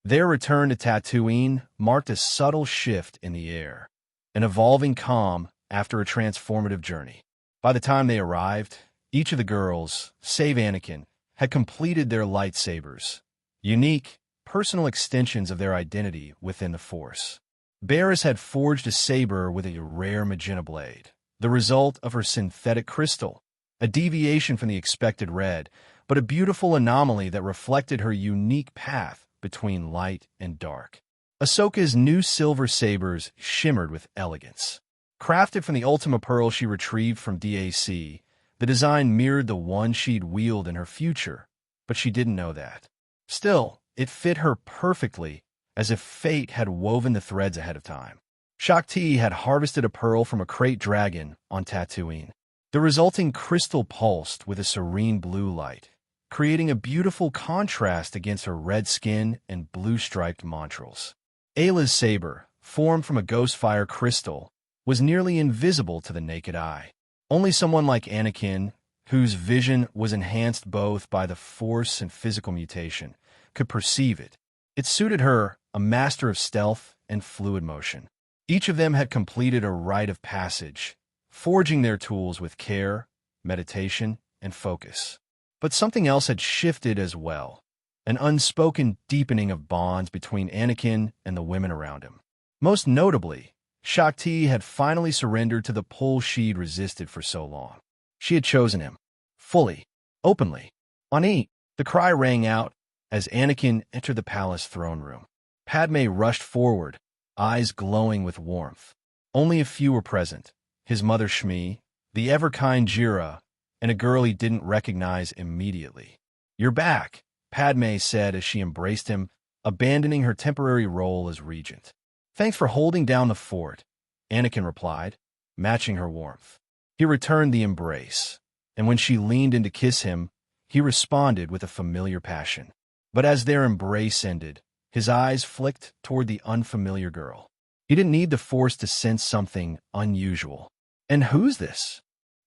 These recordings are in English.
Their return to Tatooine marked a subtle shift in the air, an evolving calm after a transformative journey. By the time they arrived, each of the girls, save Anakin, had completed their lightsabers, unique, personal extensions of their identity within the Force. Barriss had forged a saber with a rare magenta blade, the result of her synthetic crystal, a deviation from the expected red, but a beautiful anomaly that reflected her unique path between light and dark. Ahsoka's new silver sabers shimmered with elegance. Crafted from the Ultima Pearl she retrieved from DAC, the design mirrored the one she'd wield in her future, but she didn't know that. Still, it fit her perfectly, as if fate had woven the threads ahead of time. Shakti had harvested a pearl from a crate dragon on Tatooine. The resulting crystal pulsed with a serene blue light, creating a beautiful contrast against her red skin and blue-striped montrals. Ayla's saber, formed from a ghostfire crystal, was nearly invisible to the naked eye. Only someone like Anakin, whose vision was enhanced both by the Force and physical mutation, could perceive it. It suited her, a master of stealth and fluid motion. Each of them had completed a rite of passage, forging their tools with care, meditation, and focus. But something else had shifted as well, an unspoken deepening of bonds between Anakin and the women around him. Most notably, Shakti had finally surrendered to the pull she'd resisted for so long. She had chosen him, fully, openly. Ani, the cry rang out as Anakin entered the palace throne room. Padme rushed forward, eyes glowing with warmth. Only a few were present: his mother Shmi, the ever-kind Jira, and a girl he didn't recognize immediately. "You're back," Padme said as she embraced him, abandoning her temporary role as regent. "Thanks for holding down the fort," Anakin replied, matching her warmth. He returned the embrace, and when she leaned in to kiss him, he responded with a familiar passion. But as their embrace ended, his eyes flicked toward the unfamiliar girl. He didn't need the Force to sense something unusual. "And who's this?"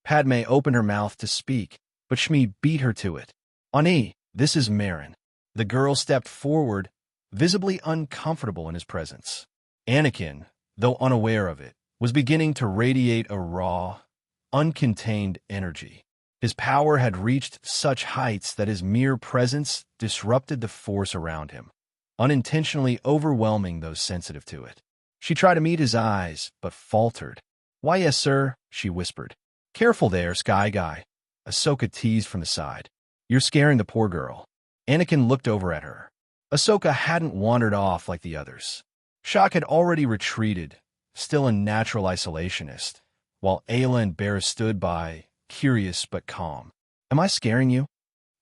Padme opened her mouth to speak, but Shmi beat her to it. "Ani, this is Merrin." The girl stepped forward, visibly uncomfortable in his presence. Anakin, though unaware of it, was beginning to radiate a raw, uncontained energy. His power had reached such heights that his mere presence disrupted the Force around him, unintentionally overwhelming those sensitive to it. She tried to meet his eyes, but faltered. "Why, yes, sir," she whispered. "Careful there, Sky Guy," Ahsoka teased from the side. "You're scaring the poor girl." Anakin looked over at her. Ahsoka hadn't wandered off like the others. Shak had already retreated, still a natural isolationist, while Ayla and Barriss stood by, curious but calm. "Am I scaring you?"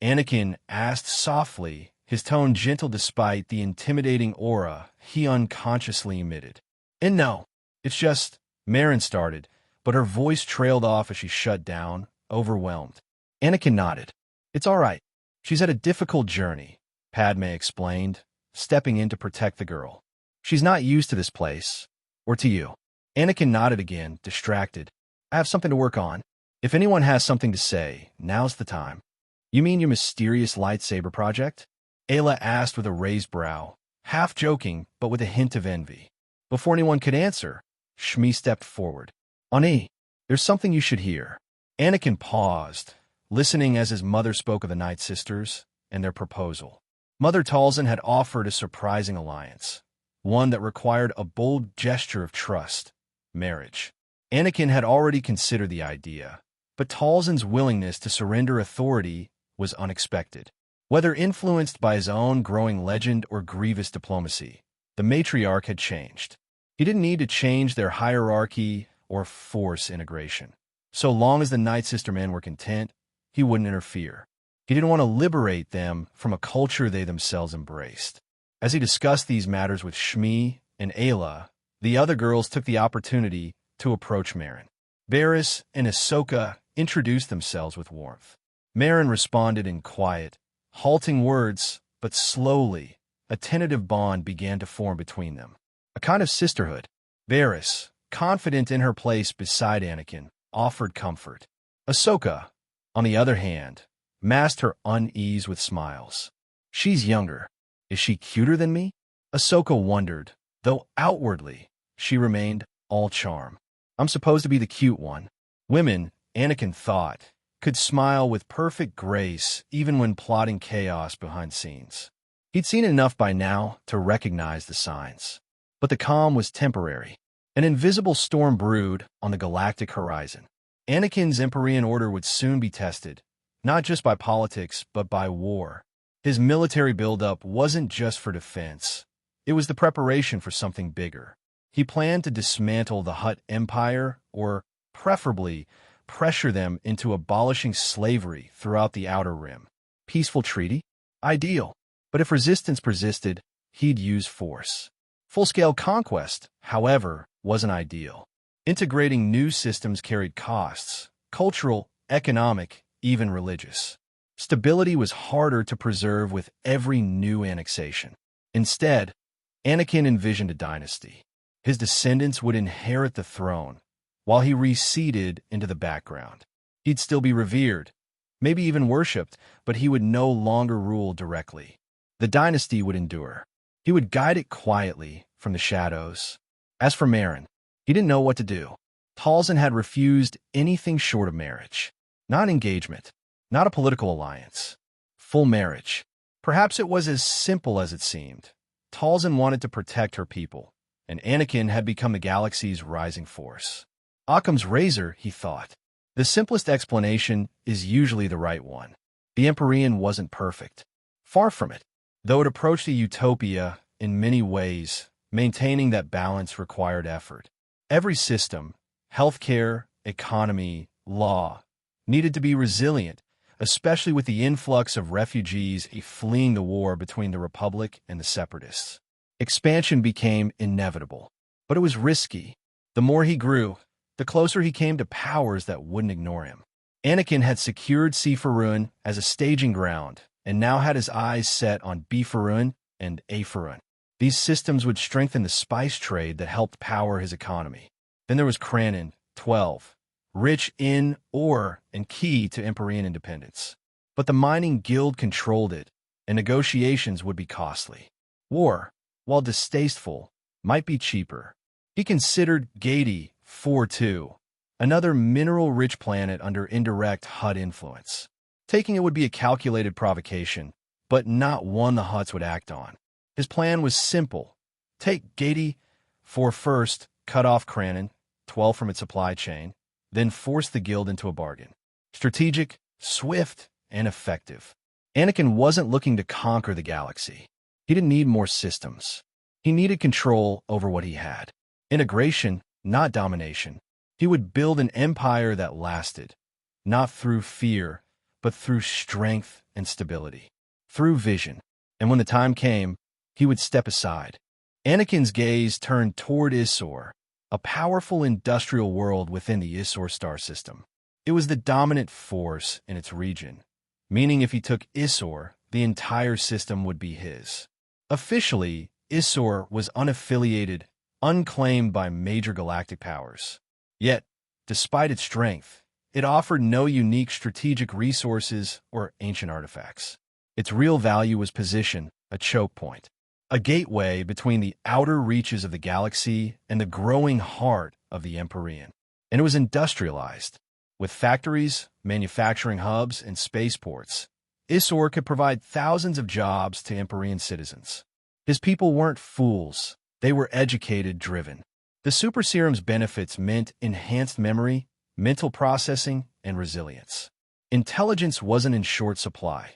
Anakin asked softly, his tone gentle despite the intimidating aura he unconsciously emitted. "And no, it's just," Merrin started, but her voice trailed off as she shut down, overwhelmed. Anakin nodded. "It's all right. She's had a difficult journey," Padme explained, stepping in to protect the girl. "She's not used to this place, or to you." Anakin nodded again, distracted. "I have something to work on. If anyone has something to say, now's the time." "You mean your mysterious lightsaber project?" Ayla asked with a raised brow, half joking, but with a hint of envy. Before anyone could answer, Shmi stepped forward. "Ani, there's something you should hear." Anakin paused, listening as his mother spoke of the Night Sisters and their proposal. Mother Talzin had offered a surprising alliance, one that required a bold gesture of trust, marriage. Anakin had already considered the idea, but Talzin's willingness to surrender authority was unexpected. Whether influenced by his own growing legend or Grievous diplomacy, the matriarch had changed. He didn't need to change their hierarchy or force integration. So long as the Night Sister men were content, he wouldn't interfere. He didn't want to liberate them from a culture they themselves embraced. As he discussed these matters with Shmi and Ayla, the other girls took the opportunity to approach Merrin. Barriss and Ahsoka introduced themselves with warmth. Merrin responded in quiet, halting words, but slowly, a tentative bond began to form between them. A kind of sisterhood. Barriss, confident in her place beside Anakin, offered comfort. Ahsoka, on the other hand, masked her unease with smiles. "She's younger. Is she cuter than me?" Ahsoka wondered, though outwardly, she remained all charm. I'm supposed to be the cute one. Women, Anakin thought, could smile with perfect grace even when plotting chaos behind scenes. He'd seen enough by now to recognize the signs. But the calm was temporary. An invisible storm brewed on the galactic horizon. Anakin's Emperorean order would soon be tested, not just by politics, but by war. His military buildup wasn't just for defense. It was the preparation for something bigger. He planned to dismantle the Hutt Empire, or, preferably, pressure them into abolishing slavery throughout the Outer Rim. Peaceful treaty? Ideal. But if resistance persisted, he'd use force. Full-scale conquest, however, wasn't ideal. Integrating new systems carried costs, cultural, economic, even religious. Stability was harder to preserve with every new annexation. Instead, Anakin envisioned a dynasty. His descendants would inherit the throne, while he receded into the background. He'd still be revered, maybe even worshipped, but he would no longer rule directly. The dynasty would endure. He would guide it quietly from the shadows. As for Marin, he didn't know what to do. Talzin had refused anything short of marriage. Not engagement, not a political alliance. Full marriage. Perhaps it was as simple as it seemed. Talzin wanted to protect her people, and Anakin had become the galaxy's rising force. Occam's razor, he thought. The simplest explanation is usually the right one. The Emperorean wasn't perfect. Far from it. Though it approached a utopia in many ways, maintaining that balance required effort. Every system, healthcare, economy, law, needed to be resilient, especially with the influx of refugees fleeing the war between the Republic and the Separatists. Expansion became inevitable, but it was risky. The more he grew, the closer he came to powers that wouldn't ignore him. Anakin had secured Seferun as a staging ground, and now had his eyes set on Beferun and Aferun. These systems would strengthen the spice trade that helped power his economy. Then there was Cranon, 12, rich in ore and key to Emperorean independence. But the mining guild controlled it, and negotiations would be costly. War, while distasteful, might be cheaper. He considered Gadi, 4-2, another mineral-rich planet under indirect Hutt influence. Taking it would be a calculated provocation, but not one the Hutts would act on. His plan was simple. Take Gadi 4 first, cut off Cranon, 12 from its supply chain, then force the guild into a bargain. Strategic, swift, and effective. Anakin wasn't looking to conquer the galaxy. He didn't need more systems. He needed control over what he had. Integration, not domination. He would build an empire that lasted, not through fear, but through strength and stability. Through vision. And when the time came, he would step aside. Anakin's gaze turned toward Isor, a powerful industrial world within the Isor star system. It was the dominant force in its region, meaning if he took Isor, the entire system would be his. Officially, Isor was unaffiliated, unclaimed by major galactic powers. Yet, despite its strength, it offered no unique strategic resources or ancient artifacts. Its real value was position, a choke point, a gateway between the outer reaches of the galaxy and the growing heart of the Emperorean. And it was industrialized. With factories, manufacturing hubs, and spaceports, Isor could provide thousands of jobs to Emperorean citizens. His people weren't fools. They were educated, driven. The super serum's benefits meant enhanced memory, mental processing, and resilience. Intelligence wasn't in short supply,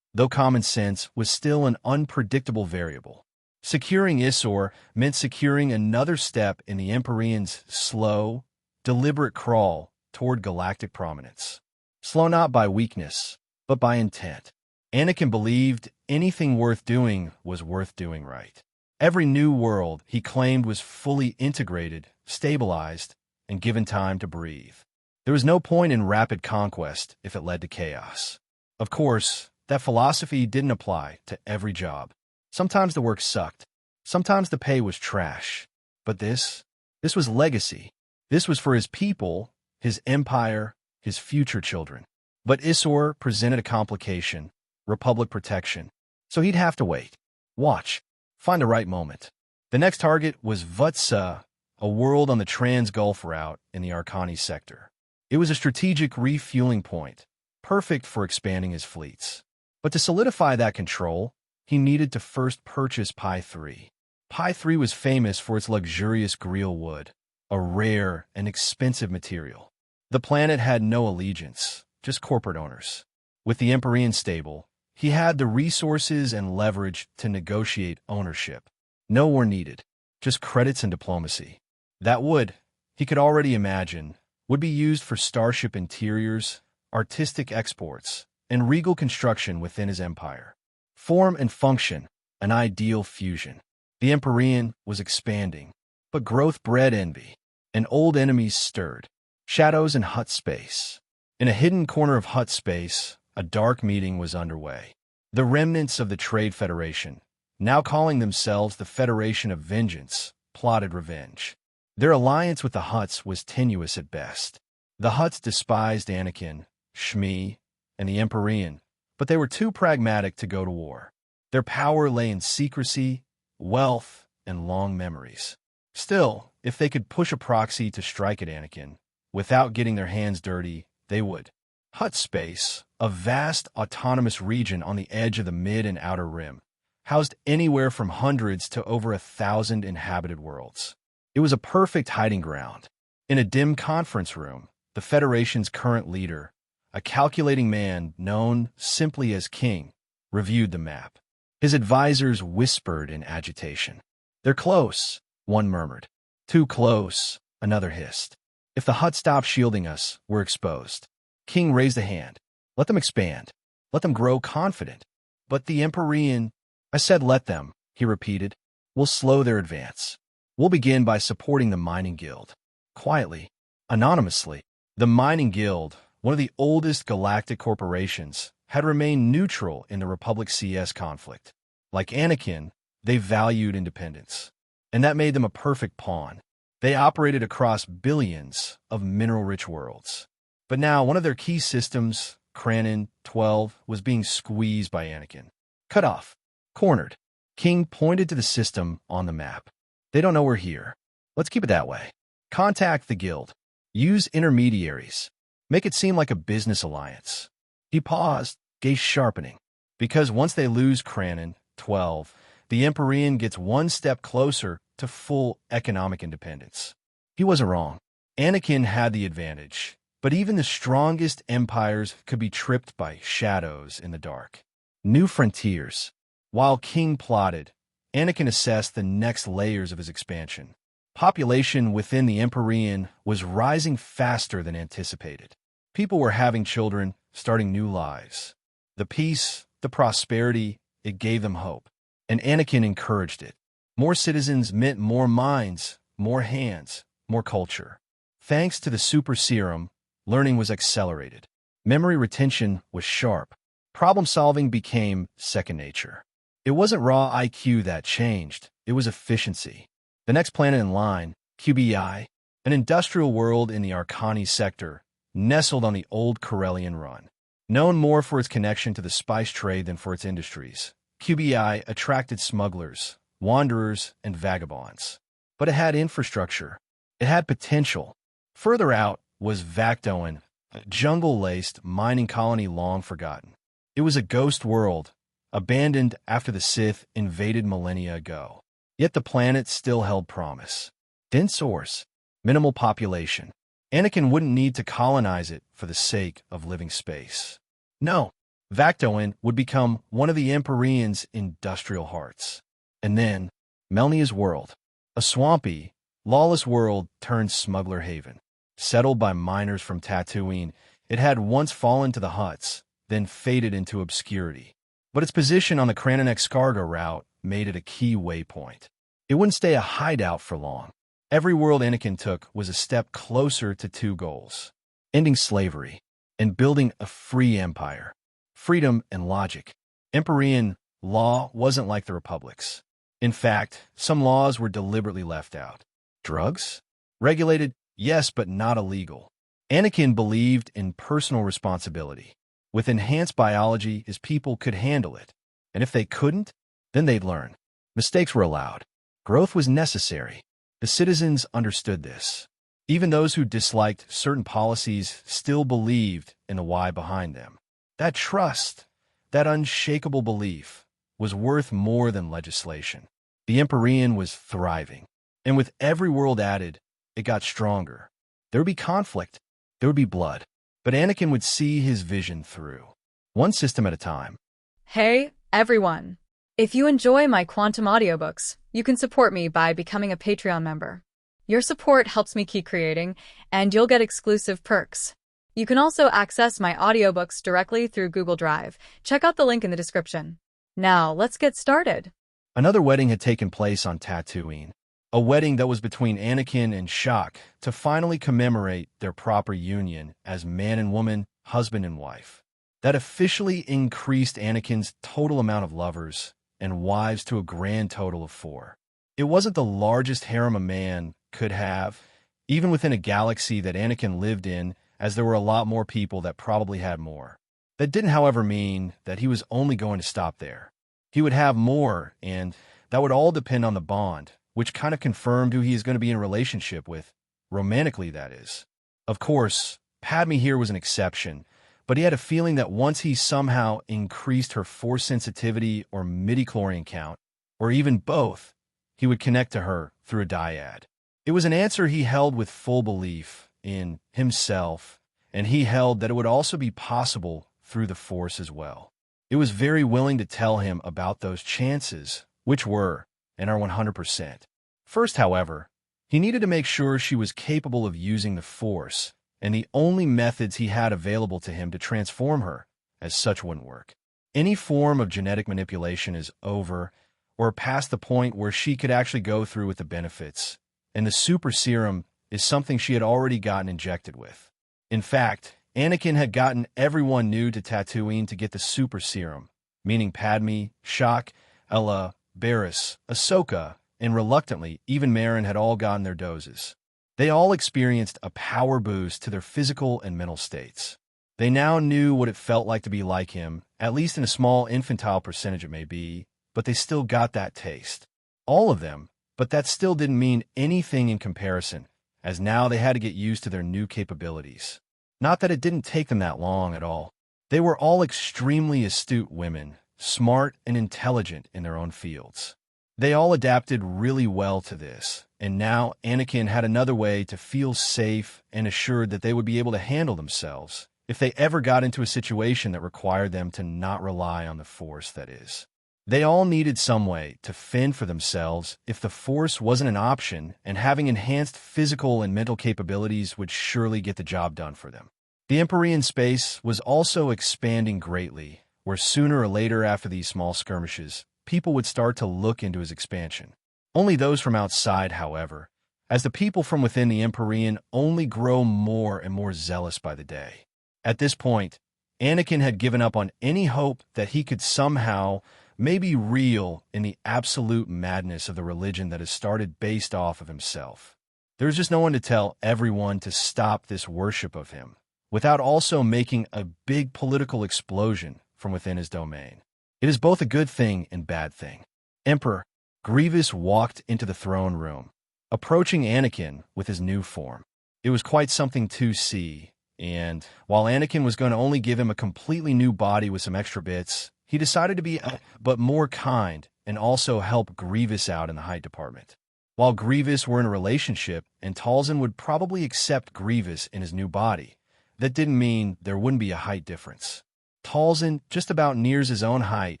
though common sense was still an unpredictable variable. Securing Isor meant securing another step in the Emperorean's slow, deliberate crawl toward galactic prominence. Slow not by weakness, but by intent. Anakin believed anything worth doing was worth doing right. Every new world, he claimed, was fully integrated, stabilized, and given time to breathe. There was no point in rapid conquest if it led to chaos. Of course, that philosophy didn't apply to every job. Sometimes the work sucked. Sometimes the pay was trash. But this was legacy. This was for his people, his empire, his future children. But Isor presented a complication, Republic protection. So he'd have to wait. Watch. Find the right moment. The next target was Vutsa, a world on the Trans-Gulf route in the Arcani sector. It was a strategic refueling point, perfect for expanding his fleets. But to solidify that control, he needed to first purchase Pi 3. Pi 3 was famous for its luxurious greel wood, a rare and expensive material. The planet had no allegiance, just corporate owners. With the Emperorean stable, he had the resources and leverage to negotiate ownership. No war needed, just credits and diplomacy. That wood, he could already imagine, would be used for starship interiors, artistic exports, and regal construction within his empire. Form and function, an ideal fusion. The Emperorean was expanding, but growth bred envy, and old enemies stirred. Shadows and Hut space. In a hidden corner of Hut space, a dark meeting was underway. The remnants of the Trade Federation, now calling themselves the Federation of Vengeance, plotted revenge. Their alliance with the Hutts was tenuous at best. The Hutts despised Anakin, Shmi, and the Emperorean, but they were too pragmatic to go to war. Their power lay in secrecy, wealth, and long memories. Still, if they could push a proxy to strike at Anakin, without getting their hands dirty, they would. Hut space, a vast autonomous region on the edge of the mid and outer rim, housed anywhere from hundreds to over 1,000 inhabited worlds. It was a perfect hiding ground. In a dim conference room, the Federation's current leader, a calculating man known simply as King, reviewed the map. His advisors whispered in agitation. "They're close," one murmured. "Too close," another hissed. "If the Hutt stop shielding us, we're exposed." King raised a hand. "Let them expand. Let them grow confident." But the Emperorean, "I said let them," he repeated. "We'll slow their advance. We'll begin by supporting the Mining Guild." Quietly, anonymously, the Mining Guild, one of the oldest galactic corporations, had remained neutral in the Republic CS conflict. Like Anakin, they valued independence, and that made them a perfect pawn. They operated across billions of mineral-rich worlds. But now one of their key systems, Kranin 12, was being squeezed by Anakin. Cut off. Cornered. King pointed to the system on the map. "They don't know we're here. Let's keep it that way. Contact the guild. Use intermediaries. Make it seem like a business alliance." He paused, gaze sharpening. Because once they lose Kranin 12, the Emperorean gets one step closer to full economic independence. He wasn't wrong. Anakin had the advantage, but even the strongest empires could be tripped by shadows in the dark. New frontiers. While King plotted, Anakin assessed the next layers of his expansion. Population within the Emperorean was rising faster than anticipated. People were having children, starting new lives. The peace, the prosperity, it gave them hope. And Anakin encouraged it. More citizens meant more minds, more hands, more culture. Thanks to the super serum, learning was accelerated. Memory retention was sharp. Problem-solving became second nature. It wasn't raw IQ that changed, it was efficiency. The next planet in line, QBI, an industrial world in the Arcani sector, nestled on the old Corellian run. Known more for its connection to the spice trade than for its industries, QBI attracted smugglers, wanderers, and vagabonds. But it had infrastructure. It had potential. Further out was Vakdoan, a jungle-laced mining colony long forgotten. It was a ghost world, abandoned after the Sith invaded millennia ago. Yet the planet still held promise. Dense source, minimal population. Anakin wouldn't need to colonize it for the sake of living space. No, Vakdoan would become one of the Emperorean's industrial hearts. And then, Melnia's world, a swampy, lawless world turned smuggler haven. Settled by miners from Tatooine, it had once fallen to the Hutts, then faded into obscurity. But its position on the Kranin-Escarga route made it a key waypoint. It wouldn't stay a hideout for long. Every world Anakin took was a step closer to two goals: ending slavery and building a free empire. Freedom and logic. Emperorean law wasn't like the Republic's. In fact, some laws were deliberately left out. Drugs? Regulated, yes, but not illegal. Anakin believed in personal responsibility. With enhanced biology, his people could handle it. And if they couldn't, then they'd learn. Mistakes were allowed. Growth was necessary. The citizens understood this. Even those who disliked certain policies still believed in the why behind them. That trust, that unshakable belief, was worth more than legislation. The Emperorean was thriving, and with every world added, it got stronger. There would be conflict, there would be blood, but Anakin would see his vision through, one system at a time. Hey, everyone! If you enjoy my quantum audiobooks, you can support me by becoming a Patreon member. Your support helps me keep creating, and you'll get exclusive perks. You can also access my audiobooks directly through Google Drive. Check out the link in the description. Now, let's get started. Another wedding had taken place on Tatooine, a wedding that was between Anakin and Shock to finally commemorate their proper union as man and woman, husband and wife. That officially increased Anakin's total amount of lovers and wives to a grand total of 4. It wasn't the largest harem a man could have, even within a galaxy that Anakin lived in, as there were a lot more people that probably had more. That didn't, however, mean that he was only going to stop there. He would have more, and that would all depend on the bond, which kind of confirmed who he is going to be in a relationship with, romantically that is. Of course, Padme here was an exception, but he had a feeling that once he somehow increased her force sensitivity or midichlorian count, or even both, he would connect to her through a dyad. It was an answer he held with full belief in himself, and he held that it would also be possible through the Force as well. It was very willing to tell him about those chances, which were, and are 100%. First, however, he needed to make sure she was capable of using the Force, and the only methods he had available to him to transform her, as such, wouldn't work. Any form of genetic manipulation is over, or past the point where she could actually go through with the benefits, and the super serum is something she had already gotten injected with. In fact, Anakin had gotten everyone new to Tatooine to get the super serum, meaning Padme, Shock, Ella, Barriss, Ahsoka, and reluctantly, even Marin had all gotten their doses. They all experienced a power boost to their physical and mental states. They now knew what it felt like to be like him, at least in a small infantile percentage it may be, but they still got that taste. All of them, but that still didn't mean anything in comparison, as now they had to get used to their new capabilities. Not that it didn't take them that long at all. They were all extremely astute women, smart and intelligent in their own fields. They all adapted really well to this, and now Anakin had another way to feel safe and assured that they would be able to handle themselves if they ever got into a situation that required them to not rely on the Force, that is. They all needed some way to fend for themselves if the Force wasn't an option, and having enhanced physical and mental capabilities would surely get the job done for them. The Emperorean space was also expanding greatly, where sooner or later after these small skirmishes, people would start to look into his expansion. Only those from outside, however, as the people from within the Emperorean only grow more and more zealous by the day. At this point, Anakin had given up on any hope that he could somehow maybe reel in the absolute madness of the religion that has started based off of himself. There is just no one to tell everyone to stop this worship of him, without also making a big political explosion from within his domain. It is both a good thing and bad thing. Emperor Grievous walked into the throne room, approaching Anakin with his new form. It was quite something to see, and while Anakin was going to only give him a completely new body with some extra bits, he decided to be but more kind and also help Grievous out in the height department. While Grievous were in a relationship, and Talzin would probably accept Grievous in his new body, that didn't mean there wouldn't be a height difference. Talzin just about nears his own height,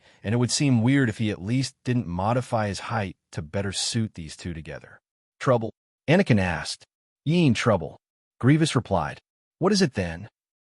and it would seem weird if he at least didn't modify his height to better suit these two together. Trouble? Anakin asked. Ye ain't trouble. Grievous replied. What is it then?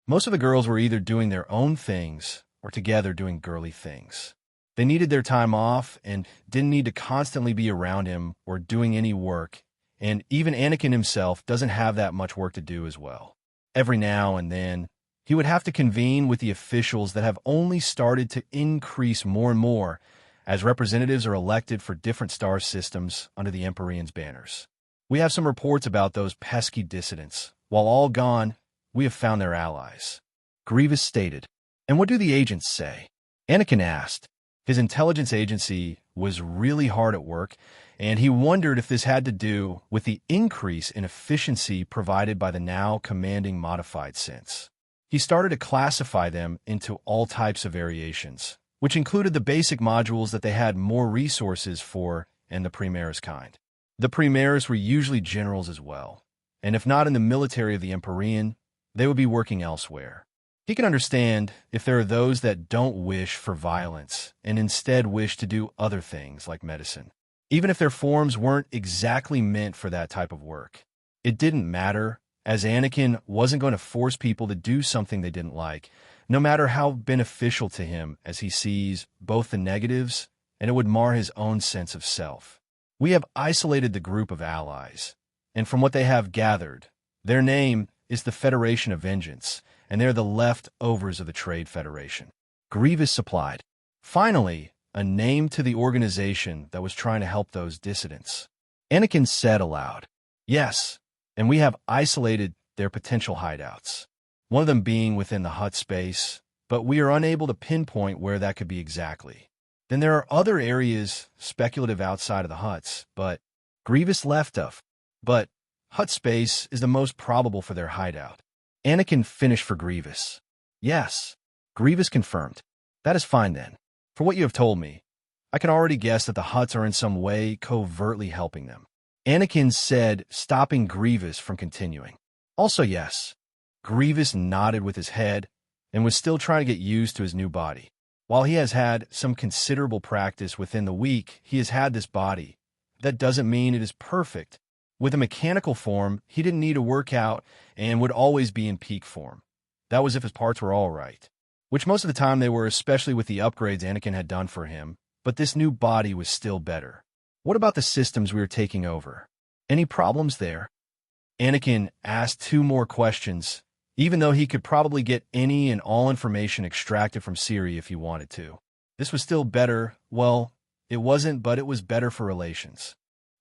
Most of the girls were either doing their own things or together doing girly things. They needed their time off and didn't need to constantly be around him or doing any work, and even Anakin himself doesn't have that much work to do as well. Every now and then, he would have to convene with the officials that have only started to increase more and more as representatives are elected for different star systems under the Emperorean's banners. We have some reports about those pesky dissidents. While all gone, we have found their allies. Grievous stated. And what do the agents say? Anakin asked. His intelligence agency was really hard at work, and he wondered if this had to do with the increase in efficiency provided by the now commanding modified synths. He started to classify them into all types of variations, which included the basic modules that they had more resources for and the Primaris kind. The Primaris were usually generals as well, and if not in the military of the Emperorean, they would be working elsewhere. He can understand if there are those that don't wish for violence and instead wish to do other things like medicine, even if their forms weren't exactly meant for that type of work. It didn't matter, as Anakin wasn't going to force people to do something they didn't like, no matter how beneficial to him, as he sees both the negatives and it would mar his own sense of self. We have isolated the group of allies, and from what they have gathered, their name is the Federation of Vengeance, and they're the leftovers of the Trade Federation. Grievous supplied. Finally, a name to the organization that was trying to help those dissidents. Anakin said aloud, "Yes, and we have isolated their potential hideouts, one of them being within the Hutt space, but we are unable to pinpoint where that could be exactly. Then there are other areas speculative outside of the Hutts, but Grievous left of. But Hutt space is the most probable for their hideout." Anakin finished for Grievous. "Yes," Grievous confirmed. "That is fine then. For what you have told me, I can already guess that the Hutts are in some way covertly helping them." Anakin said, stopping Grievous from continuing. "Also yes." Grievous nodded with his head and was still trying to get used to his new body. While he has had some considerable practice within the week he has had this body, that doesn't mean it is perfect. With a mechanical form, he didn't need to work out and would always be in peak form. That was if his parts were all right, which most of the time they were, especially with the upgrades Anakin had done for him, but this new body was still better. "What about the systems we were taking over? Any problems there?" Anakin asked 2 more questions, even though he could probably get any and all information extracted from Siri if he wanted to. This was still better. Well, it wasn't, but it was better for relations.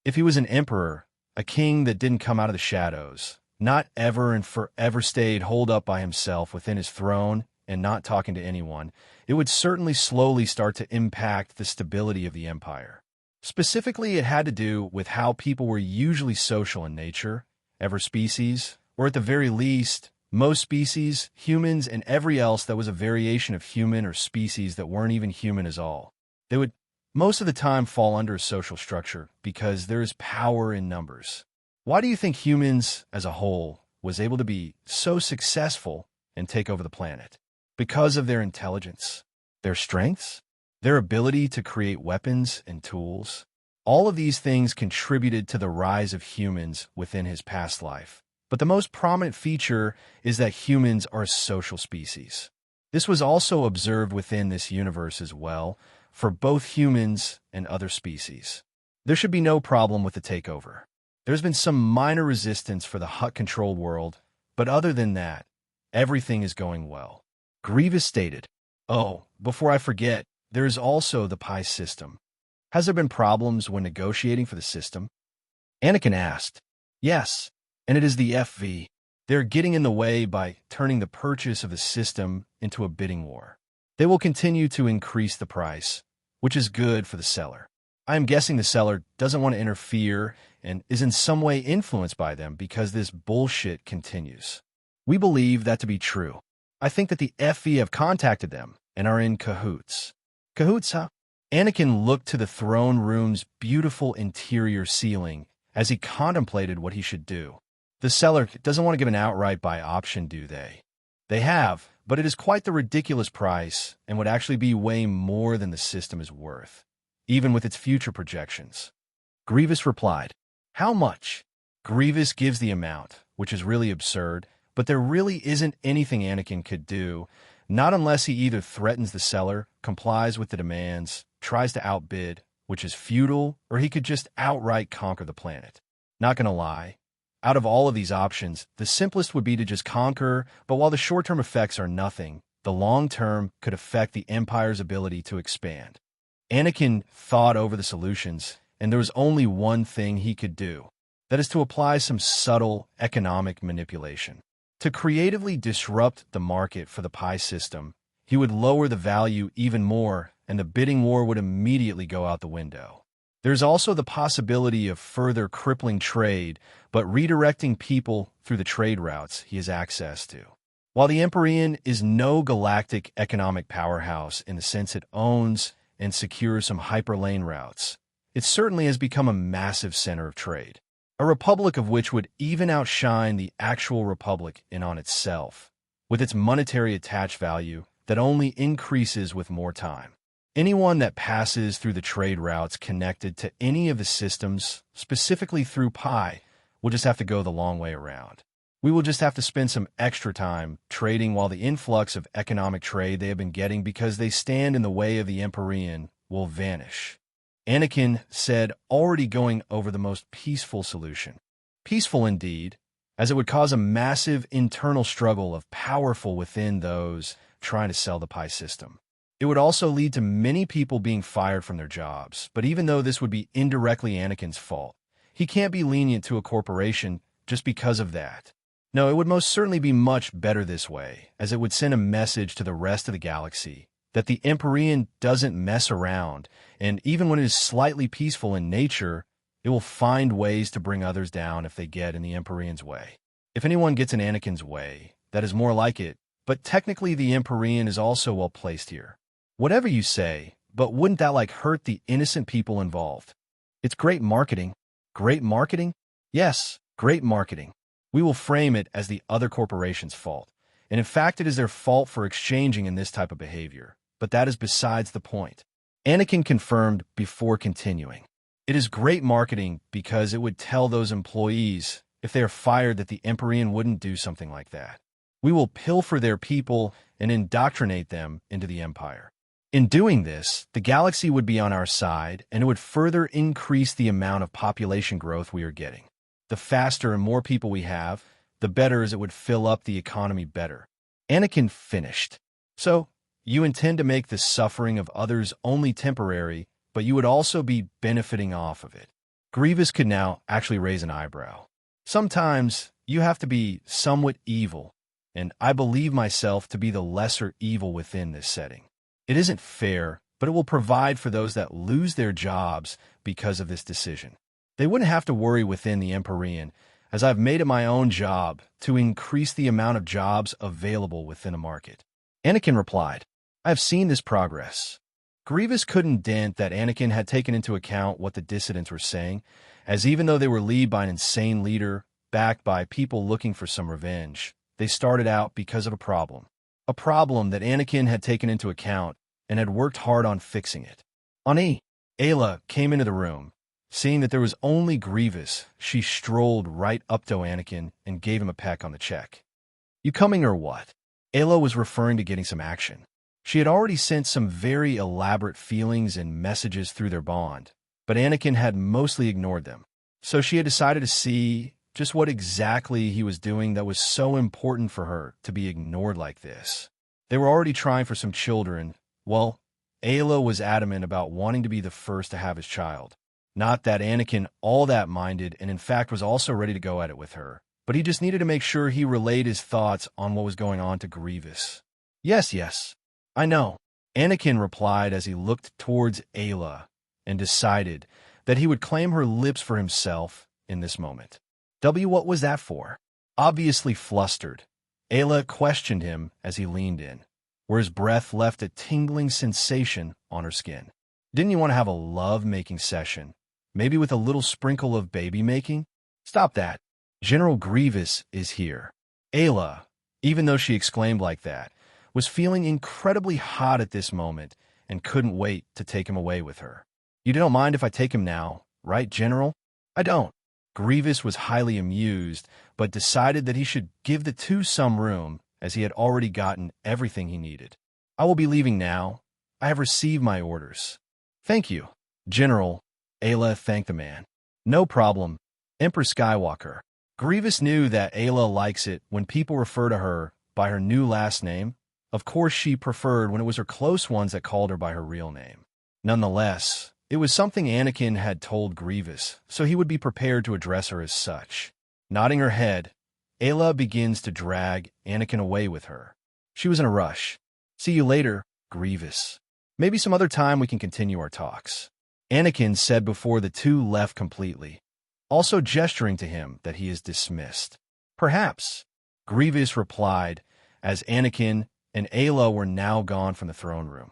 If he was an emperor, a king that didn't come out of the shadows, not ever and forever stayed holed up by himself within his throne and not talking to anyone, it would certainly slowly start to impact the stability of the empire. Specifically, it had to do with how people were usually social in nature, ever species, or at the very least, most species, humans, and every else that was a variation of human or species that weren't even human as all. They would most of the time fall under a social structure because there is power in numbers. Why do you think humans as a whole was able to be so successful and take over the planet? Because of their intelligence, their strengths, their ability to create weapons and tools. All of these things contributed to the rise of humans within his past life. But the most prominent feature is that humans are a social species. This was also observed within this universe as well, for both humans and other species. There should be no problem with the takeover. There's been some minor resistance for the Hutt-controlled world, but other than that, everything is going well. Grievous stated, "Oh, before I forget, there is also the Pi system. Has there been problems when negotiating for the system?" Anakin asked. "Yes, and it is the FV. They're getting in the way by turning the purchase of the system into a bidding war. They will continue to increase the price, which is good for the seller. I am guessing the seller doesn't want to interfere and is in some way influenced by them because this bullshit continues. We believe that to be true. I think that the FV have contacted them and are in cahoots." "Cahoots, huh?" Anakin looked to the throne room's beautiful interior ceiling as he contemplated what he should do. The seller doesn't want to give an outright buy option, do they? They have, but it is quite the ridiculous price and would actually be way more than the system is worth, even with its future projections. Grievous replied, "How much?" Grievous gives the amount, which is really absurd, but there really isn't anything Anakin could do, not unless he either threatens the seller, complies with the demands, tries to outbid, which is futile, or he could just outright conquer the planet. Not gonna lie, out of all of these options, the simplest would be to just conquer, but while the short-term effects are nothing, the long-term could affect the Empire's ability to expand. Anakin thought over the solutions, and there was only one thing he could do. That is to apply some subtle economic manipulation. To creatively disrupt the market for the Pi system, he would lower the value even more and the bidding war would immediately go out the window. There's also the possibility of further crippling trade, but redirecting people through the trade routes he has access to. While the Emperorean is no galactic economic powerhouse in the sense it owns and secures some hyperlane routes, it certainly has become a massive center of trade, a republic of which would even outshine the actual republic in on itself, with its monetary attached value that only increases with more time. Anyone that passes through the trade routes connected to any of the systems, specifically through Pi, will just have to go the long way around. We will just have to spend some extra time trading while the influx of economic trade they have been getting because they stand in the way of the Emperorean will vanish. Anakin said, already going over the most peaceful solution. Peaceful indeed, as it would cause a massive internal struggle of powerful within those trying to sell the Pi system. It would also lead to many people being fired from their jobs, but even though this would be indirectly Anakin's fault, he can't be lenient to a corporation just because of that. No, it would most certainly be much better this way, as it would send a message to the rest of the galaxy that the Emperorean doesn't mess around, and even when it is slightly peaceful in nature, it will find ways to bring others down if they get in the Emperorean's way. If anyone gets in Anakin's way, that is more like it, but technically the Emperorean is also well placed here. Whatever you say, but wouldn't that hurt the innocent people involved? It's great marketing. Great marketing? Yes, great marketing. We will frame it as the other corporation's fault, and in fact it is their fault for exchanging in this type of behavior, but that is besides the point. Anakin confirmed before continuing. It is great marketing because it would tell those employees, if they are fired, that the Emperorean wouldn't do something like that. We will pilfer their people and indoctrinate them into the Empire. In doing this, the galaxy would be on our side, and it would further increase the amount of population growth we are getting. The faster and more people we have, the better, as it would fill up the economy better. Anakin finished. So, you intend to make the suffering of others only temporary, but you would also be benefiting off of it. Grievous could now actually raise an eyebrow. Sometimes, you have to be somewhat evil, and I believe myself to be the lesser evil within this setting. It isn't fair, but it will provide for those that lose their jobs because of this decision. They wouldn't have to worry within the Emperorean, as I've made it my own job to increase the amount of jobs available within a market. Anakin replied, I have seen this progress. Grievous couldn't dent that Anakin had taken into account what the dissidents were saying, as even though they were led by an insane leader, backed by people looking for some revenge, they started out because of a problem that Anakin had taken into account and had worked hard on fixing it. Ayla came into the room. Seeing that there was only Grievous, she strolled right up to Anakin and gave him a peck on the cheek. You coming or what? Ayla was referring to getting some action. She had already sent some very elaborate feelings and messages through their bond, but Anakin had mostly ignored them. So she had decided to see just what exactly he was doing that was so important for her to be ignored like this. They were already trying for some children. Well, Ayla was adamant about wanting to be the first to have his child. Not that Anakin all that minded, and in fact was also ready to go at it with her, but he just needed to make sure he relayed his thoughts on what was going on to Grievous. Yes, I know, Anakin replied as he looked towards Ayla and decided that he would claim her lips for himself in this moment. What was that for? Obviously flustered, Ayla questioned him as he leaned in, where his breath left a tingling sensation on her skin. Didn't you want to have a love-making session? Maybe with a little sprinkle of baby-making? Stop that. General Grievous is here. Ayla, even though she exclaimed like that, was feeling incredibly hot at this moment and couldn't wait to take him away with her. You don't mind if I take him now, right, General? I don't. Grievous was highly amused, but decided that he should give the two some room, as he had already gotten everything he needed. I will be leaving now. I have received my orders. Thank you, General. Ayla thanked the man. No problem, Emperor Skywalker. Grievous knew that Ayla likes it when people refer to her by her new last name. Of course, she preferred when it was her close ones that called her by her real name. Nonetheless, it was something Anakin had told Grievous, so he would be prepared to address her as such. Nodding her head, Ayla begins to drag Anakin away with her. She was in a rush. See you later, Grievous. Maybe some other time we can continue our talks," Anakin said before the two left completely, also gesturing to him that he is dismissed. "Perhaps," Grievous replied, as Anakin and Ayla were now gone from the throne room.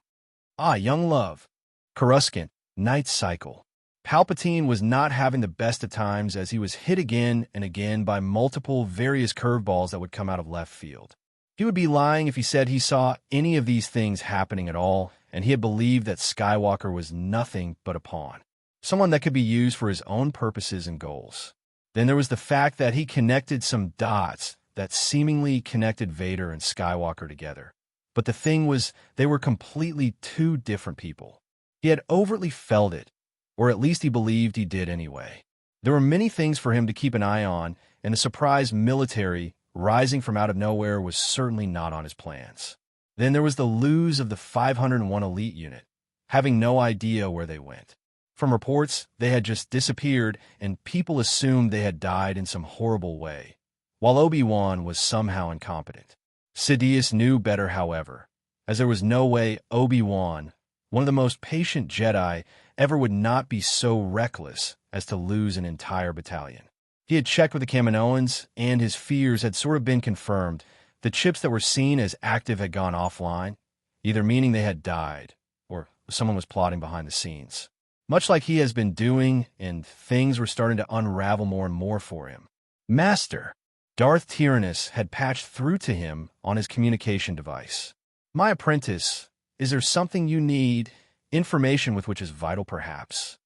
"Ah, young love." Coruscant, Night Cycle. Palpatine was not having the best of times as he was hit again and again by multiple various curveballs that would come out of left field. He would be lying if he said he saw any of these things happening at all, and he had believed that Skywalker was nothing but a pawn, someone that could be used for his own purposes and goals. Then there was the fact that he connected some dots that seemingly connected Vader and Skywalker together. But the thing was, they were completely two different people. He had overtly felt it, or at least he believed he did anyway. There were many things for him to keep an eye on, and the surprise military rising from out of nowhere was certainly not on his plans. Then there was the lose of the 501 elite unit, having no idea where they went. From reports, they had just disappeared, and people assumed they had died in some horrible way, while Obi-Wan was somehow incompetent. Sidious knew better, however, as there was no way Obi-Wan, one of the most patient Jedi, ever would not be so reckless as to lose an entire battalion. He had checked with the Kaminoans, and his fears had sort of been confirmed. The chips that were seen as active had gone offline, either meaning they had died, or someone was plotting behind the scenes. Much like he has been doing, and things were starting to unravel more and more for him. Master, Darth Tyrannus had patched through to him on his communication device. "My apprentice, is there something you need? Information with which is vital, perhaps?"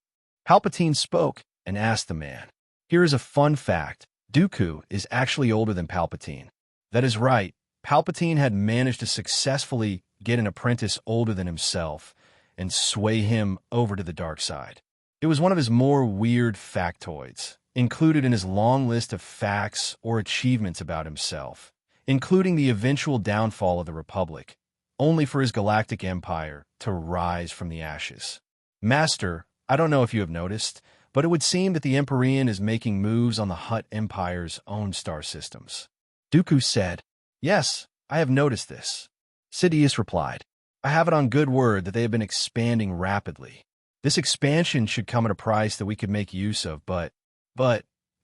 Palpatine spoke and asked the man. Here is a fun fact. Dooku is actually older than Palpatine. That is right. Palpatine had managed to successfully get an apprentice older than himself and sway him over to the dark side. It was one of his more weird factoids, included in his long list of facts or achievements about himself, including the eventual downfall of the Republic, only for his galactic empire to rise from the ashes. Master, I don't know if you have noticed, but it would seem that the Emperorean is making moves on the Hutt Empire's own star systems. Dooku said, "Yes, I have noticed this." Sidious replied, "I have it on good word that they have been expanding rapidly. This expansion should come at a price that we could make use of, but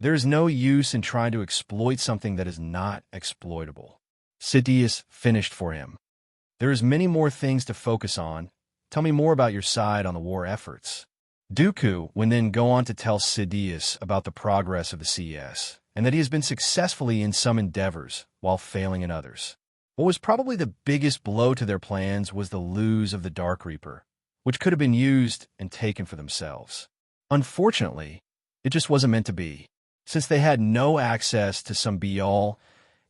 there is no use in trying to exploit something that is not exploitable." Sidious finished for him. "There is many more things to focus on. Tell me more about your side on the war efforts." Dooku would then go on to tell Sidious about the progress of the CS, and that he has been successfully in some endeavors while failing in others. What was probably the biggest blow to their plans was the lose of the Dark Reaper, which could have been used and taken for themselves. Unfortunately, it just wasn't meant to be, since they had no access to some be-all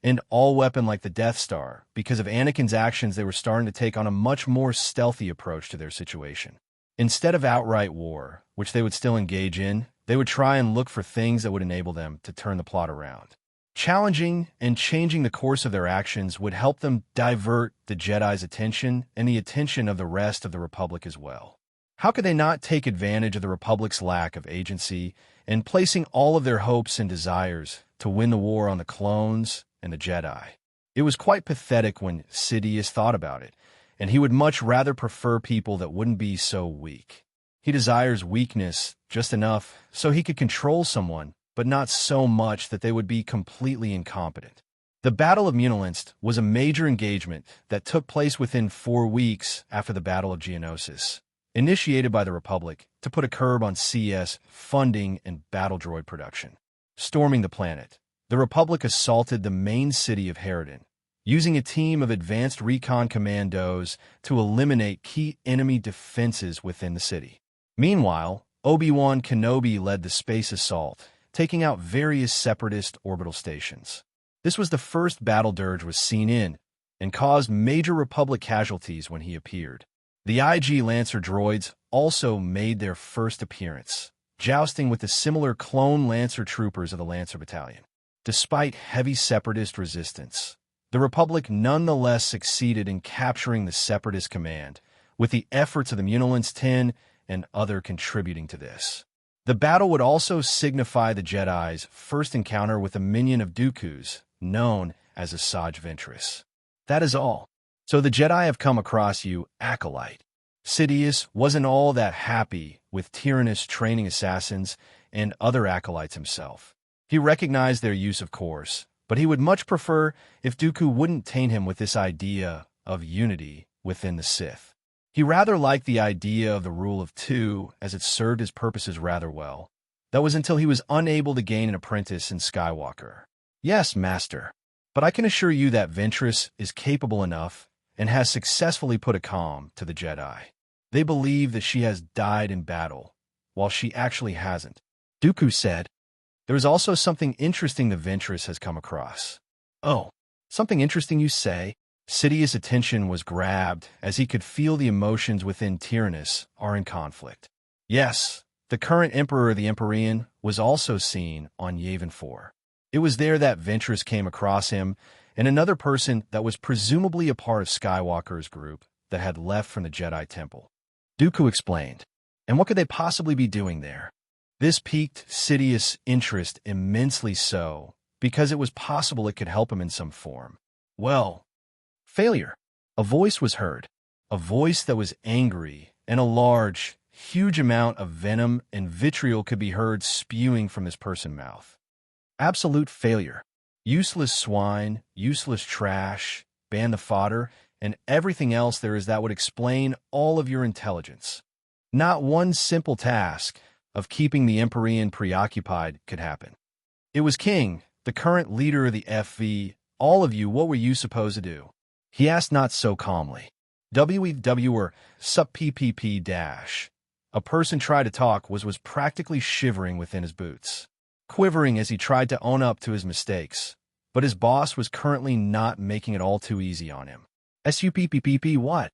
and all weapon like the Death Star. Because of Anakin's actions, they were starting to take on a much more stealthy approach to their situation. Instead of outright war, which they would still engage in, they would try and look for things that would enable them to turn the plot around. Challenging and changing the course of their actions would help them divert the Jedi's attention and the attention of the rest of the Republic as well. How could they not take advantage of the Republic's lack of agency and placing all of their hopes and desires to win the war on the clones and the Jedi? It was quite pathetic when Sidious thought about it, and he would much rather prefer people that wouldn't be so weak. He desires weakness just enough so he could control someone, but not so much that they would be completely incompetent. The Battle of Munilinst was a major engagement that took place within 4 weeks after the Battle of Geonosis, initiated by the Republic to put a curb on CS funding and battle droid production. Storming the planet, the Republic assaulted the main city of Harridan, using a team of advanced recon commandos to eliminate key enemy defenses within the city. Meanwhile, Obi-Wan Kenobi led the space assault, taking out various separatist orbital stations. This was the first battle Dirge was seen in, and caused major Republic casualties when he appeared. The IG Lancer droids also made their first appearance, jousting with the similar clone Lancer troopers of the Lancer Battalion. Despite heavy separatist resistance, the Republic nonetheless succeeded in capturing the Separatist command, with the efforts of the Munilinst 10 and other contributing to this. The battle would also signify the Jedi's first encounter with a minion of Dooku's, known as Asajj Ventress. That is all. So the Jedi have come across you, Acolyte. Sidious wasn't all that happy with Tyrannus training assassins and other acolytes himself. He recognized their use of course, but he would much prefer if Dooku wouldn't taint him with this idea of unity within the Sith. He rather liked the idea of the rule of two, as it served his purposes rather well. That was until he was unable to gain an apprentice in Skywalker. Yes, Master, but I can assure you that Ventress is capable enough and has successfully put a calm to the Jedi. They believe that she has died in battle, while she actually hasn't. Dooku said, "There is also something interesting the Ventress has come across." "Oh, something interesting you say?" Sidious's attention was grabbed as he could feel the emotions within Tyrannus are in conflict. Yes, the current Emperor of the Emperorean was also seen on Yavin 4. It was there that Ventress came across him and another person that was presumably a part of Skywalker's group that had left from the Jedi Temple. Dooku explained, and what could they possibly be doing there? This piqued Sidious's interest immensely so, because it was possible it could help him in some form. Well, failure. A voice was heard, a voice that was angry, and a large, huge amount of venom and vitriol could be heard spewing from this person's mouth. Absolute failure. Useless swine, useless trash, ban the fodder, and everything else there is that would explain all of your intelligence. Not one simple task of keeping the Emperorean preoccupied could happen. It was King, the current leader of the FV. All of you, what were you supposed to do? He asked not so calmly. WEW or sup PPP dash. A person tried to talk was practically shivering within his boots, quivering as he tried to own up to his mistakes, but his boss was currently not making it all too easy on him. SUPPPP what?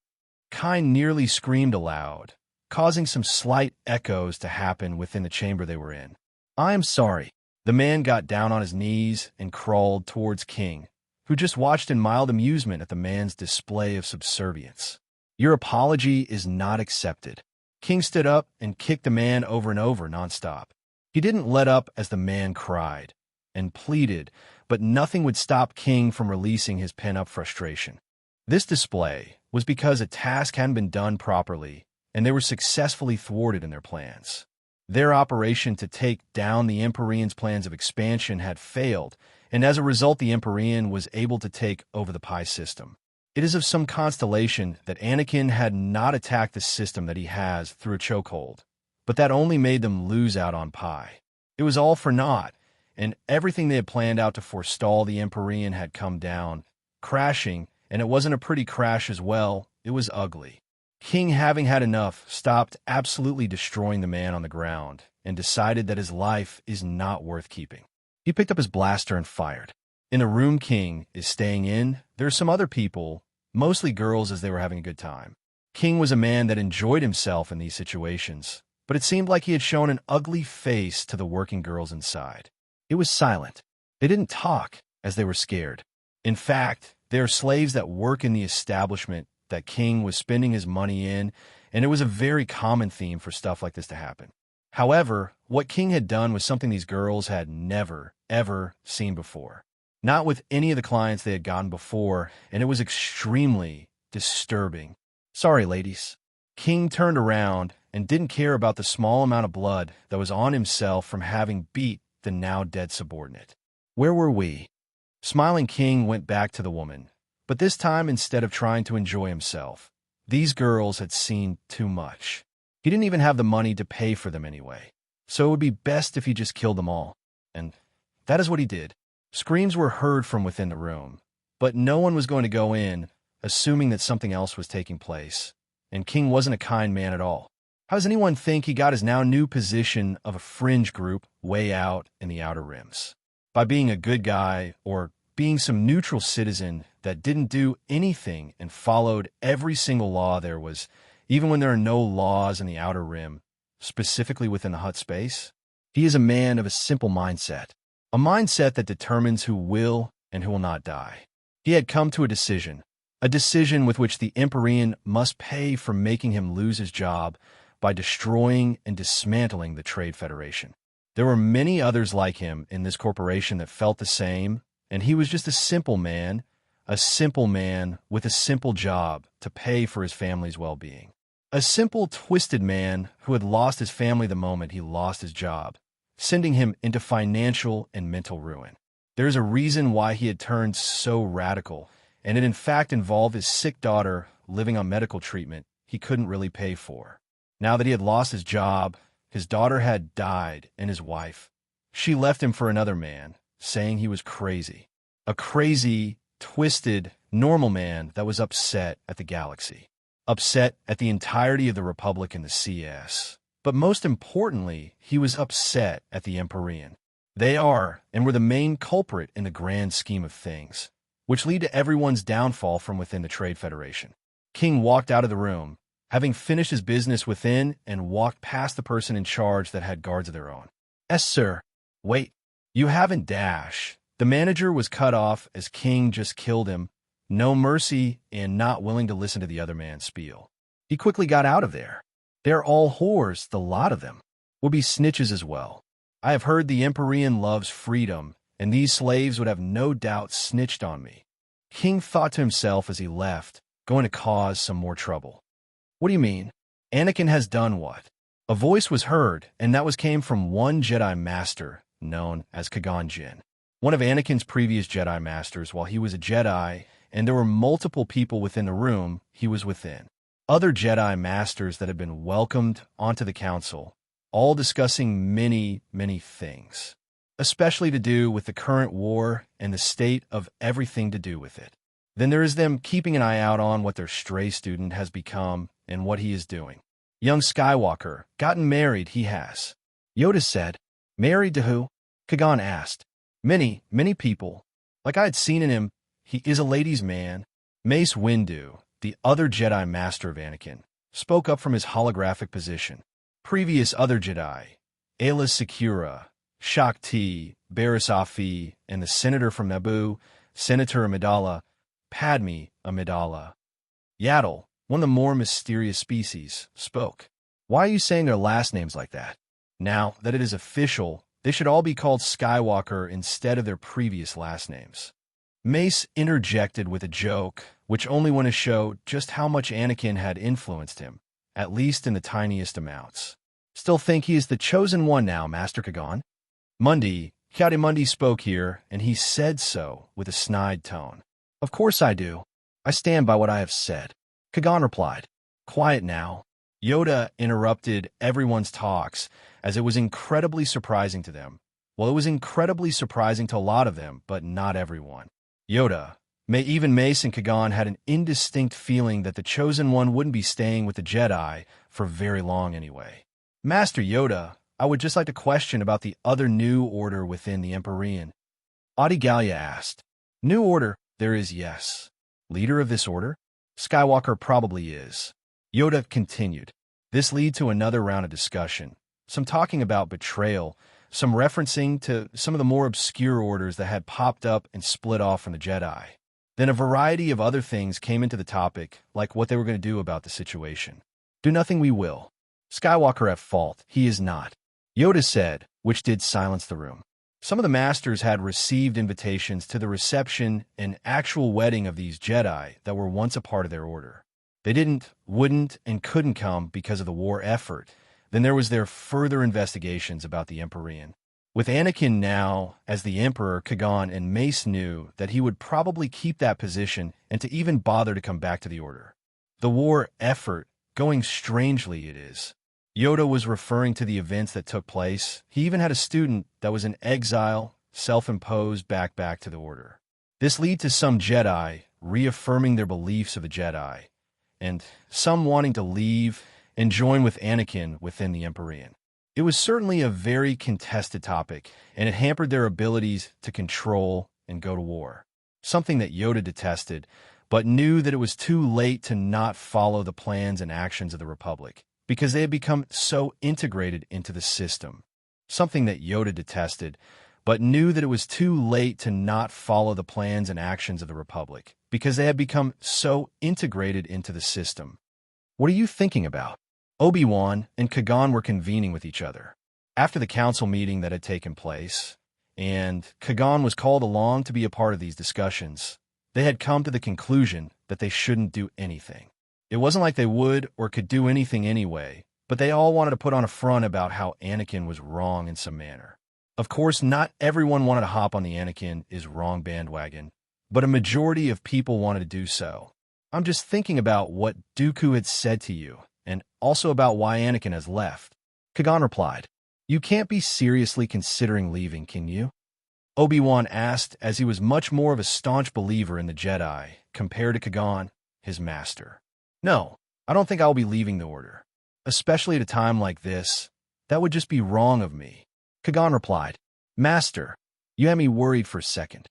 Kind nearly screamed aloud, causing some slight echoes to happen within the chamber they were in. I am sorry. The man got down on his knees and crawled towards King, who just watched in mild amusement at the man's display of subservience. Your apology is not accepted. King stood up and kicked the man over and over nonstop. He didn't let up as the man cried and pleaded, but nothing would stop King from releasing his pent-up frustration. This display was because a task hadn't been done properly, and they were successfully thwarted in their plans. Their operation to take down the Emperorean's plans of expansion had failed, and as a result the Emperorean was able to take over the Pi system. It is of some constellation that Anakin had not attacked the system that he has through a chokehold, but that only made them lose out on Pi. It was all for naught, and everything they had planned out to forestall the Emperorean had come down, crashing, and it wasn't a pretty crash as well, it was ugly. King, having had enough, stopped absolutely destroying the man on the ground and decided that his life is not worth keeping. He picked up his blaster and fired. In the room King is staying in, there are some other people, mostly girls, as they were having a good time. King was a man that enjoyed himself in these situations, but it seemed like he had shown an ugly face to the working girls inside. It was silent. They didn't talk, as they were scared. In fact, they are slaves that work in the establishment that King was spending his money in, and it was a very common theme for stuff like this to happen. However, what King had done was something these girls had never, ever seen before. Not with any of the clients they had gotten before, and it was extremely disturbing. Sorry, ladies. King turned around and didn't care about the small amount of blood that was on himself from having beat the now dead subordinate. Where were we? Smiling King went back to the woman, but this time instead of trying to enjoy himself, these girls had seen too much. He didn't even have the money to pay for them anyway, so it would be best if he just killed them all. And that is what he did. Screams were heard from within the room, but no one was going to go in, assuming that something else was taking place, and King wasn't a kind man at all. How does anyone think he got his now new position of a fringe group way out in the Outer Rims? By being a good guy or being some neutral citizen that didn't do anything and followed every single law there was, even when there are no laws in the Outer Rim, specifically within the Hutt space? He is a man of a simple mindset, a mindset that determines who will and who will not die. He had come to a decision with which the Emperorean must pay for making him lose his job by destroying and dismantling the Trade Federation. There were many others like him in this corporation that felt the same, and he was just a simple man with a simple job to pay for his family's well-being. A simple, twisted man who had lost his family the moment he lost his job, sending him into financial and mental ruin. There's a reason why he had turned so radical, and it in fact involved his sick daughter living on medical treatment he couldn't really pay for. Now that he had lost his job, his daughter had died, and his wife. She left him for another man, saying he was crazy. A crazy, twisted, normal man that was upset at the galaxy. Upset at the entirety of the Republic and the CS. But most importantly, he was upset at the Emperorean. They are, and were the main culprit in the grand scheme of things, which lead to everyone's downfall from within the Trade Federation. King walked out of the room, having finished his business within, and walked past the person in charge that had guards of their own. "Yes, sir." "Wait, you haven't dash." The manager was cut off as King just killed him, no mercy and not willing to listen to the other man's spiel. He quickly got out of there. "They're all whores, the lot of them. Will be snitches as well. I have heard the Emperorean loves freedom, and these slaves would have no doubt snitched on me." King thought to himself as he left, going to cause some more trouble. "What do you mean? Anakin has done what?" A voice was heard, and that came from one Jedi Master, known as Qui-Gon Jinn. One of Anakin's previous Jedi Masters while he was a Jedi, and there were multiple people within the room he was within. Other Jedi Masters that had been welcomed onto the council, all discussing many, many things, especially to do with the current war and the state of everything to do with it. Then there is them keeping an eye out on what their stray student has become and what he is doing. Young Skywalker, gotten married he has. Yoda said. "Married to who?" Qui-Gon asked. Many, many people. Like I had seen in him, he is a ladies' man." Mace Windu, the other Jedi Master of Anakin, spoke up from his holographic position. Previous other Jedi, Aayla Secura, Shakti, Barriss Offee, and the senator from Naboo, Senator Amidala, Padme Amidala. Yaddle, one of the more mysterious species, spoke. "Why are you saying their last names like that? Now that it is official, they should all be called Skywalker instead of their previous last names." Mace interjected with a joke, which only went to show just how much Anakin had influenced him, at least in the tiniest amounts. "Still think he is the chosen one now, Master Qui-Gon?" Mundi spoke here, and he said so with a snide tone. "Of course I do. I stand by what I have said." Qui-Gon replied. "Quiet now." Yoda interrupted everyone's talks, as it was incredibly surprising to them. Well, it was incredibly surprising to a lot of them, but not everyone. Yoda, even Mace and Qui-Gon had an indistinct feeling that the Chosen One wouldn't be staying with the Jedi for very long anyway. "Master Yoda, I would just like to question about the other new order within the Emperorean." Odigalia asked. "New order, there is, yes. Leader of this order? Skywalker probably is." Yoda continued. This led to another round of discussion, some talking about betrayal, some referencing to some of the more obscure orders that had popped up and split off from the Jedi. Then a variety of other things came into the topic, like what they were going to do about the situation. "Do nothing we will. Skywalker at fault, he is not," Yoda said, which did silence the room. Some of the Masters had received invitations to the reception and actual wedding of these Jedi that were once a part of their order. They didn't, wouldn't, and couldn't come because of the war effort. Then there was their further investigations about the Emperorean. With Anakin now as the Emperor, Qui-Gon and Mace knew that he would probably keep that position and to even bother to come back to the order. The war effort, going strangely it is. Yoda was referring to the events that took place. He even had a student that was in exile, self-imposed back to the order. This led to some Jedi reaffirming their beliefs of the Jedi, and some wanting to leave and join with Anakin within the Emperorean. It was certainly a very contested topic, and it hampered their abilities to control and go to war, something that Yoda detested, but knew that it was too late to not follow the plans and actions of the Republic, because they had become so integrated into the system. Something that Yoda detested, but knew that it was too late to not follow the plans and actions of the Republic, because they had become so integrated into the system. "What are you thinking about?" Obi-Wan and Qui-Gon were convening with each other after the council meeting that had taken place, and Qui-Gon was called along to be a part of these discussions. They had come to the conclusion that they shouldn't do anything. It wasn't like they would or could do anything anyway, but they all wanted to put on a front about how Anakin was wrong in some manner. Of course, not everyone wanted to hop on the Anakin is wrong bandwagon, but a majority of people wanted to do so. I'm just thinking about what Dooku had said to you, and also about why Anakin has left. Kagan replied, "You can't be seriously considering leaving, can you?" Obi-Wan asked, as he was much more of a staunch believer in the Jedi compared to Kagan, his master. "No, I don't think I'll be leaving the Order. Especially at a time like this. That would just be wrong of me." Kagan replied, "Master, you had me worried for a second."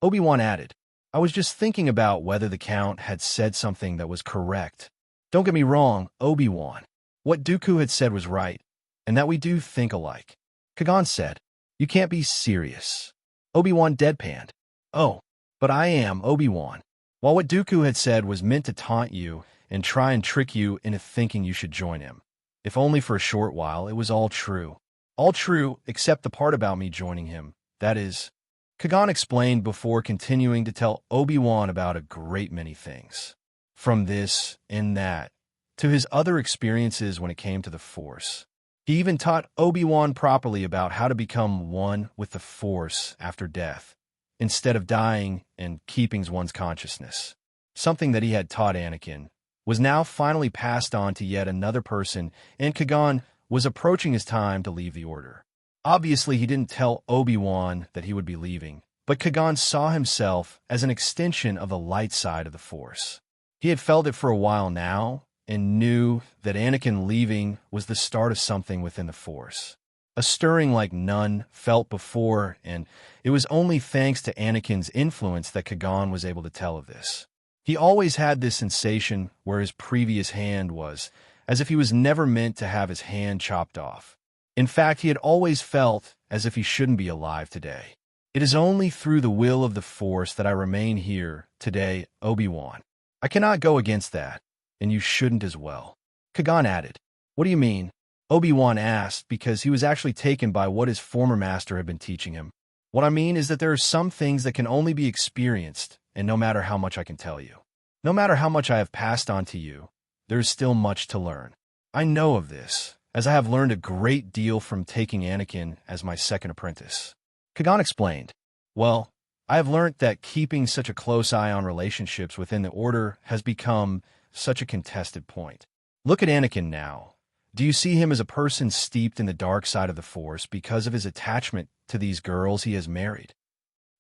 Obi-Wan added, "I was just thinking about whether the Count had said something that was correct. Don't get me wrong, Obi-Wan. What Dooku had said was right, and that we do think alike." Kagan said, "You can't be serious." Obi-Wan deadpanned, "Oh, but I am, Obi-Wan. While what Dooku had said was meant to taunt you and try and trick you into thinking you should join him, if only for a short while, it was all true. All true except the part about me joining him, that is." Kagan explained before continuing to tell Obi-Wan about a great many things. From this and that, to his other experiences when it came to the Force. He even taught Obi-Wan properly about how to become one with the Force after death, instead of dying and keeping one's consciousness. Something that he had taught Anakin was now finally passed on to yet another person, and Kagan was approaching his time to leave the Order. Obviously, he didn't tell Obi-Wan that he would be leaving, but Kagan saw himself as an extension of the light side of the Force. He had felt it for a while now, and knew that Anakin leaving was the start of something within the Force. A stirring like none felt before, and it was only thanks to Anakin's influence that Kagan was able to tell of this. He always had this sensation where his previous hand was, as if he was never meant to have his hand chopped off. In fact, he had always felt as if he shouldn't be alive today. "It is only through the will of the Force that I remain here today, Obi-Wan. I cannot go against that, and you shouldn't as well." Kagan added, "What do you mean?" Obi-Wan asked, because he was actually taken by what his former master had been teaching him. "What I mean is that there are some things that can only be experienced, and no matter how much I can tell you, no matter how much I have passed on to you, there is still much to learn. I know of this, as I have learned a great deal from taking Anakin as my second apprentice." Kagan explained, "Well, I have learnt that keeping such a close eye on relationships within the Order has become such a contested point. Look at Anakin now. Do you see him as a person steeped in the dark side of the Force because of his attachment to these girls he has married?"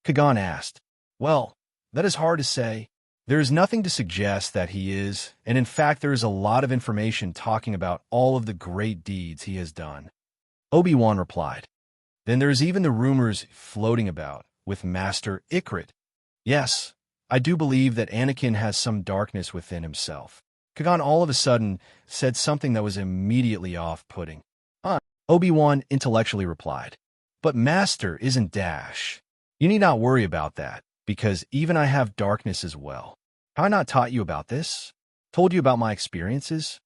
Kagan asked, "Well, that is hard to say. There is nothing to suggest that he is, and in fact there is a lot of information talking about all of the great deeds he has done." Obi-Wan replied, "Then there is even the rumors floating about with Master Ikrit. Yes, I do believe that Anakin has some darkness within himself." Kagan all of a sudden said something that was immediately off-putting. Obi-Wan intellectually replied, "But Master isn't Dash. You need not worry about that, because even I have darkness as well. Have I not taught you about this? Told you about my experiences?"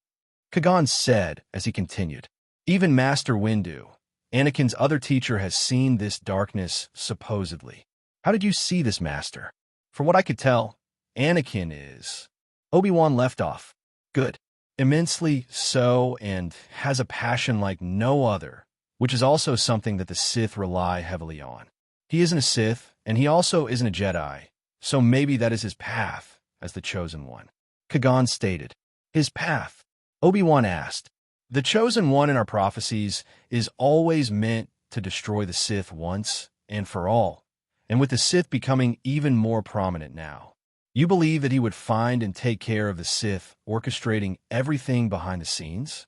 Kagan said as he continued, "Even Master Windu, Anakin's other teacher, has seen this darkness, supposedly. How did you see this, Master?" "For what I could tell, Anakin is..." Obi-Wan left off. "Good. Immensely so, and has a passion like no other, which is also something that the Sith rely heavily on. He isn't a Sith, and he also isn't a Jedi, so maybe that is his path as the Chosen One." Kagan stated, "His path?" Obi-Wan asked. "The Chosen One in our prophecies is always meant to destroy the Sith once and for all, and with the Sith becoming even more prominent now. You believe that he would find and take care of the Sith, orchestrating everything behind the scenes?"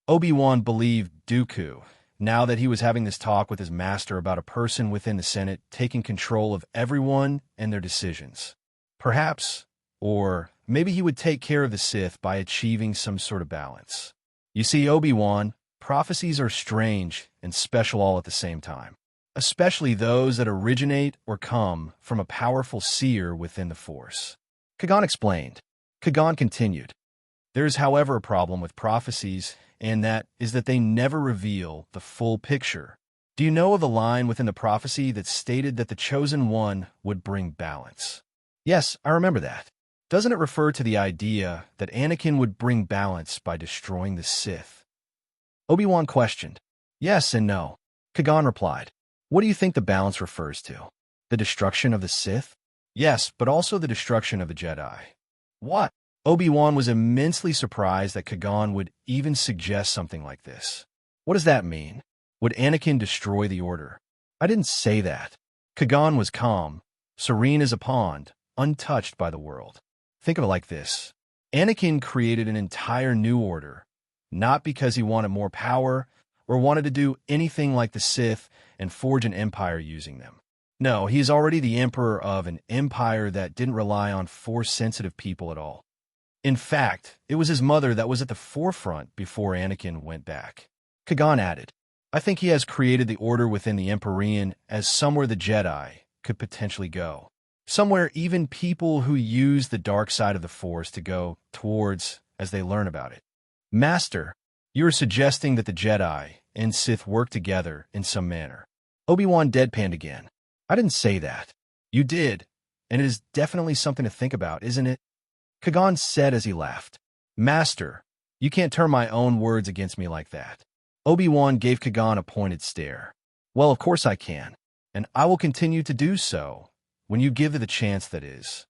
Obi-Wan believed Dooku, now that he was having this talk with his master about a person within the Senate taking control of everyone and their decisions. Perhaps, or maybe he would take care of the Sith by achieving some sort of balance. You see, Obi-Wan, prophecies are strange and special all at the same time, especially those that originate or come from a powerful seer within the Force. Kagan explained. Kagan continued, "There is, however, a problem with prophecies, and that is that they never reveal the full picture. Do you know of the line within the prophecy that stated that the Chosen One would bring balance?" "Yes, I remember that." Doesn't it refer to the idea that Anakin would bring balance by destroying the Sith? Obi-Wan questioned. Yes and no. Kagan replied. What do you think the balance refers to? The destruction of the Sith? Yes, but also the destruction of the Jedi. What? Obi-Wan was immensely surprised that Kagan would even suggest something like this. What does that mean? Would Anakin destroy the Order? I didn't say that. Kagan was calm, serene as a pond, untouched by the world. Think of it like this. Anakin created an entire new order, not because he wanted more power or wanted to do anything like the Sith and forge an empire using them. No, he is already the emperor of an empire that didn't rely on Force-sensitive people at all. In fact, it was his mother that was at the forefront before Anakin went back. Kagan added, I think he has created the order within the Emperorean as somewhere the Jedi could potentially go. Somewhere even people who use the dark side of the Force to go towards as they learn about it. Master, you are suggesting that the Jedi and Sith work together in some manner. Obi-Wan deadpanned again. I didn't say that. You did, and it is definitely something to think about, isn't it? Kagan said as he laughed. Master, you can't turn my own words against me like that. Obi-Wan gave Kagan a pointed stare. Well, of course I can, and I will continue to do so, when you give it the chance, that is.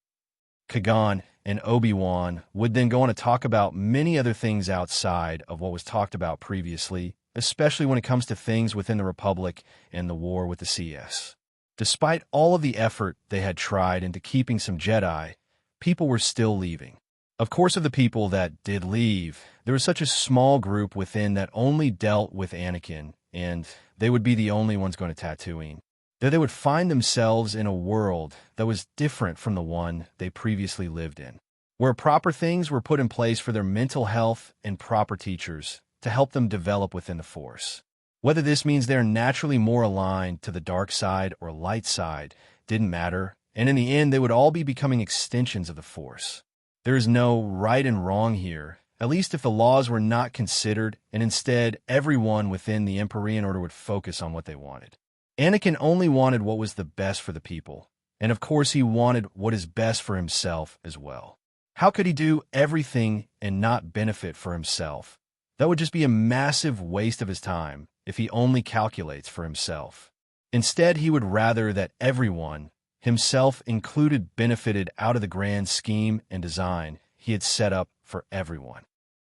Kagan and Obi-Wan would then go on to talk about many other things outside of what was talked about previously, especially when it comes to things within the Republic and the war with the CS. Despite all of the effort they had tried into keeping some Jedi, people were still leaving. Of course, of the people that did leave, there was such a small group within that only dealt with Anakin, and they would be the only ones going to Tatooine. That they would find themselves in a world that was different from the one they previously lived in, where proper things were put in place for their mental health and proper teachers to help them develop within the Force. Whether this means they're naturally more aligned to the dark side or light side didn't matter, and in the end they would all be becoming extensions of the Force. There is no right and wrong here, at least if the laws were not considered, and instead everyone within the Emperorean Order would focus on what they wanted. Anakin only wanted what was the best for the people, and of course he wanted what is best for himself as well. How could he do everything and not benefit for himself? That would just be a massive waste of his time if he only calculates for himself. Instead, he would rather that everyone, himself included, benefited out of the grand scheme and design he had set up for everyone.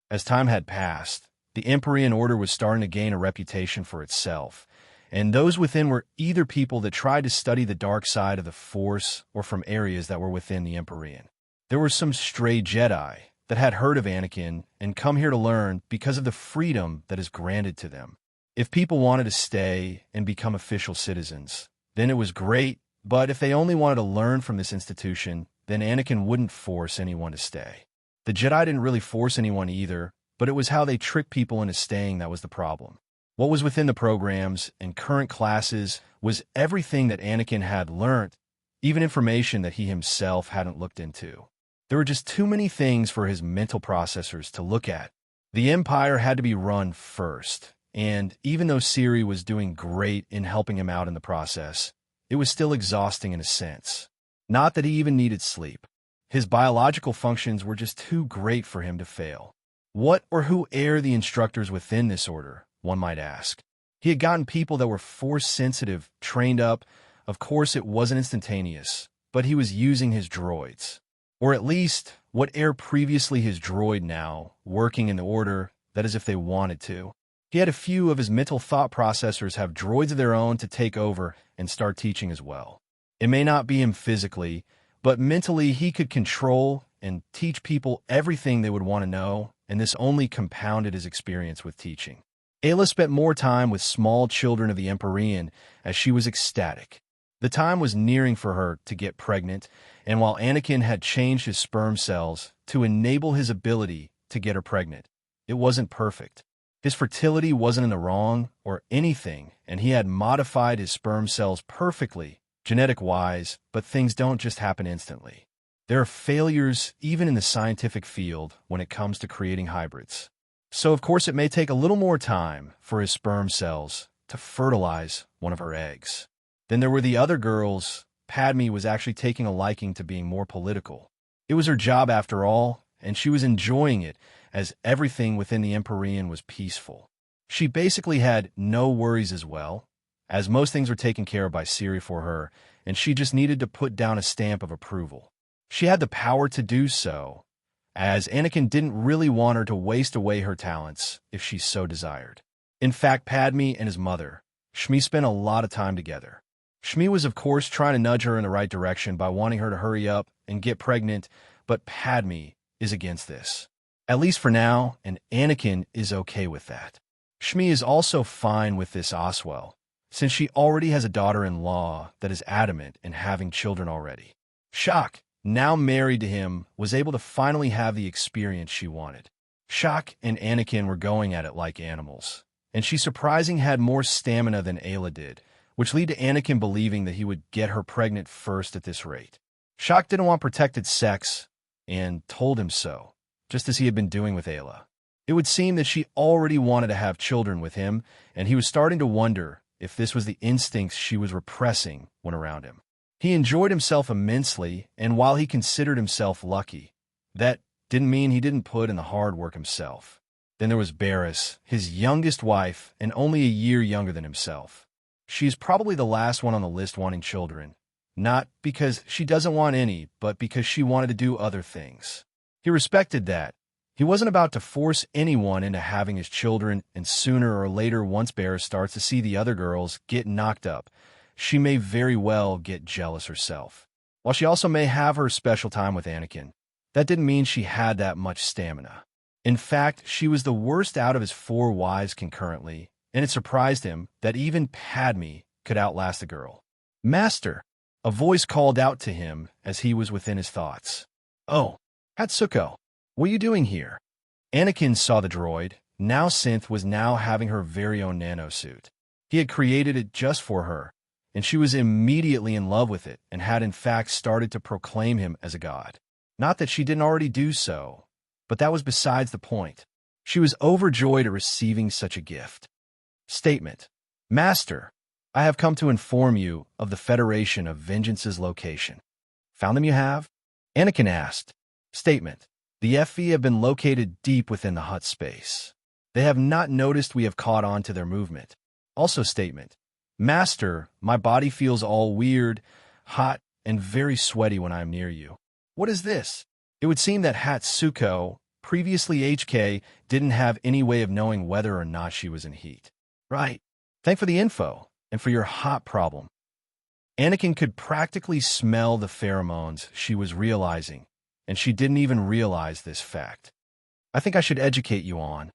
As time had passed, the Emperorean Order was starting to gain a reputation for itself, and those within were either people that tried to study the dark side of the Force or from areas that were within the Emperorean. There were some stray Jedi that had heard of Anakin and come here to learn because of the freedom that is granted to them. If people wanted to stay and become official citizens, then it was great, but if they only wanted to learn from this institution, then Anakin wouldn't force anyone to stay. The Jedi didn't really force anyone either, but it was how they tricked people into staying that was the problem. What was within the programs and current classes was everything that Anakin had learned, even information that he himself hadn't looked into. There were just too many things for his mental processors to look at. The Empire had to be run first, and even though Siri was doing great in helping him out in the process, it was still exhausting in a sense. Not that he even needed sleep. His biological functions were just too great for him to fail. What or who are the instructors within this order, one might ask? He had gotten people that were Force-sensitive, trained up. Of course, it wasn't instantaneous, but he was using his droids. Or at least, what previously his droid now, working in the order, that is if they wanted to. He had a few of his mental thought processors have droids of their own to take over and start teaching as well. It may not be him physically, but mentally he could control and teach people everything they would want to know, and this only compounded his experience with teaching. Ayla spent more time with small children of the Emperorean as she was ecstatic. The time was nearing for her to get pregnant, and while Anakin had changed his sperm cells to enable his ability to get her pregnant, it wasn't perfect. His fertility wasn't in the wrong or anything, and he had modified his sperm cells perfectly, genetic-wise, but things don't just happen instantly. There are failures even in the scientific field when it comes to creating hybrids. So of course it may take a little more time for his sperm cells to fertilize one of her eggs. Then there were the other girls. Padme was actually taking a liking to being more political. It was her job after all, and she was enjoying it as everything within the Emperorean was peaceful. She basically had no worries as well, as most things were taken care of by Siri for her, and she just needed to put down a stamp of approval. She had the power to do so, as Anakin didn't really want her to waste away her talents if she so desired. In fact, Padme and his mother, Shmi, spent a lot of time together. Shmi was, of course, trying to nudge her in the right direction by wanting her to hurry up and get pregnant, but Padme is against this. At least for now, and Anakin is okay with that. Shmi is also fine with this as well, since she already has a daughter-in-law that is adamant in having children already. Shak, now married to him, was able to finally have the experience she wanted. Shak and Anakin were going at it like animals, and she surprisingly had more stamina than Ayla did, which led to Anakin believing that he would get her pregnant first at this rate. Shak didn't want protected sex, and told him so, just as he had been doing with Ayla. It would seem that she already wanted to have children with him, and he was starting to wonder if this was the instincts she was repressing when around him. He enjoyed himself immensely, and while he considered himself lucky, that didn't mean he didn't put in the hard work himself. Then there was Barriss, his youngest wife, and only a year younger than himself. She's probably the last one on the list wanting children, not because she doesn't want any, but because she wanted to do other things. He respected that. He wasn't about to force anyone into having his children, and sooner or later, once Barriss starts to see the other girls get knocked up, she may very well get jealous herself. While she also may have her special time with Anakin, that didn't mean she had that much stamina. In fact, she was the worst out of his 4 wives concurrently, and it surprised him that even Padme could outlast the girl. "Master," a voice called out to him as he was within his thoughts. "Oh, Hatsuko, what are you doing here?" Anakin saw the droid. Now Synth was now having her very own nanosuit. He had created it just for her, and she was immediately in love with it and had in fact started to proclaim him as a god. Not that she didn't already do so, but that was besides the point. She was overjoyed at receiving such a gift. Statement: "Master, I have come to inform you of the Federation of Vengeance's location." "Found them, you have?" Anakin asked. Statement: "The FV have been located deep within the hut space. They have not noticed we have caught on to their movement." Also statement: "Master, my body feels all weird, hot, and very sweaty when I am near you." What is this? It would seem that Hatsuko, previously HK, didn't have any way of knowing whether or not she was in heat. Right. Thanks for the info, and for your hot problem. Anakin could practically smell the pheromones she was realizing, and she didn't even realize this fact. "I think I should educate you on."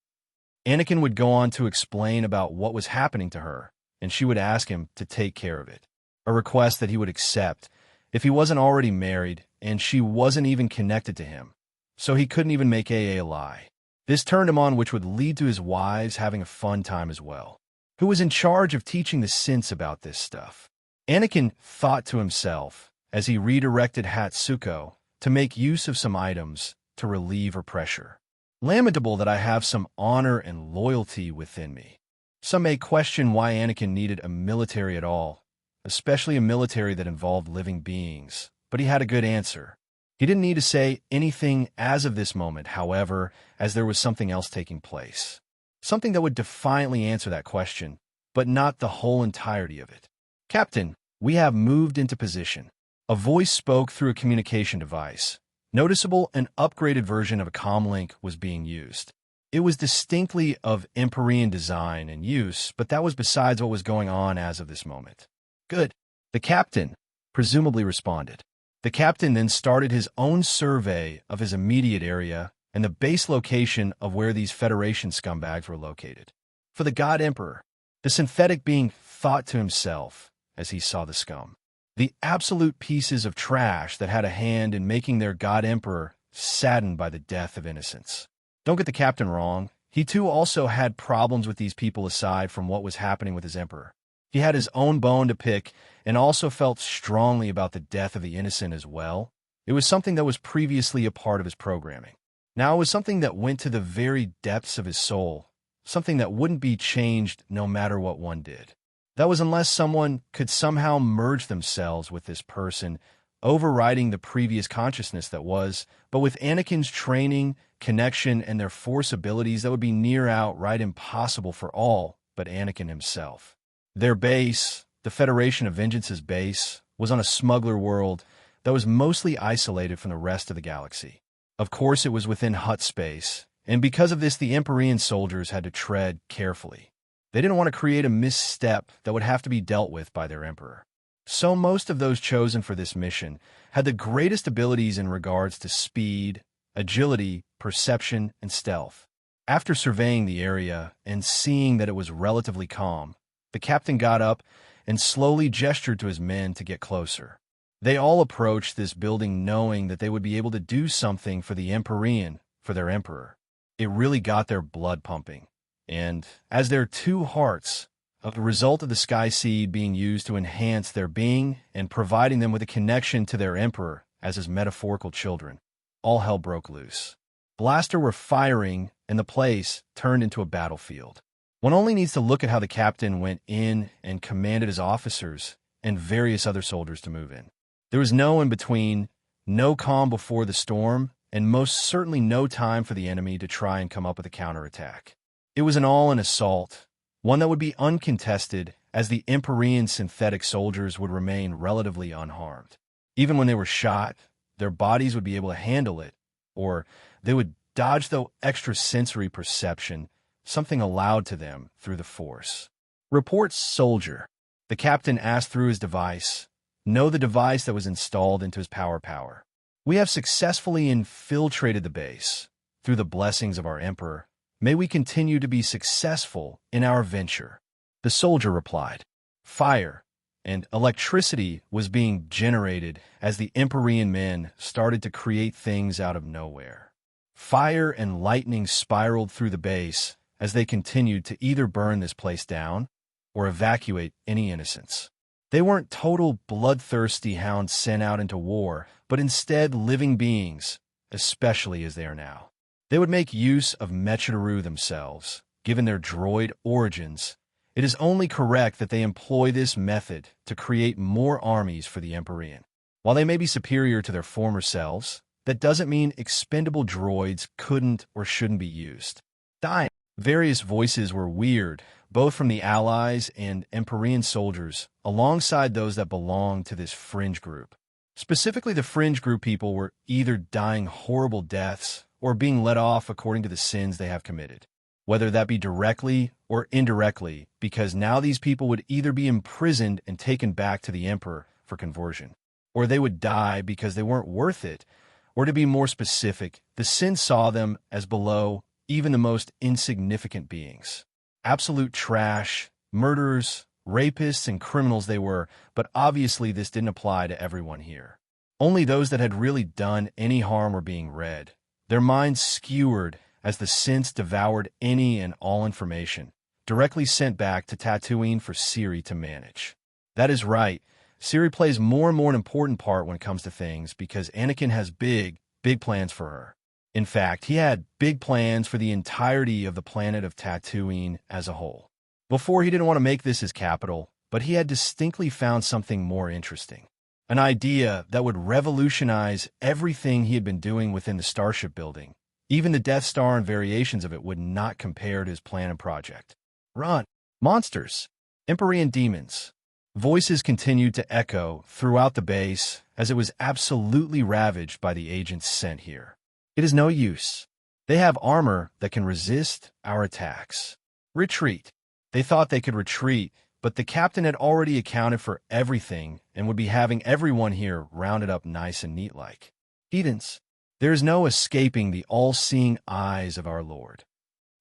Anakin would go on to explain about what was happening to her, and she would ask him to take care of it, a request that he would accept if he wasn't already married, and she wasn't even connected to him, so he couldn't even make AA lie. This turned him on, which would lead to his wives having a fun time as well. Who was in charge of teaching the synths about this stuff? Anakin thought to himself as he redirected Hatsuko to make use of some items to relieve her pressure. Lamentable that I have some honor and loyalty within me. Some may question why Anakin needed a military at all, especially a military that involved living beings, but he had a good answer. He didn't need to say anything as of this moment, however, as there was something else taking place. Something that would defiantly answer that question, but not the whole entirety of it. "Captain, we have moved into position." A voice spoke through a communication device. Noticeable, an upgraded version of a comlink was being used. It was distinctly of Emperorean design and use, but that was besides what was going on as of this moment. "Good," the captain presumably responded. The captain then started his own survey of his immediate area and the base location of where these Federation scumbags were located. For the God Emperor, the synthetic being thought to himself as he saw the scum. The absolute pieces of trash that had a hand in making their God Emperor saddened by the death of innocents. Don't get the captain wrong. He too also had problems with these people aside from what was happening with his emperor. He had his own bone to pick and also felt strongly about the death of the innocent as well. It was something that was previously a part of his programming. Now it was something that went to the very depths of his soul, something that wouldn't be changed no matter what one did. That was unless someone could somehow merge themselves with this person overriding the previous consciousness that was, but with Anakin's training, connection, and their Force abilities, that would be near outright impossible for all but Anakin himself. Their base, the Federation of Vengeance's base, was on a smuggler world that was mostly isolated from the rest of the galaxy. Of course, it was within Hutt space, and because of this, the Emperorean soldiers had to tread carefully. They didn't want to create a misstep that would have to be dealt with by their Emperor. So most of those chosen for this mission had the greatest abilities in regards to speed, agility, perception, and stealth. After surveying the area and seeing that it was relatively calm, the captain got up and slowly gestured to his men to get closer. They all approached this building knowing that they would be able to do something for the Emperorean, for their Emperor. It really got their blood pumping. And as their two hearts, of the result of the Sky Seed being used to enhance their being and providing them with a connection to their Emperor as his metaphorical children, all hell broke loose. Blaster were firing, and the place turned into a battlefield. One only needs to look at how the captain went in and commanded his officers and various other soldiers to move in. There was no in-between, no calm before the storm, and most certainly no time for the enemy to try and come up with a counterattack. It was an all-in assault, one that would be uncontested, as the Emperorean synthetic soldiers would remain relatively unharmed. Even when they were shot, their bodies would be able to handle it, or they would dodge the extrasensory perception, something allowed to them through the Force. Reports soldier. The captain asked through his device. Know the device that was installed into his power. We have successfully infiltrated the base. Through the blessings of our Emperor, may we continue to be successful in our venture. The soldier replied. Fire and electricity was being generated as the Emperorean men started to create things out of nowhere. Fire and lightning spiraled through the base as they continued to either burn this place down or evacuate any innocents. They weren't total bloodthirsty hounds sent out into war, but instead living beings, especially as they are now. They would make use of Metroru themselves. Given their droid origins, it is only correct that they employ this method to create more armies for the Emperorean. While they may be superior to their former selves, that doesn't mean expendable droids couldn't or shouldn't be used. Various voices were weird, both from the Allies and Emperorean soldiers, alongside those that belonged to this fringe group. Specifically, the fringe group people were either dying horrible deaths or being let off according to the sins they have committed, whether that be directly or indirectly, because now these people would either be imprisoned and taken back to the Emperor for conversion, or they would die because they weren't worth it, or to be more specific, the sin saw them as below even the most insignificant beings. Absolute trash, murderers, rapists, and criminals they were, but obviously this didn't apply to everyone here. Only those that had really done any harm were being read, their minds skewered as the synths devoured any and all information, directly sent back to Tatooine for Siri to manage. That is right, Siri plays more and more an important part when it comes to things because Anakin has big plans for her. In fact, he had big plans for the entirety of the planet of Tatooine as a whole. Before, he didn't want to make this his capital, but he had distinctly found something more interesting. An idea that would revolutionize everything he had been doing within the Starship building. Even the Death Star and variations of it would not compare to his plan and project. Run! Monsters! Emperorean demons! Voices continued to echo throughout the base as it was absolutely ravaged by the agents sent here. It is no use. They have armor that can resist our attacks. Retreat. They thought they could retreat, but the captain had already accounted for everything and would be having everyone here rounded up nice and neat-like. Heathens, there is no escaping the all-seeing eyes of our Lord.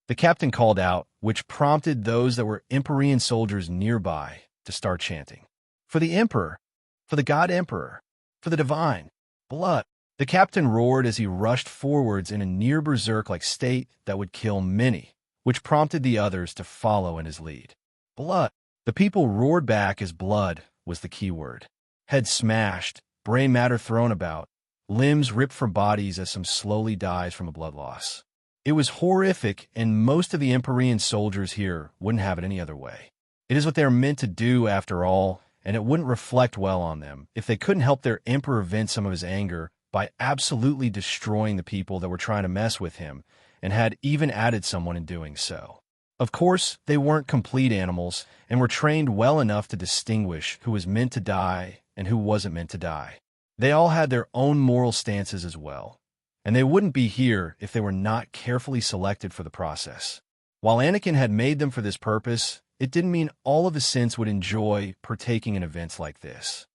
The captain called out, which prompted those that were Emperorean soldiers nearby to start chanting. For the Emperor, for the God Emperor, for the divine, blood. The captain roared as he rushed forwards in a near berserk-like state that would kill many, which prompted the others to follow in his lead. Blood. The people roared back as blood was the key word. Heads smashed, brain matter thrown about, limbs ripped from bodies as some slowly dies from a blood loss. It was horrific, and most of the Emperorean soldiers here wouldn't have it any other way. It is what they are meant to do after all, and it wouldn't reflect well on them if they couldn't help their emperor vent some of his anger by absolutely destroying the people that were trying to mess with him, and had even added someone in doing so. Of course, they weren't complete animals and were trained well enough to distinguish who was meant to die and who wasn't meant to die. They all had their own moral stances as well, and they wouldn't be here if they were not carefully selected for the process. While Anakin had made them for this purpose, it didn't mean all of the Siths would enjoy partaking in events like this.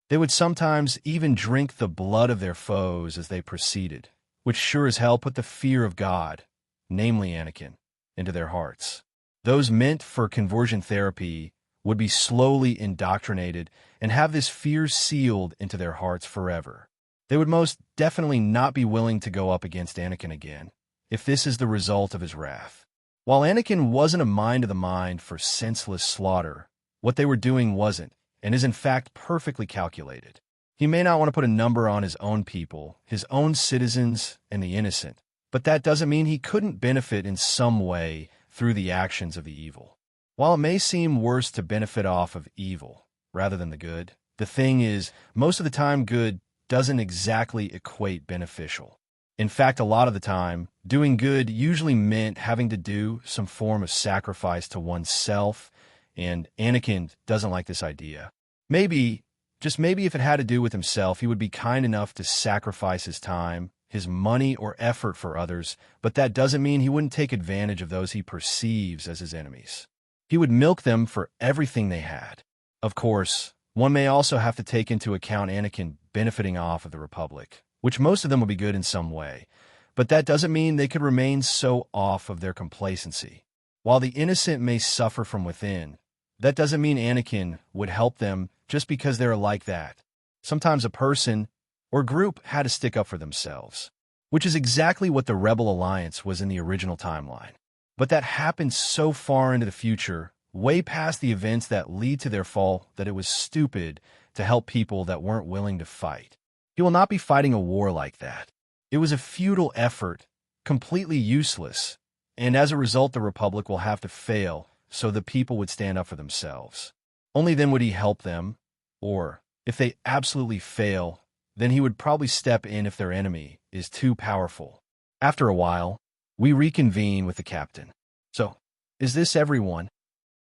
They would sometimes even drink the blood of their foes as they proceeded, which sure as hell put the fear of God, namely Anakin, into their hearts. Those meant for conversion therapy would be slowly indoctrinated and have this fear sealed into their hearts forever. They would most definitely not be willing to go up against Anakin again, if this is the result of his wrath. While Anakin wasn't a mind of the mind for senseless slaughter, what they were doing wasn't, and is in fact perfectly calculated. He may not want to put a number on his own people, his own citizens, and the innocent, but that doesn't mean he couldn't benefit in some way through the actions of the evil. While it may seem worse to benefit off of evil rather than the good, the thing is, most of the time good doesn't exactly equate beneficial. In fact, a lot of the time, doing good usually meant having to do some form of sacrifice to oneself, and Anakin doesn't like this idea. Maybe, just maybe if it had to do with himself, he would be kind enough to sacrifice his time, his money, or effort for others, but that doesn't mean he wouldn't take advantage of those he perceives as his enemies. He would milk them for everything they had. Of course, one may also have to take into account Anakin benefiting off of the Republic, which most of them will be good in some way, but that doesn't mean they could remain so off of their complacency. While the innocent may suffer from within, that doesn't mean Anakin would help them just because they're like that. Sometimes a person or group had to stick up for themselves, which is exactly what the Rebel Alliance was in the original timeline. But that happened so far into the future, way past the events that lead to their fall, that it was stupid to help people that weren't willing to fight. He will not be fighting a war like that. It was a futile effort, completely useless, and as a result the Republic will have to fail so the people would stand up for themselves. Only then would he help them, or, if they absolutely fail, then he would probably step in if their enemy is too powerful. After a while, we reconvene with the captain. So, is this everyone?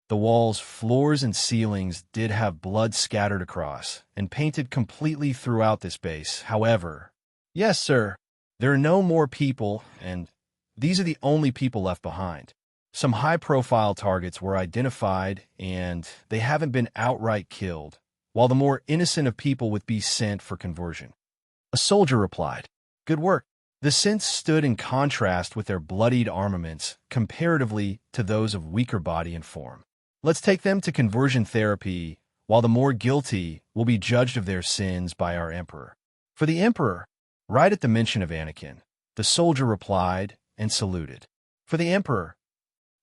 The walls, floors, and ceilings did have blood scattered across and painted completely throughout this base. However, yes, sir, there are no more people, and these are the only people left behind. Some high-profile targets were identified, and they haven't been outright killed, while the more innocent of people would be sent for conversion. A soldier replied, "Good work." The Siths stood in contrast with their bloodied armaments comparatively to those of weaker body and form. Let's take them to conversion therapy, while the more guilty will be judged of their sins by our Emperor. For the Emperor, right at the mention of Anakin, the soldier replied and saluted. For the Emperor,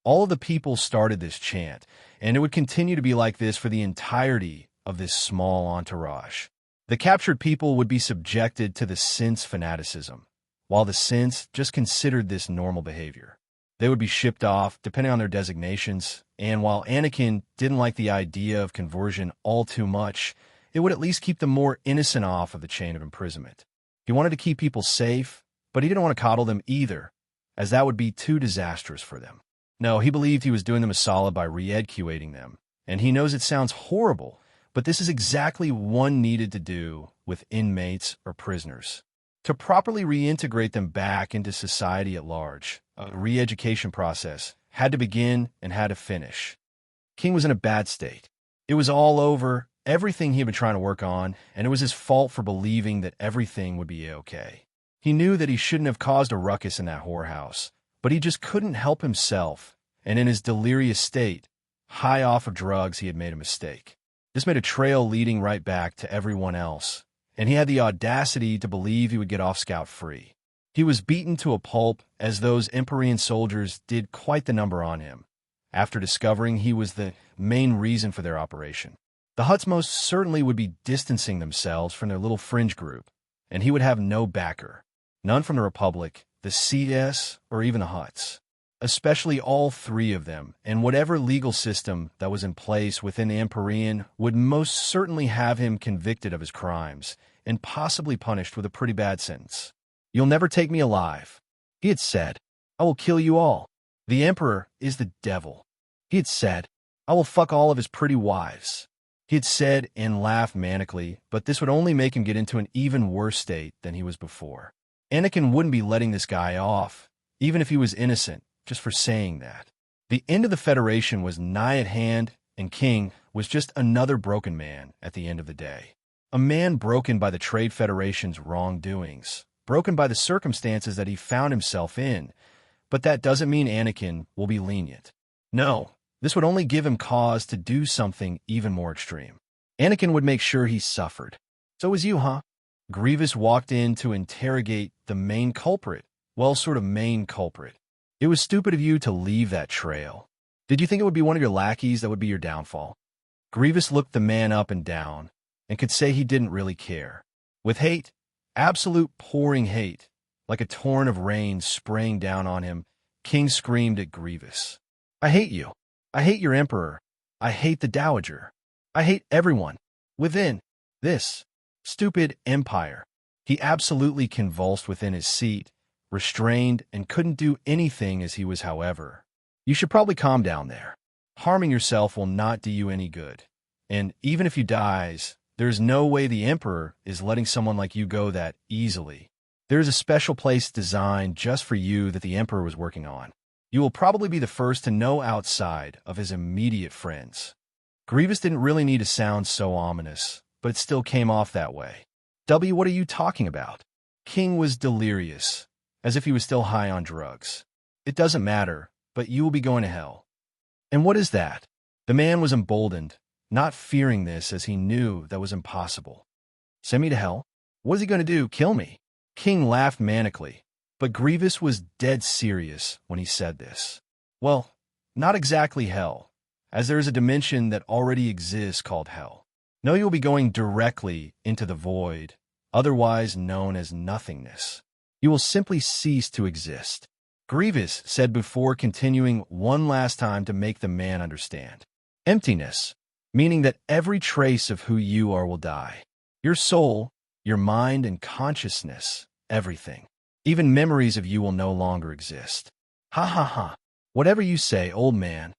all of the people started this chant, and it would continue to be like this for the entirety of this small entourage. The captured people would be subjected to the Sith's fanaticism, while the Siths just considered this normal behavior. They would be shipped off, depending on their designations, and while Anakin didn't like the idea of conversion all too much, it would at least keep the more innocent off of the chain of imprisonment. He wanted to keep people safe, but he didn't want to coddle them either, as that would be too disastrous for them. No, he believed he was doing them a solid by re-educating them, and he knows it sounds horrible, but this is exactly what one needed to do with inmates or prisoners. To properly reintegrate them back into society at large, a re-education process had to begin and had to finish. King was in a bad state. It was all over, everything he had been trying to work on, and it was his fault for believing that everything would be okay. He knew that he shouldn't have caused a ruckus in that whorehouse, but he just couldn't help himself, and in his delirious state, high off of drugs, he had made a mistake. This made a trail leading right back to everyone else, and he had the audacity to believe he would get off scot-free. He was beaten to a pulp as those Emperorean soldiers did quite the number on him, after discovering he was the main reason for their operation. The Hutts most certainly would be distancing themselves from their little fringe group, and he would have no backer. None from the Republic, the CS, or even the Hutts. especially all three of them, and whatever legal system that was in place within the Emperorean would most certainly have him convicted of his crimes and possibly punished with a pretty bad sentence. "You'll never take me alive," he had said. "I will kill you all. The Emperor is the devil," he had said. "I will fuck all of his pretty wives," he had said and laughed manically, but this would only make him get into an even worse state than he was before. Anakin wouldn't be letting this guy off, even if he was innocent, just for saying that. The end of the Federation was nigh at hand, and King was just another broken man at the end of the day. A man broken by the Trade Federation's wrongdoings, broken by the circumstances that he found himself in, but that doesn't mean Anakin will be lenient. No, this would only give him cause to do something even more extreme. Anakin would make sure he suffered. "So was you, huh?" Grievous walked in to interrogate the main culprit. Well, sort of main culprit. "It was stupid of you to leave that trail. Did you think it would be one of your lackeys that would be your downfall?" Grievous looked the man up and down and could say he didn't really care. With hate, absolute pouring hate, like a torrent of rain spraying down on him, King screamed at Grievous. "I hate you. I hate your Emperor. I hate the Dowager. I hate everyone within this stupid empire." He absolutely convulsed within his seat, restrained, and couldn't do anything as he was, however. "You should probably calm down there. Harming yourself will not do you any good. And even if you dies, there's no way the Emperor is letting someone like you go that easily. There's a special place designed just for you that the Emperor was working on. You will probably be the first to know outside of his immediate friends." Grievous didn't really need to sound so ominous, but it still came off that way. "W, what are you talking about?" King was delirious, as if he was still high on drugs. "It doesn't matter, but you will be going to hell." "And what is that?" The man was emboldened, not fearing this as he knew that was impossible. "Send me to hell? What is he going to do, kill me?" King laughed manically, but Grievous was dead serious when he said this. "Well, not exactly hell, as there is a dimension that already exists called hell. No, you'll be going directly into the void, otherwise known as nothingness. You will simply cease to exist," Grievous said before continuing one last time to make the man understand. "Emptiness, meaning that every trace of who you are will die. Your soul, your mind and consciousness, everything. Even memories of you will no longer exist." "Ha ha ha. Whatever you say, old man."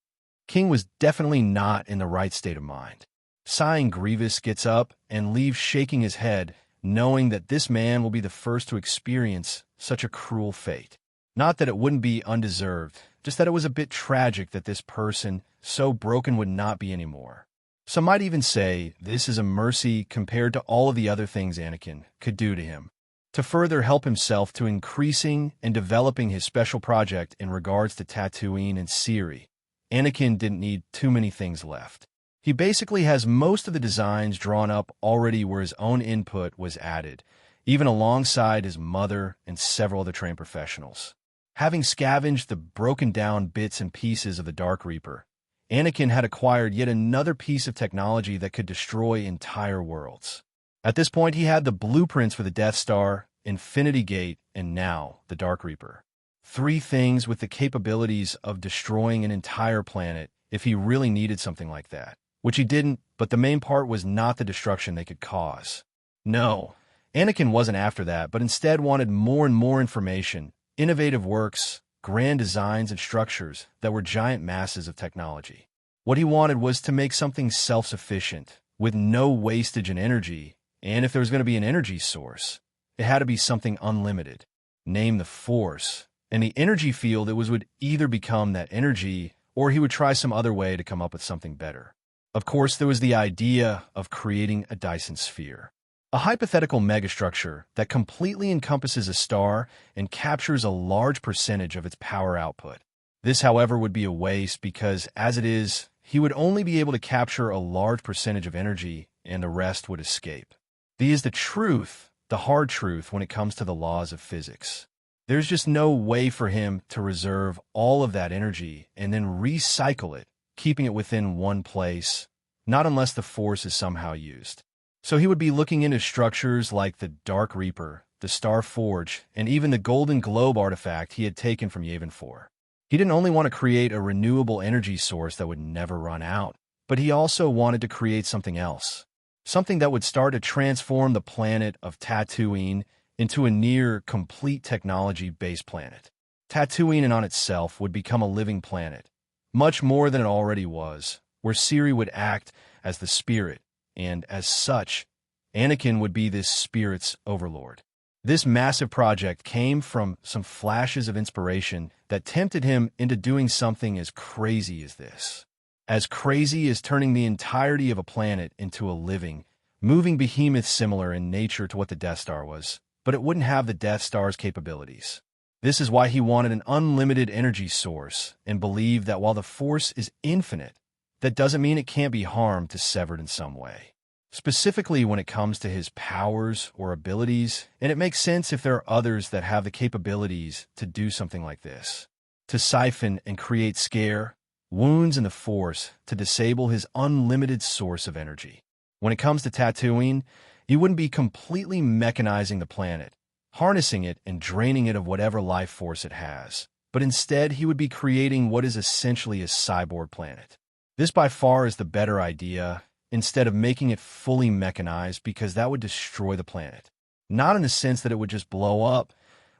King was definitely not in the right state of mind. Sighing, Grievous gets up and leaves shaking his head, knowing that this man will be the first to experience such a cruel fate. Not that it wouldn't be undeserved, just that it was a bit tragic that this person, so broken, would not be anymore. Some might even say this is a mercy compared to all of the other things Anakin could do to him. To further help himself to increasing and developing his special project in regards to Tatooine and Sithari, Anakin didn't need too many things left. He basically has most of the designs drawn up already where his own input was added, even alongside his mother and several other trained professionals. Having scavenged the broken down bits and pieces of the Dark Reaper, Anakin had acquired yet another piece of technology that could destroy entire worlds. At this point, he had the blueprints for the Death Star, Infinity Gate, and now the Dark Reaper. 3 things with the capabilities of destroying an entire planet if he really needed something like that. Which he didn't, but the main part was not the destruction they could cause. No, Anakin wasn't after that, but instead wanted more and more information, innovative works, grand designs and structures that were giant masses of technology. What he wanted was to make something self-sufficient, with no wastage in energy, and if there was going to be an energy source, it had to be something unlimited. Name the Force, and the energy field it would either become that energy, or he would try some other way to come up with something better. Of course, there was the idea of creating a Dyson sphere, a hypothetical megastructure that completely encompasses a star and captures a large percentage of its power output. This, however, would be a waste because, as it is, he would only be able to capture a large percentage of energy and the rest would escape. This is the truth, the hard truth when it comes to the laws of physics. There's just no way for him to reserve all of that energy and then recycle it, keeping it within one place, not unless the Force is somehow used. So he would be looking into structures like the Dark Reaper, the Star Forge, and even the Golden Globe artifact he had taken from Yavin 4. He didn't only want to create a renewable energy source that would never run out, but he also wanted to create something else. Something that would start to transform the planet of Tatooine into a near-complete technology-based planet. Tatooine in on itself would become a living planet, much more than it already was, where Siri would act as the spirit, and as such, Anakin would be this spirit's overlord. This massive project came from some flashes of inspiration that tempted him into doing something as crazy as this. As crazy as turning the entirety of a planet into a living, moving behemoth similar in nature to what the Death Star was, but it wouldn't have the Death Star's capabilities. This is why he wanted an unlimited energy source and believed that while the Force is infinite, that doesn't mean it can't be harmed to severed in some way. Specifically when it comes to his powers or abilities, and it makes sense if there are others that have the capabilities to do something like this. To siphon and create scare, wounds in the Force to disable his unlimited source of energy. When it comes to Tatooine, he wouldn't be completely mechanizing the planet, harnessing it and draining it of whatever life force it has, but instead he would be creating what is essentially a cyborg planet. This by far is the better idea, instead of making it fully mechanized, because that would destroy the planet. Not in the sense that it would just blow up,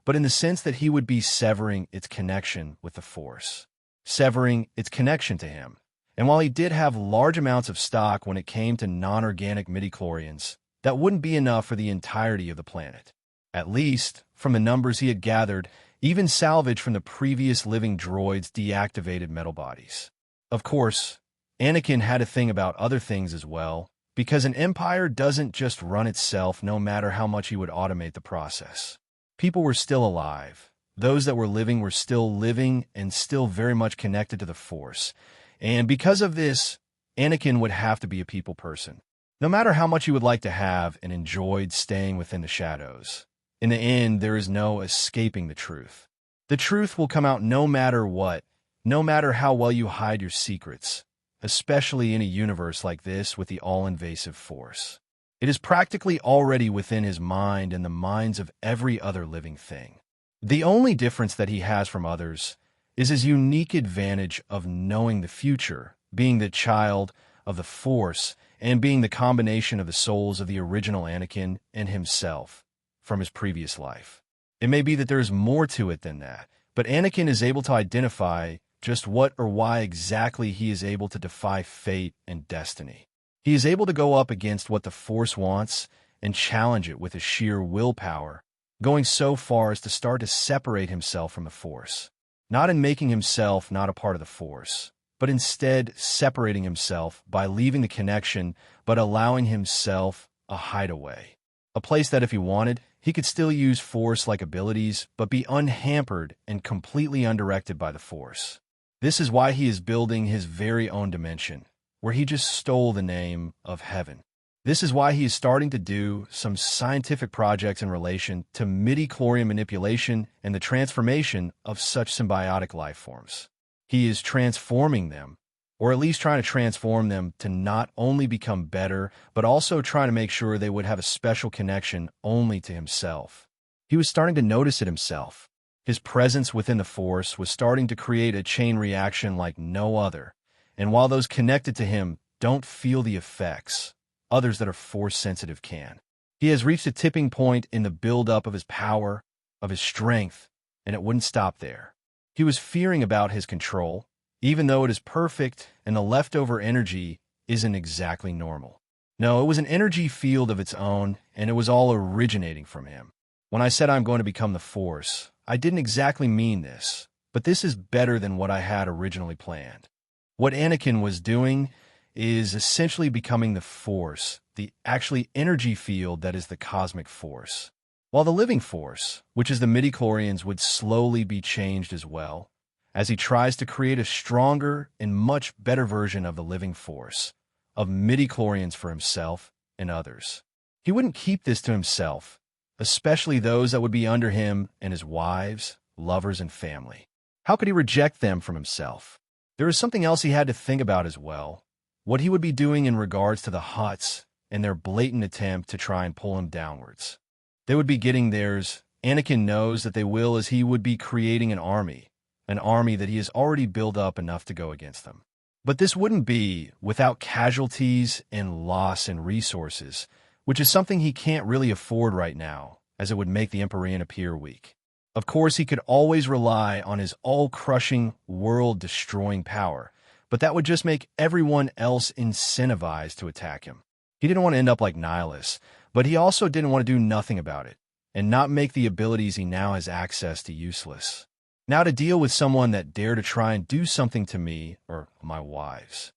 but in the sense that he would be severing its connection with the Force, severing its connection to him. And while he did have large amounts of stock when it came to non-organic midichlorians, that wouldn't be enough for the entirety of the planet. At least, from the numbers he had gathered, even salvage from the previous living droids' deactivated metal bodies. Of course, Anakin had a thing about other things as well, because an empire doesn't just run itself no matter how much he would automate the process. People were still alive. Those that were still living and still very much connected to the Force. And because of this, Anakin would have to be a people person. No matter how much he would like to have and enjoyed staying within the shadows. In the end, there is no escaping the truth. The truth will come out no matter what, no matter how well you hide your secrets, especially in a universe like this with the all-invasive Force. It is practically already within his mind and the minds of every other living thing. The only difference that he has from others is his unique advantage of knowing the future, being the child of the Force, and being the combination of the souls of the original Anakin and himself from his previous life. It may be that there is more to it than that, but Anakin is able to identify just what or why exactly he is able to defy fate and destiny. He is able to go up against what the Force wants and challenge it with his sheer willpower, going so far as to start to separate himself from the Force, not in making himself not a part of the Force, but instead separating himself by leaving the connection but allowing himself a hideaway. A place that if he wanted, he could still use Force-like abilities but be unhampered and completely undirected by the Force. This is why he is building his very own dimension, where he just stole the name of Heaven. This is why he is starting to do some scientific projects in relation to midichlorian manipulation and the transformation of such symbiotic life forms. He is transforming them, or at least trying to transform them to not only become better, but also trying to make sure they would have a special connection only to himself. He was starting to notice it himself. His presence within the Force was starting to create a chain reaction like no other, and while those connected to him don't feel the effects, others that are Force-sensitive can. He has reached a tipping point in the build-up of his power, of his strength, and it wouldn't stop there. He was fearing about his control, even though it is perfect and the leftover energy isn't exactly normal. No, it was an energy field of its own, and it was all originating from him. When I said I'm going to become the Force, I didn't exactly mean this, but this is better than what I had originally planned. What Anakin was doing is essentially becoming the Force, the actually energy field that is the cosmic Force. While the living Force, which is the midichlorians, would slowly be changed as well, as he tries to create a stronger and much better version of the living Force, of midichlorians for himself and others. He wouldn't keep this to himself, especially those that would be under him and his wives, lovers, and family. How could he reject them from himself? There is something else he had to think about as well, what he would be doing in regards to the Hutts and their blatant attempt to try and pull him downwards. They would be getting theirs. Anakin knows that they will, as he would be creating an army, an army that he has already built up enough to go against them. But this wouldn't be without casualties and loss in resources, which is something he can't really afford right now, as it would make the Emperorean appear weak. Of course, he could always rely on his all-crushing, world-destroying power, but that would just make everyone else incentivized to attack him. He didn't want to end up like Nihilus, but he also didn't want to do nothing about it, and not make the abilities he now has access to useless. Now to deal with someone that dared to try and do something to me or my wives.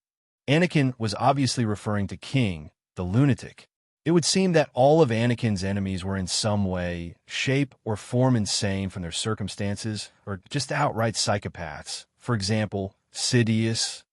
Anakin was obviously referring to King, the lunatic. It would seem that all of Anakin's enemies were in some way, shape, or form insane from their circumstances, or just outright psychopaths. For example, Sidious.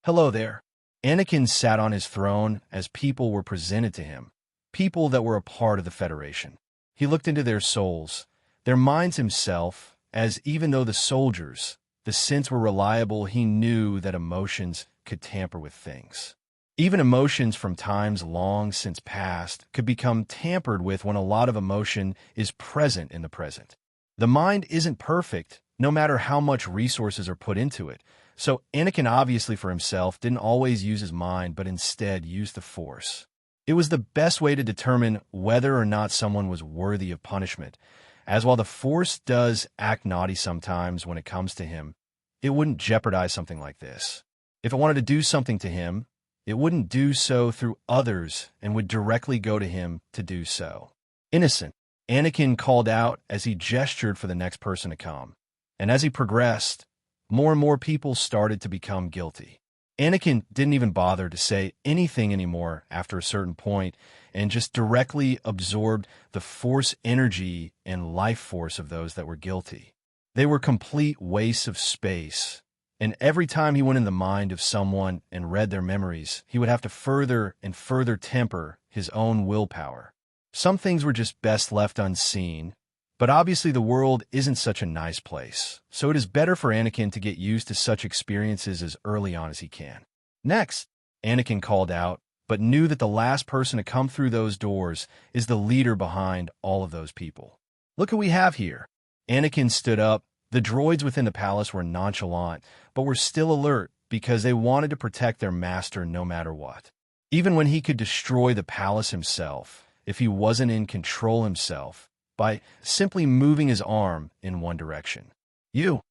Hello there. Anakin sat on his throne as people were presented to him, people that were a part of the Federation. He looked into their souls, their minds himself, as even though the soldiers, the synths were reliable, he knew that emotions could tamper with things. Even emotions from times long since past could become tampered with when a lot of emotion is present in the present. The mind isn't perfect, no matter how much resources are put into it. So Anakin obviously for himself didn't always use his mind, but instead used the Force. It was the best way to determine whether or not someone was worthy of punishment, as while the Force does act naughty sometimes when it comes to him, it wouldn't jeopardize something like this. If it wanted to do something to him, it wouldn't do so through others and would directly go to him to do so. Innocent, Anakin called out as he gestured for the next person to come. And as he progressed, more and more people started to become guilty. Anakin didn't even bother to say anything anymore after a certain point and just directly absorbed the Force energy and life force of those that were guilty. They were complete wastes of space, and every time he went in the mind of someone and read their memories, he would have to further and further temper his own willpower. Some things were just best left unseen, but obviously the world isn't such a nice place, so it is better for Anakin to get used to such experiences as early on as he can. Next, Anakin called out, but knew that the last person to come through those doors is the leader behind all of those people. Look who we have here. Anakin stood up. The droids within the palace were nonchalant, but were still alert because they wanted to protect their master no matter what. Even when he could destroy the palace himself, if he wasn't in control himself, by simply moving his arm in one direction. You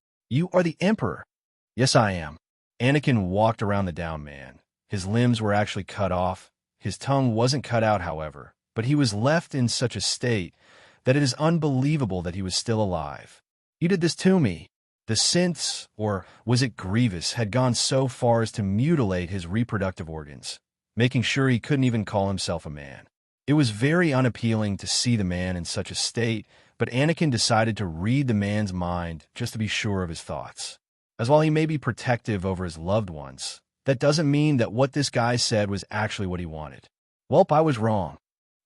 are the Emperor. Yes, I am. Anakin walked around the down man. His limbs were actually cut off. His tongue wasn't cut out, however, but he was left in such a state that it is unbelievable that he was still alive. You did this to me. The synths, or was it Grievous, had gone so far as to mutilate his reproductive organs, making sure he couldn't even call himself a man. It was very unappealing to see the man in such a state, but Anakin decided to read the man's mind just to be sure of his thoughts. As while he may be protective over his loved ones, that doesn't mean that what this guy said was actually what he wanted. Welp, I was wrong.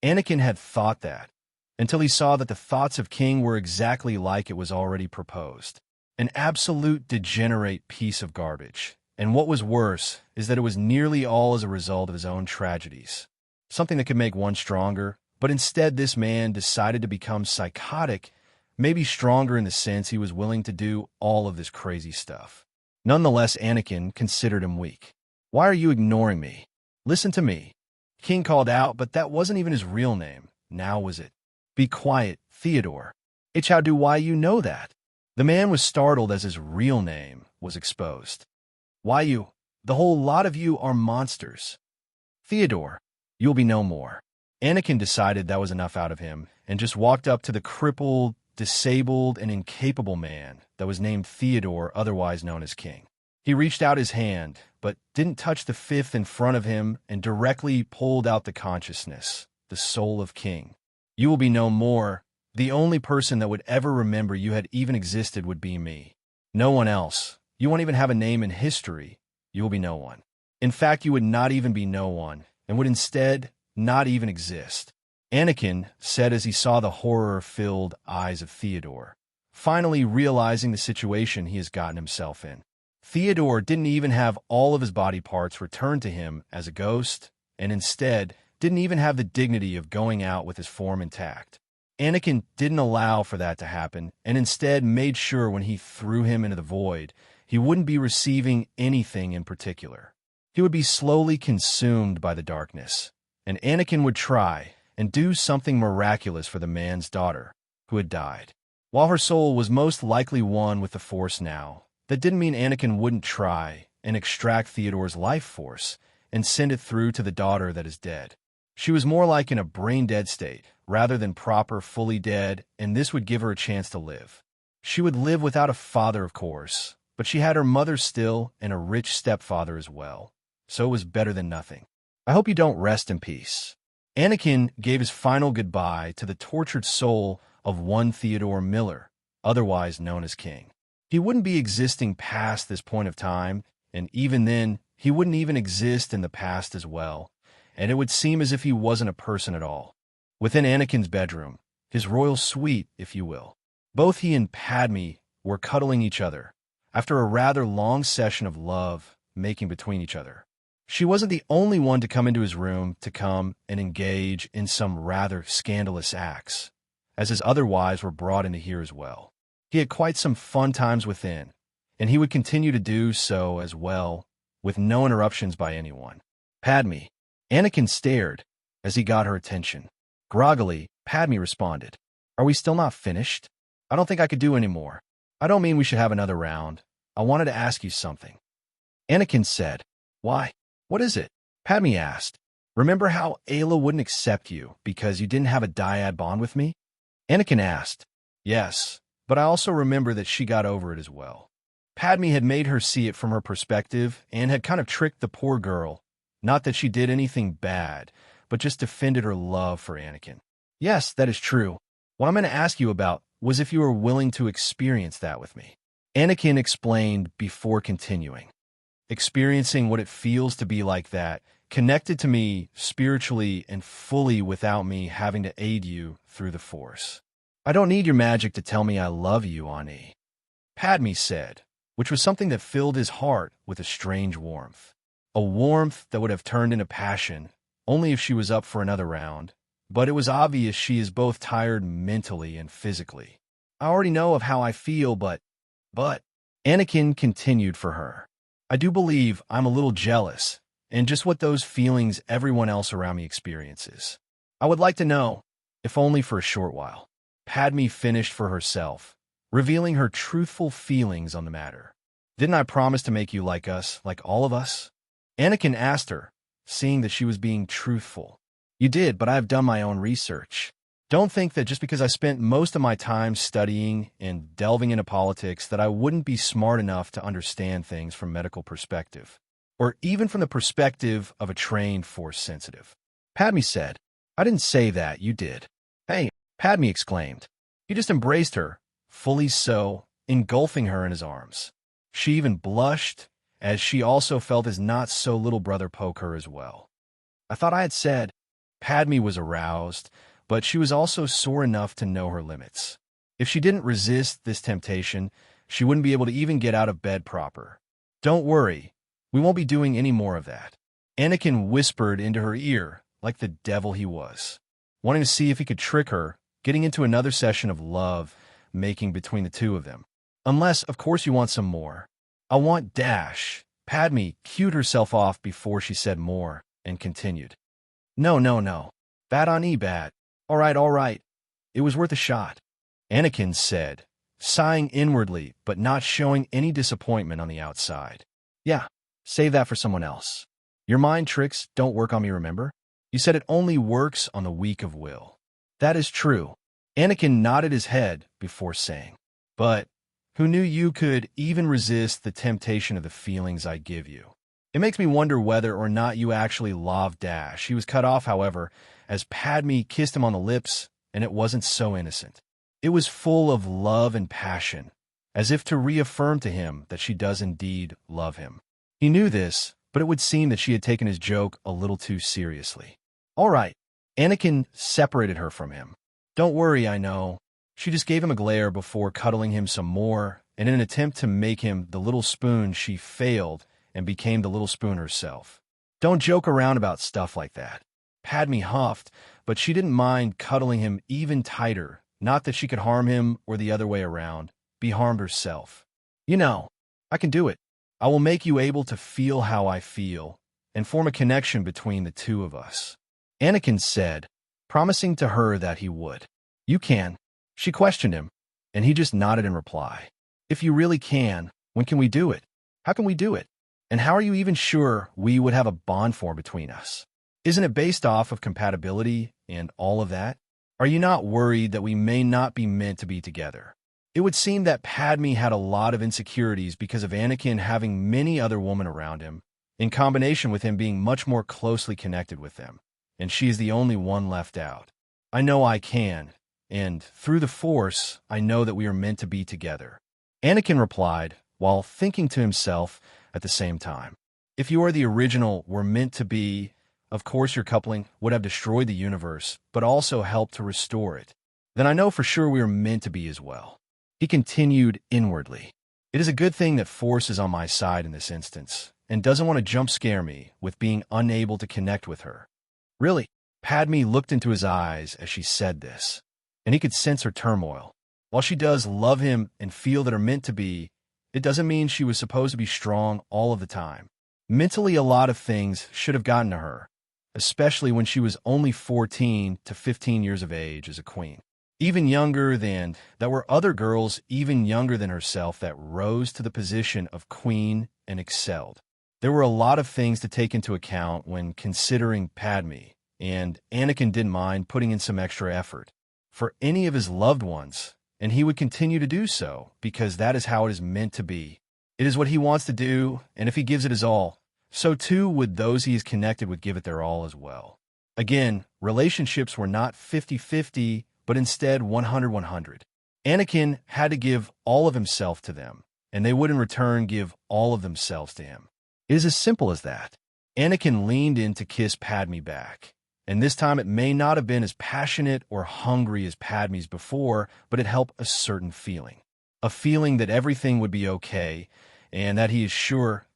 Anakin had thought that, until he saw that the thoughts of King were exactly like it was already proposed. An absolute degenerate piece of garbage. And what was worse is that it was nearly all as a result of his own tragedies. Something that could make one stronger, but instead this man decided to become psychotic, maybe stronger in the sense he was willing to do all of this crazy stuff. Nonetheless, Anakin considered him weak. Why are you ignoring me? Listen to me. King called out, but that wasn't even his real name. Now was it? Be quiet, Theodore. How do why you know that? The man was startled as his real name was exposed. Why you? The whole lot of you are monsters. Theodore, you'll be no more. Anakin decided that was enough out of him and just walked up to the crippled, disabled, and incapable man that was named Theodore, otherwise known as King. He reached out his hand, but didn't touch the fifth in front of him and directly pulled out the consciousness, the soul of King. You will be no more. The only person that would ever remember you had even existed would be me. No one else. You won't even have a name in history. You will be no one. In fact, you would not even be no one, and would instead not even exist. Anakin said as he saw the horror-filled eyes of Theodore, finally realizing the situation he has gotten himself in. Theodore didn't even have all of his body parts returned to him as a ghost, and instead didn't even have the dignity of going out with his form intact. Anakin didn't allow for that to happen, and instead made sure when he threw him into the void, he wouldn't be receiving anything in particular. He would be slowly consumed by the darkness, and Anakin would try and do something miraculous for the man's daughter, who had died. While her soul was most likely one with the Force now, that didn't mean Anakin wouldn't try and extract Theodore's life force and send it through to the daughter that is dead. She was more like in a brain-dead state, rather than proper fully dead, and this would give her a chance to live. She would live without a father, of course, but she had her mother still and a rich stepfather as well, so it was better than nothing. I hope you don't rest in peace. Anakin gave his final goodbye to the tortured soul of one Theodore Miller, otherwise known as King. He wouldn't be existing past this point of time, and even then, he wouldn't even exist in the past as well, and it would seem as if he wasn't a person at all. Within Anakin's bedroom, his royal suite, if you will, both he and Padme were cuddling each other, after a rather long session of love making between each other. She wasn't the only one to come into his room to come and engage in some rather scandalous acts, as his other wives were brought in to hear as well. He had quite some fun times within, and he would continue to do so as well, with no interruptions by anyone. Padme. Anakin stared as he got her attention. Groggily, Padme responded, "Are we still not finished? I don't think I could do any more. I don't mean we should have another round. I wanted to ask you something." Anakin said, "Why? What is it?" Padme asked. "Remember how Ayla wouldn't accept you because you didn't have a dyad bond with me?" Anakin asked. "Yes, but I also remember that she got over it as well." Padme had made her see it from her perspective and had kind of tricked the poor girl. Not that she did anything bad, but just defended her love for Anakin. "Yes, that is true. What I'm going to ask you about was if you were willing to experience that with me." Anakin explained before continuing. "Experiencing what it feels to be like that, connected to me spiritually and fully without me having to aid you through the Force. I don't need your magic to tell me I love you, Ani," Padme said, which was something that filled his heart with a strange warmth. A warmth that would have turned into passion, only if she was up for another round, but it was obvious she is both tired mentally and physically. "I already know of how I feel, but, Anakin continued for her. "I do believe I'm a little jealous, and just what those feelings everyone else around me experiences. I would like to know, if only for a short while." Padme finished for herself, revealing her truthful feelings on the matter. "Didn't I promise to make you like us, like all of us?" Anakin asked her, seeing that she was being truthful. "You did, but I have done my own research. Don't think that just because I spent most of my time studying and delving into politics that I wouldn't be smart enough to understand things from medical perspective, or even from the perspective of a trained Force sensitive." Padme said, "I didn't say that, you did." "Hey," Padme exclaimed. He just embraced her, fully so, engulfing her in his arms. She even blushed, as she also felt his not-so-little brother poke her as well. "I thought I had said." Padme was aroused, but she was also sore enough to know her limits. If she didn't resist this temptation, she wouldn't be able to even get out of bed proper. "Don't worry, we won't be doing any more of that," Anakin whispered into her ear like the devil he was, wanting to see if he could trick her, getting into another session of love-making between the two of them. "Unless, of course, you want some more." "I want dash." Padme cued herself off before she said more, and continued. No. Bad on bad. All right. It was worth a shot," Anakin said, sighing inwardly but not showing any disappointment on the outside. "Yeah, save that for someone else. Your mind tricks don't work on me, remember? You said it only works on the weak of will." "That is true." Anakin nodded his head before saying, "But who knew you could even resist the temptation of the feelings I give you? It makes me wonder whether or not you actually love dash." He was cut off, however, as Padme kissed him on the lips, and it wasn't so innocent. It was full of love and passion, as if to reaffirm to him that she does indeed love him. He knew this, but it would seem that she had taken his joke a little too seriously. "All right." Anakin separated her from him. "Don't worry, I know." She just gave him a glare before cuddling him some more, and in an attempt to make him the little spoon, she failed and became the little spoon herself. "Don't joke around about stuff like that." Padme huffed, but she didn't mind cuddling him even tighter, not that she could harm him or the other way around, be harmed herself. You know, I can do it. I will make you able to feel how I feel, and form a connection between the two of us. Anakin said, promising to her that he would. You can. She questioned him, and he just nodded in reply. If you really can, when can we do it? How can we do it? And how are you even sure we would have a bond form between us? Isn't it based off of compatibility and all of that? Are you not worried that we may not be meant to be together? It would seem that Padme had a lot of insecurities because of Anakin having many other women around him, in combination with him being much more closely connected with them, and she is the only one left out. I know I can, and through the Force, I know that we are meant to be together. Anakin replied, while thinking to himself at the same time. If you are the original were meant to be, of course your coupling would have destroyed the universe, but also helped to restore it. Then I know for sure we are meant to be as well. He continued inwardly. It is a good thing that Force is on my side in this instance, and doesn't want to jump scare me with being unable to connect with her. Really? Padme looked into his eyes as she said this, and he could sense her turmoil. While she does love him and feel that are meant to be, it doesn't mean she was supposed to be strong all of the time. Mentally, a lot of things should have gotten to her, especially when she was only 14 to 15 years of age as a queen. Even younger than, that were other girls even younger than herself that rose to the position of queen and excelled. There were a lot of things to take into account when considering Padme, and Anakin didn't mind putting in some extra effort for any of his loved ones, and he would continue to do so because that is how it is meant to be. It is what he wants to do, and if he gives it his all, so too would those he is connected with give it their all as well. Again, relationships were not 50-50, but instead 100-100. Anakin had to give all of himself to them, and they would in return give all of themselves to him. It is as simple as that. Anakin leaned in to kiss Padme back, and this time it may not have been as passionate or hungry as Padme's before, but it helped a certain feeling. A feeling that everything would be okay, and that he is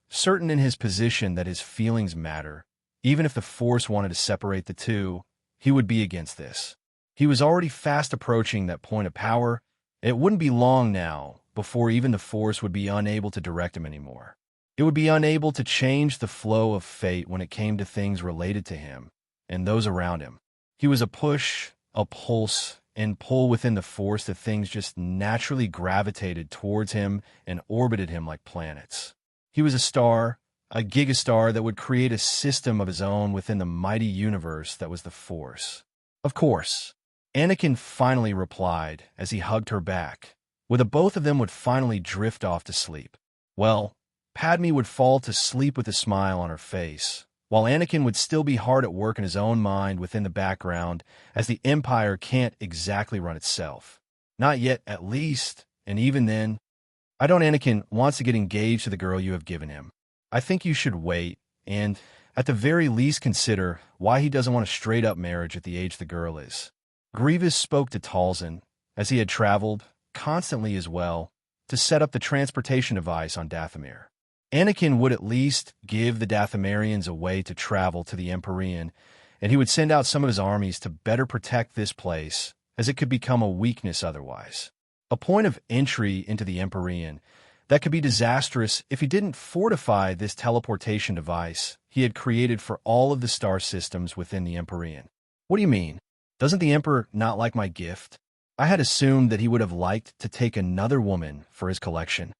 certain in his position that his feelings matter. Even if the Force wanted to separate the two, he would be against this. He was already fast approaching that point of power. It wouldn't be long now before even the Force would be unable to direct him anymore. It would be unable to change the flow of fate when it came to things related to him and those around him. He was a push, a pulse, and pull within the Force that things just naturally gravitated towards him and orbited him like planets. He was a star, a gigastar that would create a system of his own within the mighty universe that was the Force. Of course. Anakin finally replied as he hugged her back, where the both of them would finally drift off to sleep. Well, Padme would fall to sleep with a smile on her face, while Anakin would still be hard at work in his own mind within the background, as the Empire can't exactly run itself. Not yet, at least, and even then, Anakin wants to get engaged to the girl you have given him. I think you should wait, and at the very least consider why he doesn't want a straight-up marriage at the age the girl is. Grievous spoke to Talzin, as he had traveled, constantly as well, to set up the transportation device on Dathomir. Anakin would at least give the Dathomirians a way to travel to the Emperorean, and he would send out some of his armies to better protect this place, as it could become a weakness otherwise. A point of entry into the Emperorean that could be disastrous if he didn't fortify this teleportation device he had created for all of the star systems within the Emperorean. What do you mean? Doesn't the Emperor not like my gift? I had assumed that he would have liked to take another woman for his collection.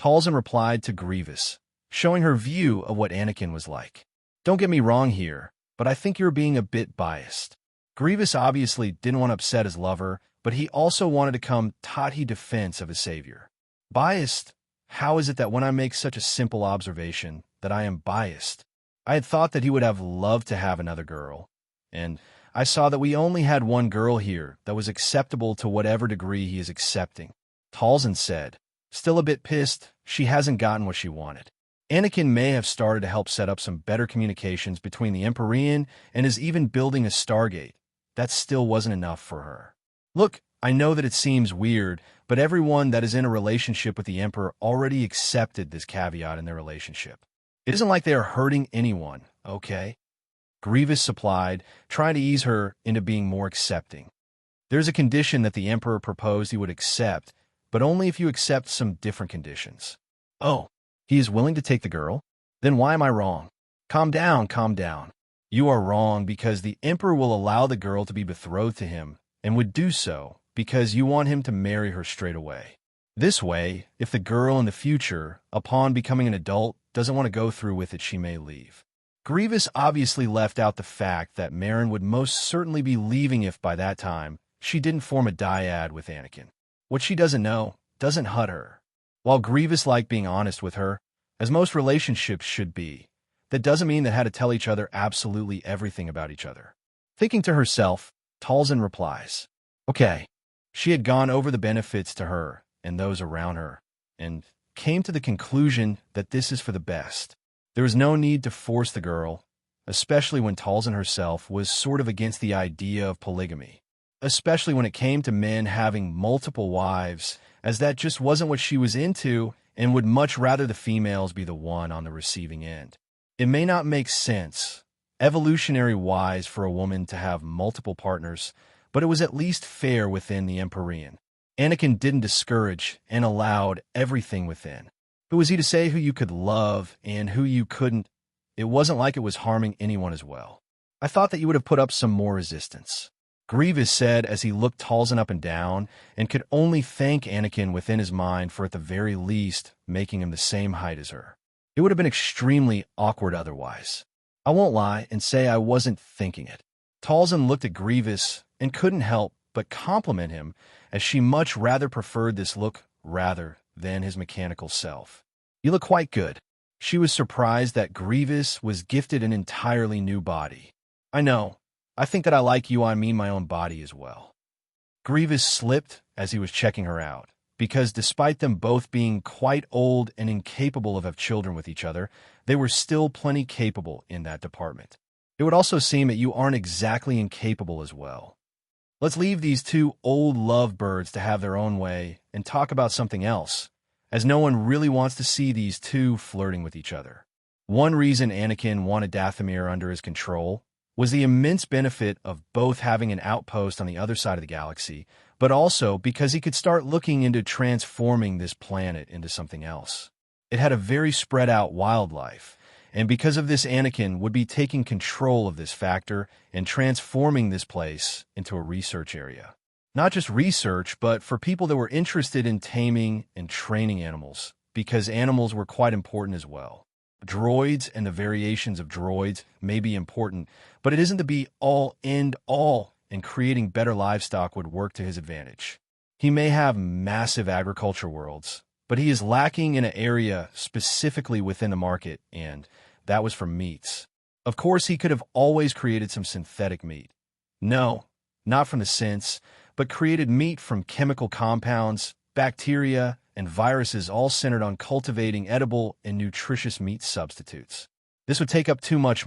Talzin replied to Grievous, showing her view of what Anakin was like. Don't get me wrong here, but I think you're being a bit biased. Grievous obviously didn't want to upset his lover, but he also wanted to come Tathi defense of his savior. Biased? How is it that when I make such a simple observation that I am biased? I had thought that he would have loved to have another girl, and I saw that we only had one girl here that was acceptable to whatever degree he is accepting. Talzin said, still a bit pissed she hasn't gotten what she wanted. Anakin may have started to help set up some better communications between the Emperorean and is even building a Stargate. That still wasn't enough for her. Look, I know that it seems weird, but everyone that is in a relationship with the Emperor already accepted this caveat in their relationship. It isn't like they are hurting anyone, okay? Grievous supplied, trying to ease her into being more accepting. There's a condition that the Emperor proposed he would accept, but only if you accept some different conditions. Oh, he is willing to take the girl? Then why am I wrong? Calm down, calm down. You are wrong because the Emperor will allow the girl to be betrothed to him, and would do so because you want him to marry her straight away. This way, if the girl in the future, upon becoming an adult, doesn't want to go through with it, she may leave. Grievous obviously left out the fact that Merrin would most certainly be leaving if by that time she didn't form a dyad with Anakin. What she doesn't know doesn't hurt her. While Grievous liked being honest with her, as most relationships should be, that doesn't mean they had to tell each other absolutely everything about each other. Thinking to herself, Talzin replies, "Okay." She had gone over the benefits to her and those around her, and came to the conclusion that this is for the best. There was no need to force the girl, especially when Talzin herself was sort of against the idea of polygamy, especially when it came to men having multiple wives, as that just wasn't what she was into and would much rather the females be the one on the receiving end. It may not make sense, evolutionary-wise, for a woman to have multiple partners, but it was at least fair within the Emperorean. Anakin didn't discourage and allowed everything within. Who was he to say who you could love and who you couldn't? It wasn't like it was harming anyone as well. I thought that you would have put up some more resistance, Grievous said as he looked Talzin up and down and could only thank Anakin within his mind for at the very least making him the same height as her. It would have been extremely awkward otherwise. I won't lie and say I wasn't thinking it. Talzin looked at Grievous and couldn't help but compliment him, as she much rather preferred this look rather than his mechanical self. You look quite good. She was surprised that Grievous was gifted an entirely new body. I know. I think that I like you, I mean my own body as well. Grievous slipped as he was checking her out, because despite them both being quite old and incapable of having children with each other, they were still plenty capable in that department. It would also seem that you aren't exactly incapable as well. Let's leave these two old lovebirds to have their own way and talk about something else, as no one really wants to see these two flirting with each other. One reason Anakin wanted Dathomir under his control was the immense benefit of both having an outpost on the other side of the galaxy, but also because he could start looking into transforming this planet into something else. It had a very spread out wildlife, and because of this, Anakin would be taking control of this factor and transforming this place into a research area. Not just research, but for people that were interested in taming and training animals, because animals were quite important as well. Droids and the variations of droids may be important, but it isn't the be-all, end-all, and creating better livestock would work to his advantage. He may have massive agriculture worlds, but he is lacking in an area specifically within the market, and that was for meats. Of course, he could have always created some synthetic meat. No, not from the synths, but created meat from chemical compounds, bacteria, and viruses, all centered on cultivating edible and nutritious meat substitutes. This would take up too much,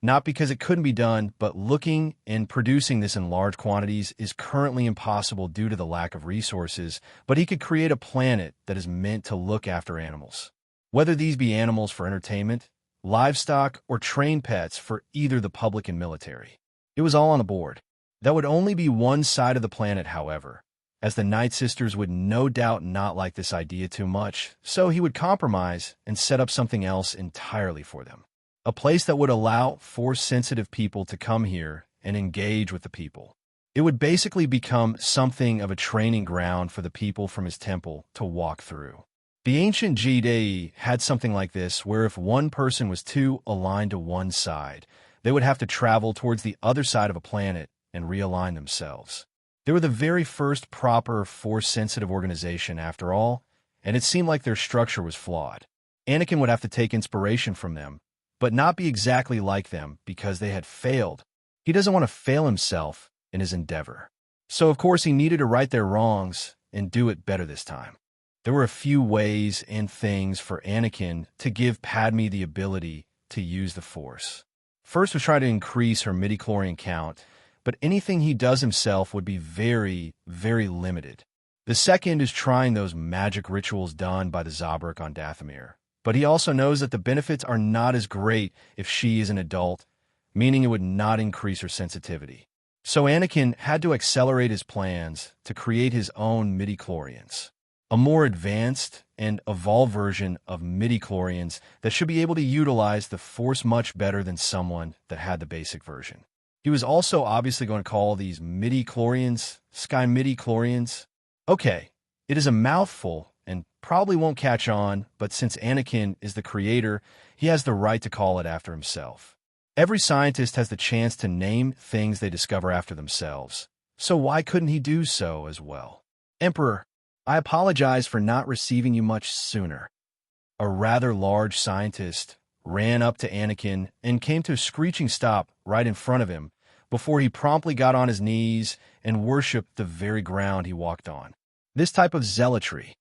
not because it couldn't be done, but looking and producing this in large quantities is currently impossible due to the lack of resources, but he could create a planet that is meant to look after animals. Whether these be animals for entertainment, livestock, or trained pets for either the public and military. It was all on the board. That would only be one side of the planet, however, as the Night Sisters would no doubt not like this idea too much, so he would compromise and set up something else entirely for them. A place that would allow Force-sensitive people to come here and engage with the people. It would basically become something of a training ground for the people from his temple to walk through. The ancient Jedi had something like this, where if one person was too aligned to one side, they would have to travel towards the other side of a planet and realign themselves. They were the very first proper Force-sensitive organization, after all, and it seemed like their structure was flawed. Anakin would have to take inspiration from them, but not be exactly like them because they had failed. He doesn't want to fail himself in his endeavor. So, of course, he needed to right their wrongs and do it better this time. There were a few ways and things for Anakin to give Padme the ability to use the Force. First was try to increase her midichlorian count, but anything he does himself would be very, very limited. The second is trying those magic rituals done by the Zabrak on Dathomir. But he also knows that the benefits are not as great if she is an adult, meaning it would not increase her sensitivity. So Anakin had to accelerate his plans to create his own midichlorians, a more advanced and evolved version of midichlorians that should be able to utilize the Force much better than someone that had the basic version. He was also obviously going to call these midichlorians Sky midichlorians. Okay, it is a mouthful and probably won't catch on, but since Anakin is the creator, he has the right to call it after himself. Every scientist has the chance to name things they discover after themselves, so why couldn't he do so as well? Emperor, I apologize for not receiving you much sooner. A rather large scientist ran up to Anakin and came to a screeching stop right in front of him before he promptly got on his knees and worshipped the very ground he walked on. This type of zealotry.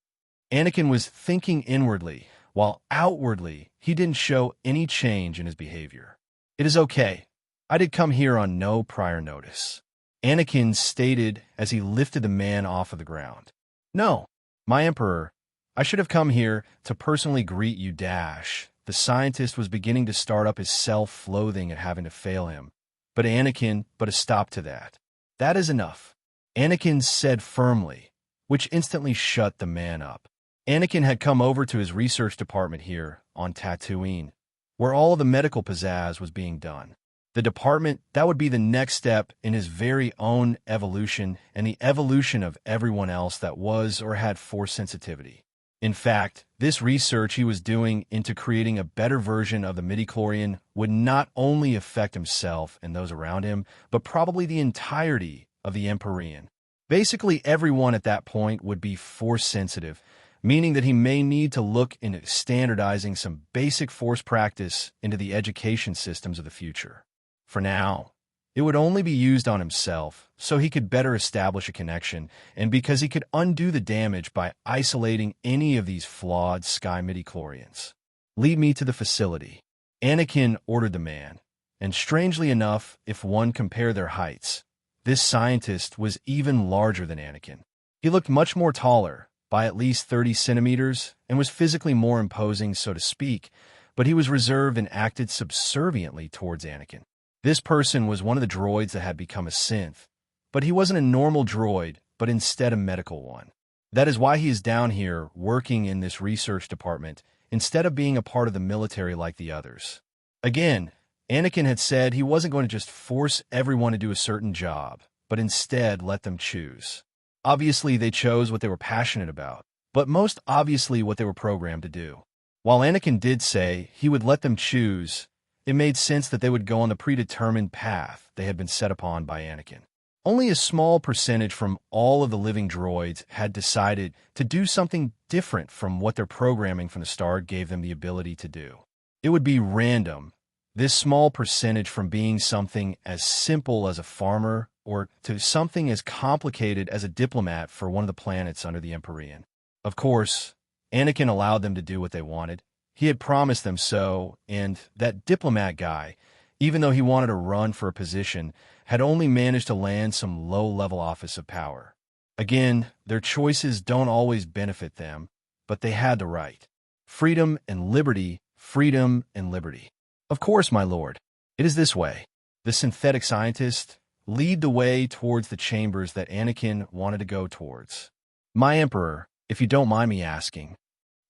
Anakin was thinking inwardly, while outwardly he didn't show any change in his behavior. It is okay. I did come here on no prior notice, Anakin stated as he lifted the man off of the ground. No, my Emperor, I should have come here to personally greet you. The scientist was beginning to start up his self-loathing at having to fail him. But Anakin put a stop to that. That is enough, Anakin said firmly, which instantly shut the man up. Anakin had come over to his research department here on Tatooine, where all of the medical pizzazz was being done. The department that would be the next step in his very own evolution and the evolution of everyone else that was or had Force sensitivity. In fact, this research he was doing into creating a better version of the midichlorian would not only affect himself and those around him, but probably the entirety of the Emperorean. Basically, everyone at that point would be Force sensitive, meaning that he may need to look into standardizing some basic Force practice into the education systems of the future. For now, it would only be used on himself, so he could better establish a connection, and because he could undo the damage by isolating any of these flawed Sky midichlorians. Lead me to the facility, Anakin ordered the man, and strangely enough, if one compare their heights, this scientist was even larger than Anakin. He looked much more taller, by at least 30 centimeters, and was physically more imposing, so to speak, but he was reserved and acted subserviently towards Anakin. This person was one of the droids that had become a synth, but he wasn't a normal droid, but instead a medical one. That is why he is down here working in this research department instead of being a part of the military like the others. Again, Anakin had said he wasn't going to just force everyone to do a certain job, but instead let them choose. Obviously, they chose what they were passionate about, but most obviously what they were programmed to do. While Anakin did say he would let them choose, it made sense that they would go on the predetermined path they had been set upon by Anakin. Only a small percentage from all of the living droids had decided to do something different from what their programming from the start gave them the ability to do. It would be random, this small percentage from being something as simple as a farmer or to something as complicated as a diplomat for one of the planets under the Emperorean. Of course, Anakin allowed them to do what they wanted. He had promised them so, and that diplomat guy, even though he wanted to run for a position, had only managed to land some low-level office of power. Again, their choices don't always benefit them, but they had the right. Freedom and liberty, freedom and liberty. Of course, my lord, it is this way. The synthetic scientist lead the way towards the chambers that Anakin wanted to go towards. My Emperor, if you don't mind me asking.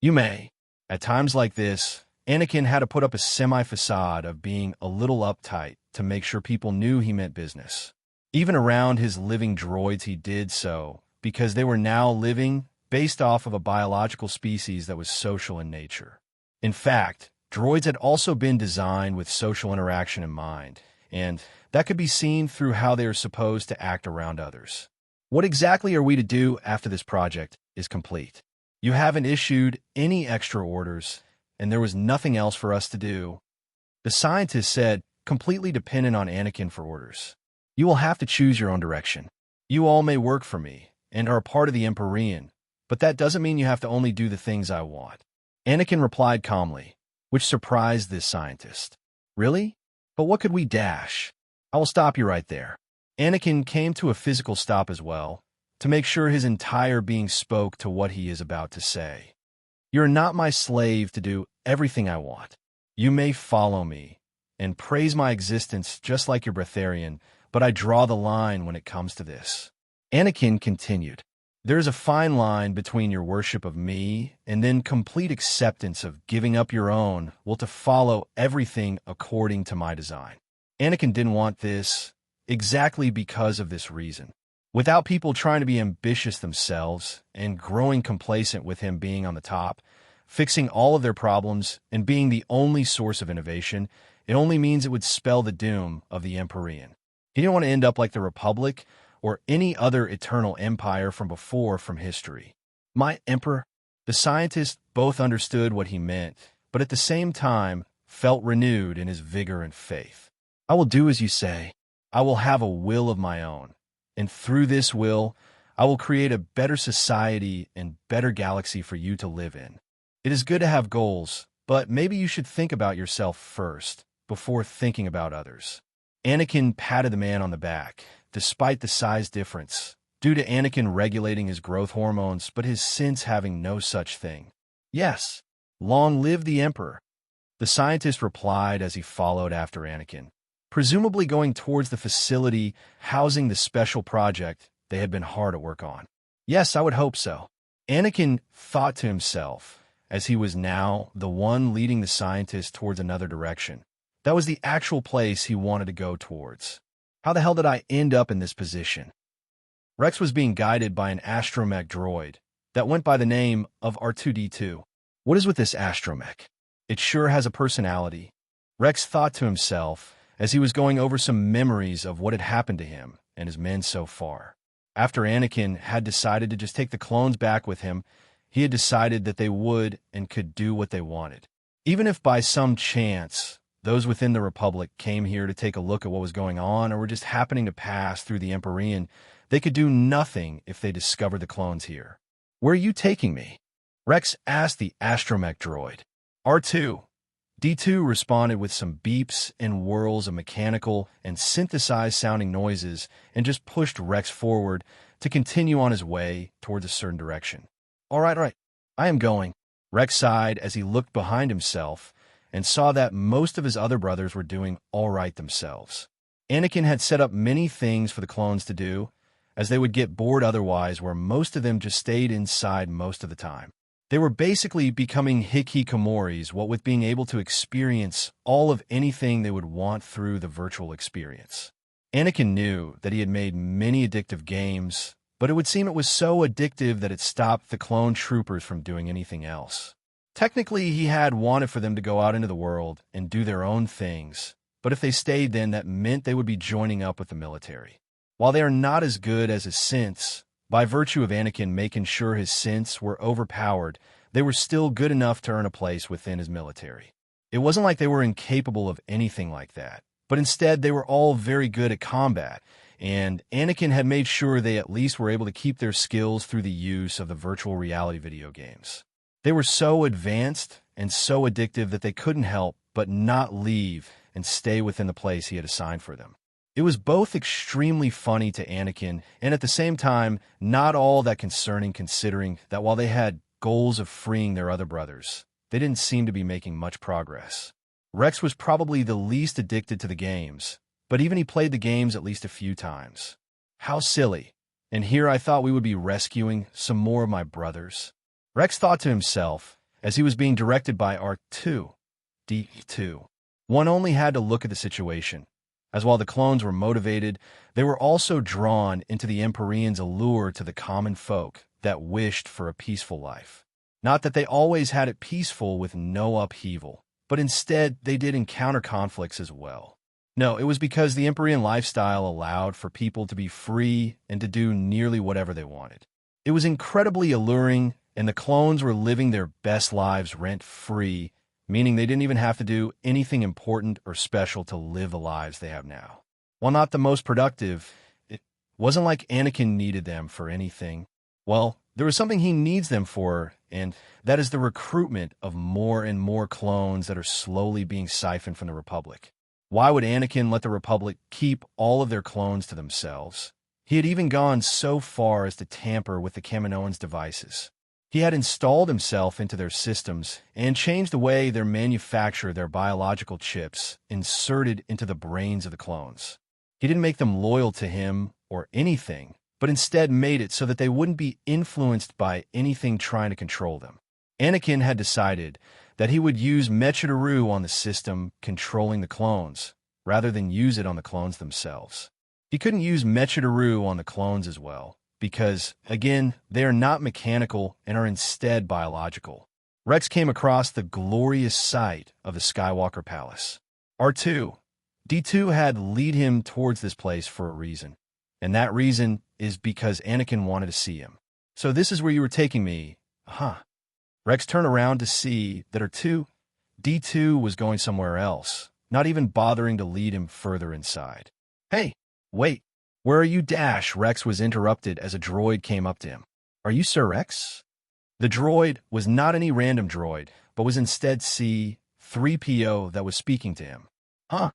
You may. At times like this, Anakin had to put up a semi-facade of being a little uptight to make sure people knew he meant business. Even around his living droids he did so, because they were now living based off of a biological species that was social in nature. In fact, droids had also been designed with social interaction in mind, and that could be seen through how they are supposed to act around others. What exactly are we to do after this project is complete? You haven't issued any extra orders, and there was nothing else for us to do. The scientist said, completely dependent on Anakin for orders. You will have to choose your own direction. You all may work for me, and are a part of the Emperorean, but that doesn't mean you have to only do the things I want. Anakin replied calmly, which surprised this scientist. Really? But what could we dash? I will stop you right there. Anakin came to a physical stop as well, to make sure his entire being spoke to what he is about to say. You're not my slave to do everything I want. You may follow me, and praise my existence just like your Breatharian, but I draw the line when it comes to this. Anakin continued, there is a fine line between your worship of me and then complete acceptance of giving up your own will to follow everything according to my design. Anakin didn't want this exactly because of this reason. Without people trying to be ambitious themselves and growing complacent with him being on the top, fixing all of their problems and being the only source of innovation, it only means it would spell the doom of the Emperorean. He didn't want to end up like the Republic or any other eternal empire from history. My Emperor, the scientists both understood what he meant, but at the same time felt renewed in his vigor and faith. I will do as you say. I will have a will of my own, and through this will, I will create a better society and better galaxy for you to live in. It is good to have goals, but maybe you should think about yourself first, before thinking about others. Anakin patted the man on the back, despite the size difference, due to Anakin regulating his growth hormones but his sense having no such thing. Yes, long live the Emperor, the scientist replied as he followed after Anakin, presumably going towards the facility housing the special project they had been hard at work on. Yes, I would hope so. Anakin thought to himself, as he was now the one leading the scientist towards another direction. That was the actual place he wanted to go towards. How the hell did I end up in this position? Rex was being guided by an astromech droid that went by the name of R2-D2. What is with this astromech? It sure has a personality. Rex thought to himself as he was going over some memories of what had happened to him and his men so far. After Anakin had decided to just take the clones back with him, he had decided that they would and could do what they wanted. Even if by some chance those within the Republic came here to take a look at what was going on or were just happening to pass through the Emperorean, they could do nothing if they discovered the clones here. Where are you taking me? Rex asked the astromech droid. R2. D2 responded with some beeps and whirls of mechanical and synthesized-sounding noises and just pushed Rex forward to continue on his way towards a certain direction. All right. I am going. Rex sighed as he looked behind himself and saw that most of his other brothers were doing all right themselves. Anakin had set up many things for the clones to do, as they would get bored otherwise, where most of them just stayed inside most of the time. They were basically becoming hikikomoris, what with being able to experience all of anything they would want through the virtual experience. Anakin knew that he had made many addictive games, but it would seem it was so addictive that it stopped the clone troopers from doing anything else. Technically, he had wanted for them to go out into the world and do their own things, but if they stayed then, that meant they would be joining up with the military. While they are not as good as his synths, by virtue of Anakin making sure his synths were overpowered, they were still good enough to earn a place within his military. It wasn't like they were incapable of anything like that, but instead they were all very good at combat, and Anakin had made sure they at least were able to keep their skills through the use of the virtual reality video games. They were so advanced and so addictive that they couldn't help but not leave and stay within the place he had assigned for them. It was both extremely funny to Anakin and at the same time not all that concerning, considering that while they had goals of freeing their other brothers, they didn't seem to be making much progress. Rex was probably the least addicted to the games, but even he played the games at least a few times. How silly. And here I thought we would be rescuing some more of my brothers. Rex thought to himself as he was being directed by R2-D2. One only had to look at the situation, as while the clones were motivated, they were also drawn into the Emperorean's allure to the common folk that wished for a peaceful life. Not that they always had it peaceful with no upheaval, but instead they did encounter conflicts as well. No, it was because the Emperorean lifestyle allowed for people to be free and to do nearly whatever they wanted. It was incredibly alluring, and the clones were living their best lives rent-free, meaning they didn't even have to do anything important or special to live the lives they have now. While not the most productive, it wasn't like Anakin needed them for anything. Well, there was something he needs them for, and that is the recruitment of more and more clones that are slowly being siphoned from the Republic. Why would Anakin let the Republic keep all of their clones to themselves? He had even gone so far as to tamper with the Kaminoans' devices. He had installed himself into their systems and changed the way they manufacture their biological chips inserted into the brains of the clones. He didn't make them loyal to him or anything, but instead made it so that they wouldn't be influenced by anything trying to control them. Anakin had decided that he would use Mechidaru on the system controlling the clones, rather than use it on the clones themselves. He couldn't use Mechidaru on the clones as well, because, again, they are not mechanical and are instead biological. Rex came across the glorious sight of the Skywalker Palace. R2. D2 had to lead him towards this place for a reason, and that reason is because Anakin wanted to see him. So this is where you were taking me, huh? Rex turned around to see that D2 was going somewhere else, not even bothering to lead him further inside. Hey, wait. Where are you, Dash? Rex was interrupted as a droid came up to him. Are you Sir Rex? The droid was not any random droid, but was instead C-3PO that was speaking to him. Huh?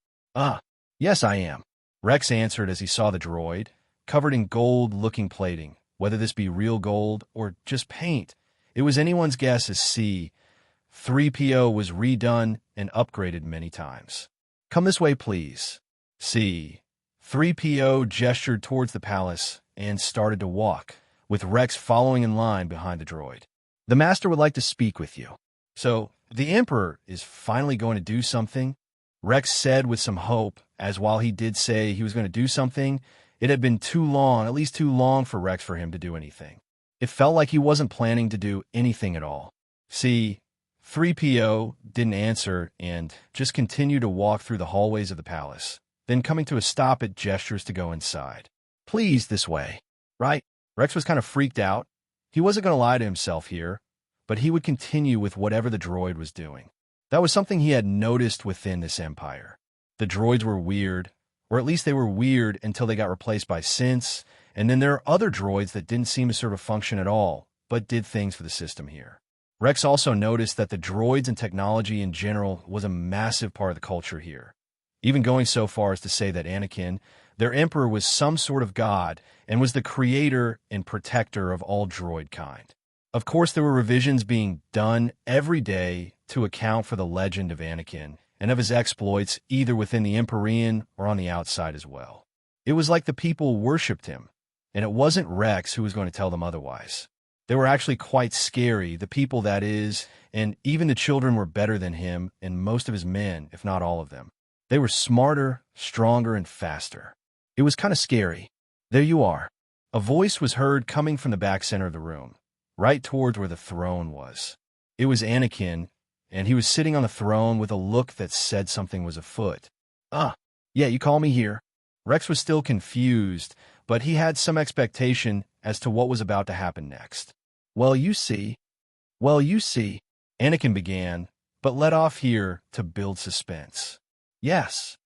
Yes, I am. Rex answered as he saw the droid, covered in gold-looking plating. Whether this be real gold or just paint, it was anyone's guess as C-3PO was redone and upgraded many times. Come this way, please. C-3PO gestured towards the palace and started to walk, with Rex following in line behind the droid. The Master would like to speak with you. So, the Emperor is finally going to do something? Rex said with some hope, as while he did say he was going to do something, it had been too long, at least too long for Rex for him to do anything. It felt like he wasn't planning to do anything at all. C-3PO didn't answer and just continued to walk through the hallways of the palace, then coming to a stop at gestures to go inside. Please, this way. Right? Rex was kind of freaked out. He wasn't going to lie to himself here, but he would continue with whatever the droid was doing. That was something he had noticed within this empire. The droids were weird, or at least they were weird until they got replaced by synths, and then there are other droids that didn't seem to serve a function at all, but did things for the system here. Rex also noticed that the droids and technology in general was a massive part of the culture here, even going so far as to say that Anakin, their emperor, was some sort of god and was the creator and protector of all droid kind. Of course, there were revisions being done every day to account for the legend of Anakin and of his exploits either within the Emperorean or on the outside as well. It was like the people worshipped him, and it wasn't Rex who was going to tell them otherwise. They were actually quite scary, the people that is, and even the children were better than him and most of his men, if not all of them. They were smarter, stronger, and faster. It was kind of scary. There you are. A voice was heard coming from the back center of the room, right towards where the throne was. It was Anakin, and he was sitting on the throne with a look that said something was afoot. Yeah, you call me here. Rex was still confused, but he had some expectation as to what was about to happen next. Well, you see, Anakin began, but let off here to build suspense. Yes,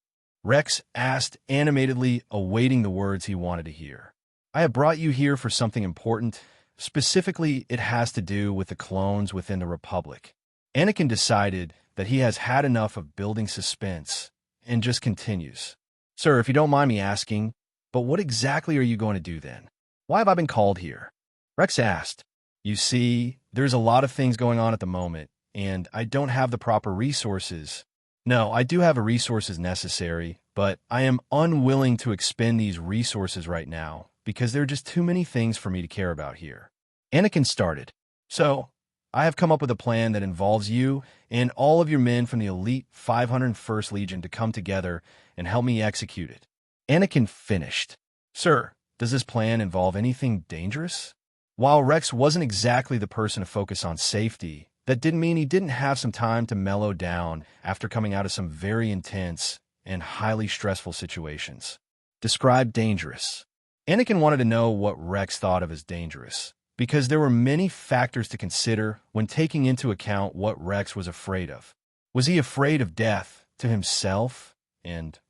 Rex asked animatedly, awaiting the words he wanted to hear. I have brought you here for something important. Specifically, it has to do with the clones within the Republic. Anakin decided that he has had enough of building suspense and just continues. Sir, if you don't mind me asking, but what exactly are you going to do then? Why have I been called here? Rex asked. You see, there's a lot of things going on at the moment, and I don't have the proper resources. No, I do have the resources necessary, but I am unwilling to expend these resources right now because there are just too many things for me to care about here. Anakin started. So, I have come up with a plan that involves you and all of your men from the elite 501st Legion to come together and help me execute it. Anakin finished. Sir, does this plan involve anything dangerous? While Rex wasn't exactly the person to focus on safety, that didn't mean he didn't have some time to mellow down after coming out of some very intense and highly stressful situations. Describe dangerous. Anakin wanted to know what Rex thought of as dangerous, because there were many factors to consider when taking into account what Rex was afraid of. Was he afraid of death to himself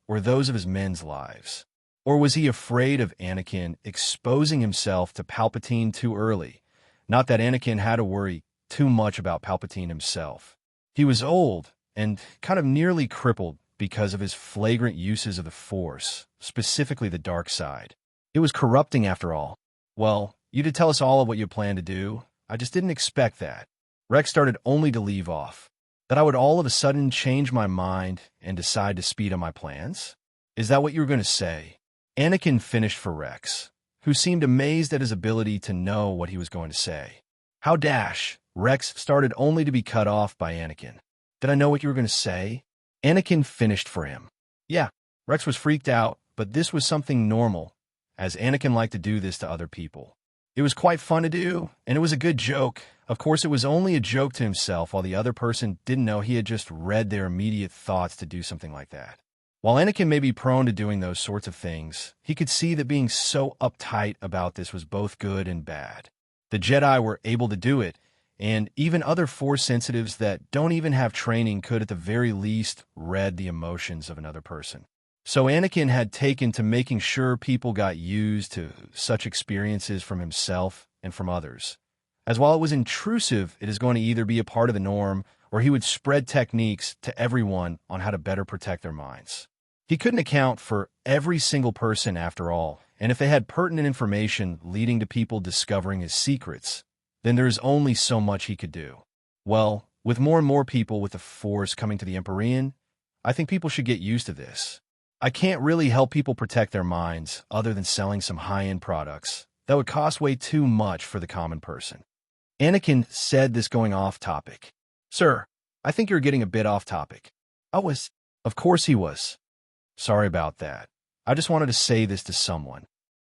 or those of his men's lives? Or was he afraid of Anakin exposing himself to Palpatine too early? Not that Anakin had to worry too much about Palpatine himself. He was old and kind of nearly crippled because of his flagrant uses of the Force, specifically the dark side. It was corrupting after all. Well, you did tell us all of what you plan to do, I just didn't expect that. Rex started only to leave off. That I would all of a sudden change my mind and decide to speed up my plans? Is that what you were going to say? Anakin finished for Rex, who seemed amazed at his ability to know what he was going to say. How dash? Rex started only to be cut off by Anakin. Did I know what you were going to say? Anakin finished for him. Yeah, Rex was freaked out, but this was something normal, as Anakin liked to do this to other people. It was quite fun to do, and it was a good joke. Of course, it was only a joke to himself, while the other person didn't know he had just read their immediate thoughts to do something like that. While Anakin may be prone to doing those sorts of things, he could see that being so uptight about this was both good and bad. The Jedi were able to do it, and even other Force sensitives that don't even have training could at the very least read the emotions of another person. So Anakin had taken to making sure people got used to such experiences from himself and from others. As while it was intrusive, it is going to either be a part of the norm or he would spread techniques to everyone on how to better protect their minds. He couldn't account for every single person after all, and if they had pertinent information leading to people discovering his secrets, then there's only so much he could do. Well, with more and more people with the Force coming to the Emperorean, I think people should get used to this. I can't really help people protect their minds other than selling some high-end products that would cost way too much for the common person. Anakin said this going off topic. Sir, I think you're getting a bit off topic. I was. Of course he was. Sorry about that. I just wanted to say this to someone.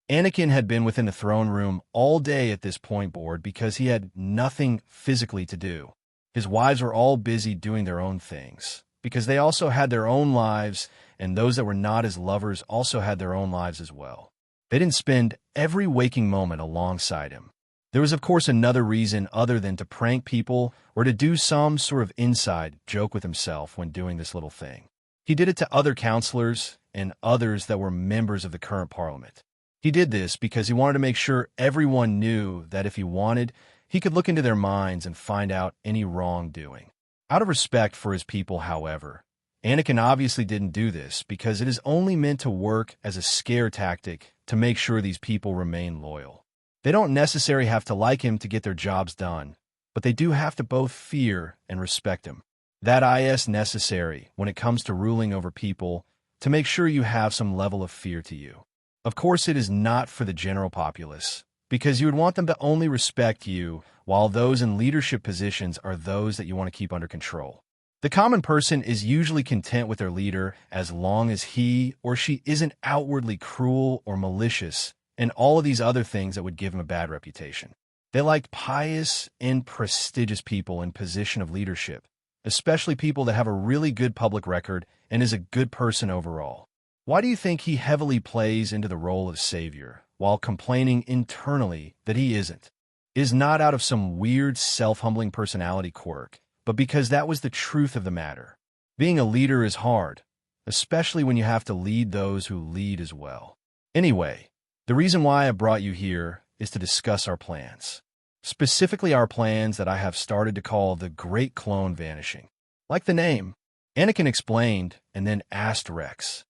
Anakin had been within the throne room all day at this point board because he had nothing physically to do. His wives were all busy doing their own things, because they also had their own lives, and those that were not his lovers also had their own lives as well. They didn't spend every waking moment alongside him. There was, of course, another reason other than to prank people or to do some sort of inside joke with himself when doing this little thing. He did it to other counselors and others that were members of the current parliament. He did this because he wanted to make sure everyone knew that if he wanted, he could look into their minds and find out any wrongdoing. Out of respect for his people, however, Anakin obviously didn't do this because it is only meant to work as a scare tactic to make sure these people remain loyal. They don't necessarily have to like him to get their jobs done, but they do have to both fear and respect him. That is necessary when it comes to ruling over people to make sure you have some level of fear to you. Of course, it is not for the general populace, because you would want them to only respect you, while those in leadership positions are those that you want to keep under control. The common person is usually content with their leader as long as he or she isn't outwardly cruel or malicious and all of these other things that would give him a bad reputation. They like pious and prestigious people in position of leadership, especially people that have a really good public record and is a good person overall. Why do you think he heavily plays into the role of savior while complaining internally that he isn't? It is not out of some weird self-humbling personality quirk, but because that was the truth of the matter. Being a leader is hard, especially when you have to lead those who lead as well. Anyway, the reason why I brought you here is to discuss our plans. Specifically our plans that I have started to call the Great Clone Vanishing. Like the name, Anakin explained and then asked Rex.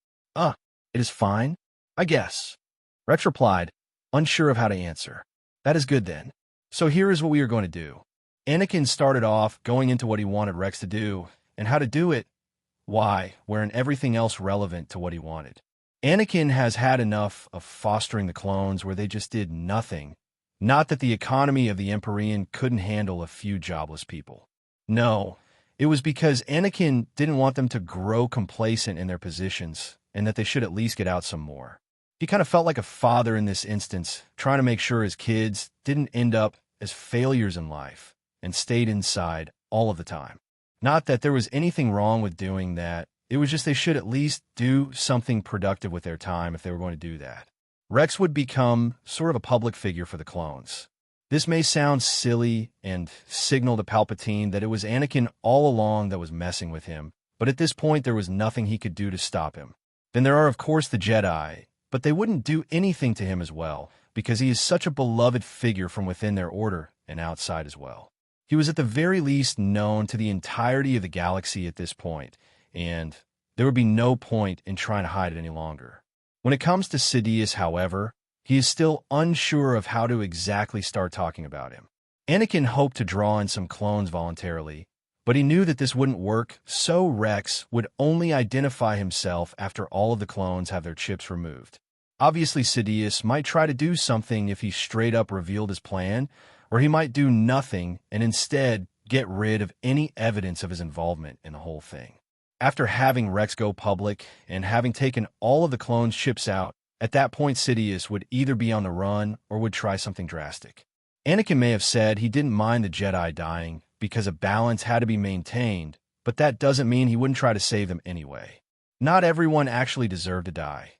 It is fine, I guess. Rex replied, unsure of how to answer. That is good then. So here is what we are going to do. Anakin started off going into what he wanted Rex to do and how to do it, why, wherein everything else relevant to what he wanted. Anakin has had enough of fostering the clones where they just did nothing. Not that the economy of the Emperorean couldn't handle a few jobless people. No, it was because Anakin didn't want them to grow complacent in their positions and that they should at least get out some more. He kind of felt like a father in this instance, trying to make sure his kids didn't end up as failures in life and stayed inside all of the time. Not that there was anything wrong with doing that. It was just they should at least do something productive with their time if they were going to do that. Rex would become sort of a public figure for the clones. This may sound silly and signal to Palpatine that it was Anakin all along that was messing with him, but at this point there was nothing he could do to stop him. Then there are of course the Jedi, but they wouldn't do anything to him as well, because he is such a beloved figure from within their order and outside as well. He was at the very least known to the entirety of the galaxy at this point, and there would be no point in trying to hide it any longer. When it comes to Sidious, however, he is still unsure of how to exactly start talking about him. Anakin hoped to draw in some clones voluntarily, but he knew that this wouldn't work, so Rex would only identify himself after all of the clones have their chips removed. Obviously, Sidious might try to do something if he straight up revealed his plan, or he might do nothing and instead get rid of any evidence of his involvement in the whole thing. After having Rex go public and having taken all of the clones' chips out, at that point Sidious would either be on the run or would try something drastic. Anakin may have said he didn't mind the Jedi dying because a balance had to be maintained, but that doesn't mean he wouldn't try to save them anyway. Not everyone actually deserved to die.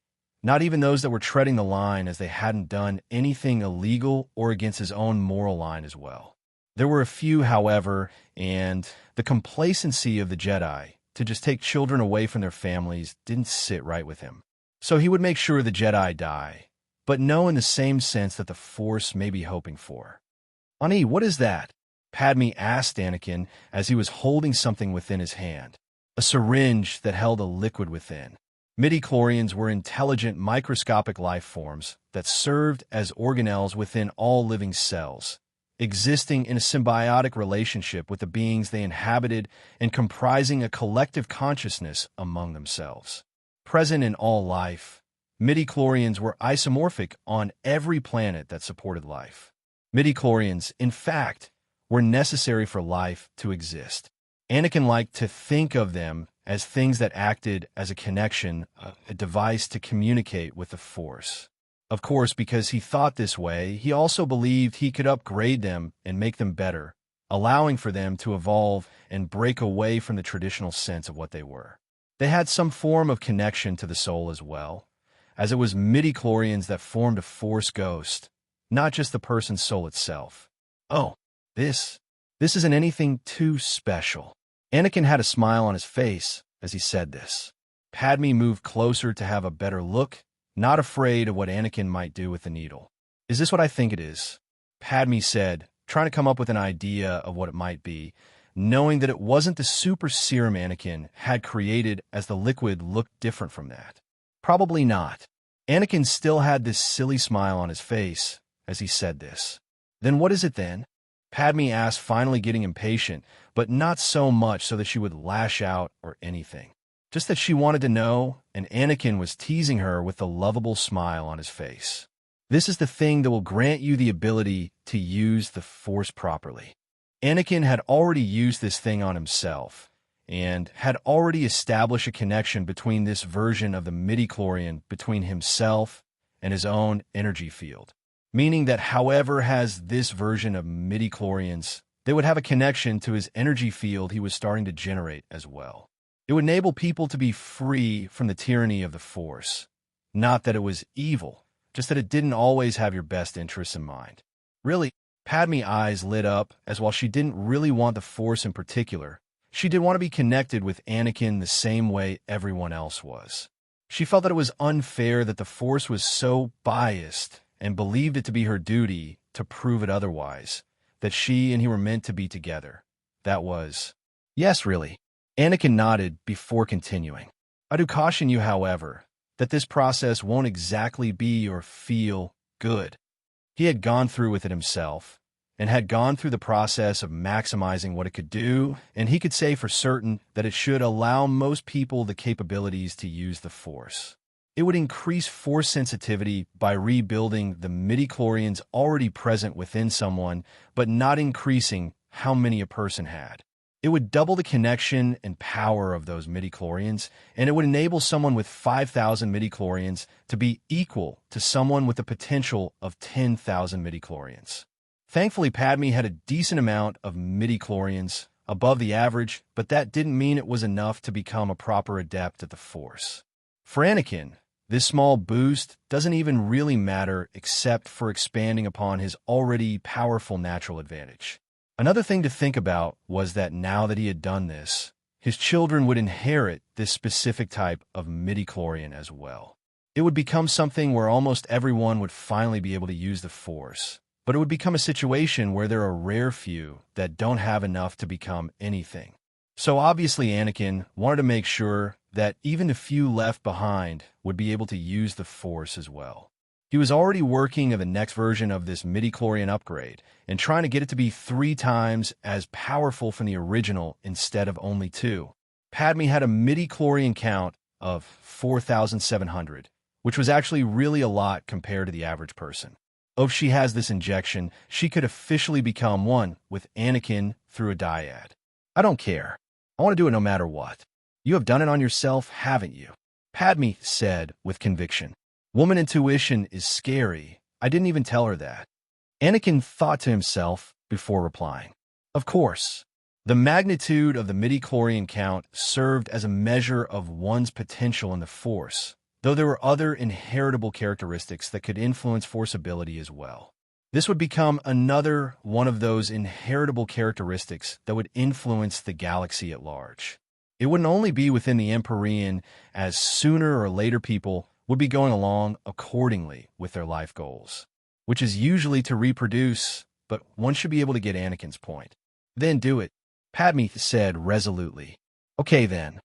Not even those that were treading the line, as they hadn't done anything illegal or against his own moral line as well. There were a few, however, and the complacency of the Jedi to just take children away from their families didn't sit right with him. So he would make sure the Jedi die, but no in the same sense that the Force may be hoping for. "Ani, what is that?" Padme asked Anakin as he was holding something within his hand, a syringe that held a liquid within. Midichlorians were intelligent microscopic life forms that served as organelles within all living cells, existing in a symbiotic relationship with the beings they inhabited and comprising a collective consciousness among themselves. Present in all life, midichlorians were isomorphic on every planet that supported life. Midichlorians, in fact, were necessary for life to exist. Anakin liked to think of them as things that acted as a connection, a device to communicate with the Force. Of course, because he thought this way, he also believed he could upgrade them and make them better, allowing for them to evolve and break away from the traditional sense of what they were. They had some form of connection to the soul as well, as it was midichlorians that formed a Force ghost, not just the person's soul itself. "Oh, this isn't anything too special." Anakin had a smile on his face as he said this. Padme moved closer to have a better look, not afraid of what Anakin might do with the needle. "Is this what I think it is?" Padme said, trying to come up with an idea of what it might be, knowing that it wasn't the super serum Anakin had created, as the liquid looked different from that. Probably not. Anakin still had this silly smile on his face as he said this. "Then what is it then?" Padme asked, finally getting impatient, but not so much so that she would lash out or anything. Just that she wanted to know, and Anakin was teasing her with the lovable smile on his face. "This is the thing that will grant you the ability to use the Force properly." Anakin had already used this thing on himself, and had already established a connection between this version of the midichlorian between himself and his own energy field. Meaning that however has this version of midichlorians, they would have a connection to his energy field he was starting to generate as well. It would enable people to be free from the tyranny of the Force. Not that it was evil, just that it didn't always have your best interests in mind. Really, Padme's eyes lit up, as while she didn't really want the Force in particular, she did want to be connected with Anakin the same way everyone else was. She felt that it was unfair that the Force was so biased and believed it to be her duty to prove it otherwise, that she and he were meant to be together. That was, "Yes, really." Anakin nodded before continuing. "I do caution you, however, that this process won't exactly be or feel good." He had gone through with it himself, and had gone through the process of maximizing what it could do, and he could say for certain that it should allow most people the capabilities to use the Force. It would increase Force sensitivity by rebuilding the midichlorians already present within someone, but not increasing how many a person had. It would double the connection and power of those midichlorians, and it would enable someone with 5,000 midichlorians to be equal to someone with the potential of 10,000 midichlorians. Thankfully, Padme had a decent amount of midichlorians, above the average, but that didn't mean it was enough to become a proper adept at the Force. For Anakin, this small boost doesn't even really matter except for expanding upon his already powerful natural advantage. Another thing to think about was that now that he had done this, his children would inherit this specific type of midichlorian as well. It would become something where almost everyone would finally be able to use the Force, but it would become a situation where there are a rare few that don't have enough to become anything. So obviously Anakin wanted to make sure that even the few left behind would be able to use the Force as well. He was already working on the next version of this midichlorian upgrade and trying to get it to be 3 times as powerful from the original instead of only 2. Padme had a midichlorian count of 4,700, which was actually really a lot compared to the average person. If she has this injection, she could officially become one with Anakin through a dyad. I don't care. I want to do it no matter what. You have done it on yourself, haven't you? Padme said with conviction. Woman intuition is scary. I didn't even tell her that. Anakin thought to himself before replying. Of course. The magnitude of the midichlorian count served as a measure of one's potential in the Force, though there were other inheritable characteristics that could influence Force ability as well. This would become another one of those inheritable characteristics that would influence the galaxy at large. It wouldn't only be within the Emperorean, as sooner or later people would be going along accordingly with their life goals, which is usually to reproduce, but one should be able to get Anakin's point. Then do it, Padme said resolutely. Okay then.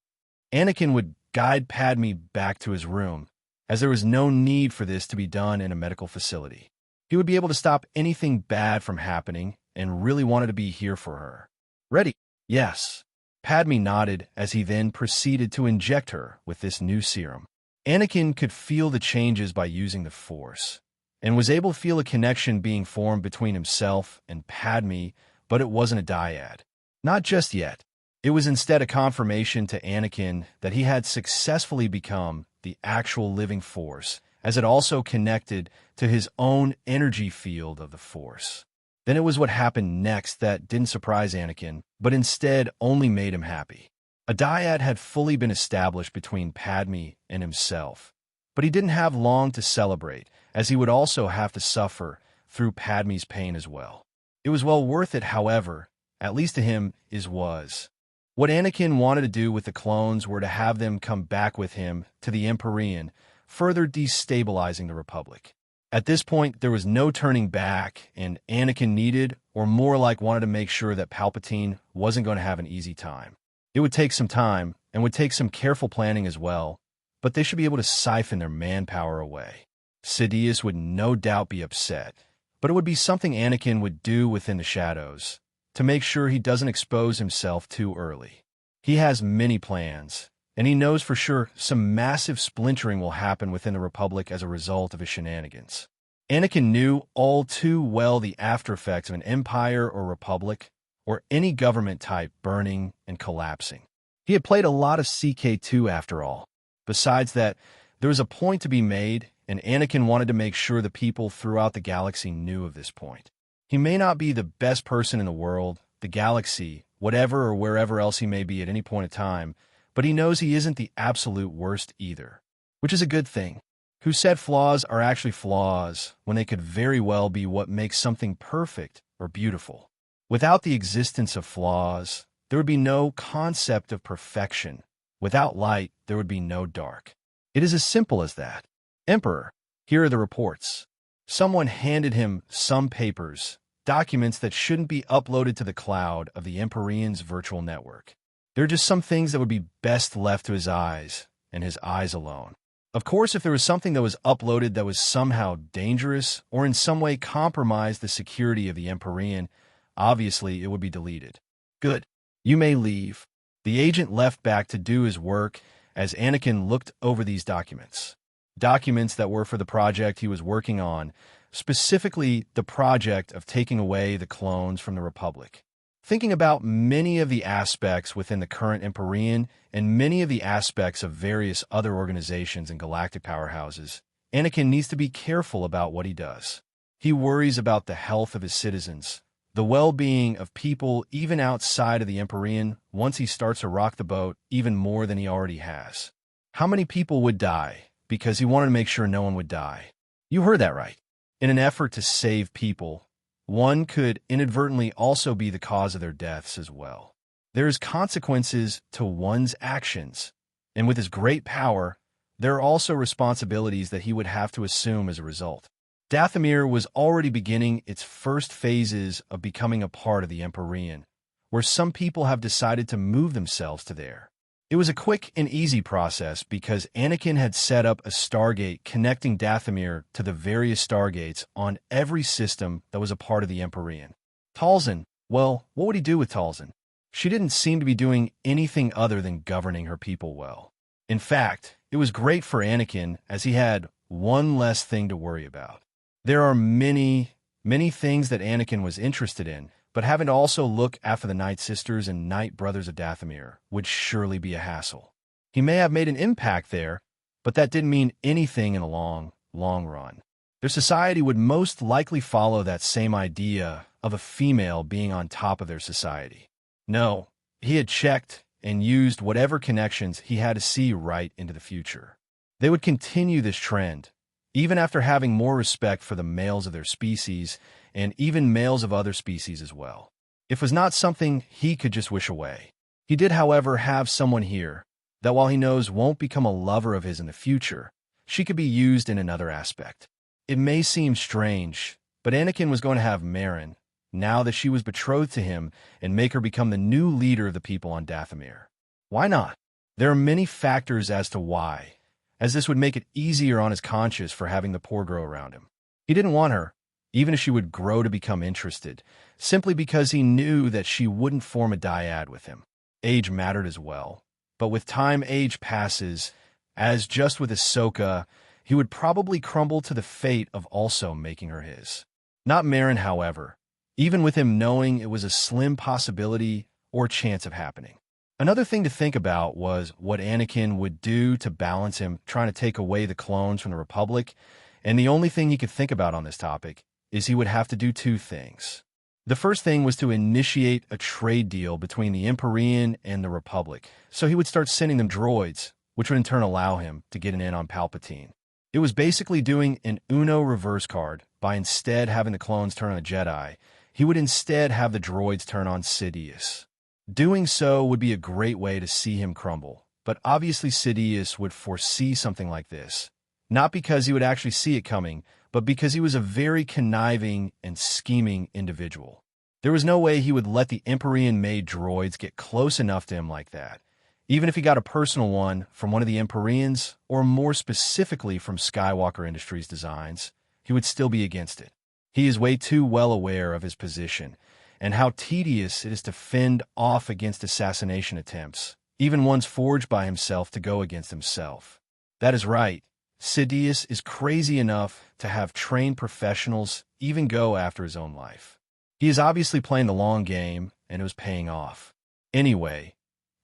Anakin would guide Padme back to his room, as there was no need for this to be done in a medical facility. He would be able to stop anything bad from happening and really wanted to be here for her. Ready? Yes. Padme nodded as he then proceeded to inject her with this new serum. Anakin could feel the changes by using the Force, and was able to feel a connection being formed between himself and Padme, but it wasn't a dyad. Not just yet. It was instead a confirmation to Anakin that he had successfully become the actual living Force, as it also connected to his own energy field of the Force. Then it was what happened next that didn't surprise Anakin, but instead only made him happy. A dyad had fully been established between Padme and himself, but he didn't have long to celebrate, as he would also have to suffer through Padme's pain as well. It was well worth it, however, at least to him, was. What Anakin wanted to do with the clones were to have them come back with him to the Emperorean, further destabilizing the Republic. At this point, there was no turning back, and Anakin needed, or more like wanted to make sure that Palpatine wasn't going to have an easy time. It would take some time, and would take some careful planning as well, but they should be able to siphon their manpower away. Sidious would no doubt be upset, but it would be something Anakin would do within the shadows, to make sure he doesn't expose himself too early. He has many plans, and he knows for sure some massive splintering will happen within the Republic as a result of his shenanigans. Anakin knew all too well the after effects of an empire or republic, or any government type burning and collapsing. He had played a lot of CK2 after all. Besides that, there was a point to be made, and Anakin wanted to make sure the people throughout the galaxy knew of this point. He may not be the best person in the world, the galaxy, whatever or wherever else he may be at any point in time, but he knows he isn't the absolute worst either, which is a good thing. Who said flaws are actually flaws when they could very well be what makes something perfect or beautiful? Without the existence of flaws, there would be no concept of perfection. Without light, there would be no dark. It is as simple as that. Emperor, here are the reports. Someone handed him some papers, documents that shouldn't be uploaded to the cloud of the Emperorean's virtual network. There are just some things that would be best left to his eyes, and his eyes alone. Of course, if there was something that was uploaded that was somehow dangerous or in some way compromised the security of the Emperorean, obviously it would be deleted. Good. You may leave. The agent left back to do his work as Anakin looked over these documents. Documents that were for the project he was working on, specifically the project of taking away the clones from the Republic. Thinking about many of the aspects within the current Emperorean and many of the aspects of various other organizations and galactic powerhouses, Anakin needs to be careful about what he does. He worries about the health of his citizens, the well-being of people even outside of the Emperorean once he starts to rock the boat even more than he already has. How many people would die because he wanted to make sure no one would die? You heard that right. In an effort to save people, one could inadvertently also be the cause of their deaths as well. There is consequences to one's actions, and with his great power, there are also responsibilities that he would have to assume as a result. Dathomir was already beginning its first phases of becoming a part of the Emperorean, where some people have decided to move themselves to there. It was a quick and easy process because Anakin had set up a Stargate connecting Dathomir to the various Stargates on every system that was a part of the Emperorean. Talzin, well, what would he do with Talzin? She didn't seem to be doing anything other than governing her people well. In fact, it was great for Anakin as he had one less thing to worry about. There are many things that Anakin was interested in, but having to also look after the Night Sisters and Night Brothers of Dathomir would surely be a hassle. He may have made an impact there, but that didn't mean anything in the long run. Their society would most likely follow that same idea of a female being on top of their society. No, he had checked and used whatever connections he had to see right into the future. They would continue this trend, even after having more respect for the males of their species and even males of other species as well. It was not something he could just wish away. He did, however, have someone here that, while he knows won't become a lover of his in the future, she could be used in another aspect. It may seem strange, but Anakin was going to have Merrin, now that she was betrothed to him, and make her become the new leader of the people on Dathomir. Why not? There are many factors as to why, as this would make it easier on his conscience for having the poor girl around him. He didn't want her, even if she would grow to become interested, simply because he knew that she wouldn't form a dyad with him. Age mattered as well, but with time age passes, as just with Ahsoka, he would probably crumble to the fate of also making her his. Not Merrin, however, even with him knowing it was a slim possibility or chance of happening. Another thing to think about was what Anakin would do to balance him trying to take away the clones from the Republic, and the only thing he could think about on this topic is he would have to do two things. The first thing was to initiate a trade deal between the Emperorean and the Republic, so he would start sending them droids, which would in turn allow him to get an in on Palpatine. It was basically doing an Uno reverse card by instead having the clones turn on the Jedi. He would instead have the droids turn on Sidious. Doing so would be a great way to see him crumble, but obviously Sidious would foresee something like this, not because he would actually see it coming, but because he was a very conniving and scheming individual. There was no way he would let the Emperorean-made droids get close enough to him like that, even if he got a personal one from one of the Emperoreans, or more specifically from Skywalker Industries designs, he would still be against it. He is way too well aware of his position, and how tedious it is to fend off against assassination attempts, even ones forged by himself to go against himself. That is right. Sidious is crazy enough to have trained professionals even go after his own life. He is obviously playing the long game, and it was paying off. Anyway,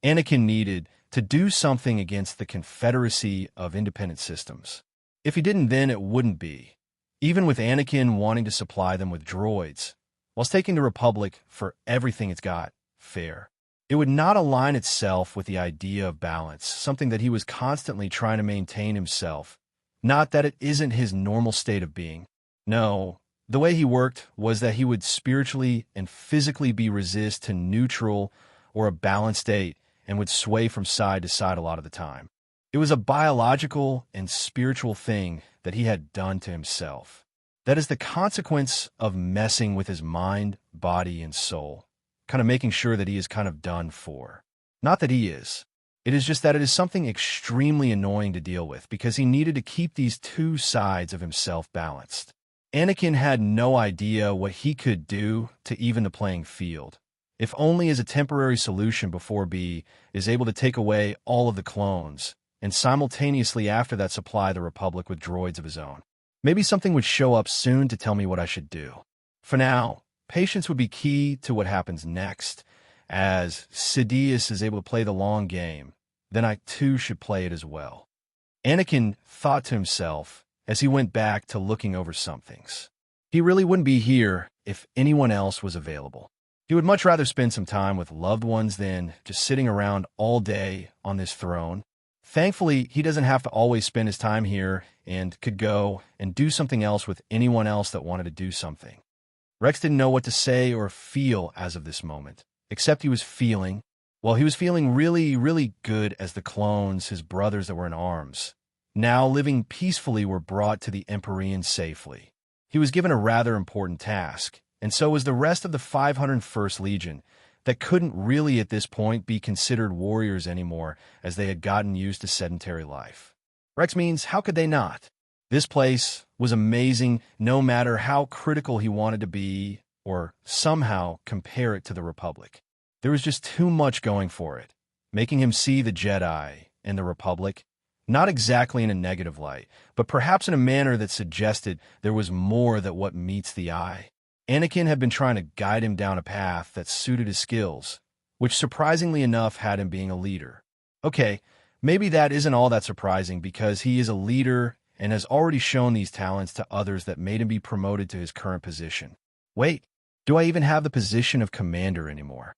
Anakin needed to do something against the Confederacy of Independent Systems. If he didn't, then it wouldn't be. Even with Anakin wanting to supply them with droids, whilst taking the Republic for everything it's got, fair. It would not align itself with the idea of balance, something that he was constantly trying to maintain himself. Not that it isn't his normal state of being. No, the way he worked was that he would spiritually and physically be resist to neutral or a balanced state and would sway from side to side a lot of the time. It was a biological and spiritual thing that he had done to himself. That is the consequence of messing with his mind, body, and soul, kind of making sure that he is kind of done for. Not that he is. It is just that it is something extremely annoying to deal with because he needed to keep these two sides of himself balanced. Anakin had no idea what he could do to even the playing field, if only as a temporary solution before B is able to take away all of the clones, and simultaneously after that supply the Republic with droids of his own. Maybe something would show up soon to tell me what I should do. For now, patience would be key to what happens next. As Sidious is able to play the long game, then I too should play it as well. Anakin thought to himself as he went back to looking over some things. He really wouldn't be here if anyone else was available. He would much rather spend some time with loved ones than just sitting around all day on this throne. Thankfully, he doesn't have to always spend his time here and could go and do something else with anyone else that wanted to do something. Rex didn't know what to say or feel as of this moment, except he was feeling, well, he was feeling really, really good as the clones, his brothers that were in arms, now living peacefully, were brought to the Emperorean safely. He was given a rather important task, and so was the rest of the 501st Legion, that couldn't really at this point be considered warriors anymore as they had gotten used to sedentary life. Rex means, how could they not? This place was amazing no matter how critical he wanted to be or somehow compare it to the Republic. There was just too much going for it, making him see the Jedi and the Republic not exactly in a negative light, but perhaps in a manner that suggested there was more than what meets the eye. Anakin had been trying to guide him down a path that suited his skills, which surprisingly enough had him being a leader. Okay, maybe that isn't all that surprising because he is a leader and has already shown these talents to others that made him be promoted to his current position. Wait, do I even have the position of commander anymore?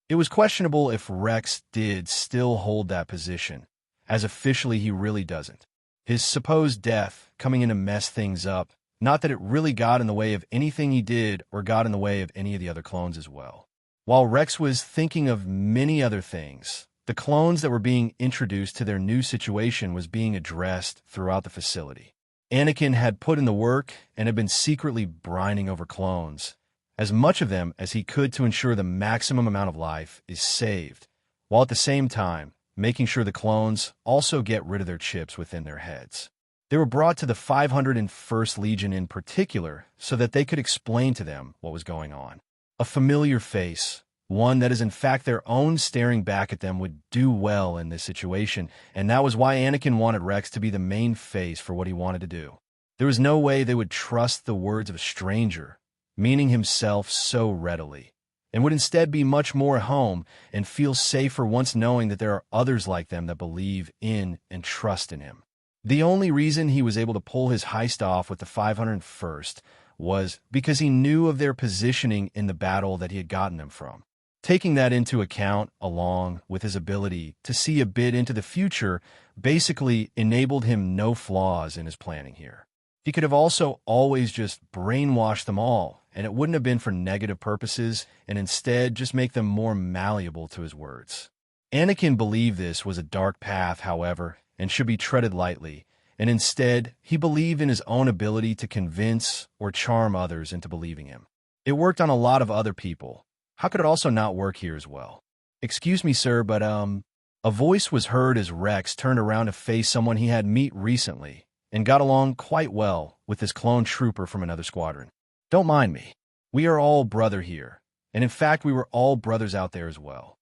It was questionable if Rex did still hold that position, as officially he really doesn't. His supposed death coming in to mess things up, not that it really got in the way of anything he did or got in the way of any of the other clones as well. While Rex was thinking of many other things, the clones that were being introduced to their new situation was being addressed throughout the facility. Anakin had put in the work and had been secretly brining over clones, as much of them as he could to ensure the maximum amount of life is saved, while at the same time making sure the clones also get rid of their chips within their heads. They were brought to the 501st Legion in particular so that they could explain to them what was going on. A familiar face, one that is in fact their own staring back at them, would do well in this situation, and that was why Anakin wanted Rex to be the main face for what he wanted to do. There was no way they would trust the words of a stranger, meaning himself so readily, and would instead be much more at home and feel safer once knowing that there are others like them that believe in and trust in him. The only reason he was able to pull his heist off with the 501st was because he knew of their positioning in the battle that he had gotten them from. Taking that into account, along with his ability to see a bit into the future, basically enabled him no flaws in his planning here. He could have also always just brainwashed them all, and it wouldn't have been for negative purposes, and instead just make them more malleable to his words. Anakin believed this was a dark path, however, and should be treaded lightly, and instead he believed in his own ability to convince or charm others into believing him. It worked on a lot of other people. How could it also not work here as well? Excuse me, sir, but a voice was heard as Rex turned around to face someone he had met recently and got along quite well with this clone trooper from another squadron. Don't mind me. We are all brother here, and in fact we were all brothers out there as well.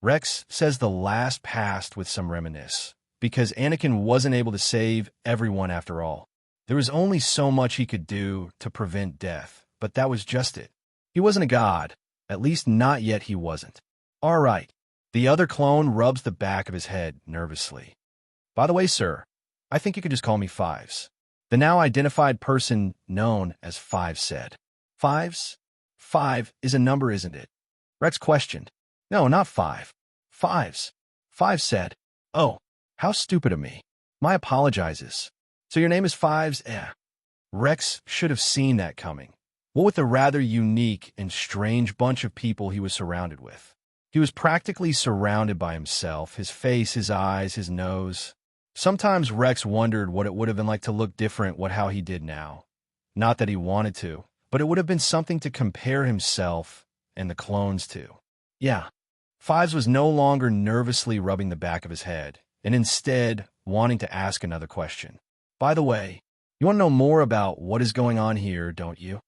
Rex says the last passed with some reminisce, because Anakin wasn't able to save everyone after all. There was only so much he could do to prevent death, but that was just it. He wasn't a god, at least not yet he wasn't. All right. The other clone rubs the back of his head nervously. By the way, sir, I think you could just call me Fives. The now identified person known as Fives said. Fives? 5 is a number, isn't it? Rex questioned. No, not 5. Fives. Fives said. Oh, how stupid of me. My apologizes. So your name is Fives? Rex should have seen that coming. What with the rather unique and strange bunch of people he was surrounded with. He was practically surrounded by himself, his face, his eyes, his nose. Sometimes Rex wondered what it would have been like to look different how he did now. Not that he wanted to, but it would have been something to compare himself and the clones to. Yeah, Fives was no longer nervously rubbing the back of his head, and instead wanting to ask another question. By the way, you want to know more about what is going on here, don't you?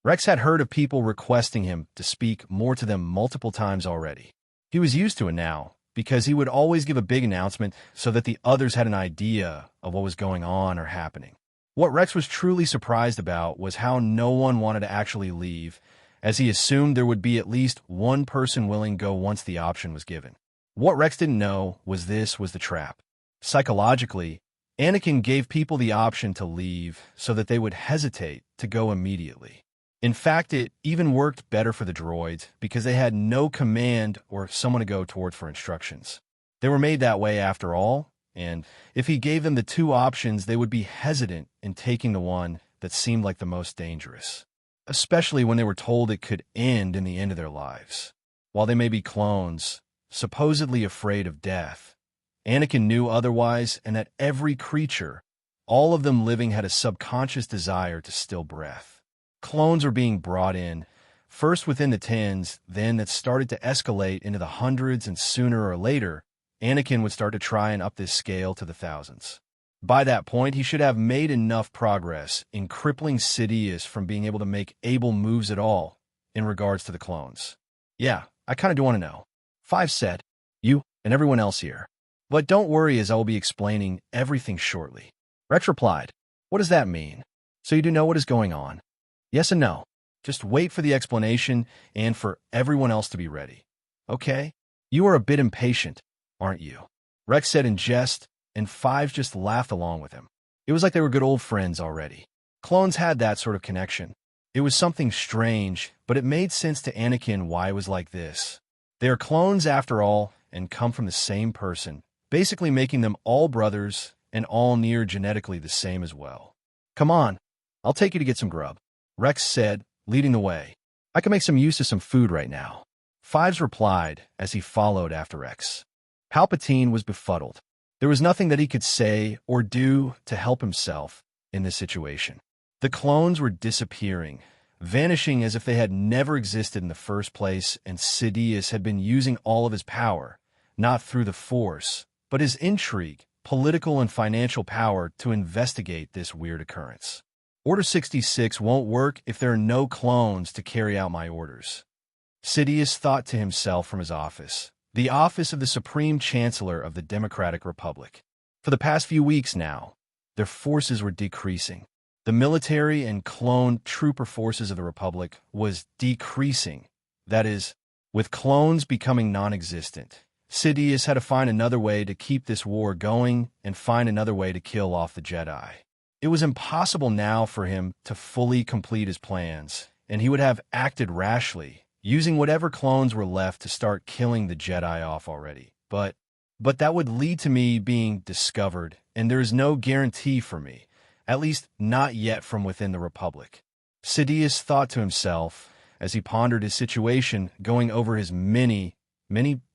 Rex had heard of people requesting him to speak more to them multiple times already. He was used to it now, because he would always give a big announcement so that the others had an idea of what was going on or happening. What Rex was truly surprised about was how no one wanted to actually leave, as he assumed there would be at least one person willing to go once the option was given. What Rex didn't know was this was the trap. Psychologically, Anakin gave people the option to leave so that they would hesitate to go immediately. In fact, it even worked better for the droids because they had no command or someone to go toward for instructions. They were made that way after all, and if he gave them the two options, they would be hesitant in taking the one that seemed like the most dangerous, especially when they were told it could end in the end of their lives. While they may be clones, supposedly afraid of death, Anakin knew otherwise, and that every creature, all of them living, had a subconscious desire to still breath. Clones were being brought in First within the tens, then that started to escalate into the hundreds, and sooner or later, Anakin would start to try and up this scale to the thousands. By that point, he should have made enough progress in crippling Sidious from being able to make able moves at all in regards to the clones. Yeah, I kind of do want to know. 5 said, you and everyone else here. But don't worry, as I will be explaining everything shortly. Rex replied, what does that mean? So you do know what is going on? Yes and no. Just wait for the explanation and for everyone else to be ready. Okay? You are a bit impatient, aren't you? Rex said in jest, and 5 just laughed along with him. It was like they were good old friends already. Clones had that sort of connection. It was something strange, but it made sense to Anakin why it was like this. They are clones after all, and come from the same person, basically making them all brothers and all near genetically the same as well. Come on, I'll take you to get some grub, Rex said, leading the way. I can make some use of some food right now. 5's replied as he followed after Rex. Palpatine was befuddled. There was nothing that he could say or do to help himself in this situation. The clones were disappearing, vanishing as if they had never existed in the first place, and Sidious had been using all of his power, not through the Force, but his intrigue, political and financial power to investigate this weird occurrence. Order 66 won't work if there are no clones to carry out my orders. Sidious thought to himself from his office, the office of the Supreme Chancellor of the Democratic Republic. For the past few weeks now, their forces were decreasing. The military and clone trooper forces of the Republic was decreasing. That is, with clones becoming non-existent. Sidious had to find another way to keep this war going and find another way to kill off the Jedi. It was impossible now for him to fully complete his plans, and he would have acted rashly, using whatever clones were left to start killing the Jedi off already. But that would lead to me being discovered, and there is no guarantee for me, at least not yet from within the Republic. Sidious thought to himself as he pondered his situation, going over his many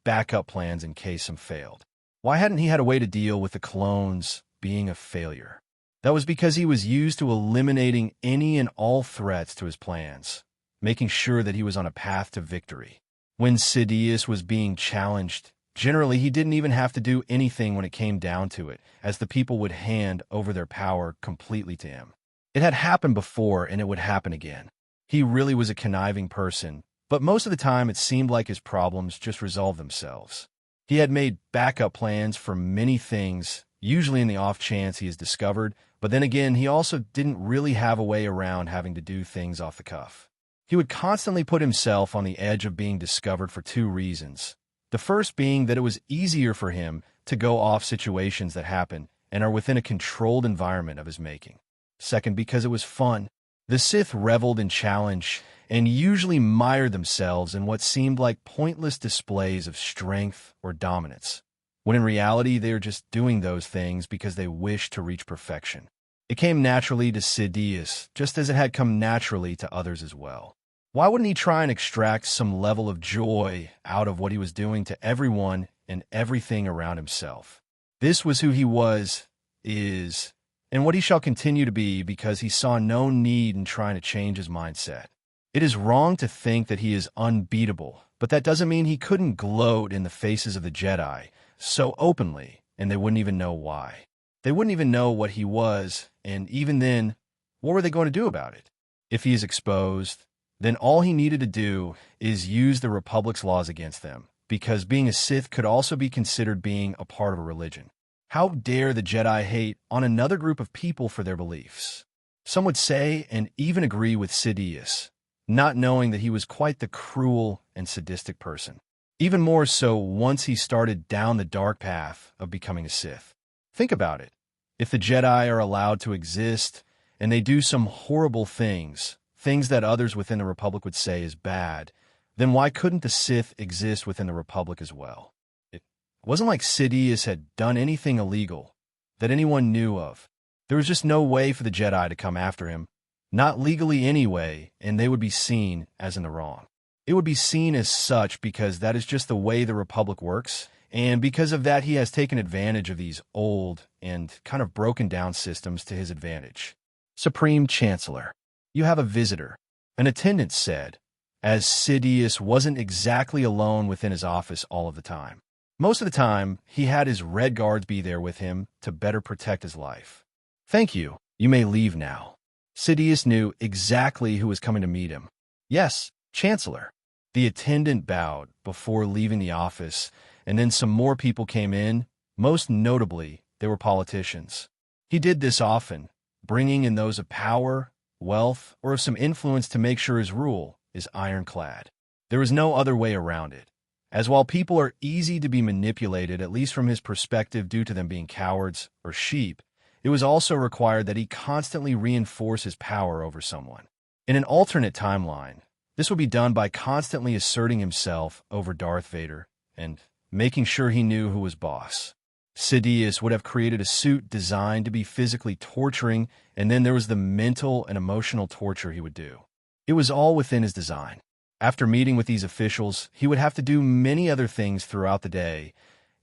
backup plans in case some failed. Why hadn't he had a way to deal with the clones being a failure? That was because he was used to eliminating any and all threats to his plans, making sure that he was on a path to victory. When Sidious was being challenged, generally he didn't even have to do anything when it came down to it, as the people would hand over their power completely to him. It had happened before, and it would happen again. He really was a conniving person, but most of the time it seemed like his problems just resolved themselves. He had made backup plans for many things, usually in the off chance he is discovered, but then again, he also didn't really have a way around having to do things off the cuff. He would constantly put himself on the edge of being discovered for 2 reasons. The first being that it was easier for him to go off situations that happen and are within a controlled environment of his making. Second, because it was fun. The Sith reveled in challenge and usually mired themselves in what seemed like pointless displays of strength or dominance, when in reality they are just doing those things because they wish to reach perfection. It came naturally to Sidious, just as it had come naturally to others as well. Why wouldn't he try and extract some level of joy out of what he was doing to everyone and everything around himself? This was who he was, is, and what he shall continue to be, because he saw no need in trying to change his mindset. It is wrong to think that he is unbeatable, but that doesn't mean he couldn't gloat in the faces of the Jedi so openly, and they wouldn't even know why. They wouldn't even know what he was, and even then, what were they going to do about it? If he is exposed, then all he needed to do is use the Republic's laws against them, because being a Sith could also be considered being a part of a religion. How dare the Jedi hate on another group of people for their beliefs? Some would say, and even agree with Sidious, not knowing that he was quite the cruel and sadistic person. Even more so once he started down the dark path of becoming a Sith. Think about it. If the Jedi are allowed to exist, and they do some horrible things that others within the Republic would say is bad, then why couldn't the Sith exist within the Republic as well? It wasn't like Sidious had done anything illegal that anyone knew of. There was just no way for the Jedi to come after him, not legally anyway, and they would be seen as in the wrong. It would be seen as such because that is just the way the Republic works, and because of that he has taken advantage of these old and kind of broken down systems to his advantage. Supreme Chancellor, you have a visitor, an attendant said, as Sidious wasn't exactly alone within his office all of the time. Most of the time, he had his red guards be there with him to better protect his life. "Thank you. You may leave now." Sidious knew exactly who was coming to meet him. "Yes, Chancellor." The attendant bowed before leaving the office, and then some more people came in. Most notably, they were politicians. He did this often, bringing in those of power, wealth, or of some influence to make sure his rule is ironclad. There was no other way around it, as while people are easy to be manipulated, at least from his perspective due to them being cowards or sheep, it was also required that he constantly reinforce his power over someone. In an alternate timeline, this would be done by constantly asserting himself over Darth Vader and making sure he knew who was boss. Sidious would have created a suit designed to be physically torturing, and then there was the mental and emotional torture he would do. It was all within his design. After meeting with these officials, he would have to do many other things throughout the day,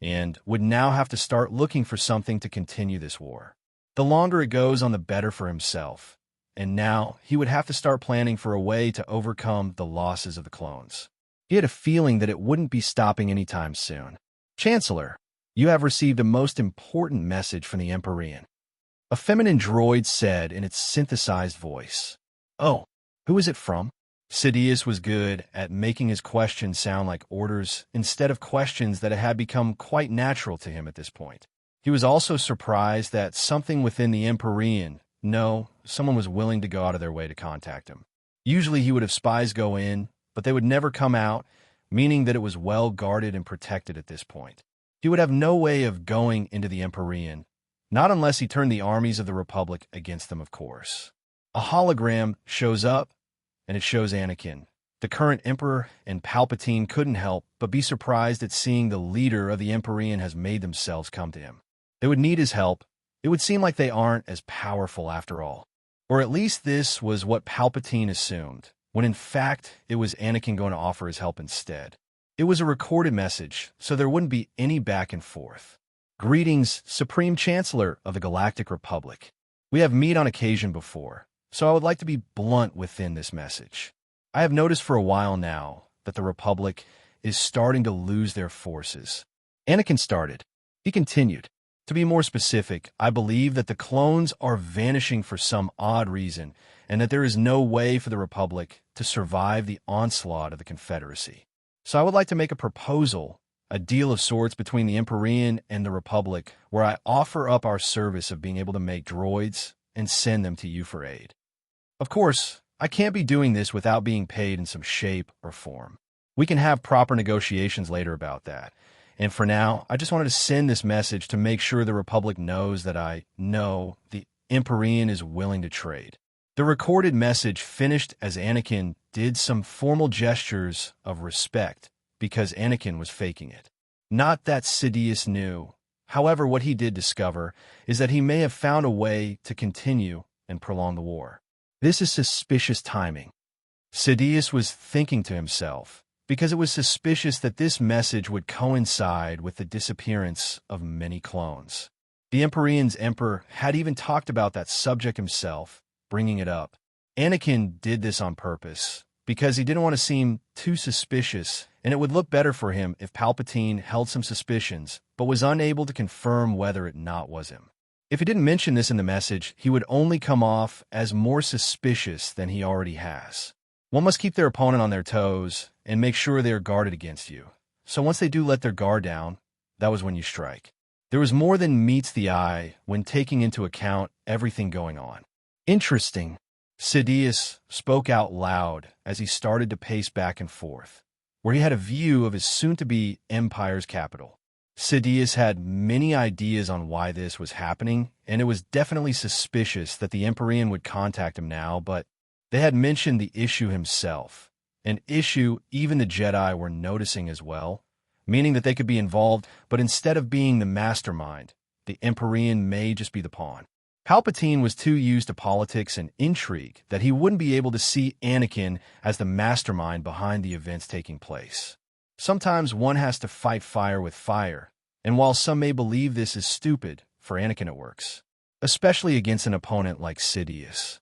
and would now have to start looking for something to continue this war. The longer it goes on, the better for himself, and now he would have to start planning for a way to overcome the losses of the clones. He had a feeling that it wouldn't be stopping anytime soon. "Chancellor, you have received a most important message from the Emperorean," a feminine droid said in its synthesized voice. "Oh, who is it from?" Sidious was good at making his questions sound like orders instead of questions that had become quite natural to him at this point. He was also surprised that something within the Emperorean, someone was willing to go out of their way to contact him. Usually he would have spies go in, but they would never come out, meaning that it was well guarded and protected at this point. He would have no way of going into the Emperorean, not unless he turned the armies of the Republic against them, of course. A hologram shows up, and it shows Anakin. The current Emperor and Palpatine couldn't help but be surprised at seeing the leader of the Emperorean has made themselves come to him. They would need his help. It would seem like they aren't as powerful after all. Or at least this was what Palpatine assumed, when in fact it was Anakin going to offer his help instead. It was a recorded message, so there wouldn't be any back and forth. "Greetings, Supreme Chancellor of the Galactic Republic. We have met on occasion before, so I would like to be blunt within this message. I have noticed for a while now that the Republic is starting to lose their forces." Anakin started. He continued. "To be more specific, I believe that the clones are vanishing for some odd reason, and that there is no way for the Republic to survive the onslaught of the Confederacy. So I would like to make a proposal, a deal of sorts between the Emperorean and the Republic, where I offer up our service of being able to make droids and send them to you for aid. Of course, I can't be doing this without being paid in some shape or form. We can have proper negotiations later about that. And for now, I just wanted to send this message to make sure the Republic knows that I know the Emperorean is willing to trade." The recorded message finished as Anakin did some formal gestures of respect because Anakin was faking it. Not that Sidious knew. However, what he did discover is that he may have found a way to continue and prolong the war. This is suspicious timing. Sidious was thinking to himself, because it was suspicious that this message would coincide with the disappearance of many clones. The Emperorean's emperor had even talked about that subject himself, bringing it up. Anakin did this on purpose, because he didn't want to seem too suspicious, and it would look better for him if Palpatine held some suspicions, but was unable to confirm whether it not was him. If he didn't mention this in the message, he would only come off as more suspicious than he already has. One must keep their opponent on their toes and make sure they are guarded against you. So once they do let their guard down, that was when you strike. There was more than meets the eye when taking into account everything going on. "Interesting." Sidious spoke out loud as he started to pace back and forth, where he had a view of his soon-to-be Empire's capital. Sidious had many ideas on why this was happening, and it was definitely suspicious that the Emperorean would contact him now, but they had mentioned the issue himself, an issue even the Jedi were noticing as well, meaning that they could be involved, but instead of being the mastermind, the Emperorean may just be the pawn. Palpatine was too used to politics and intrigue that he wouldn't be able to see Anakin as the mastermind behind the events taking place. Sometimes one has to fight fire with fire, and while some may believe this is stupid, for Anakin it works, especially against an opponent like Sidious.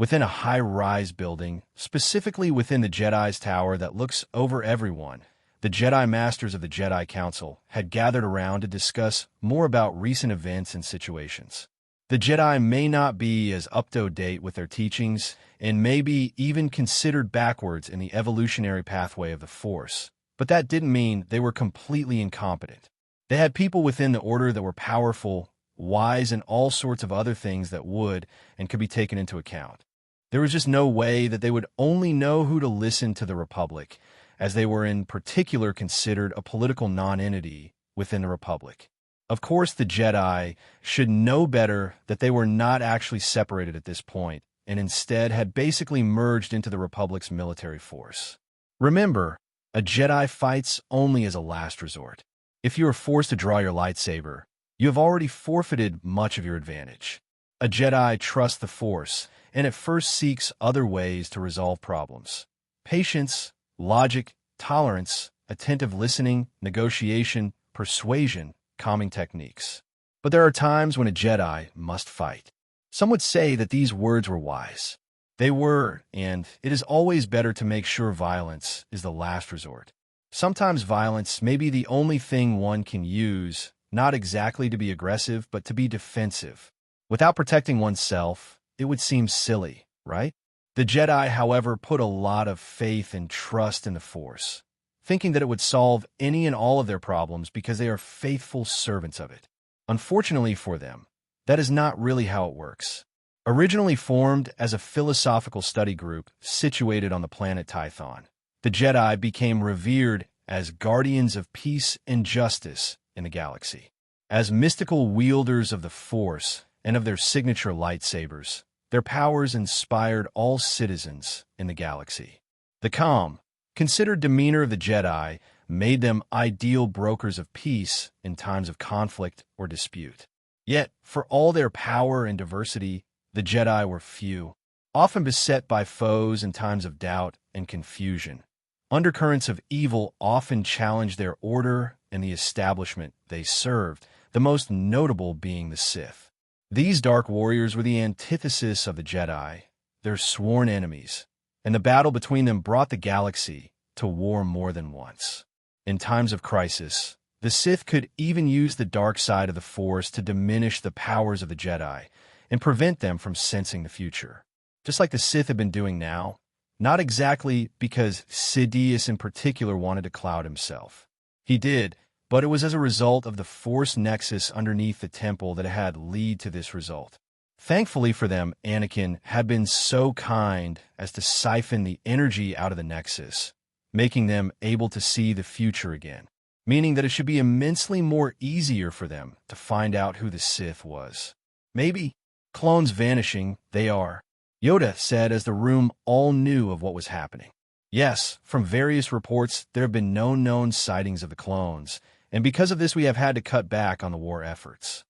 within a high-rise building, specifically within the Jedi's tower that looks over everyone. The Jedi Masters of the Jedi Council had gathered around to discuss more about recent events and situations. The Jedi may not be as up-to-date with their teachings and may be even considered backwards in the evolutionary pathway of the Force, but that didn't mean they were completely incompetent. They had people within the Order that were powerful, wise, and all sorts of other things that would and could be taken into account. There was just no way that they would only know who to listen to the Republic, as they were in particular considered a political non-entity within the Republic. Of course, the Jedi should know better that they were not actually separated at this point, and instead had basically merged into the Republic's military force. Remember, a Jedi fights only as a last resort. If you are forced to draw your lightsaber, you have already forfeited much of your advantage. A Jedi trusts the Force, and at first seeks other ways to resolve problems. Patience, logic, tolerance, attentive listening, negotiation, persuasion, calming techniques. But there are times when a Jedi must fight. Some would say that these words were wise. They were, and it is always better to make sure violence is the last resort. Sometimes violence may be the only thing one can use, not exactly to be aggressive, but to be defensive. Without protecting oneself, it would seem silly, right? The Jedi, however, put a lot of faith and trust in the Force, thinking that it would solve any and all of their problems because they are faithful servants of it. Unfortunately for them, that is not really how it works. Originally formed as a philosophical study group situated on the planet Tython, the Jedi became revered as guardians of peace and justice in the galaxy. As mystical wielders of the Force and of their signature lightsabers, their powers inspired all citizens in the galaxy. The calm, considered demeanor of the Jedi made them ideal brokers of peace in times of conflict or dispute. Yet, for all their power and diversity, the Jedi were few, often beset by foes in times of doubt and confusion. Undercurrents of evil often challenged their order and the establishment they served, the most notable being the Sith. These dark warriors were the antithesis of the Jedi, their sworn enemies, and the battle between them brought the galaxy to war more than once. In times of crisis, the Sith could even use the dark side of the Force to diminish the powers of the Jedi and prevent them from sensing the future. Just like the Sith have been doing now, not exactly because Sidious in particular wanted to cloud himself. He did, but it was as a result of the Force nexus underneath the temple that had led to this result. Thankfully for them, Anakin had been so kind as to siphon the energy out of the nexus, making them able to see the future again, meaning that it should be immensely more easier for them to find out who the Sith was. Maybe clones vanishing, they are, Yoda said as the room all knew of what was happening. Yes, from various reports, there have been no known sightings of the clones, and because of this we have had to cut back on the war efforts.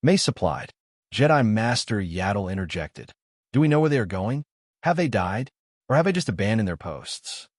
Mace supplied. Jedi Master Yaddle interjected. Do we know where they are going? Have they died? Or have they just abandoned their posts?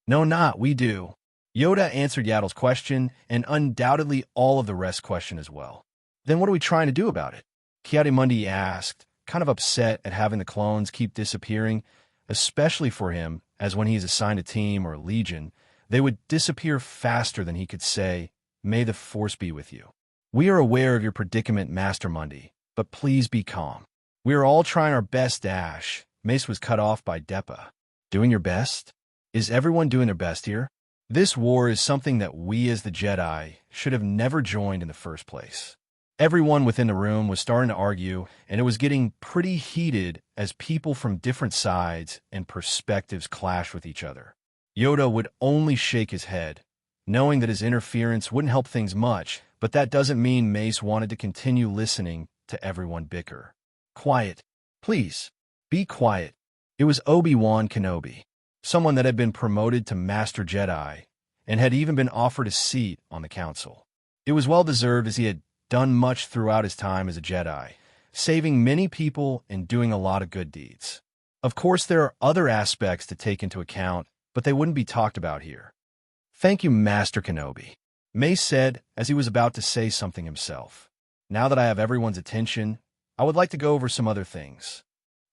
No, not, we do. Yoda answered Yaddle's question, and undoubtedly all of the rest's question as well. Then what are we trying to do about it? Kiadimundi asked, kind of upset at having the clones keep disappearing, especially for him, as when he's assigned a team or a legion, they would disappear faster than he could say, "May the Force be with you." We are aware of your predicament, Master Mundi, but please be calm. We are all trying our best, Ash. Mace was cut off by Depa. Doing your best? Is everyone doing their best here? This war is something that we as the Jedi should have never joined in the first place. Everyone within the room was starting to argue, and it was getting pretty heated as people from different sides and perspectives clashed with each other. Yoda would only shake his head, knowing that his interference wouldn't help things much, but that doesn't mean Mace wanted to continue listening to everyone bicker. Quiet. Please. Be quiet. It was Obi-Wan Kenobi, someone that had been promoted to Master Jedi and had even been offered a seat on the council. It was well-deserved as he had done much throughout his time as a Jedi, saving many people and doing a lot of good deeds. Of course, there are other aspects to take into account, but they wouldn't be talked about here. Thank you, Master Kenobi, Mace said as he was about to say something himself. Now that I have everyone's attention, I would like to go over some other things.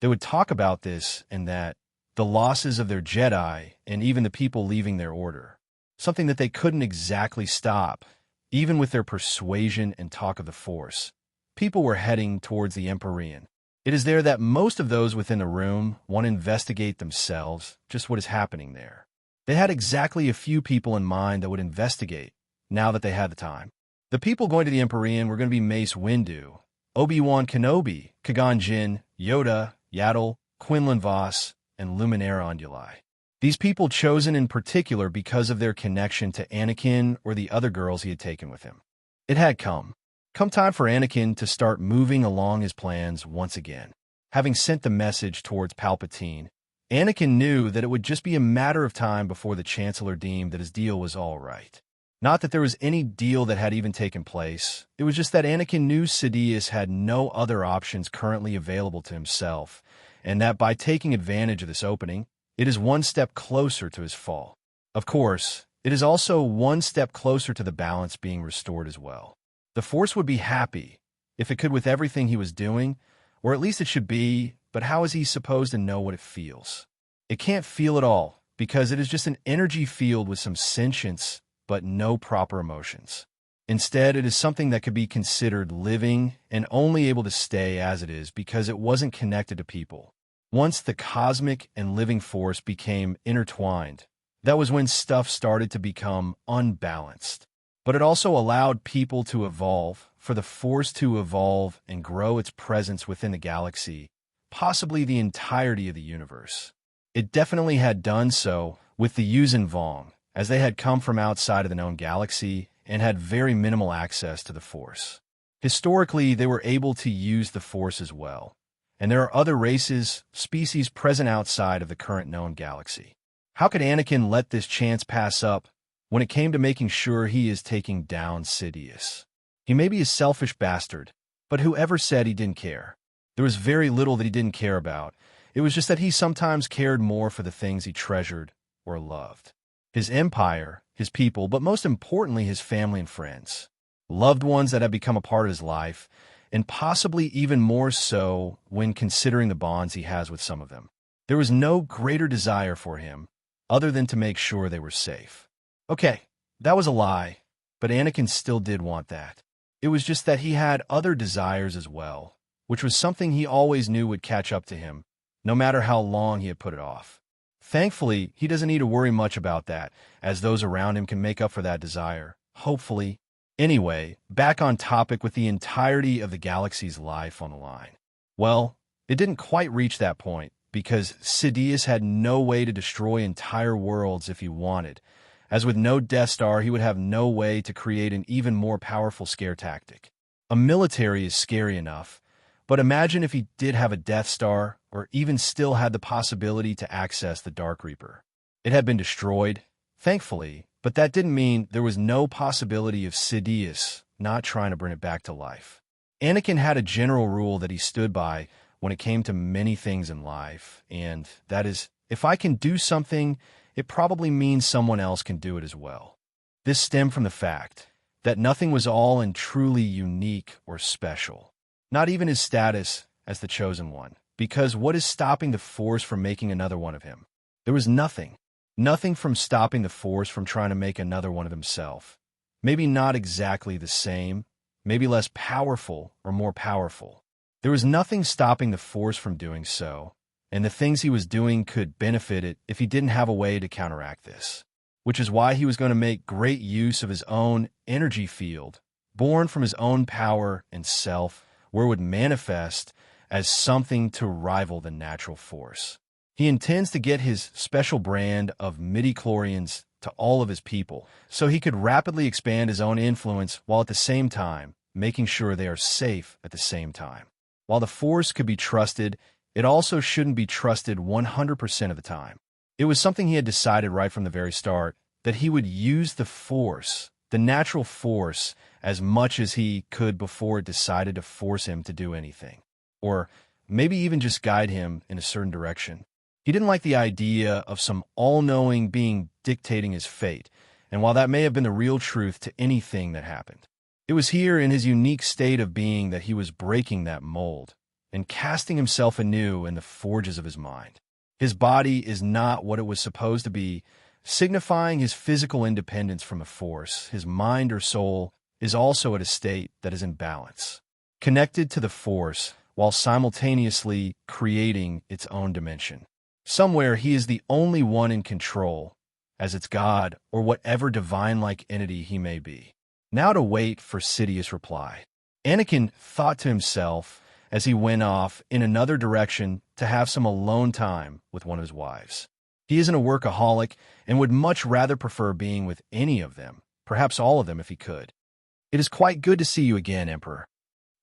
They would talk about this and that, the losses of their Jedi, and even the people leaving their order. Something that they couldn't exactly stop, even with their persuasion and talk of the Force. People were heading towards the Emperorean. It is there that most of those within the room want to investigate themselves just what is happening there. They had exactly a few people in mind that would investigate, now that they had the time. The people going to the Emperorean were going to be Mace Windu, Obi-Wan Kenobi, Qui-Gon Jinn, Yoda, Yaddle, Quinlan Vos, and Luminara Unduli. These people chosen in particular because of their connection to Anakin or the other girls he had taken with him. It had come time for Anakin to start moving along his plans once again. Having sent the message towards Palpatine, Anakin knew that it would just be a matter of time before the Chancellor deemed that his deal was all right. Not that there was any deal that had even taken place, it was just that Anakin knew Sidious had no other options currently available to himself, and that by taking advantage of this opening, it is one step closer to his fall. Of course, it is also one step closer to the balance being restored as well. The Force would be happy, if it could with everything he was doing, or at least it should be, but how is he supposed to know what it feels? It can't feel at all, because it is just an energy field with some sentience, but no proper emotions. Instead, it is something that could be considered living and only able to stay as it is because it wasn't connected to people. Once the cosmic and living force became intertwined, that was when stuff started to become unbalanced. But it also allowed people to evolve, for the Force to evolve and grow its presence within the galaxy, possibly the entirety of the universe. It definitely had done so with the Yuuzhan Vong, as they had come from outside of the known galaxy and had very minimal access to the Force. Historically, they were able to use the Force as well, and there are other races, species present outside of the current known galaxy. How could Anakin let this chance pass up when it came to making sure he is taking down Sidious? He may be a selfish bastard, but whoever said he didn't care? There was very little that he didn't care about. It was just that he sometimes cared more for the things he treasured or loved. His empire, his people, but most importantly his family and friends. Loved ones that had become a part of his life, and possibly even more so when considering the bonds he has with some of them. There was no greater desire for him, other than to make sure they were safe. Okay, that was a lie, but Anakin still did want that. It was just that he had other desires as well, which was something he always knew would catch up to him, no matter how long he had put it off. Thankfully, he doesn't need to worry much about that, as those around him can make up for that desire, hopefully. Anyway, back on topic with the entirety of the galaxy's life on the line. Well, it didn't quite reach that point, because Sidious had no way to destroy entire worlds if he wanted. As with no Death Star, he would have no way to create an even more powerful scare tactic. A military is scary enough, but imagine if he did have a Death Star, or even still had the possibility to access the Dark Reaper. It had been destroyed, thankfully, but that didn't mean there was no possibility of Sidious not trying to bring it back to life. Anakin had a general rule that he stood by when it came to many things in life, and that is, if I can do something, it probably means someone else can do it as well. This stemmed from the fact that nothing was all and truly unique or special, not even his status as the chosen one, because what is stopping the Force from making another one of him? There was nothing. Nothing from stopping the Force from trying to make another one of himself. Maybe not exactly the same, maybe less powerful or more powerful. There was nothing stopping the Force from doing so, and the things he was doing could benefit it if he didn't have a way to counteract this. Which is why he was going to make great use of his own energy field, born from his own power and self, where it would manifest as something to rival the natural Force. He intends to get his special brand of midichlorians to all of his people, so he could rapidly expand his own influence while at the same time making sure they are safe at the same time. While the Force could be trusted, it also shouldn't be trusted 100% of the time. It was something he had decided right from the very start, that he would use the Force, the natural Force, as much as he could before it decided to force him to do anything. Or maybe even just guide him in a certain direction. He didn't like the idea of some all-knowing being dictating his fate, and while that may have been the real truth to anything that happened, it was here in his unique state of being that he was breaking that mold. and casting himself anew in the forges of his mind. His body is not what it was supposed to be, signifying his physical independence from the Force. His mind or soul is also at a state that is in balance, connected to the Force while simultaneously creating its own dimension. Somewhere he is the only one in control, as its god or whatever divine-like entity he may be. Now to wait for Sidious's reply. Anakin thought to himself as he went off in another direction to have some alone time with one of his wives. He isn't a workaholic and would much rather prefer being with any of them, perhaps all of them if he could. "It is quite good to see you again, Emperor."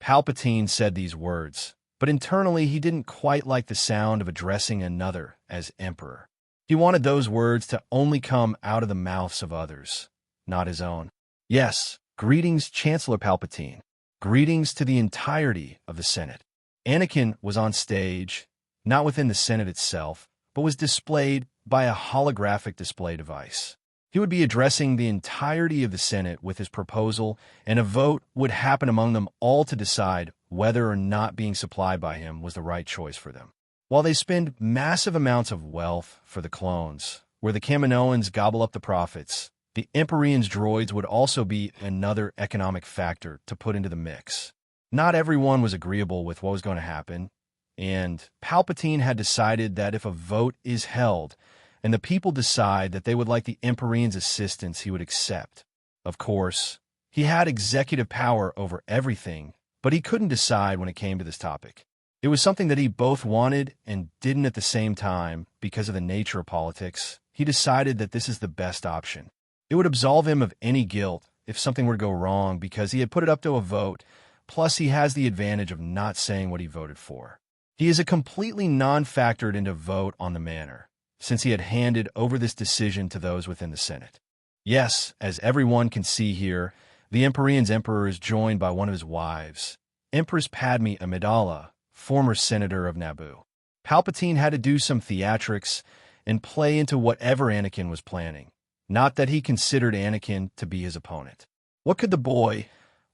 Palpatine said these words, but internally he didn't quite like the sound of addressing another as Emperor. He wanted those words to only come out of the mouths of others, not his own. "Yes, greetings, Chancellor Palpatine. Greetings to the entirety of the Senate." Anakin was on stage, not within the Senate itself, but was displayed by a holographic display device. He would be addressing the entirety of the Senate with his proposal, and a vote would happen among them all to decide whether or not being supplied by him was the right choice for them. While they spend massive amounts of wealth for the clones, where the Kaminoans gobble up the profits, the Emperorean's droids would also be another economic factor to put into the mix. Not everyone was agreeable with what was going to happen, and Palpatine had decided that if a vote is held and the people decide that they would like the Emperorean's assistance, he would accept. Of course, he had executive power over everything, but he couldn't decide when it came to this topic. It was something that he both wanted and didn't at the same time because of the nature of politics. He decided that this is the best option. It would absolve him of any guilt if something were to go wrong because he had put it up to a vote, plus he has the advantage of not saying what he voted for. He is a completely non-factored into vote on the manner, since he had handed over this decision to those within the Senate. Yes, as everyone can see here, the Emperorean's emperor is joined by one of his wives, Empress Padme Amidala, former senator of Naboo. Palpatine had to do some theatrics and play into whatever Anakin was planning. Not that he considered Anakin to be his opponent. What could the boy,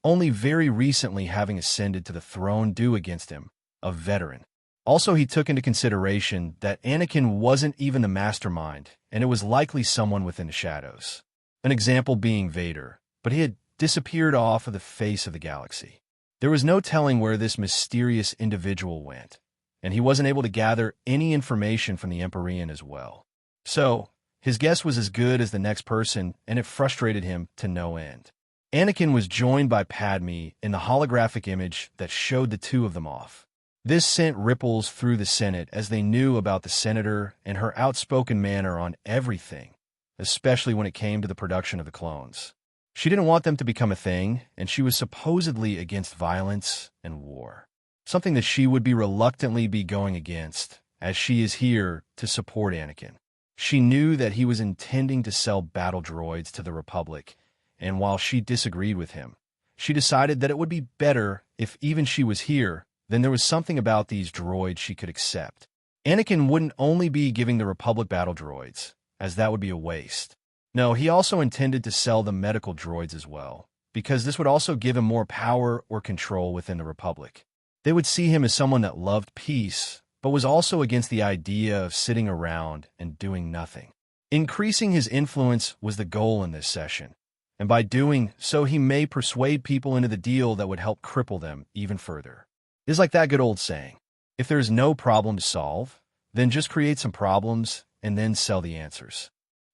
only very recently having ascended to the throne, do against him, a veteran? Also, he took into consideration that Anakin wasn't even the mastermind, and it was likely someone within the shadows. An example being Vader, but he had disappeared off of the face of the galaxy. There was no telling where this mysterious individual went, and he wasn't able to gather any information from the Emperorean as well. So, his guess was as good as the next person, and it frustrated him to no end. Anakin was joined by Padme in the holographic image that showed the two of them off. This sent ripples through the Senate as they knew about the senator and her outspoken manner on everything, especially when it came to the production of the clones. She didn't want them to become a thing, and she was supposedly against violence and war, something that she would be reluctantly be going against, as she is here to support Anakin. She knew that he was intending to sell battle droids to the Republic, and while she disagreed with him, she decided that it would be better if even she was here, then there was something about these droids she could accept. Anakin wouldn't only be giving the Republic battle droids, as that would be a waste. No, he also intended to sell the medical droids as well, because this would also give him more power or control within the Republic. They would see him as someone that loved peace, but was also against the idea of sitting around and doing nothing. Increasing his influence was the goal in this session, and by doing so he may persuade people into the deal that would help cripple them even further. It's like that good old saying, if there's no problem to solve, then just create some problems and then sell the answers.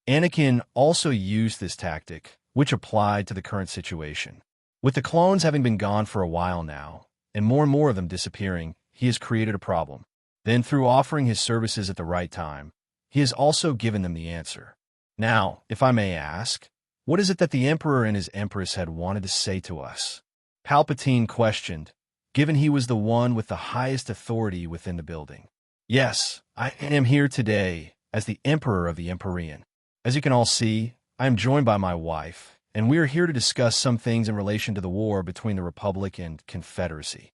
Anakin also used this tactic, which applied to the current situation. With the clones having been gone for a while now, and more of them disappearing, he has created a problem. Then, through offering his services at the right time, he has also given them the answer. Now, if I may ask, what is it that the Emperor and his Empress had wanted to say to us? Palpatine questioned, given he was the one with the highest authority within the building. Yes, I am here today as the Emperor of the Emperorean. As you can all see, I am joined by my wife, and we are here to discuss some things in relation to the war between the Republic and Confederacy.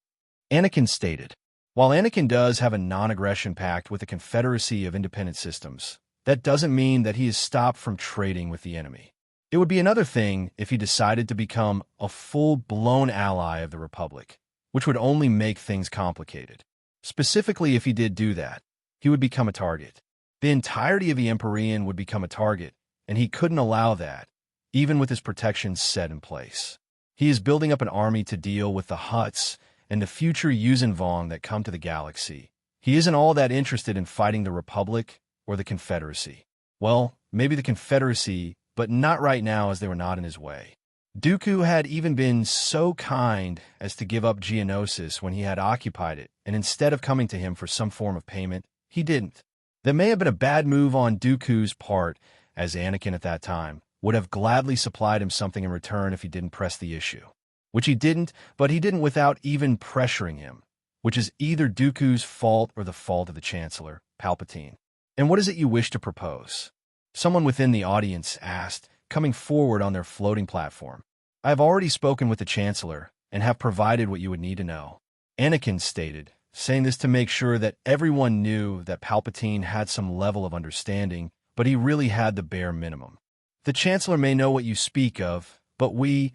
Anakin stated, while Anakin does have a non-aggression pact with the Confederacy of Independent Systems, that doesn't mean that he is stopped from trading with the enemy. It would be another thing if he decided to become a full-blown ally of the Republic, which would only make things complicated. Specifically, if he did do that, he would become a target. The entirety of the Emperorean would become a target, and he couldn't allow that, even with his protections set in place. He is building up an army to deal with the Hutts and the future Yuuzhan Vong that come to the galaxy. He isn't all that interested in fighting the Republic or the Confederacy. Well, maybe the Confederacy, but not right now, as they were not in his way. Dooku had even been so kind as to give up Geonosis when he had occupied it, and instead of coming to him for some form of payment, he didn't. That may have been a bad move on Dooku's part, as Anakin at that time would have gladly supplied him something in return if he didn't press the issue. Which he didn't, but he didn't without even pressuring him, which is either Dooku's fault or the fault of the Chancellor, Palpatine. And what is it you wish to propose? Someone within the audience asked, coming forward on their floating platform. I have already spoken with the Chancellor and have provided what you would need to know. Anakin stated, saying this to make sure that everyone knew that Palpatine had some level of understanding, but he really had the bare minimum. The Chancellor may know what you speak of, but we,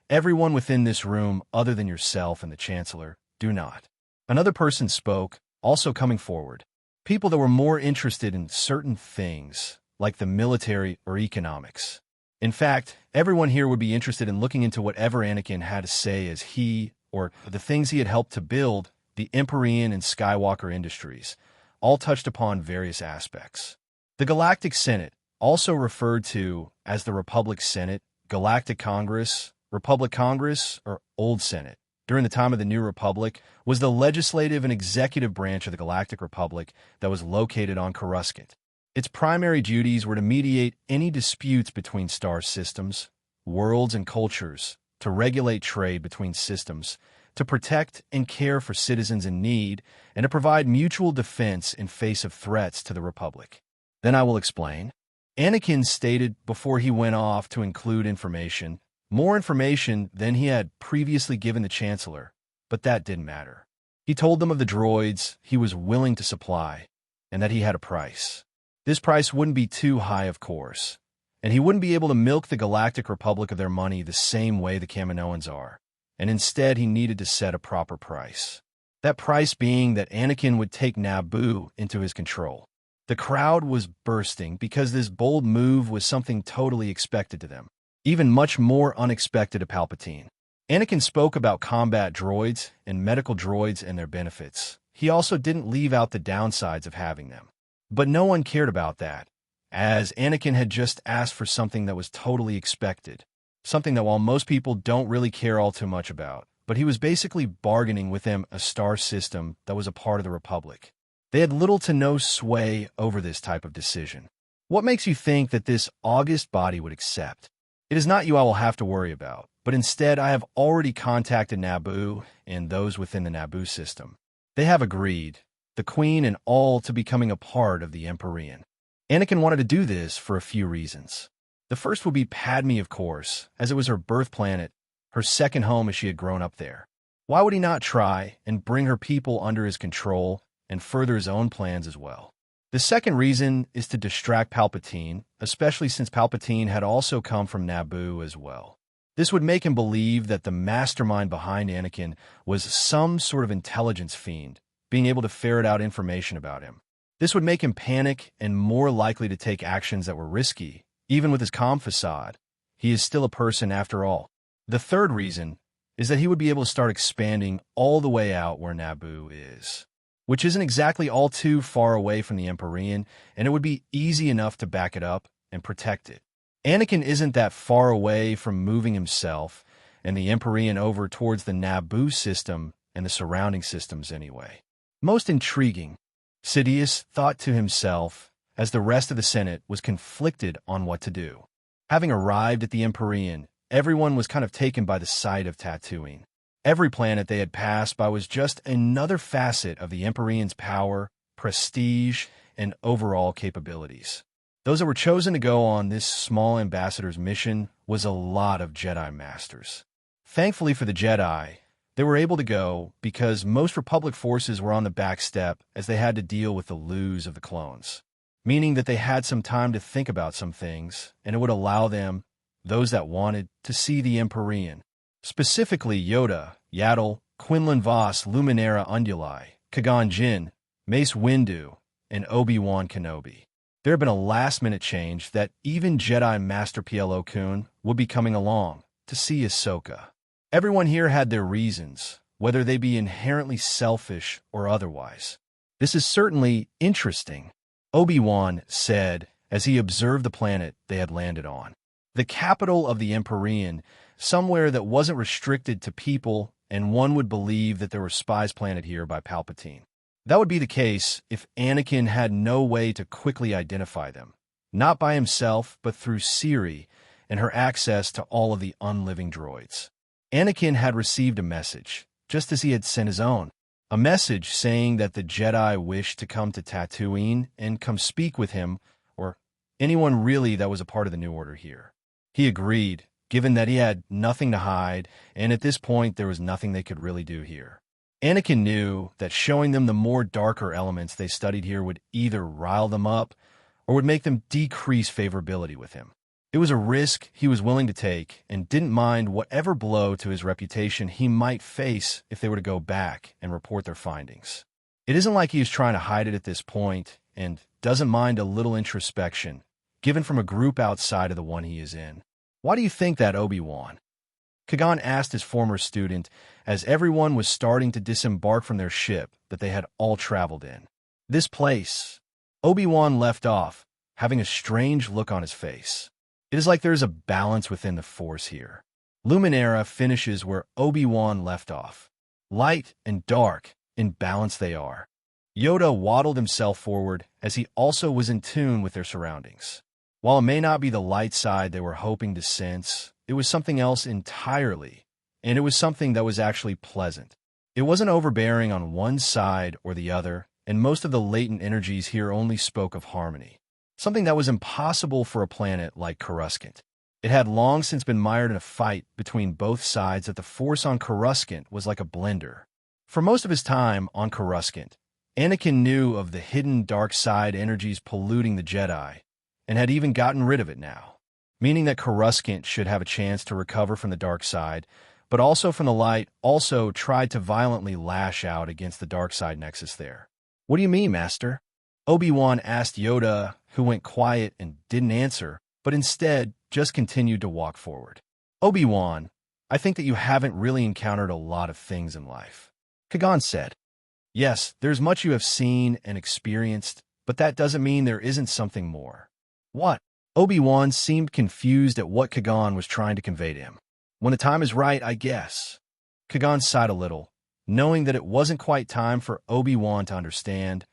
everyone within this room other than yourself and the Chancellor, do not. Another person spoke, also coming forward. People that were more interested in certain things, like the military or economics. In fact, everyone here would be interested in looking into whatever Anakin had to say as he, or the things he had helped to build, the Emperorean and Skywalker industries, all touched upon various aspects. The Galactic Senate, also referred to as the Republic Senate, Galactic Congress, Republic Congress, or Old Senate, during the time of the New Republic, was the legislative and executive branch of the Galactic Republic that was located on Coruscant. Its primary duties were to mediate any disputes between star systems, worlds, and cultures, to regulate trade between systems, to protect and care for citizens in need, and to provide mutual defense in face of threats to the Republic. Then I will explain. Anakin stated before he went off to include information, more information than he had previously given the Chancellor, but that didn't matter. He told them of the droids he was willing to supply, and that he had a price. This price wouldn't be too high, of course, and he wouldn't be able to milk the Galactic Republic of their money the same way the Kaminoans are, and instead he needed to set a proper price. That price being that Anakin would take Naboo into his control. The crowd was bursting because this bold move was something totally expected to them, even much more unexpected to Palpatine. Anakin spoke about combat droids and medical droids and their benefits. He also didn't leave out the downsides of having them. But no one cared about that, as Anakin had just asked for something that was totally expected, something that while most people don't really care all too much about, but he was basically bargaining with them a star system that was a part of the Republic. They had little to no sway over this type of decision. What makes you think that this august body would accept? It is not you I will have to worry about, but instead I have already contacted Naboo and those within the Naboo system. They have agreed, the Queen and all, to becoming a part of the Emperorean. Anakin wanted to do this for a few reasons. The first would be Padme, of course, as it was her birth planet, her second home as she had grown up there. Why would he not try and bring her people under his control and further his own plans as well? The second reason is to distract Palpatine, especially since Palpatine had also come from Naboo as well. This would make him believe that the mastermind behind Anakin was some sort of intelligence fiend, being able to ferret out information about him. This would make him panic and more likely to take actions that were risky. Even with his calm facade, he is still a person after all. The third reason is that he would be able to start expanding all the way out where Naboo is, which isn't exactly all too far away from the Emperorean, and it would be easy enough to back it up and protect it. Anakin isn't that far away from moving himself and the Emperorean over towards the Naboo system and the surrounding systems anyway. Most intriguing, Sidious thought to himself as the rest of the Senate was conflicted on what to do. Having arrived at the Emperorean, everyone was kind of taken by the sight of Tatooine. Every planet they had passed by was just another facet of the Emperorean's power, prestige, and overall capabilities. Those that were chosen to go on this small ambassador's mission was a lot of Jedi Masters. Thankfully for the Jedi, they were able to go because most Republic forces were on the back step as they had to deal with the lose of the clones, meaning that they had some time to think about some things, and it would allow them, those that wanted, to see the Emperorean. Specifically Yoda, Yaddle, Quinlan Vos, Luminara Unduli, Qui-Gon Jinn, Mace Windu, and Obi-Wan Kenobi. There had been a last-minute change that even Jedi Master Plo Koon would be coming along to see Ahsoka. Everyone here had their reasons, whether they be inherently selfish or otherwise. "This is certainly interesting," Obi-Wan said as he observed the planet they had landed on. The capital of the Emperorean, somewhere that wasn't restricted to people, and one would believe that there were spies planted here by Palpatine. That would be the case if Anakin had no way to quickly identify them, not by himself, but through Sithari and her access to all of the unliving droids. Anakin had received a message, just as he had sent his own, a message saying that the Jedi wished to come to Tatooine and come speak with him, or anyone really that was a part of the New Order here. He agreed, given that he had nothing to hide, and at this point there was nothing they could really do here. Anakin knew that showing them the more darker elements they studied here would either rile them up or would make them decrease favorability with him. It was a risk he was willing to take and didn't mind whatever blow to his reputation he might face if they were to go back and report their findings. It isn't like he was trying to hide it at this point and doesn't mind a little introspection, given from a group outside of the one he is in. "Why do you think that, Obi-Wan?" Qui-Gon asked his former student as everyone was starting to disembark from their ship that they had all traveled in. "This place," Obi-Wan left off, having a strange look on his face. "It is like there is a balance within the Force here." Luminara finishes where Obi-Wan left off. Light and dark, in balance they are. Yoda waddled himself forward as he also was in tune with their surroundings. While it may not be the light side they were hoping to sense, it was something else entirely, and it was something that was actually pleasant. It wasn't overbearing on one side or the other, and most of the latent energies here only spoke of harmony, something that was impossible for a planet like Coruscant. It had long since been mired in a fight between both sides that the Force on Coruscant was like a blender. For most of his time on Coruscant, Anakin knew of the hidden dark side energies polluting the Jedi, and had even gotten rid of it now, meaning that Coruscant should have a chance to recover from the dark side, but also from the light, also tried to violently lash out against the dark side nexus there. "What do you mean, Master?" Obi-Wan asked Yoda, who went quiet and didn't answer, but instead just continued to walk forward. "Obi-Wan, I think that you haven't really encountered a lot of things in life," Qui-Gon said. "Yes, there's much you have seen and experienced, but that doesn't mean there isn't something more." "What?" Obi-Wan seemed confused at what Qui-Gon was trying to convey to him. "When the time is right, I guess." Qui-Gon sighed a little, knowing that it wasn't quite time for Obi-Wan to understand,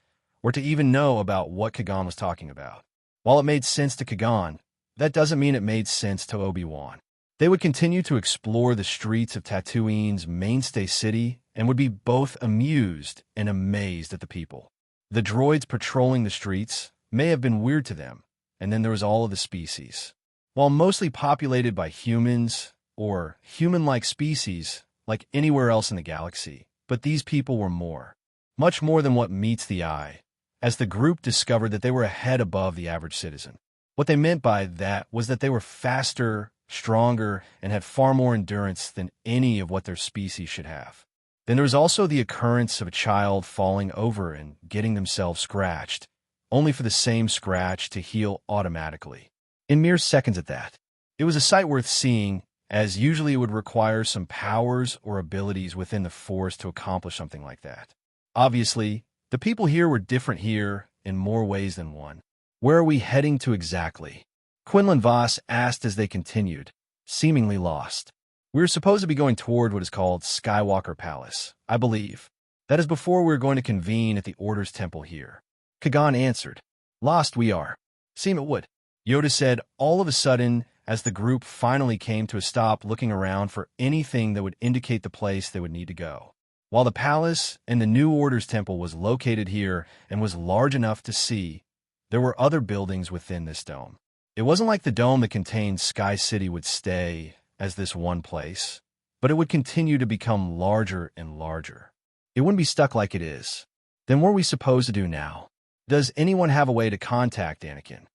or to even know about what Qui-Gon was talking about. While it made sense to Qui-Gon, that doesn't mean it made sense to Obi-Wan. They would continue to explore the streets of Tatooine's mainstay city and would be both amused and amazed at the people. The droids patrolling the streets may have been weird to them, and then there was all of the species. While mostly populated by humans, or human-like species, like anywhere else in the galaxy, but these people were more. Much more than what meets the eye, as the group discovered that they were a head above the average citizen. What they meant by that was that they were faster, stronger, and had far more endurance than any of what their species should have. Then there was also the occurrence of a child falling over and getting themselves scratched, only for the same scratch to heal automatically, in mere seconds at that. It was a sight worth seeing, as usually it would require some powers or abilities within the Force to accomplish something like that. Obviously, the people here were different here in more ways than one. "Where are we heading to exactly?" Quinlan Voss asked as they continued, seemingly lost. "We are supposed to be going toward what is called Skywalker Palace, I believe. That is before we are going to convene at the Order's temple here." Qui-Gon answered. "Lost we are. Seem it would," Yoda said all of a sudden as the group finally came to a stop looking around for anything that would indicate the place they would need to go. While the palace and the New Order's temple was located here and was large enough to see, there were other buildings within this dome. It wasn't like the dome that contained Sky City would stay as this one place, but it would continue to become larger and larger. It wouldn't be stuck like it is. Then what are we supposed to do now? Does anyone have a way to contact Anakin?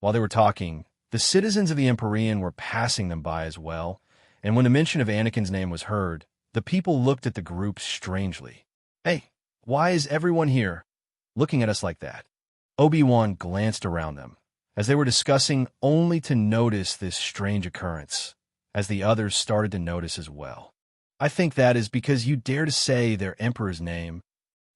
While they were talking, the citizens of the Emperorean were passing them by as well, and when the mention of Anakin's name was heard, the people looked at the group strangely. "Hey, Why is everyone here looking at us like that? Obi-Wan glanced around them, as they were discussing, only to notice this strange occurrence, as the others started to notice as well. I think that is because you dare to say their emperor's name.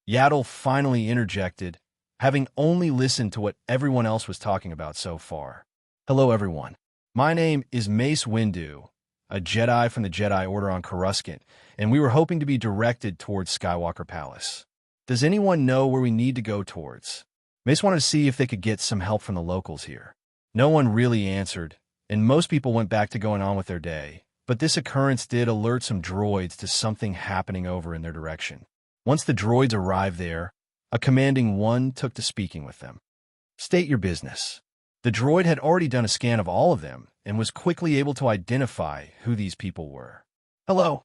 Yaddle finally interjected, having only listened to what everyone else was talking about so far. Hello, everyone. My name is Mace Windu, a Jedi from the Jedi Order on Coruscant, and we were hoping to be directed towards Skywalker Palace. Does anyone know where we need to go towards? Mace wanted to see if they could get some help from the locals here. No one really answered, and most people went back to going on with their day, but this occurrence did alert some droids to something happening over in their direction. Once the droids arrived there, a commanding one took to speaking with them. State your business. The droid had already done a scan of all of them and was quickly able to identify who these people were. Hello.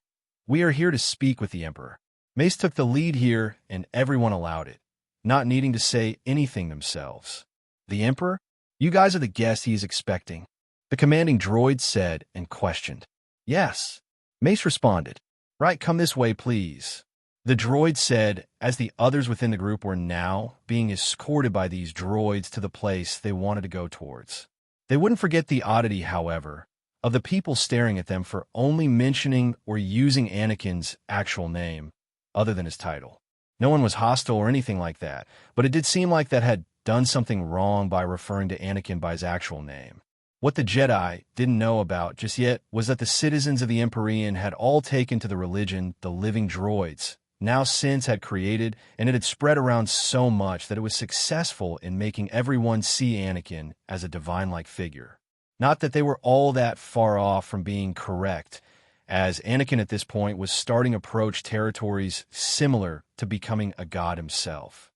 We are here to speak with the Emperor. Mace took the lead here, and everyone allowed it, not needing to say anything themselves. The Emperor? You guys are the guests he is expecting, the commanding droid said and questioned. Yes. Mace responded. Right, come this way, please. The droid said, as the others within the group were now being escorted by these droids to the place they wanted to go towards. They wouldn't forget the oddity, however, of the people staring at them for only mentioning or using Anakin's actual name, other than his title. No one was hostile or anything like that, but it did seem like that had done something wrong by referring to Anakin by his actual name. What the Jedi didn't know about just yet was that the citizens of the Emperorean had all taken to the religion the living droids now since had created, and it had spread around so much that it was successful in making everyone see Anakin as a divine-like figure. Not that they were all that far off from being correct, as Anakin at this point was starting to approach territories similar to becoming a god himself.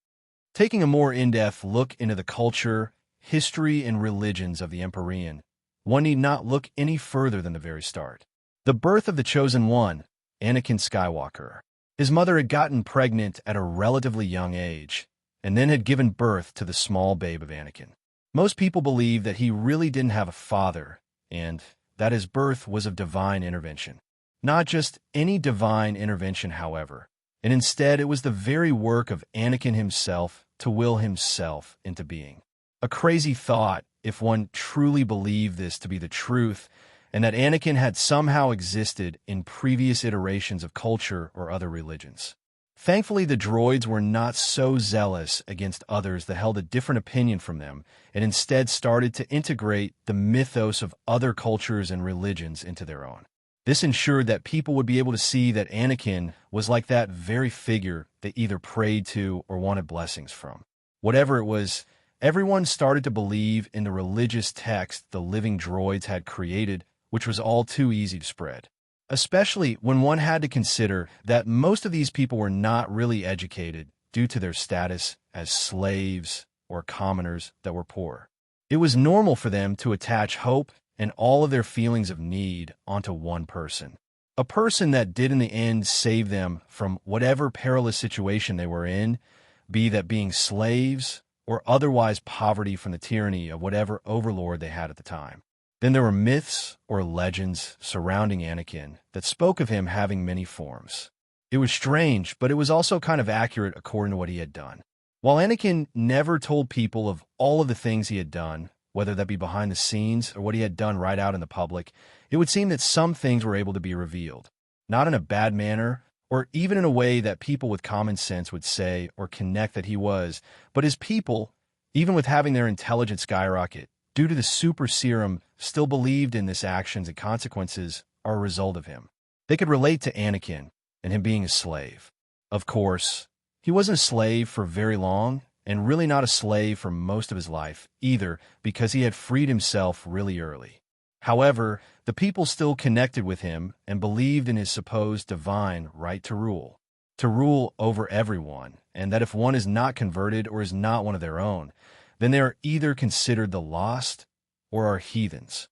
Taking a more in-depth look into the culture, history, and religions of the Emperorean, one need not look any further than the very start. The birth of the Chosen One, Anakin Skywalker. His mother had gotten pregnant at a relatively young age, and then had given birth to the small babe of Anakin. Most people believe that he really didn't have a father, and that his birth was of divine intervention. Not just any divine intervention, however, and instead it was the very work of Anakin himself to will himself into being. A crazy thought if one truly believed this to be the truth, and that Anakin had somehow existed in previous iterations of culture or other religions. Thankfully, the droids were not so zealous against others that held a different opinion from them, and instead started to integrate the mythos of other cultures and religions into their own. This ensured that people would be able to see that Anakin was like that very figure they either prayed to or wanted blessings from. Whatever it was, everyone started to believe in the religious text the living droids had created, which was all too easy to spread. Especially when one had to consider that most of these people were not really educated due to their status as slaves or commoners that were poor. It was normal for them to attach hope and all of their feelings of need onto one person. A person that did in the end save them from whatever perilous situation they were in, be that being slaves or otherwise poverty from the tyranny of whatever overlord they had at the time. Then there were myths or legends surrounding Anakin that spoke of him having many forms. It was strange, but it was also kind of accurate according to what he had done. While Anakin never told people of all of the things he had done, whether that be behind the scenes or what he had done right out in the public, it would seem that some things were able to be revealed. Not in a bad manner, or even in a way that people with common sense would say or connect that he was, but his people, even with having their intelligence skyrocket, due to the super serum, still believed in this actions and consequences are a result of him. They could relate to Anakin and him being a slave. Of course, he wasn't a slave for very long, and really not a slave for most of his life either, because he had freed himself really early. However, the people still connected with him and believed in his supposed divine right to rule over everyone, and that if one is not converted or is not one of their own, then they are either considered the lost or are heathens.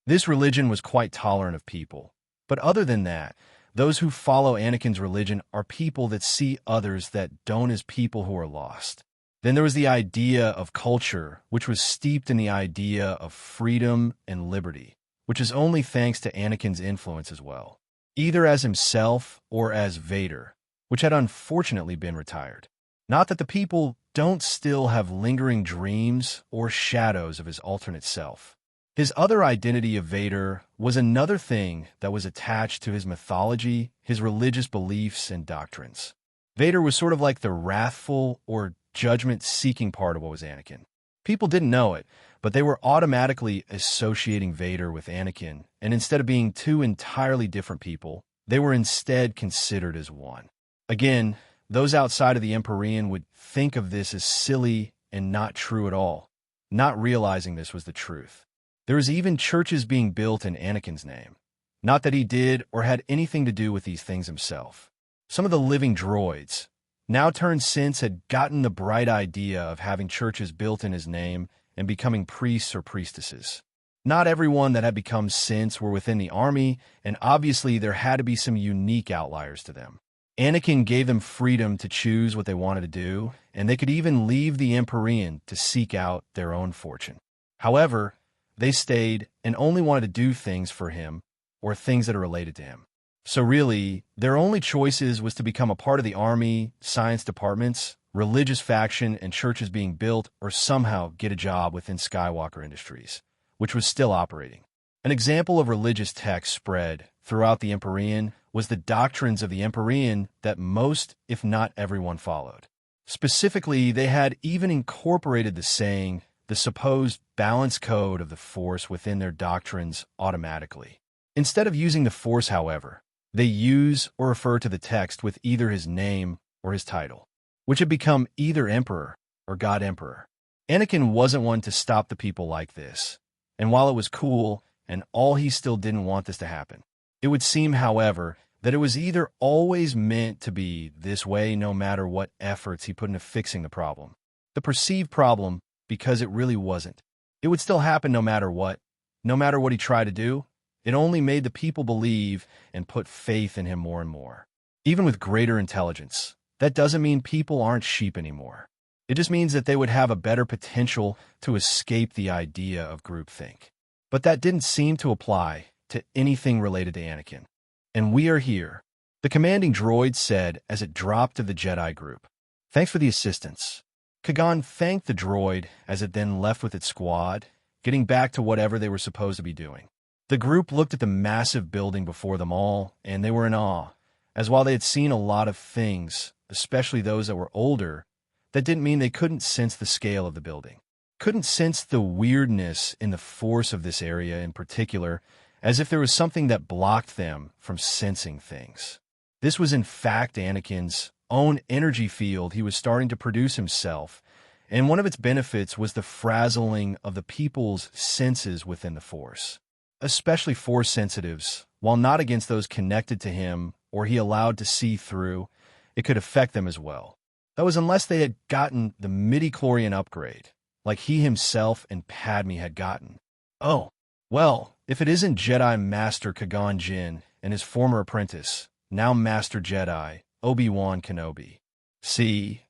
This religion was quite tolerant of people, but other than that, those who follow Anakin's religion are people that see others that don't as people who are lost. Then there was the idea of culture, which was steeped in the idea of freedom and liberty, which is only thanks to Anakin's influence as well, either as himself or as Vader, which had unfortunately been retired. Not that the people don't still have lingering dreams or shadows of his alternate self. His other identity of Vader was another thing that was attached to his mythology, his religious beliefs, and doctrines. Vader was sort of like the wrathful or judgment-seeking part of what was Anakin. People didn't know it, but they were automatically associating Vader with Anakin, and instead of being two entirely different people, they were instead considered as one. Again, those outside of the Emperorean would think of this as silly and not true at all, not realizing this was the truth. There was even churches being built in Anakin's name. Not that he did or had anything to do with these things himself. Some of the living droids, now turned synths, had gotten the bright idea of having churches built in his name and becoming priests or priestesses. Not everyone that had become synths were within the army, and obviously there had to be some unique outliers to them. Anakin gave them freedom to choose what they wanted to do, and they could even leave the Emperorean to seek out their own fortune. However, they stayed and only wanted to do things for him or things that are related to him. So really, their only choices was to become a part of the army, science departments, religious faction, and churches being built, or somehow get a job within Skywalker Industries, which was still operating. An example of religious text spread throughout the Emperorean was the doctrines of the Emperorean that most, if not everyone, followed. Specifically, they had even incorporated the saying, the supposed balance code of the Force within their doctrines automatically. Instead of using the Force, however, they use or refer to the text with either his name or his title, which had become either Emperor or God Emperor. Anakin wasn't one to stop the people like this, and while it was cool, and all, he still didn't want this to happen. It would seem, however, that it was either always meant to be this way no matter what efforts he put into fixing the problem. The perceived problem, because it really wasn't. It would still happen no matter what he tried to do. It only made the people believe and put faith in him more and more. Even with greater intelligence, that doesn't mean people aren't sheep anymore. It just means that they would have a better potential to escape the idea of groupthink. But that didn't seem to apply to anything related to Anakin. And we are here, the commanding droid said as it dropped to the Jedi group. Thanks for the assistance. Kagan thanked the droid as it then left with its squad, getting back to whatever they were supposed to be doing. The group looked at the massive building before them all, and they were in awe, as while they had seen a lot of things, especially those that were older, that didn't mean they couldn't sense the scale of the building. Couldn't sense the weirdness in the force of this area in particular, as if there was something that blocked them from sensing things. This was in fact Anakin's own energy field he was starting to produce himself, and one of its benefits was the frazzling of the people's senses within the Force. Especially Force sensitives, while not against those connected to him or he allowed to see through, it could affect them as well. That was unless they had gotten the Midichlorian upgrade, like he himself and Padme had gotten. Oh, well, if it isn't Jedi Master Qui-Gon Jinn and his former apprentice, now Master Jedi, Obi-Wan Kenobi. See,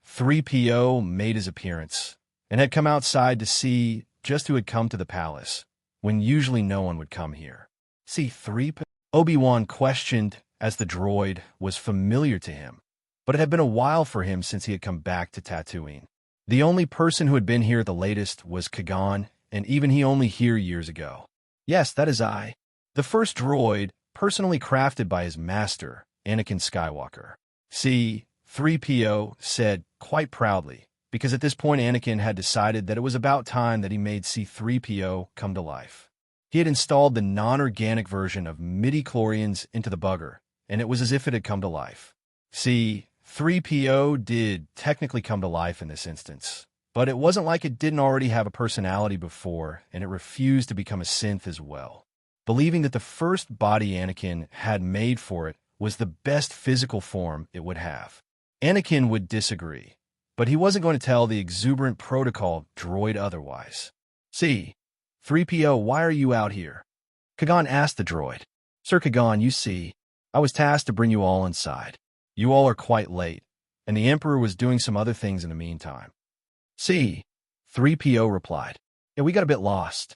3PO made his appearance, and had come outside to see just who had come to the palace, when usually no one would come here. See, 3PO? Obi-Wan questioned, as the droid was familiar to him, but it had been a while for him since he had come back to Tatooine. The only person who had been here at the latest was Qui-Gon, and even he only here years ago. Yes, that is I. The first droid, personally crafted by his master, Anakin Skywalker. See, 3PO said quite proudly, because at this point Anakin had decided that it was about time that he made C-3PO come to life. He had installed the non-organic version of midichlorians into the bugger, and it was as if it had come to life. See, 3PO did technically come to life in this instance, but it wasn't like it didn't already have a personality before, and it refused to become a synth as well, believing that the first body Anakin had made for it was the best physical form it would have. Anakin would disagree, but he wasn't going to tell the exuberant protocol droid otherwise. See, 3PO, why are you out here? Qui-Gon asked the droid. Sir Qui-Gon, you see, I was tasked to bring you all inside. You all are quite late, and the Emperor was doing some other things in the meantime. See, 3PO replied. Yeah, we got a bit lost.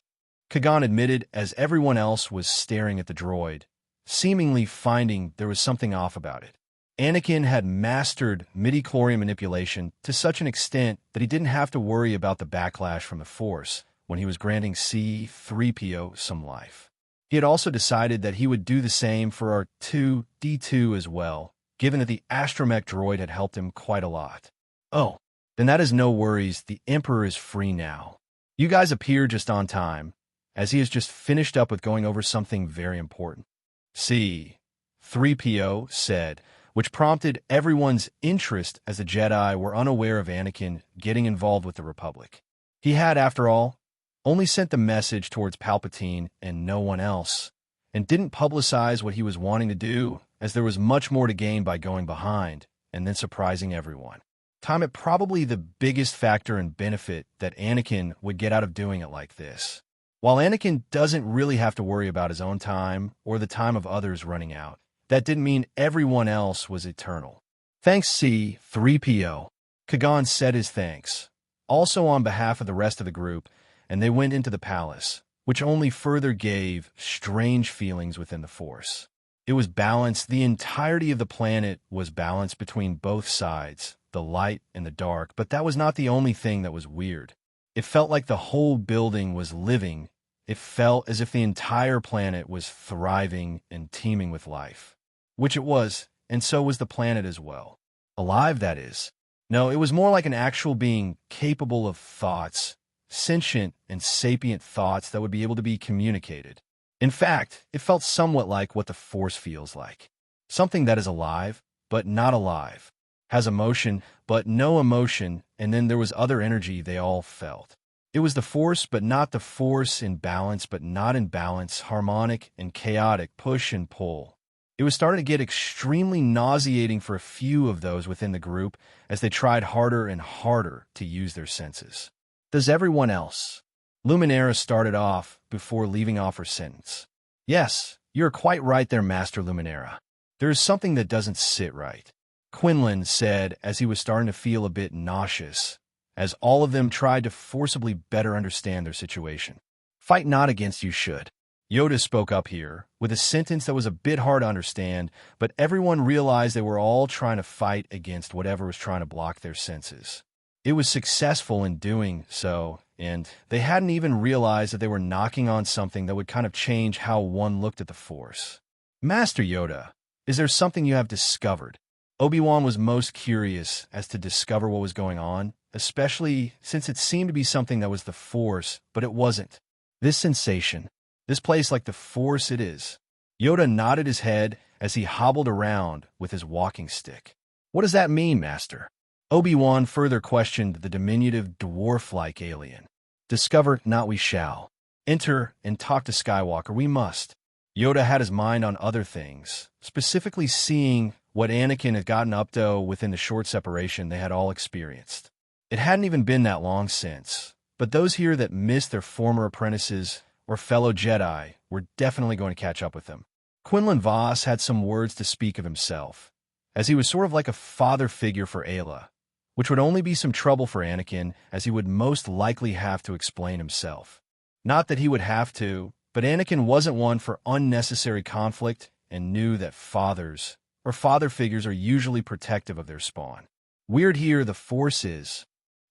Qui-Gon admitted as everyone else was staring at the droid, seemingly finding there was something off about it. Anakin had mastered midichlorian manipulation to such an extent that he didn't have to worry about the backlash from the Force when he was granting C-3PO some life. He had also decided that he would do the same for R2-D2 as well, given that the astromech droid had helped him quite a lot. Oh, then that is no worries, the Emperor is free now. You guys appear just on time, as he has just finished up with going over something very important. C-3PO said, which prompted everyone's interest as the Jedi were unaware of Anakin getting involved with the Republic. He had, after all, only sent the message towards Palpatine and no one else, and didn't publicize what he was wanting to do, as there was much more to gain by going behind and then surprising everyone. Time it probably the biggest factor and benefit that Anakin would get out of doing it like this. While Anakin doesn't really have to worry about his own time or the time of others running out, that didn't mean everyone else was eternal. Thanks, C-3PO. Kagan said his thanks, also on behalf of the rest of the group, and they went into the palace, which only further gave strange feelings within the Force. It was balanced. The entirety of the planet was balanced between both sides, the light and the dark, but that was not the only thing that was weird. It felt like the whole building was living. It felt as if the entire planet was thriving and teeming with life. Which it was, and so was the planet as well. Alive, that is. No, it was more like an actual being capable of thoughts, sentient and sapient thoughts that would be able to be communicated. In fact, it felt somewhat like what the Force feels like. Something that is alive, but not alive. Has emotion, but no emotion, and then there was other energy they all felt. It was the Force, but not the Force, in balance, but not in balance, harmonic and chaotic, push and pull. It was starting to get extremely nauseating for a few of those within the group as they tried harder and harder to use their senses. Does everyone else? Luminara started off before leaving off her sentence. Yes, you're quite right there, Master Luminara. There is something that doesn't sit right, Quinlan said as he was starting to feel a bit nauseous, as all of them tried to forcibly better understand their situation. Fight not against you should. Yoda spoke up here, with a sentence that was a bit hard to understand, but everyone realized they were all trying to fight against whatever was trying to block their senses. It was successful in doing so, and they hadn't even realized that they were knocking on something that would kind of change how one looked at the Force. Master Yoda, is there something you have discovered? Obi-Wan was most curious as to discover what was going on, especially since it seemed to be something that was the Force, but it wasn't. This sensation, this place like the Force it is. Yoda nodded his head as he hobbled around with his walking stick. What does that mean, Master? Obi-Wan further questioned the diminutive dwarf-like alien. Discover not we shall. Enter and talk to Skywalker we must. Yoda had his mind on other things, specifically seeing what Anakin had gotten up to within the short separation they had all experienced. It hadn't even been that long since, but those here that missed their former apprentices or fellow Jedi were definitely going to catch up with them. Quinlan Vos had some words to speak of himself, as he was sort of like a father figure for Ayla, which would only be some trouble for Anakin, as he would most likely have to explain himself. Not that he would have to, but Anakin wasn't one for unnecessary conflict and knew that fathers or father figures are usually protective of their spawn. Weird here the Force is.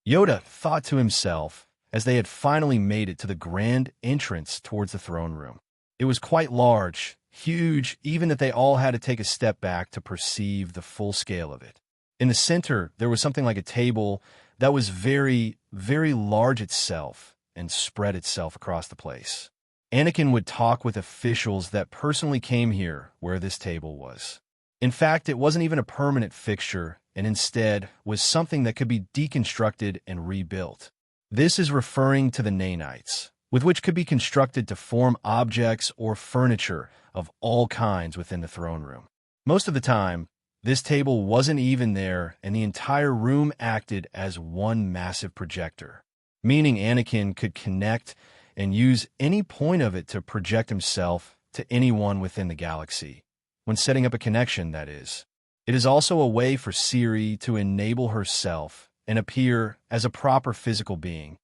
Yoda thought to himself as they had finally made it to the grand entrance towards the throne room. It was quite large, huge, even that they all had to take a step back to perceive the full scale of it. In the center, there was something like a table that was very, very large itself and spread itself across the place. Anakin would talk with officials that personally came here where this table was. In fact, it wasn't even a permanent fixture, and instead was something that could be deconstructed and rebuilt. This is referring to the nanites, with which could be constructed to form objects or furniture of all kinds within the throne room. Most of the time, this table wasn't even there, and the entire room acted as one massive projector, meaning Anakin could connect and use any point of it to project himself to anyone within the galaxy. When setting up a connection, that is. It is also a way for Siri to enable herself and appear as a proper physical being.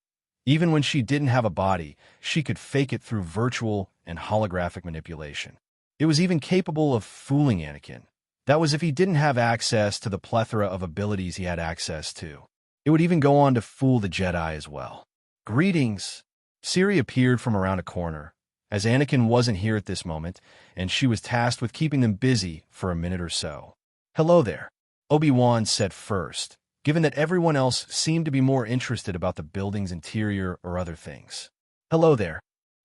Even when she didn't have a body, she could fake it through virtual and holographic manipulation. It was even capable of fooling Anakin, That was if he didn't have access to the plethora of abilities he had access to. It would even go on to fool the Jedi as well. Greetings. Sithari appeared from around a corner, as Anakin wasn't here at this moment, and she was tasked with keeping them busy for a minute or so. Hello there, Obi-Wan said first, given that everyone else seemed to be more interested about the building's interior or other things. Hello there.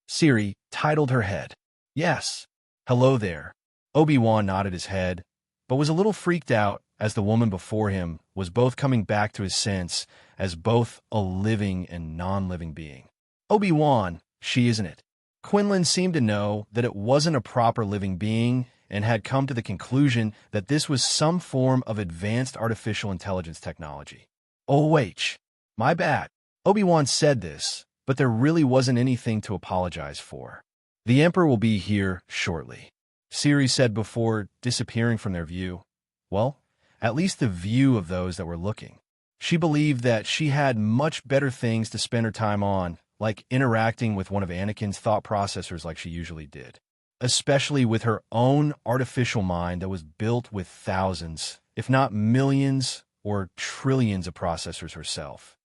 Sithari titled her head. Yes. Hello there. Obi-Wan nodded his head, but was a little freaked out as the woman before him was both coming back to his sense as both a living and non-living being. Obi-Wan, she isn't it? Quinlan seemed to know that it wasn't a proper living being and had come to the conclusion that this was some form of advanced artificial intelligence technology. Oh wait, my bad. Obi-Wan said this, but there really wasn't anything to apologize for. The Emperor will be here shortly, Sithari said before disappearing from their view. Well, at least the view of those that were looking. She believed that she had much better things to spend her time on, like interacting with one of Anakin's thought processors like she usually did, especially with her own artificial mind that was built with thousands, if not millions or trillions of processors herself.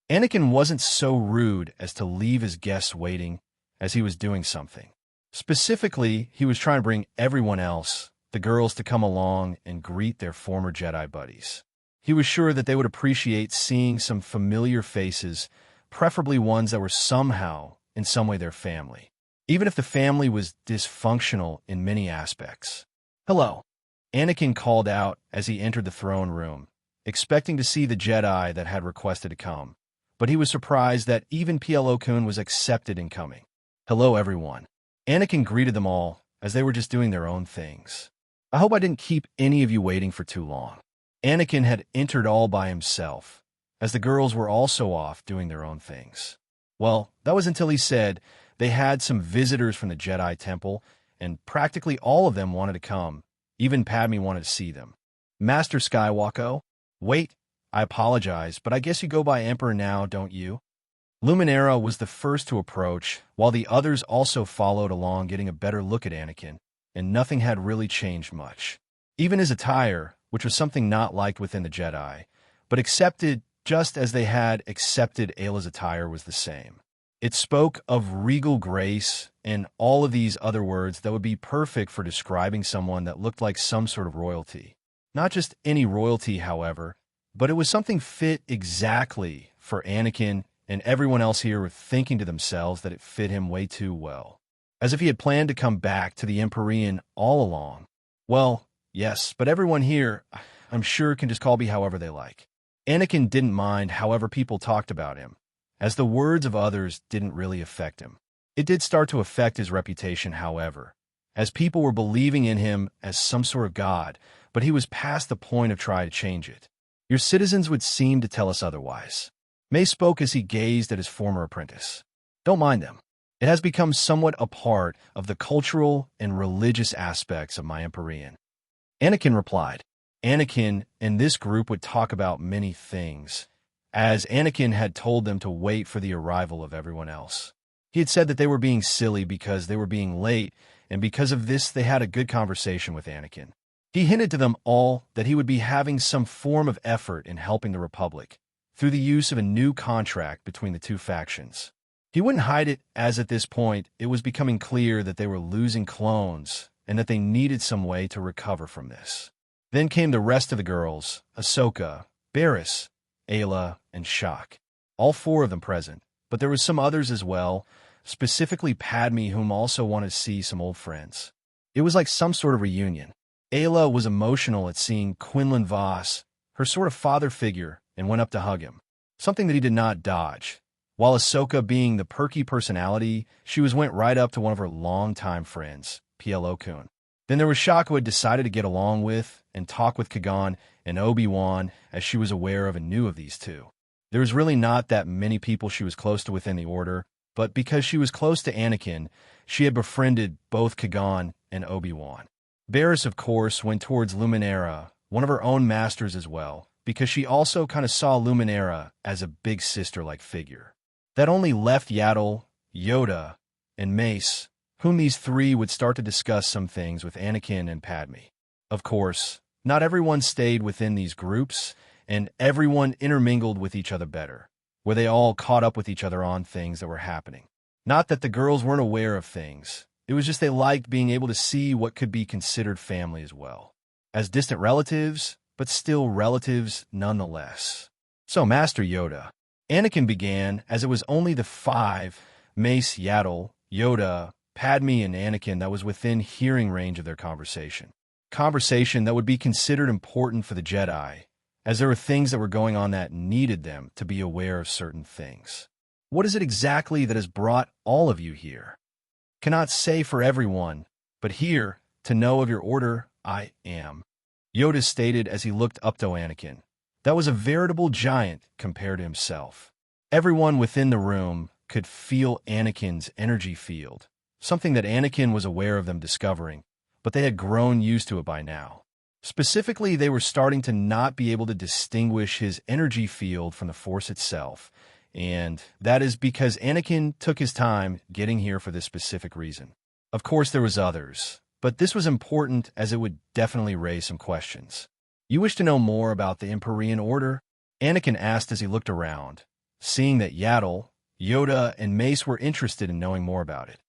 Anakin wasn't so rude as to leave his guests waiting as he was doing something. Specifically, he was trying to bring everyone else, the girls, to come along and greet their former Jedi buddies. He was sure that they would appreciate seeing some familiar faces, preferably ones that were somehow, in some way, their family, even if the family was dysfunctional in many aspects. Hello, Anakin called out as he entered the throne room, expecting to see the Jedi that had requested to come, but he was surprised that even Plo-kun was accepted in coming. Hello, everyone. Anakin greeted them all as they were just doing their own things. I hope I didn't keep any of you waiting for too long. Anakin had entered all by himself, as the girls were also off doing their own things. Well, that was until he said they had some visitors from the Jedi Temple, and practically all of them wanted to come. Even Padme wanted to see them. Master Skywalker? Wait, I apologize, but I guess you go by Emperor now, don't you? Luminara was the first to approach, while the others also followed along, getting a better look at Anakin, and nothing had really changed much. Even his attire, which was something not liked within the Jedi, but accepted just as they had accepted Ayla's attire, was the same. It spoke of regal grace and all of these other words that would be perfect for describing someone that looked like some sort of royalty. Not just any royalty, however, but it was something fit exactly for Anakin, and everyone else here were thinking to themselves that it fit him way too well. As if he had planned to come back to the Emperorean all along. Well, yes, but everyone here, I'm sure, can just call me however they like. Anakin didn't mind however people talked about him, as the words of others didn't really affect him. It did start to affect his reputation, however, as people were believing in him as some sort of god, but he was past the point of trying to change it. Your citizens would seem to tell us otherwise. May spoke as he gazed at his former apprentice. Don't mind them. It has become somewhat a part of the cultural and religious aspects of my Emperorean. Anakin replied. Anakin and this group would talk about many things, as Anakin had told them to wait for the arrival of everyone else. He had said that they were being silly because they were being late, and because of this they had a good conversation with Anakin. He hinted to them all that he would be having some form of effort in helping the Republic, through the use of a new contract between the two factions. He wouldn't hide it, as at this point it was becoming clear that they were losing clones and that they needed some way to recover from this. Then came the rest of the girls, Ahsoka, Barriss, Ayla, and Shak. All four of them present, but there was some others as well, specifically Padme, whom also wanted to see some old friends. It was like some sort of reunion. Ayla was emotional at seeing Quinlan Vos, her sort of father figure, and went up to hug him, something that he did not dodge. While Ahsoka, being the perky personality, went right up to one of her longtime friends, Plo-kun. Then there was Shak, who had decided to get along with and talk with Qui-Gon and Obi-Wan, as she was aware of and knew of these two. There was really not that many people she was close to within the Order, but because she was close to Anakin, she had befriended both Qui-Gon and Obi-Wan. Barriss, of course, went towards Luminara, one of her own masters as well, because she also kind of saw Luminara as a big sister-like figure. That only left Yaddle, Yoda, and Mace, whom these three would start to discuss some things with Anakin and Padme. Of course, Not everyone stayed within these groups, and everyone intermingled with each other better, where they all caught up with each other on things that were happening. Not that the girls weren't aware of things. It was just they liked being able to see what could be considered family as well. As distant relatives, but still relatives nonetheless. So, Master Yoda. Anakin began as it was only the five, Mace, Yaddle, Yoda, Padme, and Anakin that was within hearing range of their conversation. Conversation that would be considered important for the Jedi, as there were things that were going on that needed them to be aware of certain things. What is it exactly that has brought all of you here? Cannot say for everyone, but here, to know of your order, I am. Yoda stated as he looked up to Anakin. That was a veritable giant compared to himself. Everyone within the room could feel Anakin's energy field, something that Anakin was aware of them discovering, but they had grown used to it by now. Specifically, they were starting to not be able to distinguish his energy field from the Force itself, and that is because Anakin took his time getting here for this specific reason. Of course, there was others, but this was important as it would definitely raise some questions. You wish to know more about the Emperorean order? Anakin asked as he looked around, seeing that Yaddle, Yoda, and Mace were interested in knowing more about it.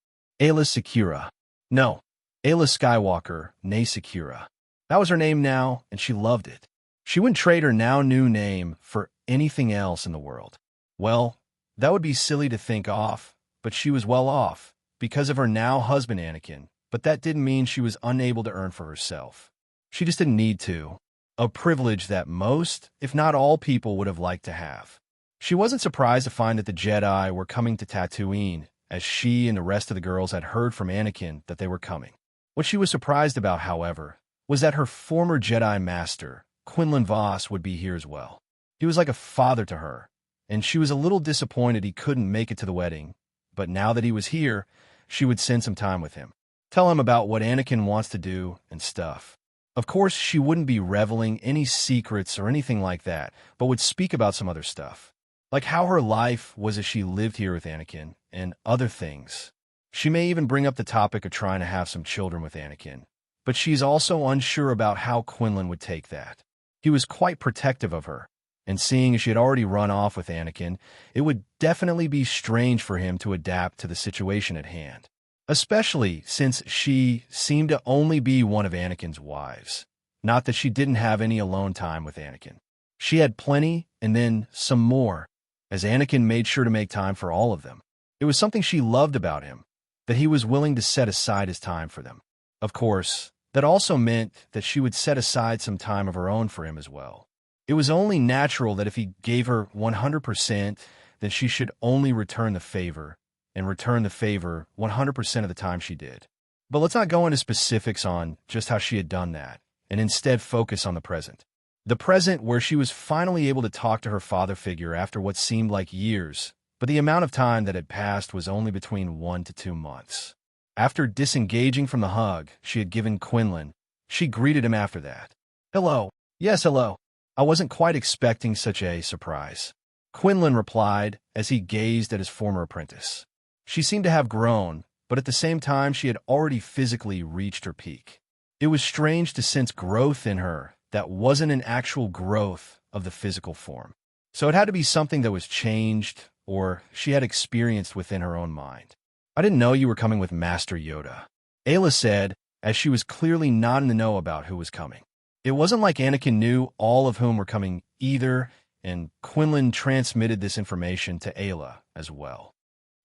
Aayla Secura. No, Aayla Skywalker, née Secura. That was her name now, and she loved it. She wouldn't trade her now new name for anything else in the world. Well, that would be silly to think off, but she was well off because of her now husband Anakin, but that didn't mean she was unable to earn for herself. She just didn't need to. A privilege that most, if not all people would have liked to have. She wasn't surprised to find that the Jedi were coming to Tatooine, as she and the rest of the girls had heard from Anakin that they were coming. What she was surprised about, however, was that her former Jedi master, Quinlan Vos, would be here as well. He was like a father to her, and she was a little disappointed he couldn't make it to the wedding, but now that he was here, she would spend some time with him. Tell him about what Anakin wants to do and stuff. Of course, she wouldn't be revealing any secrets or anything like that, but would speak about some other stuff, like how her life was as she lived here with Anakin, and other things. She may even bring up the topic of trying to have some children with Anakin, but she's also unsure about how Quinlan would take that. He was quite protective of her, and seeing as she had already run off with Anakin, it would definitely be strange for him to adapt to the situation at hand. Especially since she seemed to only be one of Anakin's wives. Not that she didn't have any alone time with Anakin. She had plenty, and then some more, as Anakin made sure to make time for all of them. It was something she loved about him, that he was willing to set aside his time for them. Of course, that also meant that she would set aside some time of her own for him as well. It was only natural that if he gave her 100%, then she should only return the favor, and return the favor 100% of the time she did. But let's not go into specifics on just how she had done that, and instead focus on the present. The present where she was finally able to talk to her father figure after what seemed like years, but the amount of time that had passed was only between 1 to 2 months. After disengaging from the hug she had given Quinlan, she greeted him after that. "Hello." "Yes, hello." "I wasn't quite expecting such a surprise," Quinlan replied as he gazed at his former apprentice. She seemed to have grown, but at the same time she had already physically reached her peak. It was strange to sense growth in her that wasn't an actual growth of the physical form. So it had to be something that was changed or she had experienced within her own mind. "I didn't know you were coming with Master Yoda," Aayla said, as she was clearly not in the know about who was coming. It wasn't like Anakin knew all of whom were coming either, and Quinlan transmitted this information to Aayla as well.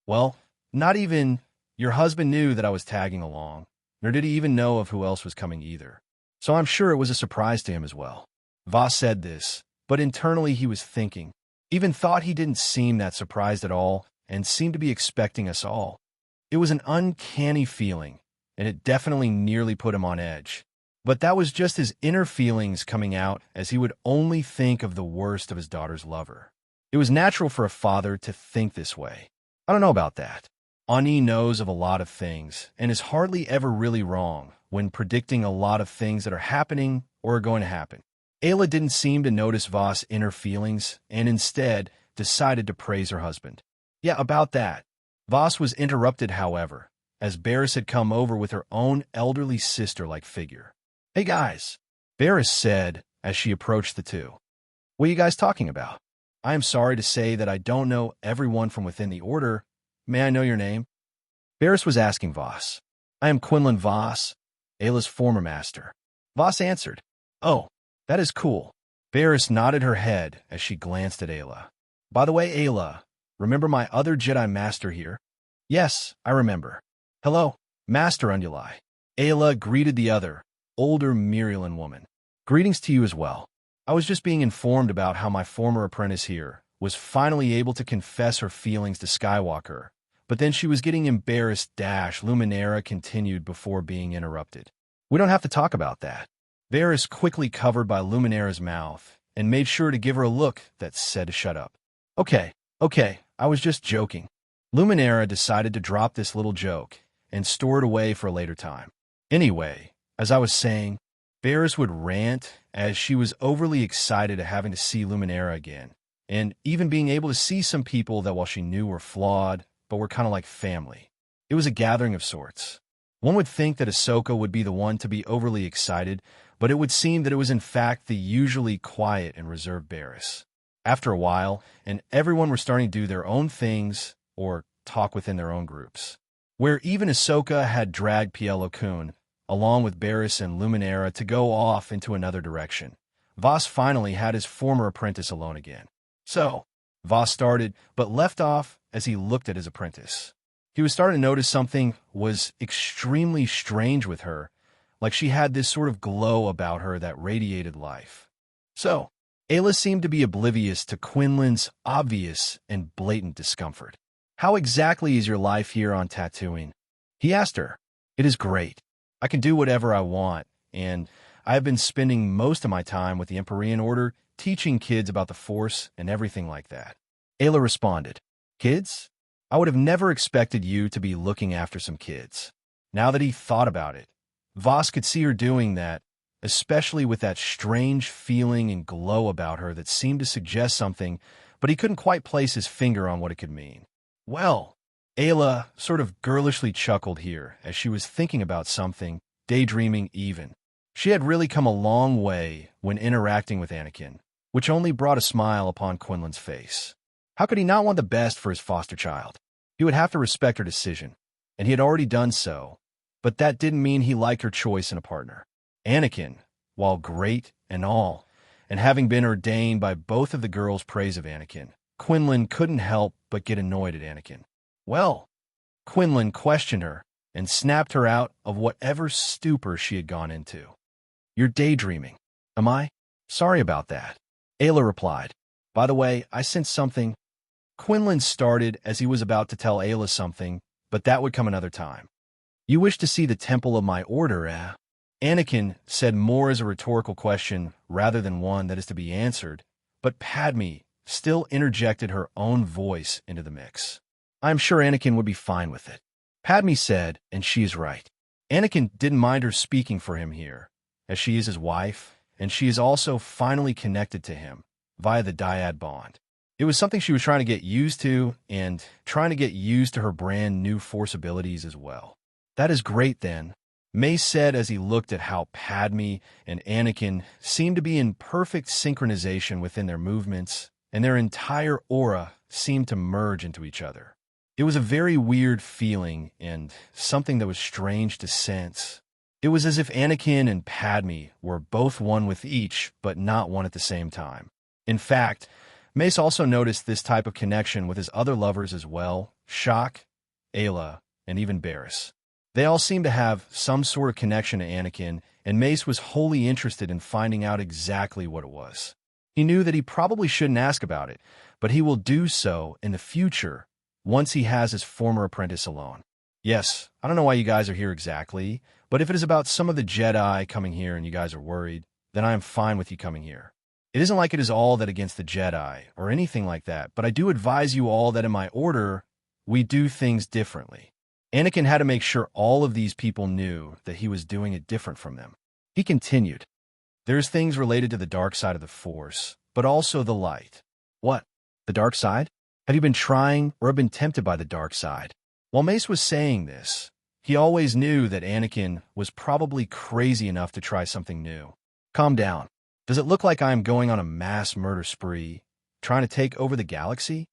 "Well, not even your husband knew that I was tagging along, nor did he even know of who else was coming either. So I'm sure it was a surprise to him as well." Vos said this, but internally he was thinking, even thought he didn't seem that surprised at all, and seemed to be expecting us all. It was an uncanny feeling, and it definitely nearly put him on edge. But that was just his inner feelings coming out as he would only think of the worst of his daughter's lover. It was natural for a father to think this way. I don't know about that. Ani knows of a lot of things, and is hardly ever really wrong when predicting a lot of things that are happening or are going to happen. Aayla didn't seem to notice Vos' inner feelings, and instead decided to praise her husband. Yeah, about that. Vos was interrupted, however, as Barriss had come over with her own elderly sister-like figure. "Hey guys, Varys said as she approached the two. What are you guys talking about? I am sorry to say that I don't know everyone from within the Order. May I know your name? Varys was asking Voss. I am Quinlan Voss, Ayla's former master. Voss answered. Oh, that is cool. Varys nodded her head as she glanced at Ayla. By the way, Ayla, remember my other Jedi master here? Yes, I remember. Hello, Master Unduli. Ayla greeted the other, older Mirielin woman. Greetings to you as well. I was just being informed about how my former apprentice here was finally able to confess her feelings to Skywalker, but then she was getting embarrassed. Luminara continued before being interrupted. We don't have to talk about that. Varys quickly covered by Luminara's mouth and made sure to give her a look that said to shut up. Okay, I was just joking. Luminara decided to drop this little joke and store it away for a later time. Anyway, as I was saying, Varys would rant as she was overly excited at having to see Luminara again, and even being able to see some people that while she knew were flawed, but were kind of like family. It was a gathering of sorts. One would think that Ahsoka would be the one to be overly excited, but it would seem that it was in fact the usually quiet and reserved Varys. After a while, and everyone were starting to do their own things or talk within their own groups, where even Ahsoka had dragged Pelo Koon, along with Varys and Luminara, to go off into another direction. Voss finally had his former apprentice alone again. So, Voss started, but left off as he looked at his apprentice. He was starting to notice something was extremely strange with her, like she had this sort of glow about her that radiated life. So, Ayla seemed to be oblivious to Quinlan's obvious and blatant discomfort. How exactly is your life here on Tatooine? He asked her. It is great. I can do whatever I want, and I have been spending most of my time with the Emperorean Order teaching kids about the Force and everything like that. Ayla responded, Kids? I would have never expected you to be looking after some kids. Now that he thought about it, Voss could see her doing that, especially with that strange feeling and glow about her that seemed to suggest something, but he couldn't quite place his finger on what it could mean. Well, Ayla sort of girlishly chuckled here as she was thinking about something, daydreaming even. She had really come a long way when interacting with Anakin, which only brought a smile upon Quinlan's face. How could he not want the best for his foster child? He would have to respect her decision, and he had already done so, but that didn't mean he liked her choice in a partner. Anakin, while great and all, and having been ordained by both of the girls' praise of Anakin, Quinlan couldn't help but get annoyed at Anakin. Well, Quinlan questioned her and snapped her out of whatever stupor she had gone into. You're daydreaming. Am I? Sorry about that. Ayla replied. By the way, I sensed something. Quinlan started as he was about to tell Ayla something, but that would come another time. You wish to see the temple of my order, eh? Anakin said more as a rhetorical question rather than one that is to be answered, but Padme still interjected her own voice into the mix. I'm sure Anakin would be fine with it. Padme said, and she is right. Anakin didn't mind her speaking for him here, as she is his wife, and she is also finally connected to him via the dyad bond. It was something she was trying to get used to, and trying to get used to her brand new Force abilities as well. That is great then, Mace said as he looked at how Padme and Anakin seemed to be in perfect synchronization within their movements, and their entire aura seemed to merge into each other. It was a very weird feeling and something that was strange to sense. It was as if Anakin and Padme were both one with each, but not one at the same time. In fact, Mace also noticed this type of connection with his other lovers as well, Shock, Ayla, and even Barriss. They all seemed to have some sort of connection to Anakin, and Mace was wholly interested in finding out exactly what it was. He knew that he probably shouldn't ask about it, but he will do so in the future once he has his former apprentice alone. Yes, I don't know why you guys are here exactly, but if it is about some of the Jedi coming here and you guys are worried, then I am fine with you coming here. It isn't like it is all that against the Jedi or anything like that, but I do advise you all that in my order, we do things differently. Anakin had to make sure all of these people knew that he was doing it different from them. He continued, There's things related to the dark side of the Force, but also the light. What? The dark side? Have you been trying or have been tempted by the dark side? While Mace was saying this, he always knew that Anakin was probably crazy enough to try something new. Calm down. Does it look like I am going on a mass murder spree, trying to take over the galaxy?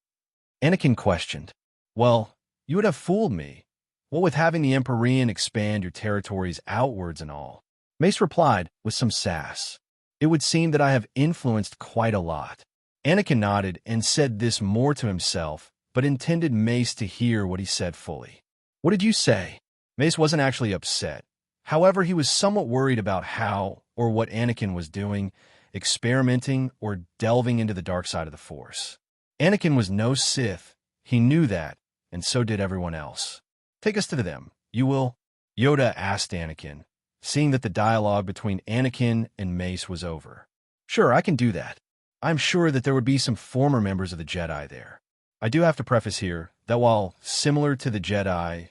Anakin questioned. Well, you would have fooled me. What with having the Emperorean expand your territories outwards and all? Mace replied with some sass. It would seem that I have influenced quite a lot. Anakin nodded and said this more to himself, but intended Mace to hear what he said fully. What did you say? Mace wasn't actually upset. However, he was somewhat worried about how or what Anakin was doing, experimenting or delving into the dark side of the Force. Anakin was no Sith. He knew that, and so did everyone else. Take us to them, you will? Yoda asked Anakin, seeing that the dialogue between Anakin and Mace was over. Sure, I can do that. I'm sure that there would be some former members of the Jedi there. I do have to preface here that while similar to the Jedi,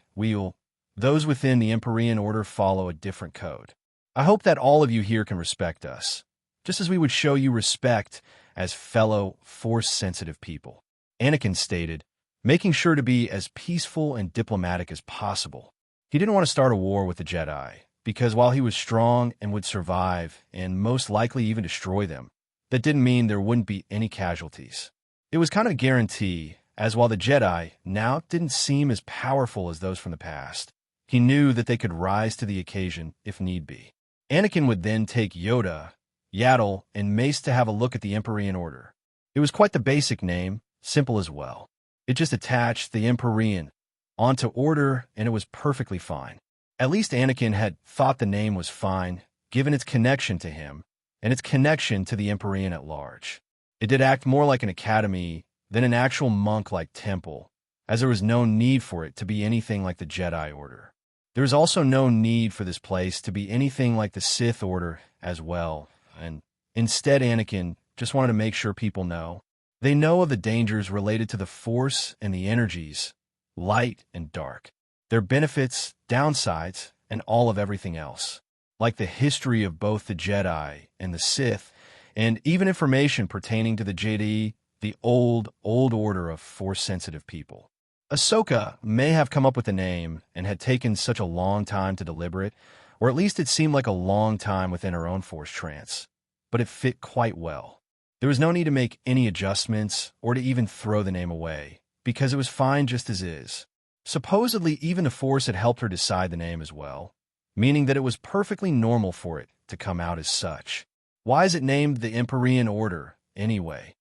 those within the Emperorean order follow a different code. I hope that all of you here can respect us, just as we would show you respect as fellow Force-sensitive people. Anakin stated, making sure to be as peaceful and diplomatic as possible. He didn't want to start a war with the Jedi, because while he was strong and would survive, and most likely even destroy them, that didn't mean there wouldn't be any casualties. It was kind of a guarantee, as while the Jedi now didn't seem as powerful as those from the past, he knew that they could rise to the occasion if need be. Anakin would then take Yoda, Yaddle, and Mace to have a look at the Emperorean order. It was quite the basic name, simple as well. It just attached the Emperorean onto order, and it was perfectly fine. At least Anakin had thought the name was fine, given its connection to him, and its connection to the Emperorean at large. It did act more like an academy than an actual monk-like temple, as there was no need for it to be anything like the Jedi Order. There was also no need for this place to be anything like the Sith Order as well, and instead Anakin just wanted to make sure people know. They know of the dangers related to the Force and the energies, light and dark, their benefits, downsides, and all of everything else, like the history of both the Jedi and the Sith, and even information pertaining to the Jedi, the old order of Force-sensitive people. Ahsoka may have come up with the name and had taken such a long time to deliberate, or at least it seemed like a long time within her own Force trance, but it fit quite well. There was no need to make any adjustments or to even throw the name away, because it was fine just as is. Supposedly, even the Force had helped her decide the name as well, meaning that it was perfectly normal for it to come out as such. Why is it named the Emperorean Order, anyway?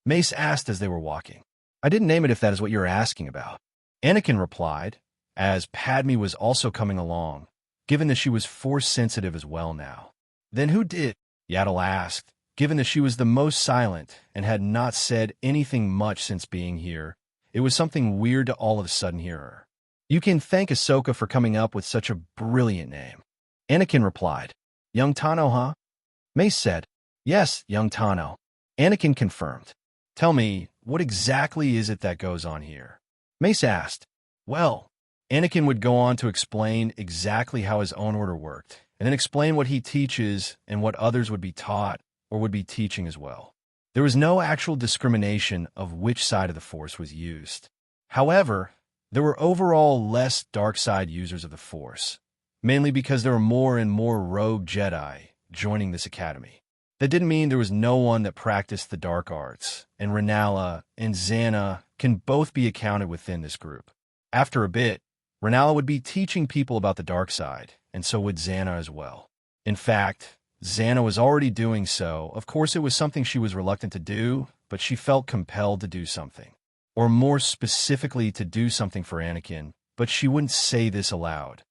Mace asked as they were walking. I didn't name it if that is what you're asking about. Anakin replied, as Padme was also coming along, given that she was Force-sensitive as well now. Then who did? Yaddle asked, given that she was the most silent and had not said anything much since being here. It was something weird to all of a sudden hear her. You can thank Ahsoka for coming up with such a brilliant name. Anakin replied, Young Tano, huh? Mace said, Yes, young Tano. Anakin confirmed. Tell me, what exactly is it that goes on here? Mace asked. Well, Anakin would go on to explain exactly how his own order worked, and then explain what he teaches and what others would be taught or would be teaching as well. There was no actual discrimination of which side of the Force was used. However, there were overall less dark side users of the Force, mainly because there were more and more rogue Jedi joining this academy. That didn't mean there was no one that practiced the dark arts, and Rennala and Xana can both be accounted within this group. After a bit, Rennala would be teaching people about the dark side, and so would Xana as well. In fact, Xana was already doing so. Of course, it was something she was reluctant to do, but she felt compelled to do something. Or more specifically, to do something for Anakin, but she wouldn't say this aloud.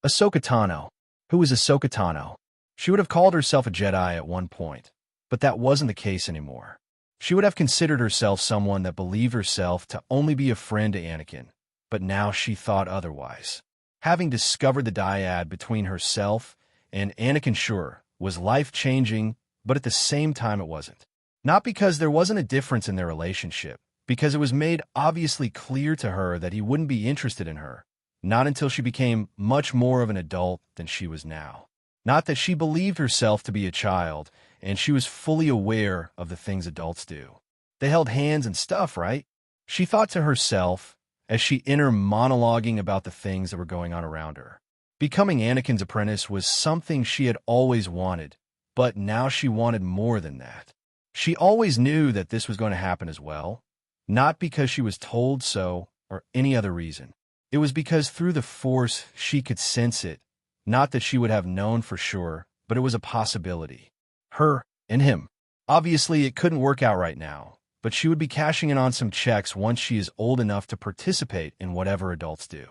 Ahsoka Tano. Who was Ahsoka Tano? She would have called herself a Jedi at one point, but that wasn't the case anymore. She would have considered herself someone that believed herself to only be a friend to Anakin, but now she thought otherwise. Having discovered the dyad between herself and Anakin, sure, was life-changing, but at the same time it wasn't. Not because there wasn't a difference in their relationship, because it was made obviously clear to her that he wouldn't be interested in her, not until she became much more of an adult than she was now. Not that she believed herself to be a child, and she was fully aware of the things adults do. They held hands and stuff, right? She thought to herself as she inner monologuing about the things that were going on around her. Becoming Anakin's apprentice was something she had always wanted, but now she wanted more than that. She always knew that this was going to happen as well, not because she was told so or any other reason. It was because through the Force she could sense it, not that she would have known for sure, but it was a possibility. Her and him. Obviously, it couldn't work out right now, but she would be cashing in on some checks once she is old enough to participate in whatever adults do.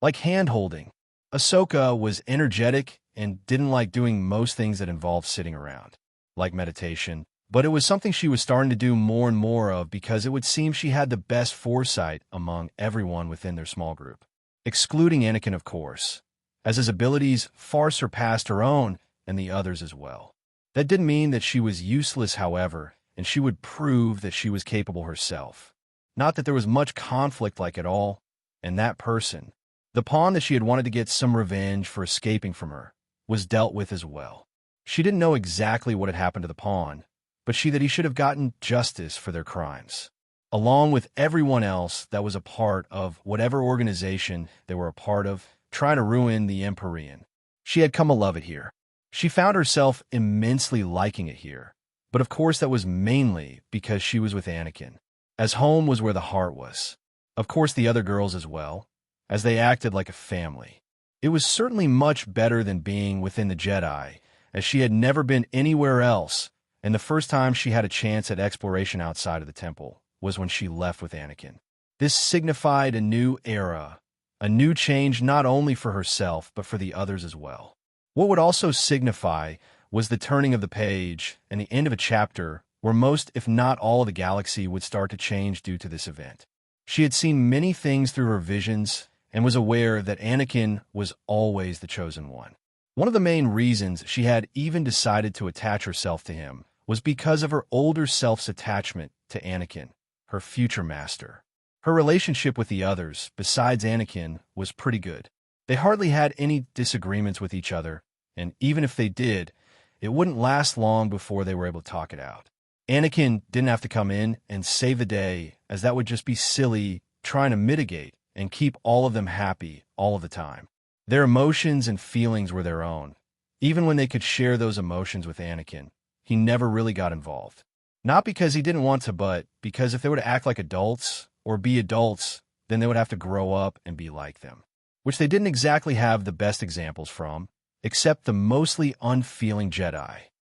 Like hand-holding. Ahsoka was energetic and didn't like doing most things that involved sitting around, like meditation, but it was something she was starting to do more and more of because it would seem she had the best foresight among everyone within their small group. Excluding Anakin, of course, as his abilities far surpassed her own and the others as well. That didn't mean that she was useless, however, and she would prove that she was capable herself. Not that there was much conflict like at all, and that person, the pawn that she had wanted to get some revenge for escaping from her, was dealt with as well. She didn't know exactly what had happened to the pawn, but that he should have gotten justice for their crimes, along with everyone else that was a part of whatever organization they were a part of, trying to ruin the Emperorean. She had come to love it here. She found herself immensely liking it here, but of course that was mainly because she was with Anakin, as home was where the heart was. Of course the other girls as well, as they acted like a family. It was certainly much better than being within the Jedi, as she had never been anywhere else, and the first time she had a chance at exploration outside of the temple was when she left with Anakin. This signified a new era, a new change not only for herself but for the others as well. What would also signify was the turning of the page and the end of a chapter where most, if not all, of the galaxy would start to change due to this event. She had seen many things through her visions and was aware that Anakin was always the chosen one. One of the main reasons she had even decided to attach herself to him was because of her older self's attachment to Anakin, her future master. Her relationship with the others, besides Anakin, was pretty good. They hardly had any disagreements with each other, and even if they did, it wouldn't last long before they were able to talk it out. Anakin didn't have to come in and save the day, as that would just be silly trying to mitigate and keep all of them happy all of the time. Their emotions and feelings were their own. Even when they could share those emotions with Anakin, he never really got involved. Not because he didn't want to, but because if they were to act like adults or be adults, then they would have to grow up and be like them, which they didn't exactly have the best examples from, except the mostly unfeeling Jedi.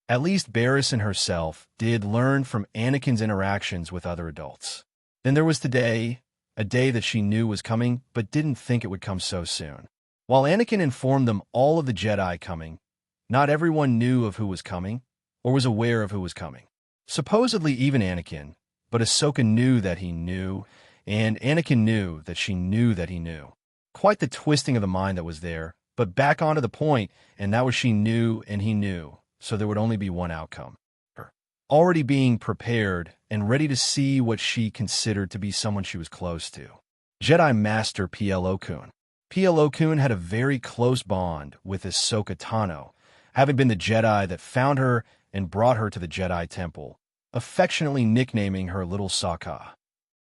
At least Barriss and herself did learn from Anakin's interactions with other adults. Then there was today, a day that she knew was coming but didn't think it would come so soon. While Anakin informed them all of the Jedi coming, not everyone knew of who was coming or was aware of who was coming. Supposedly even Anakin, but Ahsoka knew that he knew, and Anakin knew that she knew that he knew. Quite the twisting of the mind that was there, but back onto the point, and that was she knew and he knew, so there would only be one outcome. Her. Already being prepared and ready to see what she considered to be someone she was close to. Jedi Master Plo Koon. Plo Koon had a very close bond with Ahsoka Tano, having been the Jedi that found her and brought her to the Jedi Temple, affectionately nicknaming her Little Sokka.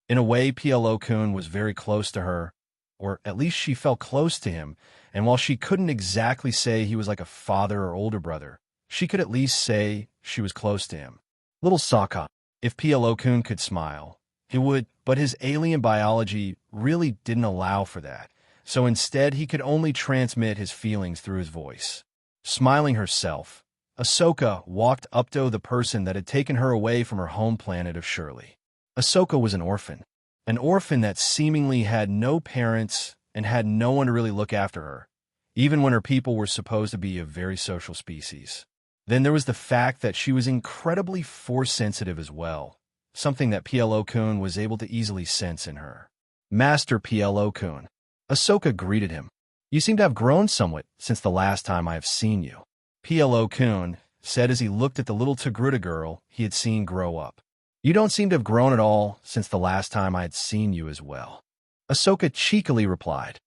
In a way, Plo Koon was very close to her, or at least she felt close to him, and while she couldn't exactly say he was like a father or older brother, she could at least say she was close to him. Little Sokka. If Plo Koon could smile, he would, but his alien biology really didn't allow for that, so instead he could only transmit his feelings through his voice. Smiling herself, Ahsoka walked up to the person that had taken her away from her home planet of Shirley. Ahsoka was an orphan that seemingly had no parents and had no one to really look after her, even when her people were supposed to be a very social species. Then there was the fact that she was incredibly force-sensitive as well, something that Plo Koon was able to easily sense in her. Master Plo Koon. Ahsoka greeted him. You seem to have grown somewhat since the last time I have seen you. Plo Koon said as he looked at the little Togruta girl he had seen grow up. You don't seem to have grown at all since the last time I had seen you as well. Ahsoka cheekily replied.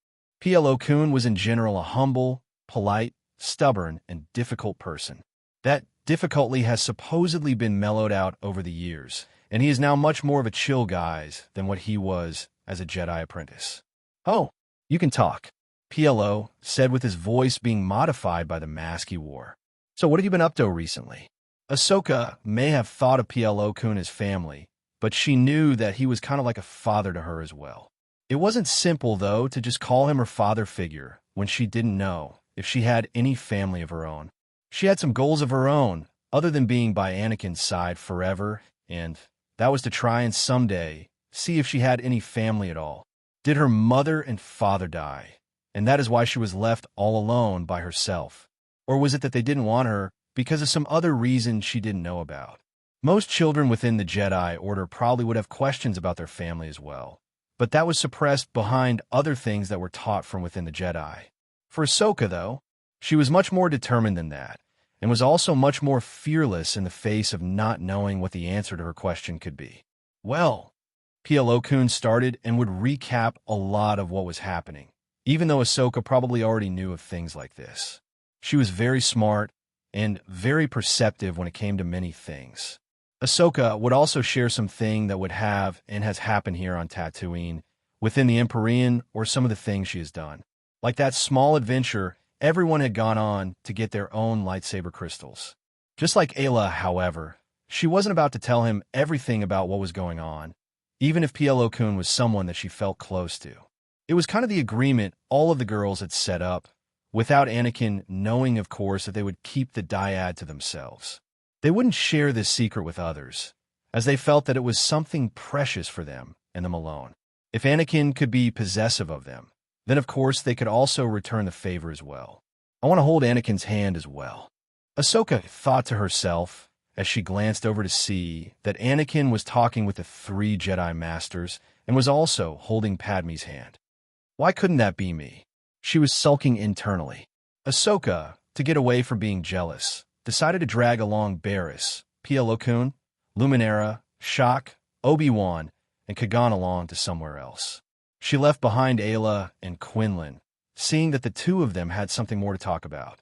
Plo Koon was in general a humble, polite, stubborn, and difficult person. That difficulty has supposedly been mellowed out over the years, and he is now much more of a chill guy than what he was as a Jedi apprentice. Oh, you can talk, Plo said with his voice being modified by the mask he wore. So what have you been up to recently? Ahsoka may have thought of Plo-kun as family, but she knew that he was kind of like a father to her as well. It wasn't simple, though, to just call him her father figure when she didn't know if she had any family of her own. She had some goals of her own, other than being by Anakin's side forever, and that was to try and someday see if she had any family at all. Did her mother and father die, and that is why she was left all alone by herself? Or was it that they didn't want her because of some other reason she didn't know about? Most children within the Jedi Order probably would have questions about their family as well, but that was suppressed behind other things that were taught from within the Jedi. For Ahsoka, though, she was much more determined than that, and was also much more fearless in the face of not knowing what the answer to her question could be. Well, Plo-kun started and would recap a lot of what was happening, even though Ahsoka probably already knew of things like this. She was very smart and very perceptive when it came to many things. Ahsoka would also share something that would have and has happened here on Tatooine within the Emperorean, or some of the things she has done. Like that small adventure everyone had gone on to get their own lightsaber crystals. Just like Ayla, however, she wasn't about to tell him everything about what was going on, even if Plo-kun was someone that she felt close to. It was kind of the agreement all of the girls had set up, without Anakin knowing, of course, that they would keep the dyad to themselves. They wouldn't share this secret with others, as they felt that it was something precious for them and them alone. If Anakin could be possessive of them, then of course they could also return the favor as well. I want to hold Anakin's hand as well. Ahsoka thought to herself as she glanced over to see that Anakin was talking with the 3 Jedi Masters and was also holding Padme's hand. Why couldn't that be me? She was sulking internally. Ahsoka, to get away from being jealous, decided to drag along Barriss, Plo-kun, Luminara, Shak, Obi-Wan, and Kagan along to somewhere else. She left behind Ayla and Quinlan, seeing that the 2 of them had something more to talk about.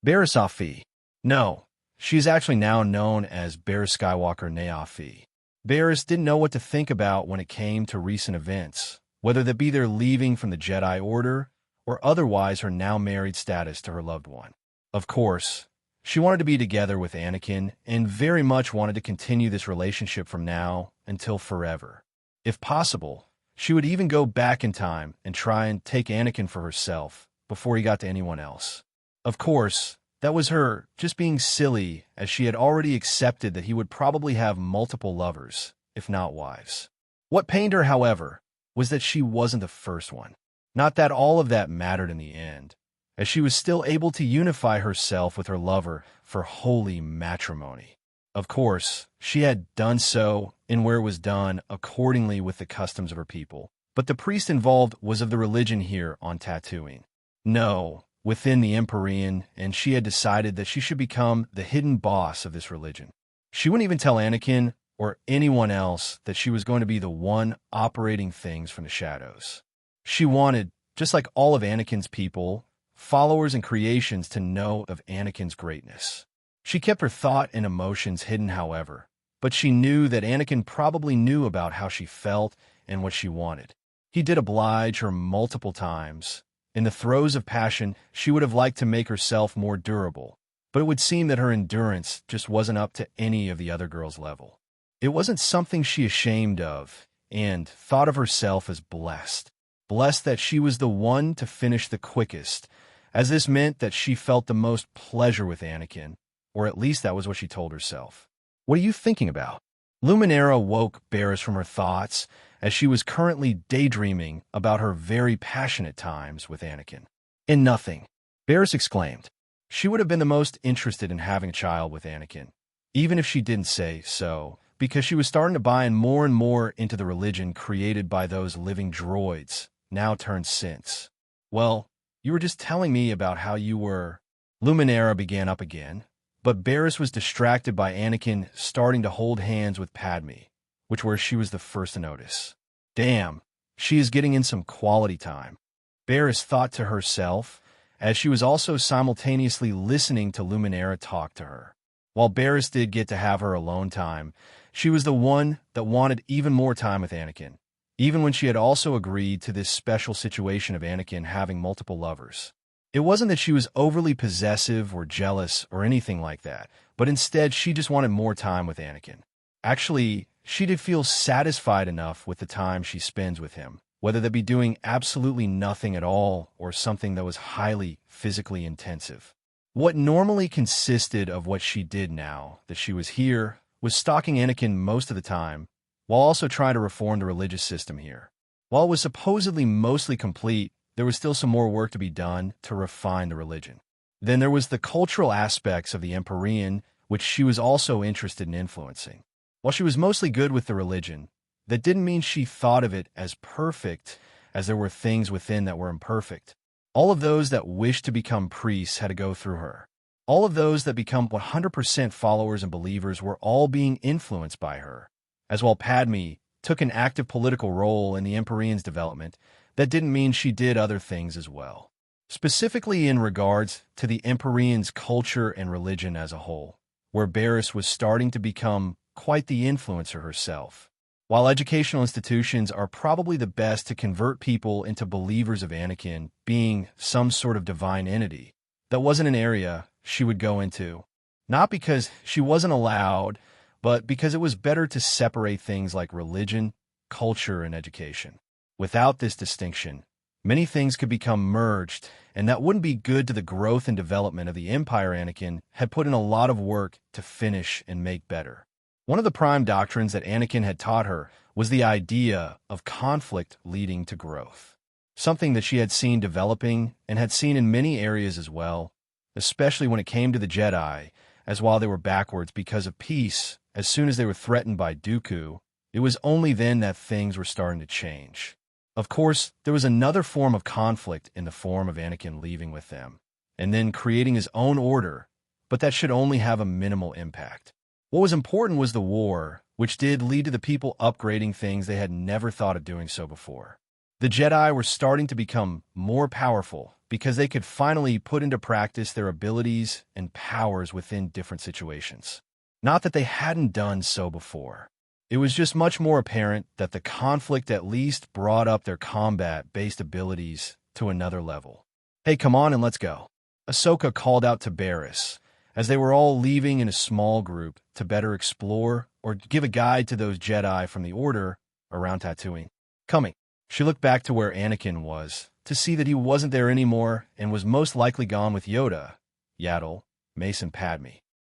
Barriss Afi. No, she is actually now known as Barriss Skywalker Neafi. Barriss didn't know what to think about when it came to recent events, whether that be their leaving from the Jedi Order or otherwise her now married status to her loved one. Of course, she wanted to be together with Anakin and very much wanted to continue this relationship from now until forever. If possible, she would even go back in time and try and take Anakin for herself before he got to anyone else. Of course, that was her just being silly, as she had already accepted that he would probably have multiple lovers, if not wives. What pained her, however, was that she wasn't the first one. Not that all of that mattered in the end, as she was still able to unify herself with her lover for holy matrimony. Of course, she had done so in where it was done accordingly with the customs of her people, but the priest involved was of the religion here on Tatooine. No, within the Emperorean, and she had decided that she should become the hidden boss of this religion. She wouldn't even tell Anakin or anyone else that she was going to be the one operating things from the shadows. She wanted, just like all of Anakin's people, followers and creations, to know of Anakin's greatness. She kept her thought and emotions hidden, however, but she knew that Anakin probably knew about how she felt and what she wanted. He did oblige her multiple times. In the throes of passion, she would have liked to make herself more durable, but it would seem that her endurance just wasn't up to any of the other girls' level. It wasn't something she ashamed of, and thought of herself as blessed. Blessed that she was the one to finish the quickest, as this meant that she felt the most pleasure with Anakin, or at least that was what she told herself. What are you thinking about? Luminara woke Barriss from her thoughts, as she was currently daydreaming about her very passionate times with Anakin. In nothing, Barriss exclaimed. She would have been the most interested in having a child with Anakin, even if she didn't say so, because she was starting to buy in more and more into the religion created by those living droids, now turned synths. Well, you were just telling me about how you were... Luminara began up again, but Barriss was distracted by Anakin starting to hold hands with Padme, which where she was the first to notice. Damn, she is getting in some quality time, Barriss thought to herself, as she was also simultaneously listening to Luminara talk to her. While Barriss did get to have her alone time, she was the one that wanted even more time with Anakin, even when she had also agreed to this special situation of Anakin having multiple lovers. It wasn't that she was overly possessive or jealous or anything like that, but instead she just wanted more time with Anakin. Actually, she did feel satisfied enough with the time she spends with him, whether that be doing absolutely nothing at all or something that was highly physically intensive. What normally consisted of what she did now that she was here was stalking Anakin most of the time, while also trying to reform the religious system here. While it was supposedly mostly complete, there was still some more work to be done to refine the religion. Then there was the cultural aspects of the Emperorean, which she was also interested in influencing. While she was mostly good with the religion, that didn't mean she thought of it as perfect, as there were things within that were imperfect. All of those that wished to become priests had to go through her. All of those that become 100% followers and believers were all being influenced by her. As while Padme took an active political role in the Emperorean's development, that didn't mean she did other things as well. Specifically in regards to the Emperorean's culture and religion as a whole, where Barriss was starting to become quite the influencer herself. While educational institutions are probably the best to convert people into believers of Anakin being some sort of divine entity, that wasn't an area she would go into. Not because she wasn't allowed, but because it was better to separate things like religion, culture, and education. Without this distinction, many things could become merged, and that wouldn't be good to the growth and development of the Empire Anakin had put in a lot of work to finish and make better. One of the prime doctrines that Anakin had taught her was the idea of conflict leading to growth, something that she had seen developing and had seen in many areas as well, especially when it came to the Jedi, as while they were backwards because of peace, as soon as they were threatened by Dooku, it was only then that things were starting to change. Of course, there was another form of conflict in the form of Anakin leaving with them, and then creating his own order, but that should only have a minimal impact. What was important was the war, which did lead to the people upgrading things they had never thought of doing so before. The Jedi were starting to become more powerful because they could finally put into practice their abilities and powers within different situations. Not that they hadn't done so before. It was just much more apparent that the conflict at least brought up their combat-based abilities to another level. "Hey, come on and let's go," Ahsoka called out to Barriss, as they were all leaving in a small group to better explore or give a guide to those Jedi from the Order around Tatooine. Coming. She looked back to where Anakin was, to see that he wasn't there anymore and was most likely gone with Yoda, Yaddle, Mace, and Padme.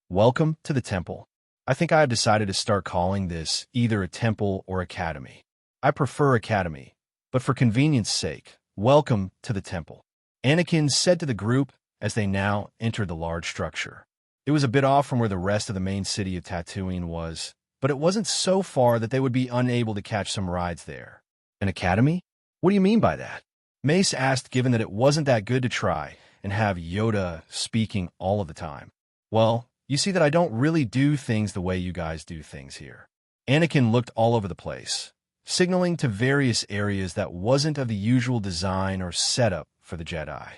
"Welcome to the temple. I think I have decided to start calling this either a temple or academy. I prefer academy, but for convenience sake, welcome to the temple," Anakin said to the group as they now entered the large structure. It was a bit off from where the rest of the main city of Tatooine was, but it wasn't so far that they would be unable to catch some rides there. "An academy? What do you mean by that?" Mace asked, given that it wasn't that good to try and have Yoda speaking all of the time. "Well, you see that I don't really do things the way you guys do things here." Anakin looked all over the place, signaling to various areas that wasn't of the usual design or setup for the Jedi.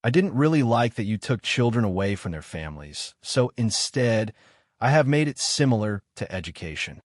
"I didn't really like that you took children away from their families, so instead, I have made it similar to education."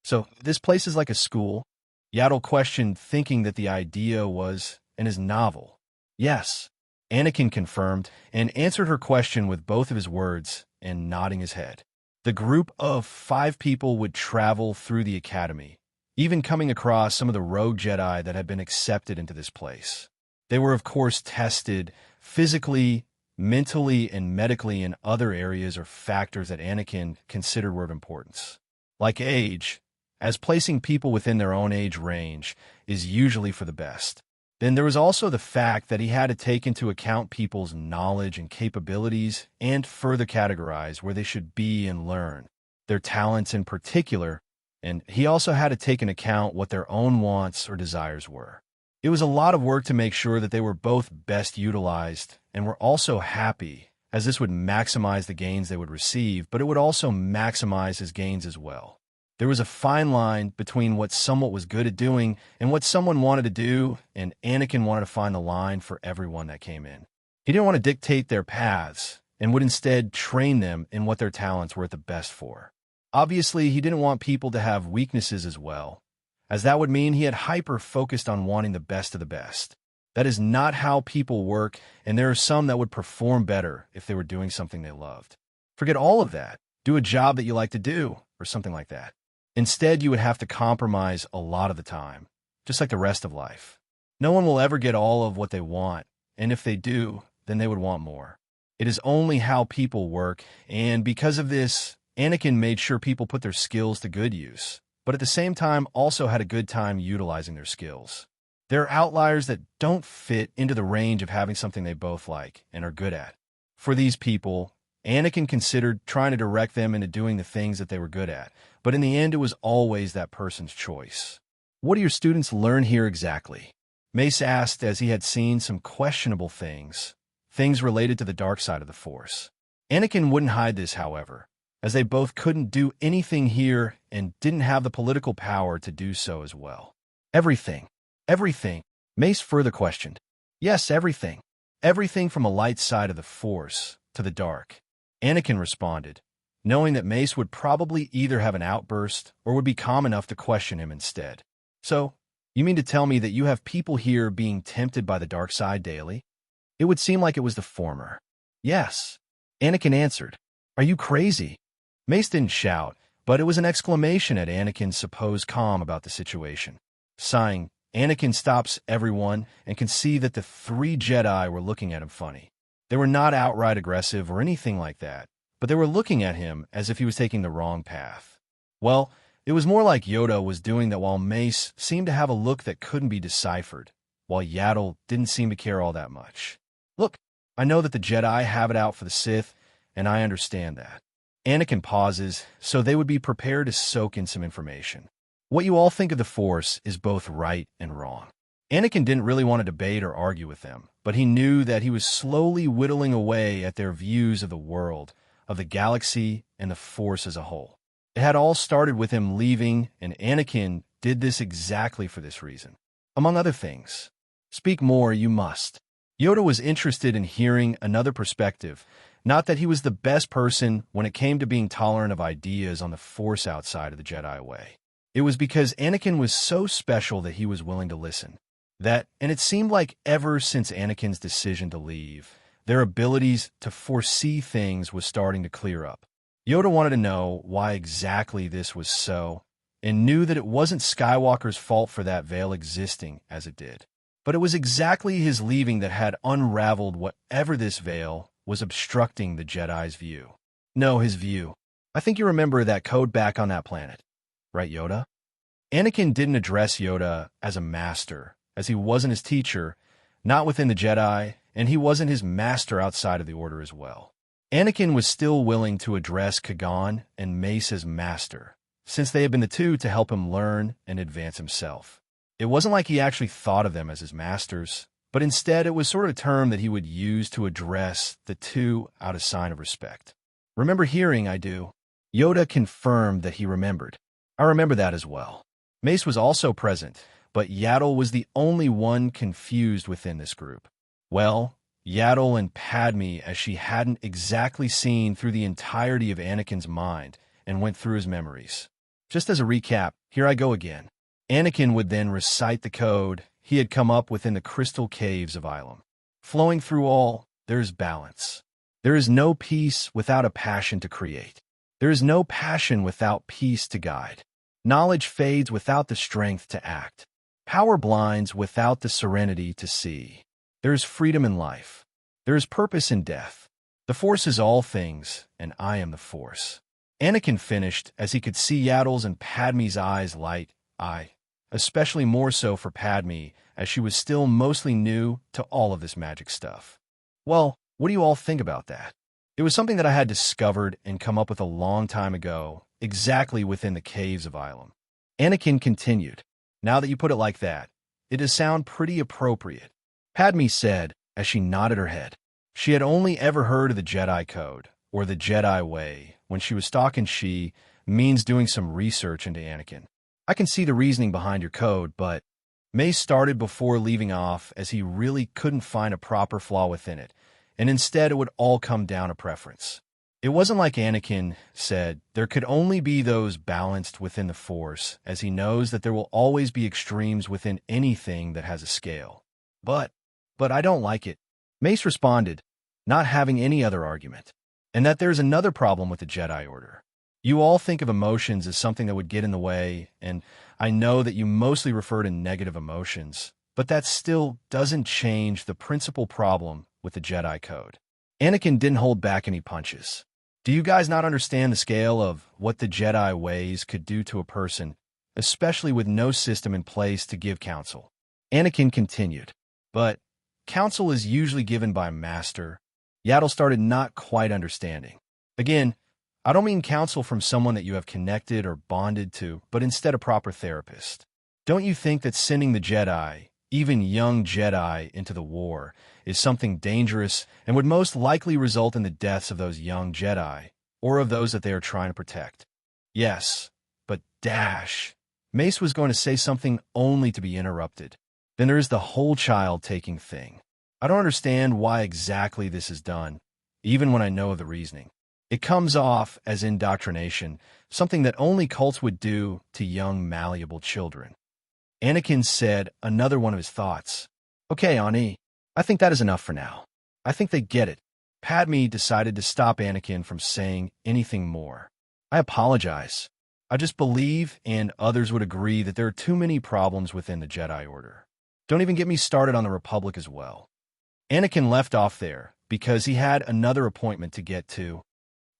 "So, this place is like a school?" Yaddle questioned, thinking that the idea was and is novel. "Yes," Anakin confirmed, and answered her question with both of his words and nodding his head. The group of 5 people would travel through the academy, even coming across some of the rogue Jedi that had been accepted into this place. They were, of course, tested physically, mentally, and medically in other areas or factors that Anakin considered were of importance, like age, as placing people within their own age range is usually for the best. Then there was also the fact that he had to take into account people's knowledge and capabilities and further categorize where they should be and learn, their talents in particular, and he also had to take into account what their own wants or desires were. It was a lot of work to make sure that they were both best utilized and were also happy, as this would maximize the gains they would receive, but it would also maximize his gains as well. There was a fine line between what someone was good at doing and what someone wanted to do, and Anakin wanted to find the line for everyone that came in. He didn't want to dictate their paths and would instead train them in what their talents were at the best for. Obviously, he didn't want people to have weaknesses as well, as that would mean he had hyper-focused on wanting the best of the best. That is not how people work, and there are some that would perform better if they were doing something they loved. Forget all of that. Do a job that you like to do, or something like that. Instead, you would have to compromise a lot of the time, just like the rest of life. No one will ever get all of what they want, and if they do, then they would want more. It is only how people work, and because of this, Anakin made sure people put their skills to good use, but at the same time also had a good time utilizing their skills. There are outliers that don't fit into the range of having something they both like and are good at. For these people, Anakin considered trying to direct them into doing the things that they were good at, but in the end it was always that person's choice. What do your students learn here exactly? Mace asked as he had seen some questionable things related to the dark side of the Force. Anakin wouldn't hide this, however, as they both couldn't do anything here and didn't have the political power to do so as well. Everything. Everything. Mace further questioned. Yes, everything. Everything from a light side of the Force to the dark. Anakin responded, knowing that Mace would probably either have an outburst or would be calm enough to question him instead. So, you mean to tell me that you have people here being tempted by the dark side daily? It would seem like it was the former. Yes. Anakin answered. Are you crazy? Mace didn't shout, but it was an exclamation at Anakin's supposed calm about the situation. Sighing, Anakin stops everyone and can see that the 3 Jedi were looking at him funny. They were not outright aggressive or anything like that, but they were looking at him as if he was taking the wrong path. Well, it was more like Yoda was doing that while Mace seemed to have a look that couldn't be deciphered, while Yaddle didn't seem to care all that much. Look, I know that the Jedi have it out for the Sith, and I understand that. Anakin pauses, so they would be prepared to soak in some information. What you all think of the Force is both right and wrong. Anakin didn't really want to debate or argue with them, but he knew that he was slowly whittling away at their views of the world, of the galaxy, and the Force as a whole. It had all started with him leaving, and Anakin did this exactly for this reason. Among other things. Speak more, you must. Yoda was interested in hearing another perspective, not that he was the best person when it came to being tolerant of ideas on the Force outside of the Jedi way. It was because Anakin was so special that he was willing to listen. And it seemed like ever since Anakin's decision to leave, their abilities to foresee things was starting to clear up. Yoda wanted to know why exactly this was so, and knew that it wasn't Skywalker's fault for that veil existing as it did. But it was exactly his leaving that had unraveled whatever this veil was obstructing the Jedi's view. No, his view. I think you remember that code back on that planet. Right, Yoda? Anakin didn't address Yoda as a master, as he wasn't his teacher, not within the Jedi, and he wasn't his master outside of the Order as well. Anakin was still willing to address Kagan and Mace as master, since they had been the two to help him learn and advance himself. It wasn't like he actually thought of them as his masters, but instead it was sort of a term that he would use to address the two out of sign of respect. Remember hearing, I do. Yoda confirmed that he remembered. I remember that as well. Mace was also present, but Yaddle was the only one confused within this group. Well, Yaddle and Padme, as she hadn't exactly seen through the entirety of Anakin's mind and went through his memories. Just as a recap, here I go again. Anakin would then recite the code he had come up with in the crystal caves of Ilum. Flowing through all, there is balance. There is no peace without a passion to create. There is no passion without peace to guide. Knowledge fades without the strength to act. Power blinds without the serenity to see. There is freedom in life. There is purpose in death. The Force is all things, and I am the Force. Anakin finished as he could see Yaddle's and Padme's eyes light. Especially more so for Padme, as she was still mostly new to all of this magic stuff. Well, what do you all think about that? It was something that I had discovered and come up with a long time ago, exactly within the caves of Ilum. Anakin continued. Now that you put it like that, it does sound pretty appropriate. Padme said, as she nodded her head. She had only ever heard of the Jedi Code, or the Jedi Way, when she was stalking she means doing some research into Anakin. I can see the reasoning behind your code, but Mace started before leaving off as he really couldn't find a proper flaw within it, and instead it would all come down to preference. It wasn't like Anakin said there could only be those balanced within the Force, as he knows that there will always be extremes within anything that has a scale. But but I don't like it. Mace responded, not having any other argument, and that there's another problem with the Jedi Order. You all think of emotions as something that would get in the way, and I know that you mostly refer to negative emotions, but that still doesn't change the principal problem with the Jedi Code. Anakin didn't hold back any punches. Do you guys not understand the scale of what the Jedi ways could do to a person, especially with no system in place to give counsel? Anakin continued, but counsel is usually given by Master. Yaddle started not quite understanding. Again, I don't mean counsel from someone that you have connected or bonded to, but instead a proper therapist. Don't you think that sending the Jedi, even young Jedi, into the war is something dangerous and would most likely result in the deaths of those young Jedi, or of those that they are trying to protect? Yes, but dash. Mace was going to say something only to be interrupted. Then there is the whole child-taking thing. I don't understand why exactly this is done, even when I know of the reasoning. It comes off as indoctrination, something that only cults would do to young, malleable children. Anakin said another one of his thoughts. Okay, Ani, I think that is enough for now. I think they get it. Padme decided to stop Anakin from saying anything more. I apologize. I just believe, and others would agree, that there are too many problems within the Jedi Order. Don't even get me started on the Republic as well. Anakin left off there because he had another appointment to get to.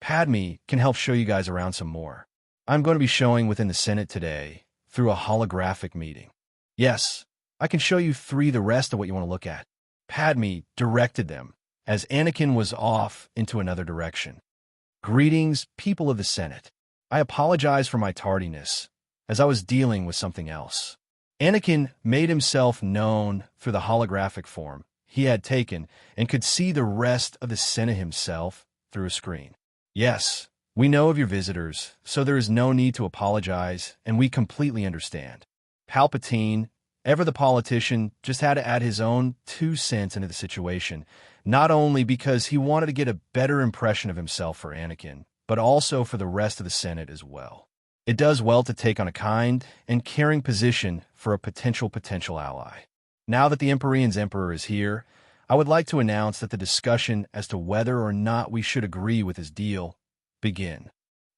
Padme can help show you guys around some more. I'm going to be showing within the Senate today through a holographic meeting. Yes, I can show you the rest of what you want to look at. Padme directed them as Anakin was off into another direction. Greetings, people of the Senate. I apologize for my tardiness, as I was dealing with something else. Anakin made himself known through the holographic form he had taken and could see the rest of the Senate himself through a screen. Yes, we know of your visitors, so there is no need to apologize, and we completely understand. Palpatine, ever the politician, just had to add his own 2 cents into the situation, not only because he wanted to get a better impression of himself for Anakin, but also for the rest of the Senate as well. It does well to take on a kind and caring position for a potential ally. Now that the Empyrean's Emperor is here, I would like to announce that the discussion as to whether or not we should agree with his deal begin.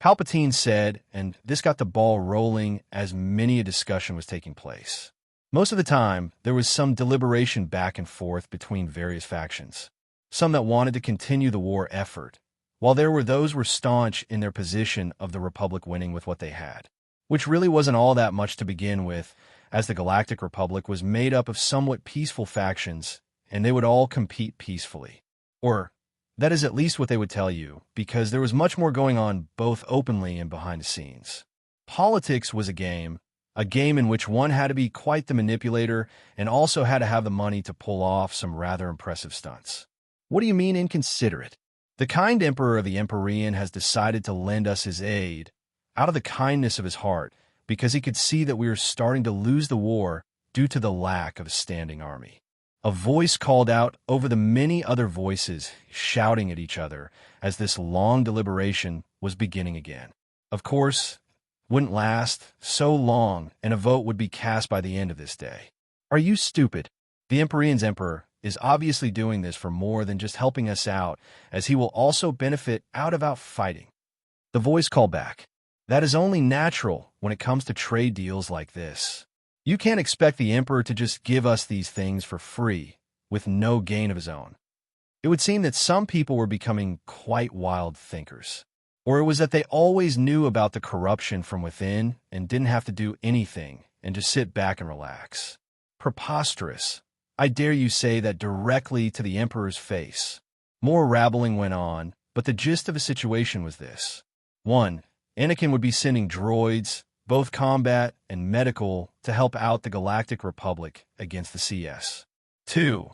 Palpatine said, and this got the ball rolling as many a discussion was taking place. Most of the time, there was some deliberation back and forth between various factions. Some that wanted to continue the war effort, while there were those who were staunch in their position of the Republic winning with what they had, which really wasn't all that much to begin with, as the Galactic Republic was made up of somewhat peaceful factions, and they would all compete peacefully. Or, that is at least what they would tell you, because there was much more going on both openly and behind the scenes. Politics was a game in which one had to be quite the manipulator and also had to have the money to pull off some rather impressive stunts. What do you mean inconsiderate? The kind Emperor of the Emperorean has decided to lend us his aid out of the kindness of his heart because he could see that we were starting to lose the war due to the lack of a standing army. A voice called out over the many other voices shouting at each other as this long deliberation was beginning again. Of course, wouldn't last so long, and a vote would be cast by the end of this day. Are you stupid? The Empyrean's Emperor is obviously doing this for more than just helping us out, as he will also benefit out of our fighting. The voice called back. That is only natural when it comes to trade deals like this. You can't expect the Emperor to just give us these things for free, with no gain of his own. It would seem that some people were becoming quite wild thinkers. Or it was that they always knew about the corruption from within and didn't have to do anything and just sit back and relax. Preposterous. I dare you say that directly to the Emperor's face. More rabbling went on, but the gist of the situation was this. 1. Anakin would be sending droids, both combat and medical, to help out the Galactic Republic against the CS. 2.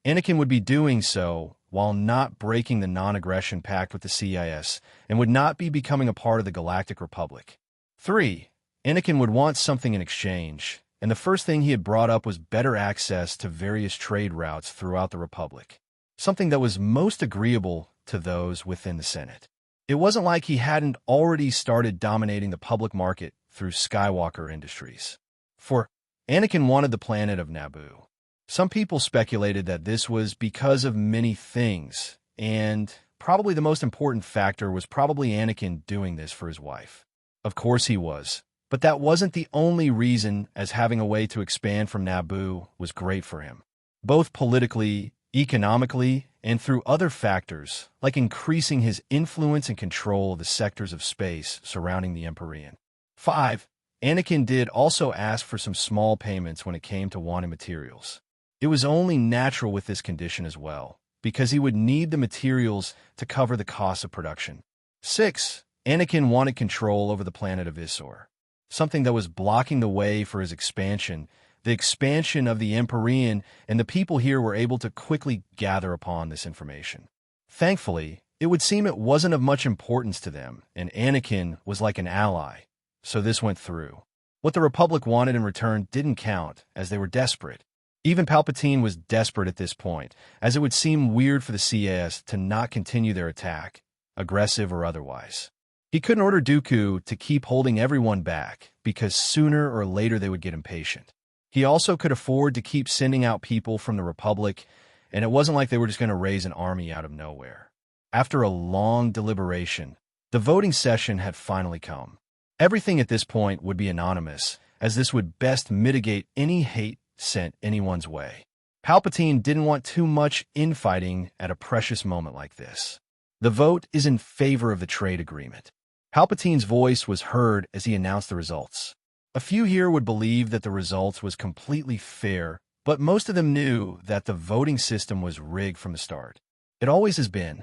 Anakin would be doing so while not breaking the non-aggression pact with the CIS and would not be becoming a part of the Galactic Republic. 3. Anakin would want something in exchange, and the first thing he had brought up was better access to various trade routes throughout the Republic, something that was most agreeable to those within the Senate. It wasn't like he hadn't already started dominating the public market through Skywalker Industries. For Anakin wanted the planet of Naboo. Some people speculated that this was because of many things, and probably the most important factor was probably Anakin doing this for his wife. Of course he was, but that wasn't the only reason, as having a way to expand from Naboo was great for him. Both politically, economically, and through other factors, like increasing his influence and control of the sectors of space surrounding the Emperorean. 5. Anakin did also ask for some small payments when it came to wanting materials. It was only natural with this condition as well, because he would need the materials to cover the costs of production. 6. Anakin wanted control over the planet of Isor, something that was blocking the way for his expansion. The expansion of the Emperorean, and the people here were able to quickly gather upon this information. Thankfully, it would seem it wasn't of much importance to them, and Anakin was like an ally, so this went through. What the Republic wanted in return didn't count, as they were desperate. Even Palpatine was desperate at this point, as it would seem weird for the CS to not continue their attack, aggressive or otherwise. He couldn't order Dooku to keep holding everyone back, because sooner or later they would get impatient. He also could afford to keep sending out people from the Republic, and it wasn't like they were just going to raise an army out of nowhere. After a long deliberation, the voting session had finally come. Everything at this point would be anonymous, as this would best mitigate any hate sent anyone's way. Palpatine didn't want too much infighting at a precious moment like this. The vote is in favor of the trade agreement. Palpatine's voice was heard as he announced the results. A few here would believe that the results was completely fair, but most of them knew that the voting system was rigged from the start. It always has been.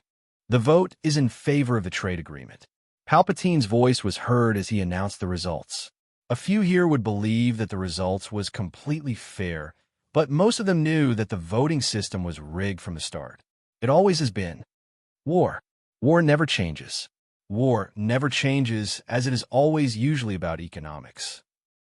The vote is in favor of the trade agreement. Palpatine's voice was heard as he announced the results. A few here would believe that the results was completely fair, but most of them knew that the voting system was rigged from the start. It always has been. War. War never changes. War never changes, as it is always usually about economics.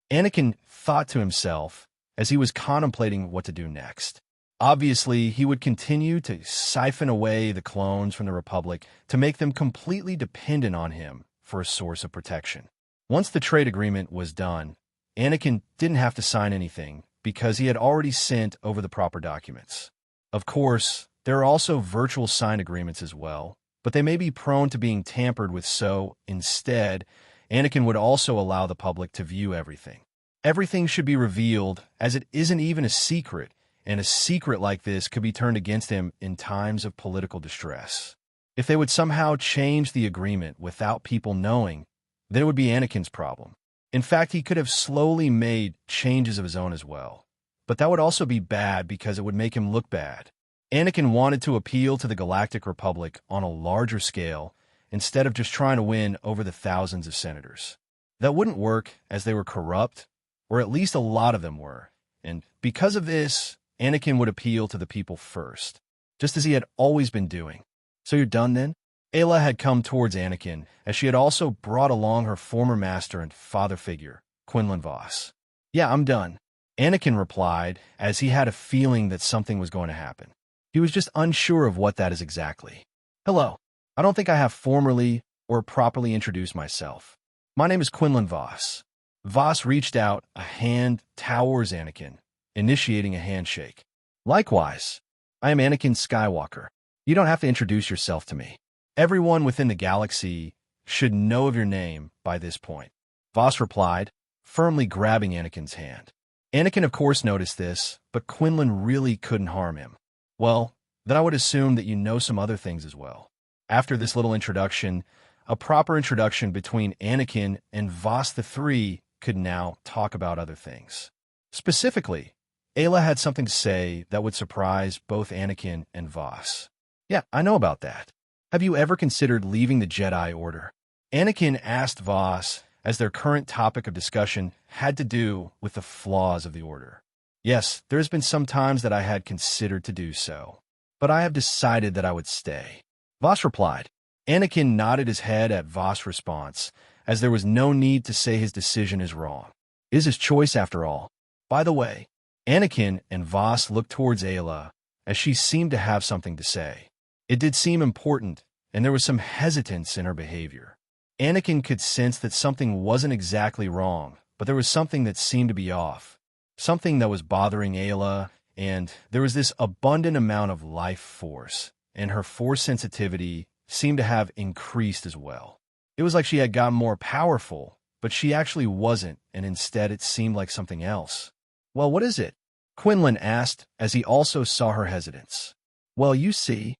Anakin thought to himself as he was contemplating what to do next. Obviously, he would continue to siphon away the clones from the Republic to make them completely dependent on him for a source of protection. Once the trade agreement was done, Anakin didn't have to sign anything because he had already sent over the proper documents. Of course, there are also virtual signed agreements as well, but they may be prone to being tampered with, so instead, Anakin would also allow the public to view everything. Everything should be revealed, as it isn't even a secret, and a secret like this could be turned against him in times of political distress. If they would somehow change the agreement without people knowing, then it would be Anakin's problem. In fact, he could have slowly made changes of his own as well. But that would also be bad because it would make him look bad. Anakin wanted to appeal to the Galactic Republic on a larger scale, instead of just trying to win over the thousands of senators. That wouldn't work, as they were corrupt, or at least a lot of them were, and because of this, Anakin would appeal to the people first, just as he had always been doing. So you're done then? Ayla had come towards Anakin, as she had also brought along her former master and father figure, Quinlan Vos. Yeah, I'm done, Anakin replied, as he had a feeling that something was going to happen. He was just unsure of what that is exactly. Hello. I don't think I have formally or properly introduced myself. My name is Quinlan Vos. Vos reached out a hand towards Anakin, initiating a handshake. Likewise, I am Anakin Skywalker. You don't have to introduce yourself to me. Everyone within the galaxy should know of your name by this point. Vos replied, firmly grabbing Anakin's hand. Anakin, of course, noticed this, but Quinlan really couldn't harm him. Well, then I would assume that you know some other things as well. After this little introduction, a proper introduction between Anakin and Vos the Three could now talk about other things. Specifically, Ayla had something to say that would surprise both Anakin and Vos. Yeah, I know about that. Have you ever considered leaving the Jedi Order? Anakin asked Vos, as their current topic of discussion had to do with the flaws of the Order. Yes, there has been some times that I had considered to do so, but I have decided that I would stay. Vos replied. Anakin nodded his head at Vos' response, as there was no need to say his decision is wrong. It is his choice after all. By the way, Anakin and Vos looked towards Ayla, as she seemed to have something to say. It did seem important, and there was some hesitance in her behavior. Anakin could sense that something wasn't exactly wrong, but there was something that seemed to be off. Something that was bothering Ayla, and there was this abundant amount of life force, and her force sensitivity seemed to have increased as well. It was like she had gotten more powerful, but she actually wasn't, and instead it seemed like something else. "Well, what is it?" Quinlan asked as he also saw her hesitance. "Well, you see."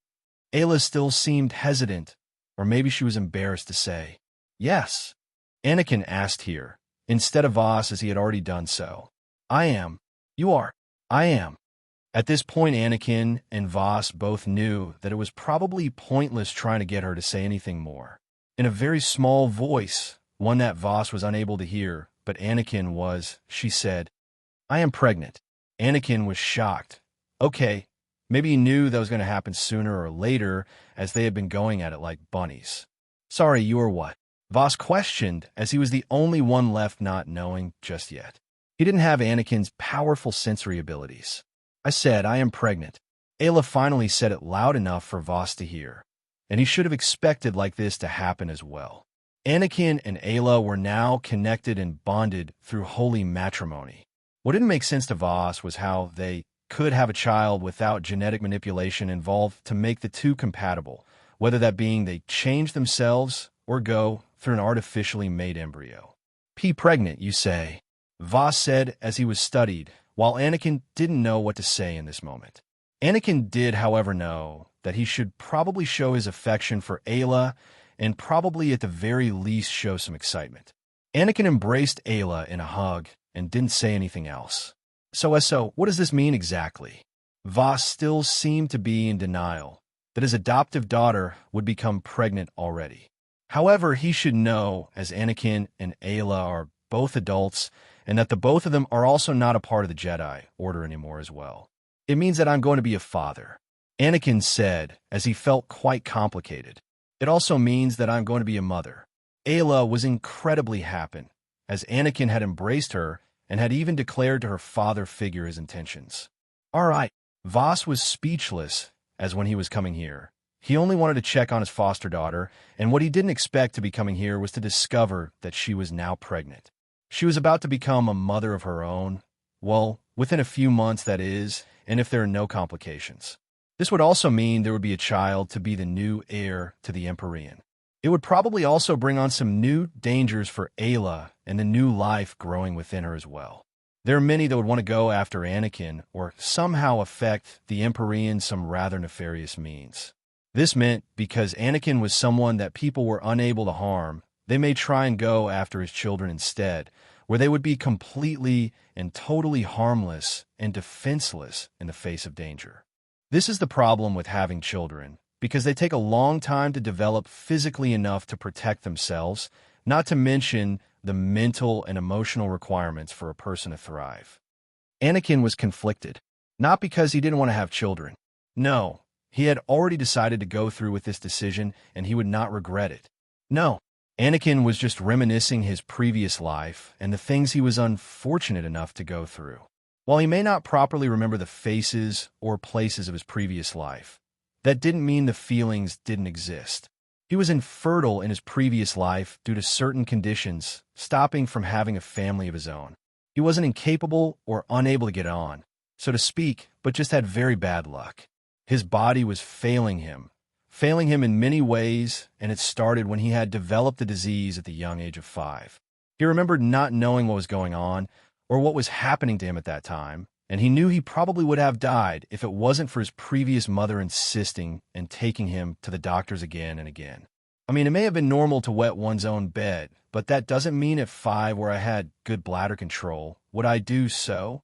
Ayla still seemed hesitant, or maybe she was embarrassed to say, "Yes." Anakin asked here, instead of Voss as he had already done so. "I am." "You are." "I am." At this point, Anakin and Voss both knew that it was probably pointless trying to get her to say anything more. In a very small voice, one that Voss was unable to hear, but Anakin was, she said, "I am pregnant." Anakin was shocked. Okay, maybe he knew that was going to happen sooner or later, as they had been going at it like bunnies. "Sorry, you are what?" Voss questioned, as he was the only one left not knowing just yet. He didn't have Anakin's powerful sensory abilities. "I said, I am pregnant." Ayla finally said it loud enough for Voss to hear, and he should have expected like this to happen as well. Anakin and Ayla were now connected and bonded through holy matrimony. What didn't make sense to Voss was how they could have a child without genetic manipulation involved to make the two compatible, whether that being they change themselves or go through an artificially made embryo. "Pregnant, you say?" Voss said as he was studied, while Anakin didn't know what to say in this moment. Anakin did, however, know that he should probably show his affection for Ayla and probably at the very least show some excitement. Anakin embraced Ayla in a hug and didn't say anything else. So, what does this mean exactly? Voss still seemed to be in denial that his adoptive daughter would become pregnant already. However, he should know, as Anakin and Ayla are both adults, and that the both of them are also not a part of the Jedi Order anymore as well. "It means that I'm going to be a father," Anakin said, as he felt quite complicated. "It also means that I'm going to be a mother." Ayla was incredibly happy, as Anakin had embraced her and had even declared to her father figure his intentions. "All right." Voss was speechless, as when he was coming here, he only wanted to check on his foster daughter, and what he didn't expect to be coming here was to discover that she was now pregnant. She was about to become a mother of her own, well, within a few months, that is, and if there are no complications. This would also mean there would be a child to be the new heir to the Emperorean. It would probably also bring on some new dangers for Ayla and the new life growing within her as well. There are many that would want to go after Anakin or somehow affect the Emperorean some rather nefarious means. This meant because Anakin was someone that people were unable to harm, they may try and go after his children instead, where they would be completely and totally harmless and defenseless in the face of danger. This is the problem with having children, because they take a long time to develop physically enough to protect themselves, not to mention the mental and emotional requirements for a person to thrive. Anakin was conflicted, not because he didn't want to have children. No, he had already decided to go through with this decision, and he would not regret it. No, Anakin was just reminiscing his previous life and the things he was unfortunate enough to go through. While he may not properly remember the faces or places of his previous life, that didn't mean the feelings didn't exist. He was infertile in his previous life due to certain conditions, stopping from having a family of his own. He wasn't incapable or unable to get on, so to speak, but just had very bad luck. His body was failing him in many ways, and it started when he had developed the disease at the young age of 5. He remembered not knowing what was going on or what was happening to him at that time, and he knew he probably would have died if it wasn't for his previous mother insisting and taking him to the doctors again and again. I mean, it may have been normal to wet one's own bed, but that doesn't mean at 5, where I had good bladder control, would I do so?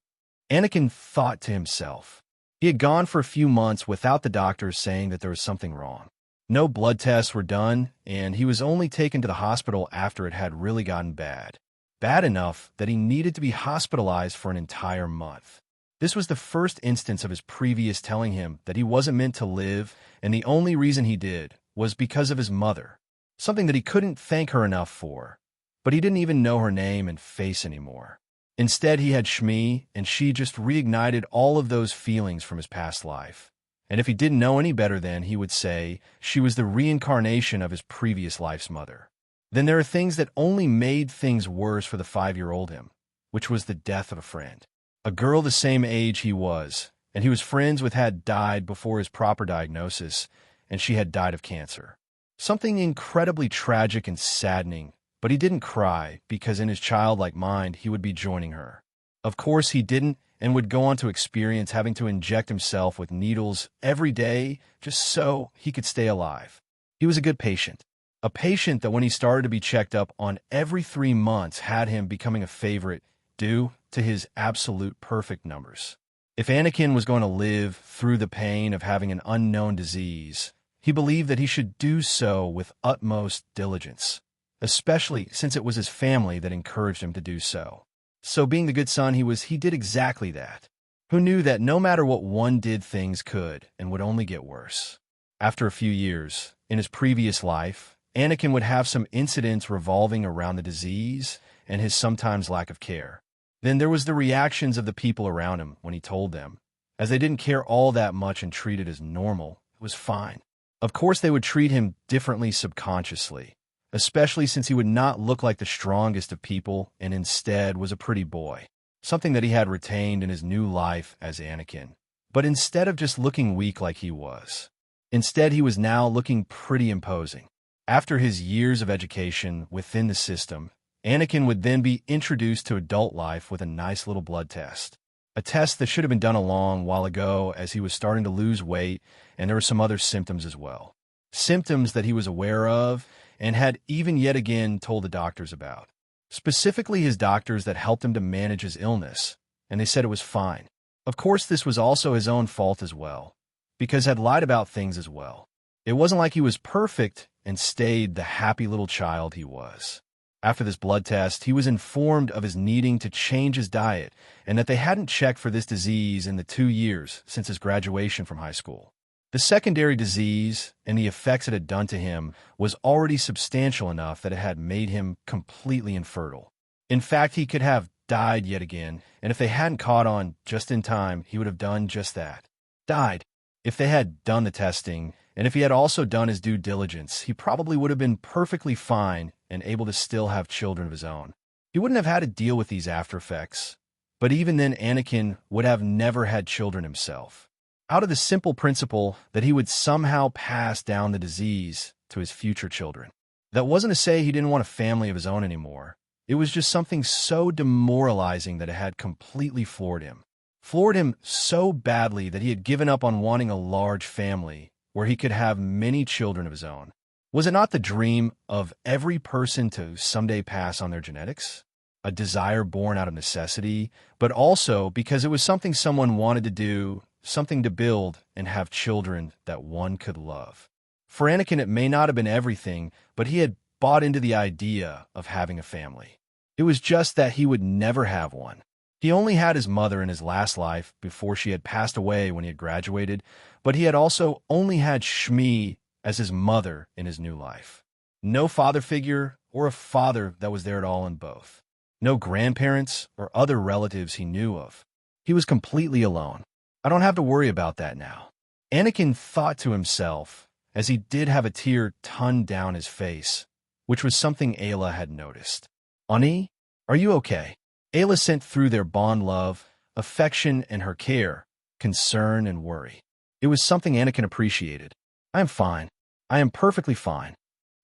Anakin thought to himself. He had gone for a few months without the doctors saying that there was something wrong. No blood tests were done, and he was only taken to the hospital after it had really gotten bad. Bad enough that he needed to be hospitalized for an entire month. This was the first instance of his previous telling him that he wasn't meant to live, and the only reason he did was because of his mother, something that he couldn't thank her enough for. But he didn't even know her name and face anymore. Instead, he had Shmi, and she just reignited all of those feelings from his past life. And if he didn't know any better then, he would say she was the reincarnation of his previous life's mother. Then there are things that only made things worse for the 5-year-old him, which was the death of a friend. A girl the same age he was, and he was friends with had died before his proper diagnosis, and she had died of cancer. Something incredibly tragic and saddening, but he didn't cry because in his childlike mind he would be joining her. Of course he didn't, and would go on to experience having to inject himself with needles every day just so he could stay alive. He was a good patient. A patient that when he started to be checked up on every 3 months had him becoming a favorite due to his absolute perfect numbers. If Anakin was going to live through the pain of having an unknown disease, he believed that he should do so with utmost diligence, especially since it was his family that encouraged him to do so. So being the good son he did exactly that. Who knew that no matter what one did, things could and would only get worse. After a few years, in his previous life, Anakin would have some incidents revolving around the disease and his sometimes lack of care. Then there was the reactions of the people around him when he told them. As they didn't care all that much and treat it as normal, it was fine. Of course they would treat him differently subconsciously, especially since he would not look like the strongest of people and instead was a pretty boy, something that he had retained in his new life as Anakin. But instead of just looking weak like he was, instead he was now looking pretty imposing. After his years of education within the system, Anakin would then be introduced to adult life with a nice little blood test. A test that should have been done a long while ago as he was starting to lose weight and there were some other symptoms as well. Symptoms that he was aware of and had even yet again told the doctors about. Specifically his doctors that helped him to manage his illness, and they said it was fine. Of course this was also his own fault as well, because had lied about things as well. It wasn't like he was perfect and stayed the happy little child he was. After this blood test, he was informed of his needing to change his diet and that they hadn't checked for this disease in the 2 years since his graduation from high school. The secondary disease and the effects it had done to him was already substantial enough that it had made him completely infertile. In fact, he could have died yet again, and if they hadn't caught on just in time, he would have done just that. Died. If they had done the testing, and if he had also done his due diligence, he probably would have been perfectly fine and able to still have children of his own. He wouldn't have had to deal with these after effects, but even then Anakin would have never had children himself, out of the simple principle that he would somehow pass down the disease to his future children. That wasn't to say he didn't want a family of his own anymore. It was just something so demoralizing that it had completely floored him. Floored him so badly that he had given up on wanting a large family where he could have many children of his own. Was it not the dream of every person to someday pass on their genetics? A desire born out of necessity, but also because it was something someone wanted to do, something to build and have children that one could love. For Anakin, it may not have been everything, but he had bought into the idea of having a family. It was just that he would never have one. He only had his mother in his last life before she had passed away when he had graduated, but he had also only had Shmi as his mother in his new life. No father figure or a father that was there at all in both. No grandparents or other relatives he knew of. He was completely alone. I don't have to worry about that now. Anakin thought to himself as he did have a tear ton down his face, which was something Ayla had noticed. Ani, are you okay? Ayla sent through their bond love, affection, and her care, concern, and worry. It was something Anakin appreciated. I am fine. I am perfectly fine.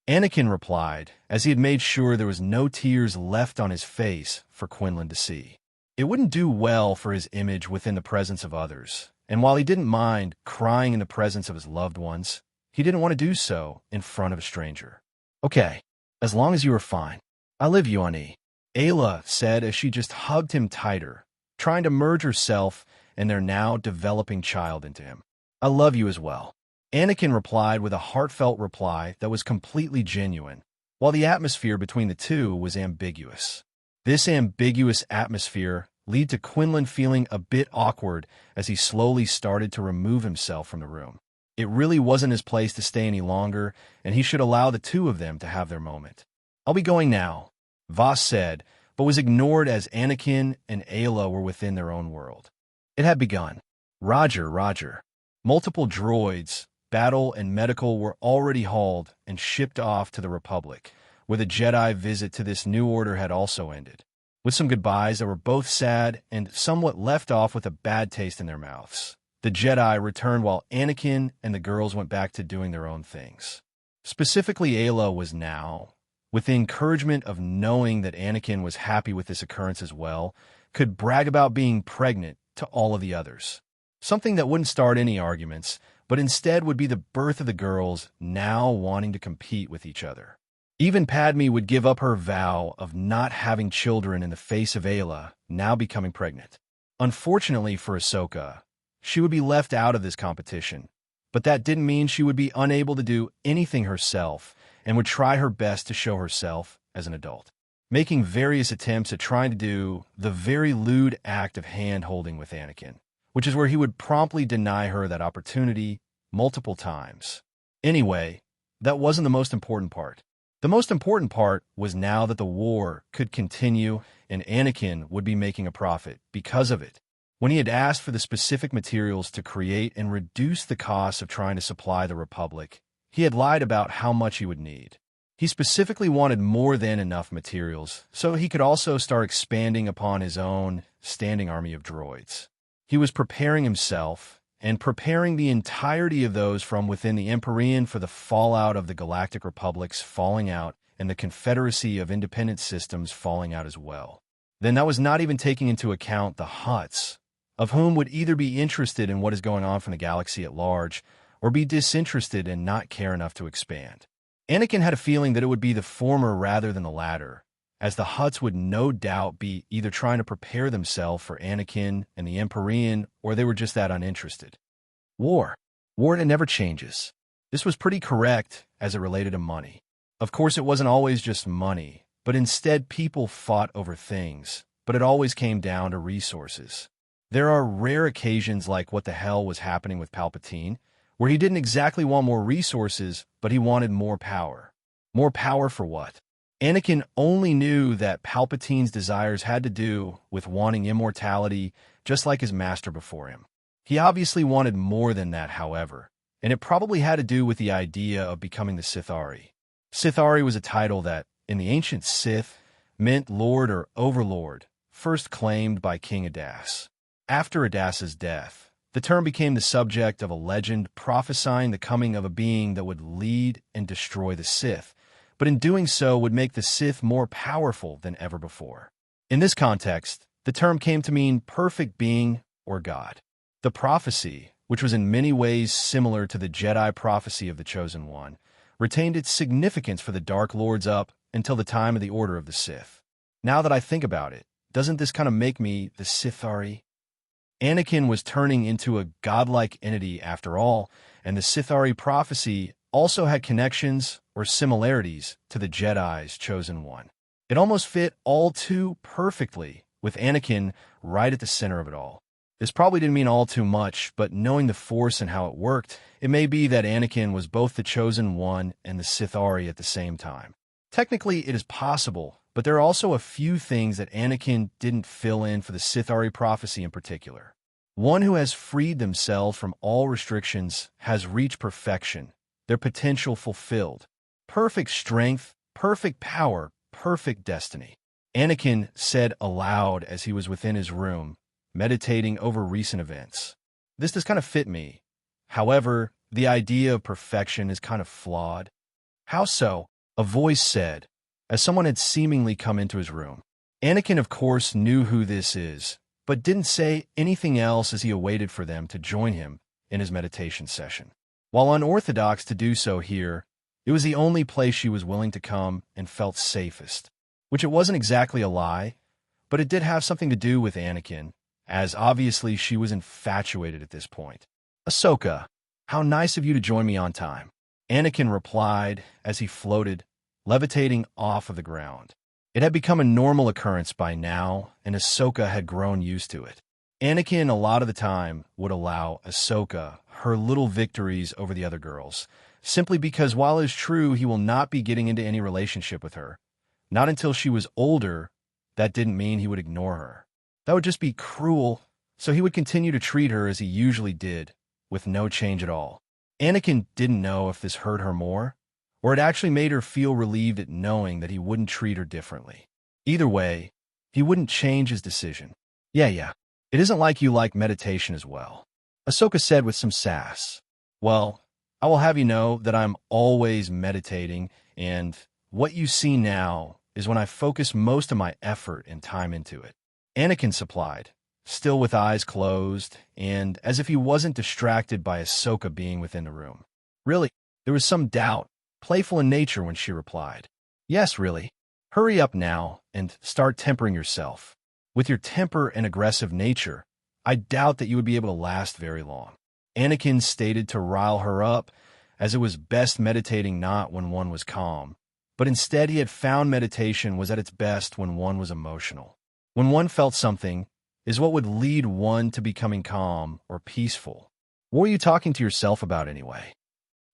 Anakin replied, as he had made sure there was no tears left on his face for Quinlan to see. It wouldn't do well for his image within the presence of others, and while he didn't mind crying in the presence of his loved ones, he didn't want to do so in front of a stranger. Okay, as long as you are fine. I love you, Ani, Ayla said as she just hugged him tighter, trying to merge herself and their now developing child into him. I love you as well. Anakin replied with a heartfelt reply that was completely genuine, while the atmosphere between the two was ambiguous. This ambiguous atmosphere led to Quinlan feeling a bit awkward as he slowly started to remove himself from the room. It really wasn't his place to stay any longer, and he should allow the two of them to have their moment. I'll be going now, Voss said, but was ignored as Anakin and Ayla were within their own world. It had begun. Roger, Roger. Multiple droids, battle and medical were already hauled and shipped off to the Republic, where the Jedi visit to this new order had also ended. with some goodbyes that were both sad and somewhat left off with a bad taste in their mouths. The Jedi returned while Anakin and the girls went back to doing their own things. Specifically, Ayla was now, with the encouragement of knowing that Anakin was happy with this occurrence as well, could brag about being pregnant to all of the others. Something that wouldn't start any arguments, but instead would be the birth of the girls now wanting to compete with each other. Even Padme would give up her vow of not having children in the face of Ayla now becoming pregnant. Unfortunately for Ahsoka, she would be left out of this competition, but that didn't mean she would be unable to do anything herself and would try her best to show herself as an adult, making various attempts at trying to do the very lewd act of hand-holding with Anakin, which is where he would promptly deny her that opportunity multiple times. Anyway, that wasn't the most important part. The most important part was now that the war could continue and Anakin would be making a profit because of it. When he had asked for the specific materials to create and reduce the costs of trying to supply the Republic, he had lied about how much he would need. He specifically wanted more than enough materials, so he could also start expanding upon his own standing army of droids. He was preparing himself and preparing the entirety of those from within the Emperorean for the fallout of the Galactic Republics falling out and the Confederacy of Independent Systems falling out as well. Then that was not even taking into account the Hutts, of whom would either be interested in what is going on from the galaxy at large, or be disinterested and not care enough to expand. Anakin had a feeling that it would be the former rather than the latter, as the Hutts would no doubt be either trying to prepare themselves for Anakin and the Emperorean, or they were just that uninterested. War. War that never changes. This was pretty correct as it related to money. Of course, it wasn't always just money, but instead people fought over things, but it always came down to resources. There are rare occasions like what the hell was happening with Palpatine, where he didn't exactly want more resources, but he wanted more power. More power for what? Anakin only knew that Palpatine's desires had to do with wanting immortality, just like his master before him. He obviously wanted more than that, however, and it probably had to do with the idea of becoming the Sithari. Sithari was a title that, in the ancient Sith, meant Lord or Overlord, first claimed by King Adas. After Adas's death, the term became the subject of a legend prophesying the coming of a being that would lead and destroy the Sith, but in doing so would make the Sith more powerful than ever before. In this context, the term came to mean perfect being or God. The prophecy, which was in many ways similar to the Jedi prophecy of the Chosen One, retained its significance for the Dark Lords up until the time of the Order of the Sith. Now that I think about it, doesn't this kind of make me the Sithari? Anakin was turning into a godlike entity after all, and the Sithari prophecy also had connections or similarities to the Jedi's Chosen One. It almost fit all too perfectly, with Anakin right at the center of it all. This probably didn't mean all too much, but knowing the Force and how it worked, it may be that Anakin was both the Chosen One and the Sithari at the same time. Technically, it is possible, but there are also a few things that Anakin didn't fill in for the Sithari prophecy in particular. One who has freed themselves from all restrictions has reached perfection, their potential fulfilled. Perfect strength, perfect power, perfect destiny. Anakin said aloud as he was within his room, meditating over recent events. This does kind of fit me. However, the idea of perfection is kind of flawed. How so? A voice said, as someone had seemingly come into his room. Anakin, of course, knew who this is, but didn't say anything else as he awaited for them to join him in his meditation session. While unorthodox to do so here, it was the only place she was willing to come and felt safest, which it wasn't exactly a lie, but it did have something to do with Anakin, as obviously she was infatuated at this point. Ahsoka, how nice of you to join me on time. Anakin replied as he floated, levitating off of the ground. It had become a normal occurrence by now, and Ahsoka had grown used to it. Anakin, a lot of the time, would allow Ahsoka her little victories over the other girls, simply because while it is true he will not be getting into any relationship with her, not until she was older, that didn't mean he would ignore her. That would just be cruel, so he would continue to treat her as he usually did, with no change at all. Anakin didn't know if this hurt her more, or it actually made her feel relieved at knowing that he wouldn't treat her differently. Either way, he wouldn't change his decision. Yeah. It isn't like you like meditation as well, Ahsoka said with some sass. Well, I will have you know that I'm always meditating, and what you see now is when I focus most of my effort and time into it. Anakin supplied, still with eyes closed, and as if he wasn't distracted by Ahsoka being within the room. Really, there was some doubt, playful in nature, when she replied. Yes, really. Hurry up now and start tempering yourself. With your temper and aggressive nature, I doubt that you would be able to last very long. Anakin stated to rile her up, as it was best meditating not when one was calm, but instead he had found meditation was at its best when one was emotional. When one felt something is what would lead one to becoming calm or peaceful. What were you talking to yourself about anyway?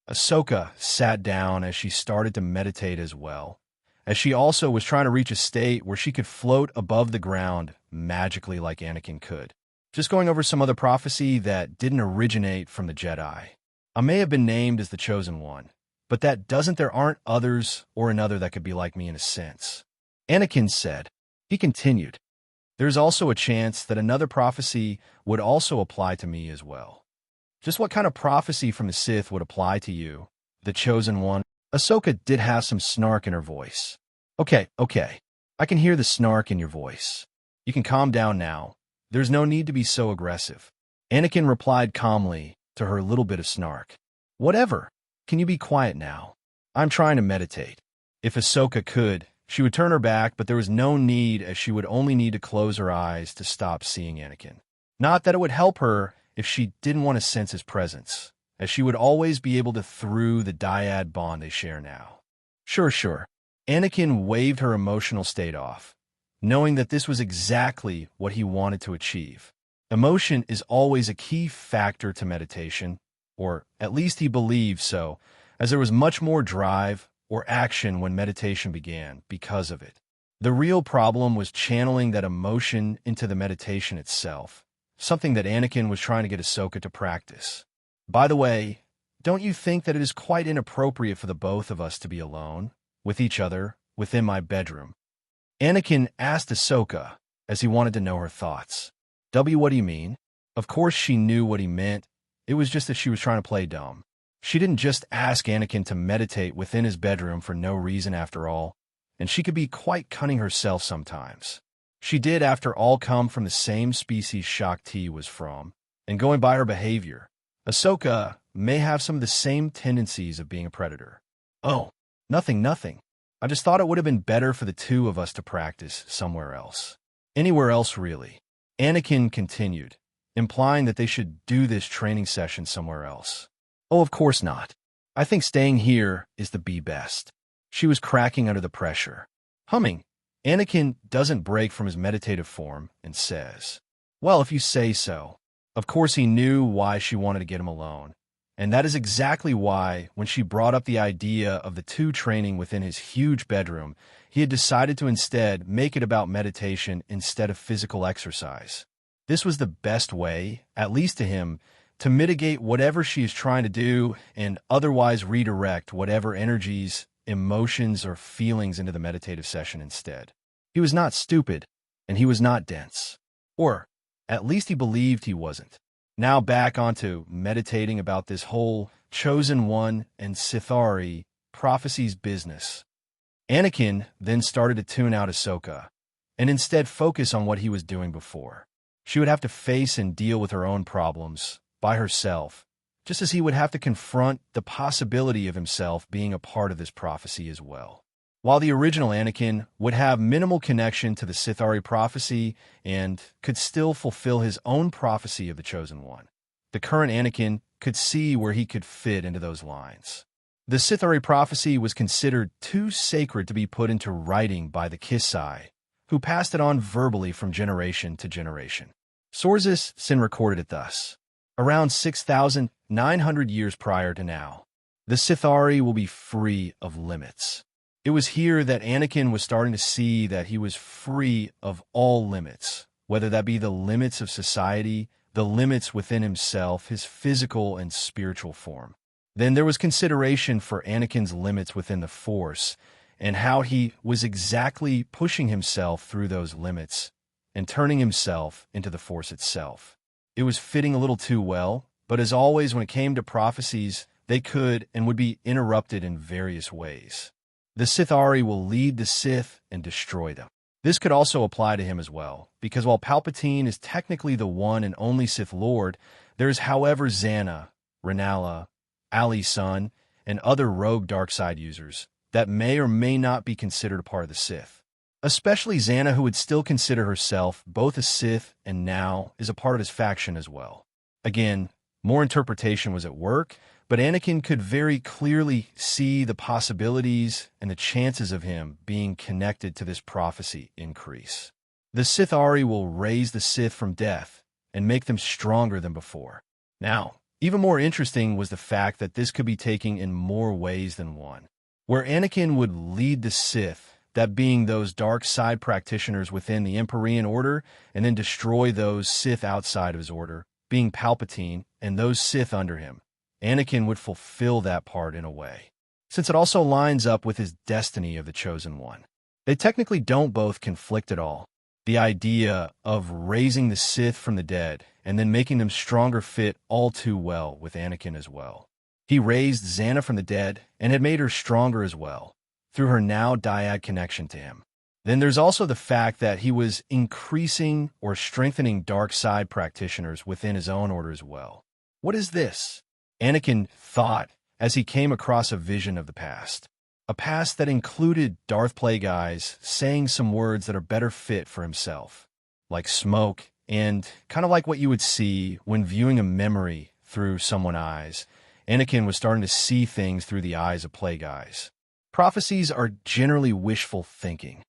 Ahsoka sat down as she started to meditate as well, as she also was trying to reach a state where she could float above the ground magically like Anakin could. Just going over some other prophecy that didn't originate from the Jedi. I may have been named as the Chosen One, but that doesn't there aren't others or another that could be like me in a sense. Anakin said. He continued, there's also a chance that another prophecy would also apply to me as well. Just what kind of prophecy from the Sith would apply to you, the Chosen One? Ahsoka did have some snark in her voice. Okay. I can hear the snark in your voice. You can calm down now. There's no need to be so aggressive. Anakin replied calmly to her little bit of snark. Whatever. Can you be quiet now? I'm trying to meditate. If Ahsoka could, she would turn her back, but there was no need, as she would only need to close her eyes to stop seeing Anakin. Not that it would help her if she didn't want to sense his presence, as she would always be able to through the dyad bond they share now. Sure. Anakin waved her emotional state off, knowing that this was exactly what he wanted to achieve. Emotion is always a key factor to meditation, or at least he believed so, as there was much more drive or action when meditation began because of it. The real problem was channeling that emotion into the meditation itself, something that Anakin was trying to get Ahsoka to practice. By the way, don't you think that it is quite inappropriate for the both of us to be alone, with each other, within my bedroom? Anakin asked Ahsoka, as he wanted to know her thoughts. What do you mean? Of course she knew what he meant. It was just that she was trying to play dumb. She didn't just ask Anakin to meditate within his bedroom for no reason after all, and she could be quite cunning herself sometimes. She did, after all, come from the same species Shakti was from, and going by her behavior, Ahsoka may have some of the same tendencies of being a predator. Oh, nothing. I just thought it would have been better for the two of us to practice somewhere else. Anywhere else, really. Anakin continued, implying that they should do this training session somewhere else. Oh, of course not. I think staying here is the best. She was cracking under the pressure. Humming, Anakin doesn't break from his meditative form and says, well, if you say so. Of course he knew why she wanted to get him alone, and that is exactly why, when she brought up the idea of the two training within his huge bedroom, he had decided to instead make it about meditation instead of physical exercise. This was the best way, at least to him, to mitigate whatever she is trying to do and otherwise redirect whatever energies, emotions, or feelings into the meditative session instead. He was not stupid, and he was not dense. Or, at least he believed he wasn't. Now back onto meditating about this whole Chosen One and Sithari prophecies business. Anakin then started to tune out Ahsoka, and instead focus on what he was doing before. She would have to face and deal with her own problems by herself, just as he would have to confront the possibility of himself being a part of this prophecy as well. While the original Anakin would have minimal connection to the Sithari prophecy and could still fulfill his own prophecy of the Chosen One, the current Anakin could see where he could fit into those lines. The Sithari prophecy was considered too sacred to be put into writing by the Kisai, who passed it on verbally from generation to generation. Sources recorded it thus. Around 6,900 years prior to now, the Sithari will be free of limits. It was here that Anakin was starting to see that he was free of all limits, whether that be the limits of society, the limits within himself, his physical and spiritual form. Then there was consideration for Anakin's limits within the Force, and how he was exactly pushing himself through those limits and turning himself into the Force itself. It was fitting a little too well, but as always, when it came to prophecies, they could and would be interrupted in various ways. The Sithari will lead the Sith and destroy them. This could also apply to him as well, because while Palpatine is technically the one and only Sith Lord, there is, however, Xana, Renala, Ali's son, and other rogue dark side users that may or may not be considered a part of the Sith. Especially Xana, who would still consider herself both a Sith and now is a part of his faction as well. Again, more interpretation was at work, but Anakin could very clearly see the possibilities and the chances of him being connected to this prophecy increase. The Sithari will raise the Sith from death and make them stronger than before. Now, even more interesting was the fact that this could be taken in more ways than one, where Anakin would lead the Sith, that being those dark side practitioners within the Emperorean order, and then destroy those Sith outside of his order, being Palpatine and those Sith under him. Anakin would fulfill that part in a way, since it also lines up with his destiny of the Chosen One. They technically don't both conflict at all. The idea of raising the Sith from the dead and then making them stronger fit all too well with Anakin as well. He raised Xana from the dead and had made her stronger as well, through her now dyad connection to him. Then there's also the fact that he was increasing or strengthening dark side practitioners within his own order as well. What is this? Anakin thought as he came across a vision of the past. A past that included Darth Plagueis saying some words that are better fit for himself, like smoke, and kind of like what you would see when viewing a memory through someone's eyes. Anakin was starting to see things through the eyes of Plagueis. Prophecies are generally wishful thinking.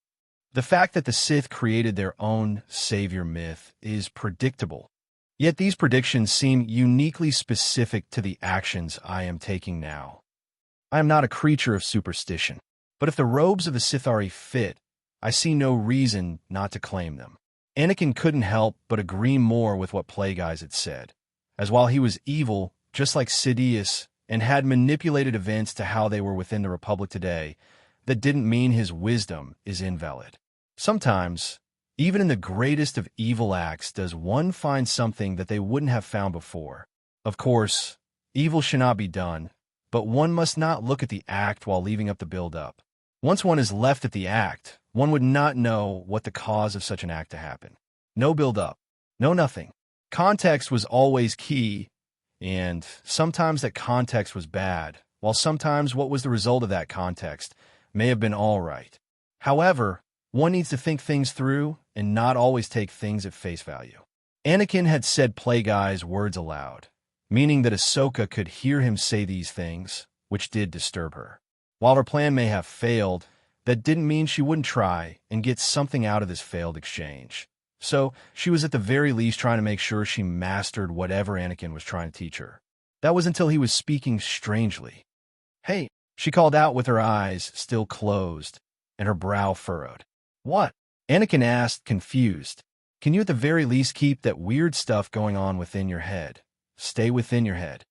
The fact that the Sith created their own savior myth is predictable. Yet these predictions seem uniquely specific to the actions I am taking now. I am not a creature of superstition, but if the robes of the Sithari fit, I see no reason not to claim them. Anakin couldn't help but agree more with what Plagueis had said, as while he was evil, just like Sidious, and had manipulated events to how they were within the Republic today, that didn't mean his wisdom is invalid. Sometimes, even in the greatest of evil acts, does one find something that they wouldn't have found before. Of course, evil should not be done, but one must not look at the act while leaving up the build-up. Once one is left at the act, one would not know what the cause of such an act to happen. No build-up, no nothing. Context was always key, and sometimes that context was bad, while sometimes what was the result of that context may have been all right. However, one needs to think things through and not always take things at face value. Anakin had said Plagueis' words aloud, meaning that Ahsoka could hear him say these things, which did disturb her. While her plan may have failed, that didn't mean she wouldn't try and get something out of this failed exchange. So she was at the very least trying to make sure she mastered whatever Anakin was trying to teach her. That was until he was speaking strangely. "Hey," she called out with her eyes still closed and her brow furrowed. "What?" Anakin asked, confused. "Can you at the very least keep that weird stuff going on within your head? Stay within your head."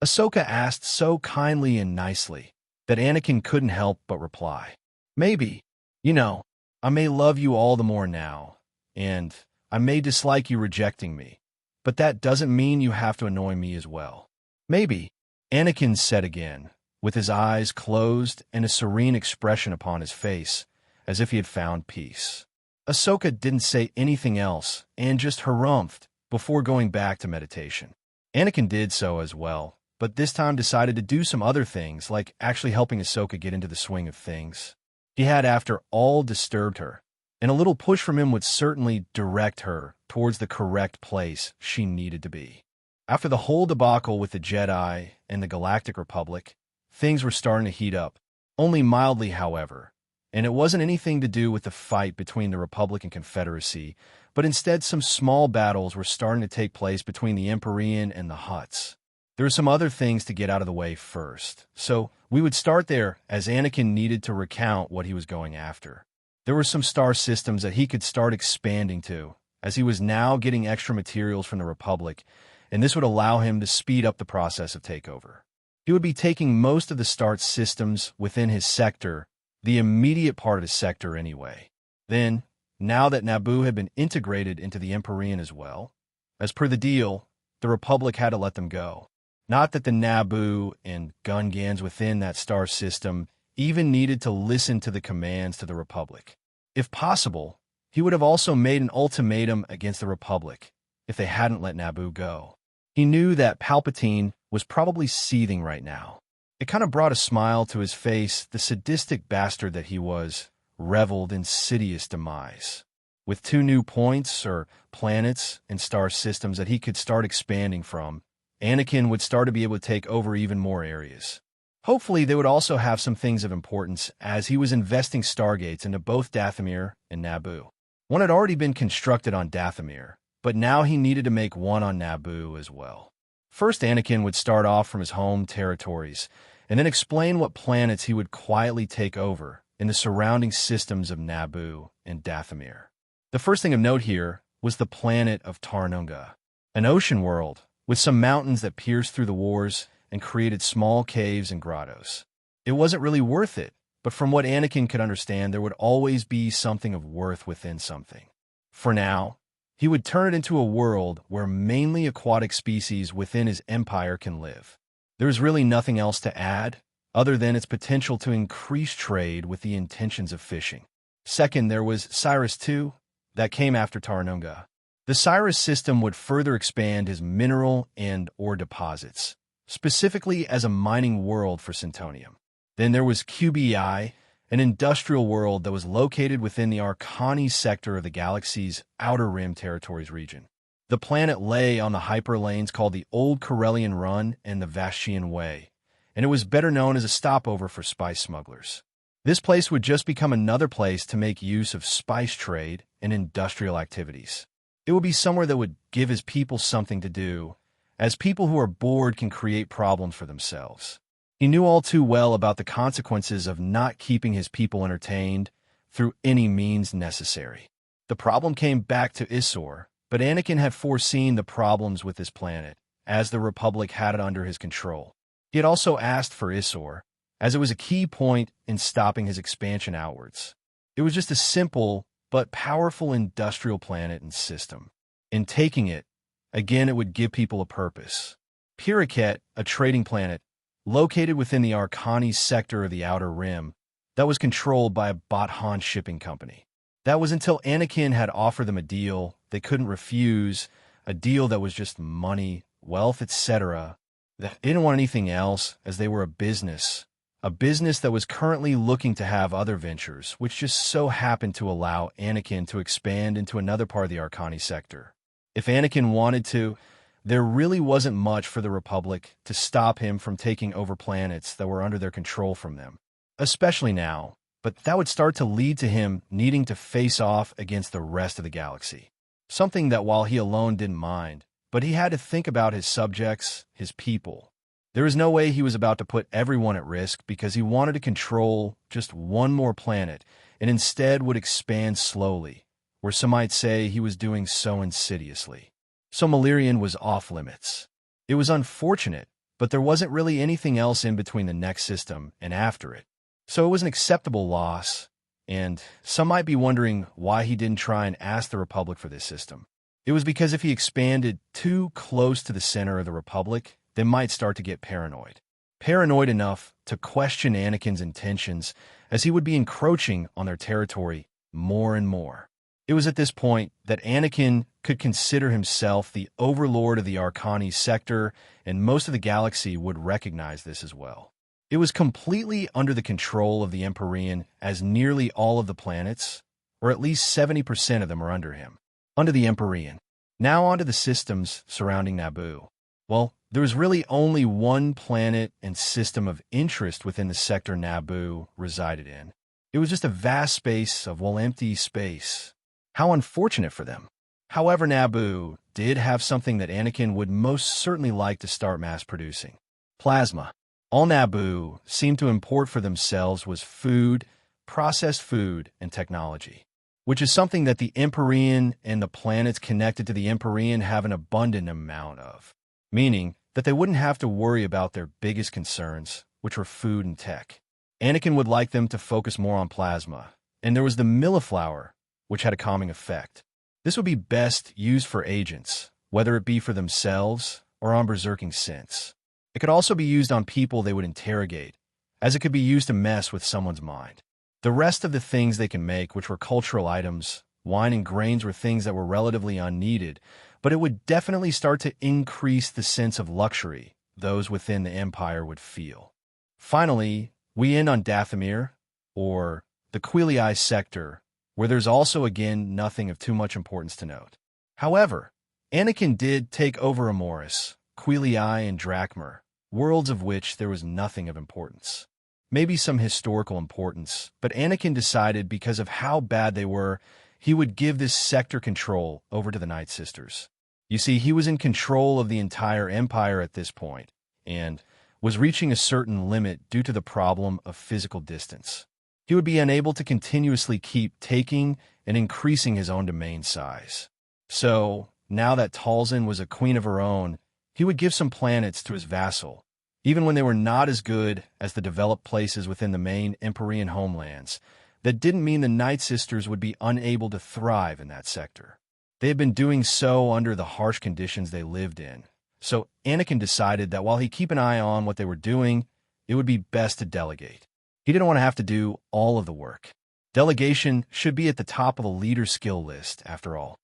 Ahsoka asked so kindly and nicely that Anakin couldn't help but reply. "Maybe. You know, I may love you all the more now, and I may dislike you rejecting me, but that doesn't mean you have to annoy me as well." "Maybe," Anakin said again, with his eyes closed and a serene expression upon his face, as if he had found peace. Ahsoka didn't say anything else and just harumphed before going back to meditation. Anakin did so as well, but this time decided to do some other things, like actually helping Ahsoka get into the swing of things. He had, after all, disturbed her, and a little push from him would certainly direct her towards the correct place she needed to be. After the whole debacle with the Jedi and the Galactic Republic, things were starting to heat up, only mildly, however, and it wasn't anything to do with the fight between the Republic and Confederacy, but instead some small battles were starting to take place between the Emperorean and the Hutts. There were some other things to get out of the way first, so we would start there, as Anakin needed to recount what he was going after. There were some star systems that he could start expanding to, as he was now getting extra materials from the Republic, and this would allow him to speed up the process of takeover. He would be taking most of the star systems within his sector, the immediate part of the sector anyway. Then, now that Naboo had been integrated into the Emperorean as well, as per the deal, the Republic had to let them go. Not that the Naboo and Gungans within that star system even needed to listen to the commands to the Republic. If possible, he would have also made an ultimatum against the Republic if they hadn't let Naboo go. He knew that Palpatine was probably seething right now. It kind of brought a smile to his face. The sadistic bastard that he was reveled in Sidious's demise. With 2 new points or planets and star systems that he could start expanding from, Anakin would start to be able to take over even more areas. Hopefully, they would also have some things of importance as he was investing stargates into both Dathomir and Naboo. One had already been constructed on Dathomir, but now he needed to make one on Naboo as well. First, Anakin would start off from his home territories and then explain what planets he would quietly take over in the surrounding systems of Naboo and Dathomir. The first thing of note here was the planet of Tarnunga, an ocean world with some mountains that pierced through the wars and created small caves and grottos. It wasn't really worth it, but from what Anakin could understand, there would always be something of worth within something. For now, he would turn it into a world where mainly aquatic species within his empire can live. There is really nothing else to add, other than its potential to increase trade with the intentions of fishing. Second, there was Cyrus II, that came after Tarnunga. The Cyrus system would further expand his mineral and ore deposits, specifically as a mining world for Centonium. Then there was QBI, an industrial world that was located within the Arcani sector of the galaxy's Outer Rim Territories region. The planet lay on the hyperlanes called the Old Corellian Run and the Vashian Way, and it was better known as a stopover for spice smugglers. This place would just become another place to make use of spice trade and industrial activities. It would be somewhere that would give his people something to do, as people who are bored can create problems for themselves. He knew all too well about the consequences of not keeping his people entertained through any means necessary. The problem came back to Isor, but Anakin had foreseen the problems with this planet, as the Republic had it under his control. He had also asked for Isor, as it was a key point in stopping his expansion outwards. It was just a simple but powerful industrial planet and system. In taking it, again it would give people a purpose. Puriket, a trading planet, located within the Arcani sector of the Outer Rim, that was controlled by a Bothan shipping company. That was until Anakin had offered them a deal they couldn't refuse, a deal that was just money, wealth, etc. They didn't want anything else, as they were a business that was currently looking to have other ventures, which just so happened to allow Anakin to expand into another part of the Arcani sector. If Anakin wanted to, there really wasn't much for the Republic to stop him from taking over planets that were under their control from them, especially now, but that would start to lead to him needing to face off against the rest of the galaxy. Something that while he alone didn't mind, but he had to think about his subjects, his people. There was no way he was about to put everyone at risk because he wanted to control just one more planet and instead would expand slowly, where some might say he was doing so insidiously. So Malirian was off limits. It was unfortunate, but there wasn't really anything else in between the next system and after it. So it was an acceptable loss, and some might be wondering why he didn't try and ask the Republic for this system. It was because if he expanded too close to the center of the Republic, they might start to get paranoid. Paranoid enough to question Anakin's intentions, as he would be encroaching on their territory more and more. It was at this point that Anakin could consider himself the overlord of the Arcani sector, and most of the galaxy would recognize this as well. It was completely under the control of the Emperorean, as nearly all of the planets, or at least 70% of them, are under him. Under the Emperorean. Now onto the systems surrounding Naboo. Well, there was really only one planet and system of interest within the sector Naboo resided in. It was just a vast space of, empty space. How unfortunate for them. However, Naboo did have something that Anakin would most certainly like to start mass-producing. Plasma. All Naboo seemed to import for themselves was food, processed food, and technology, which is something that the Emperorean and the planets connected to the Emperorean have an abundant amount of, meaning that they wouldn't have to worry about their biggest concerns, which were food and tech. Anakin would like them to focus more on plasma, and there was the milliflower, which had a calming effect. This would be best used for agents, whether it be for themselves or on berserking synths. It could also be used on people they would interrogate, as it could be used to mess with someone's mind. The rest of the things they can make, which were cultural items, wine and grains, were things that were relatively unneeded, but it would definitely start to increase the sense of luxury those within the Empire would feel. Finally, we end on Dathomir, or the Queelii sector, where there's also again nothing of too much importance to note. However, Anakin did take over Amoris, Queelii, and Drakmar, worlds of which there was nothing of importance. Maybe some historical importance, but Anakin decided because of how bad they were, he would give this sector control over to the Night Sisters. You see, he was in control of the entire Empire at this point, and was reaching a certain limit due to the problem of physical distance. He would be unable to continuously keep taking and increasing his own domain size. So, now that Talzin was a queen of her own, he would give some planets to his vassal, even when they were not as good as the developed places within the main Emperorean homelands. That didn't mean the Night Sisters would be unable to thrive in that sector. They had been doing so under the harsh conditions they lived in. So Anakin decided that while he keep an eye on what they were doing, it would be best to delegate. He didn't want to have to do all of the work. Delegation should be at the top of the leader skill list, after all.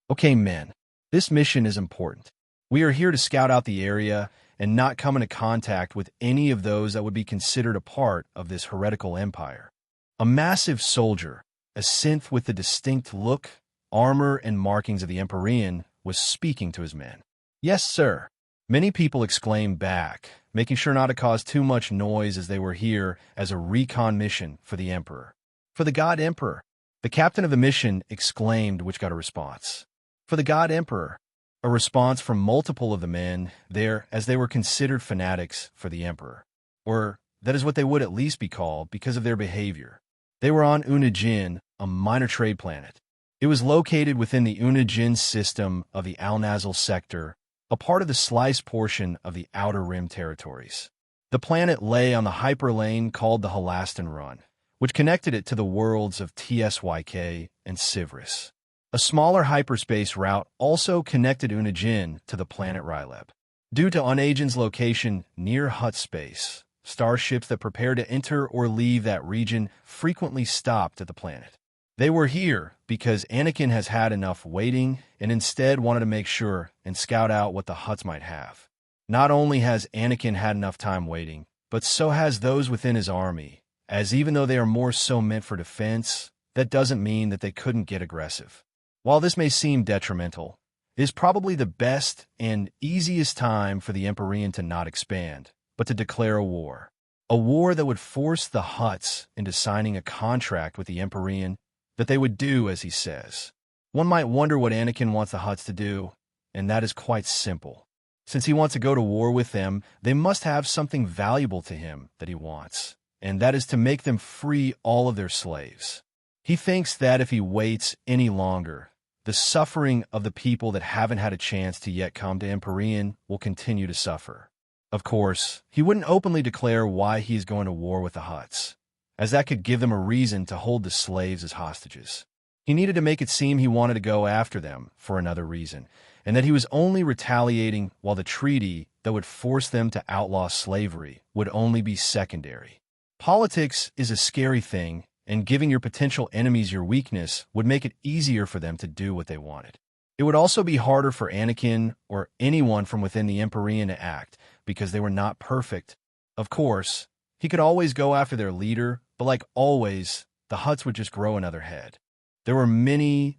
Okay, men, this mission is important. We are here to scout out the area and not come into contact with any of those that would be considered a part of this heretical empire. A massive soldier, a synth with the distinct look, armor, and markings of the Emperorean, was speaking to his men. Yes, sir. Many people exclaimed back, making sure not to cause too much noise as they were here as a recon mission for the Emperor. For the God Emperor. The captain of the mission exclaimed, which got a response. For the God Emperor. A response from multiple of the men there, as they were considered fanatics for the Emperor. Or that is what they would at least be called because of their behavior. They were on Unajin, a minor trade planet. It was located within the Unajin system of the Al-Nazil sector, a part of the sliced portion of the Outer Rim territories. The planet lay on the hyperlane called the Halastan Run, which connected it to the worlds of Tsyk and Sivris. A smaller hyperspace route also connected Unajin to the planet Ryleb. Due to Unajin's location near Hutt space, starships that prepared to enter or leave that region frequently stopped at the planet. They were here because Anakin has had enough waiting and instead wanted to make sure and scout out what the Hutts might have. Not only has Anakin had enough time waiting, but so has those within his army, as even though they are more so meant for defense, that doesn't mean that they couldn't get aggressive. While this may seem detrimental, it is probably the best and easiest time for the Emperorean to not expand, but to declare a war. A war that would force the Hutts into signing a contract with the Emperorean that they would do as he says. One might wonder what Anakin wants the Hutts to do, and that is quite simple. Since he wants to go to war with them, they must have something valuable to him that he wants, and that is to make them free all of their slaves. He thinks that if he waits any longer, the suffering of the people that haven't had a chance to yet come to Emperorean will continue to suffer. Of course, he wouldn't openly declare why he is going to war with the Hutts, as that could give them a reason to hold the slaves as hostages. He needed to make it seem he wanted to go after them for another reason, and that he was only retaliating while the treaty that would force them to outlaw slavery would only be secondary. Politics is a scary thing, and giving your potential enemies your weakness would make it easier for them to do what they wanted. It would also be harder for Anakin or anyone from within the Emperorean to act, because they were not perfect. Of course, he could always go after their leader, but like always, the Hutts would just grow another head. There were many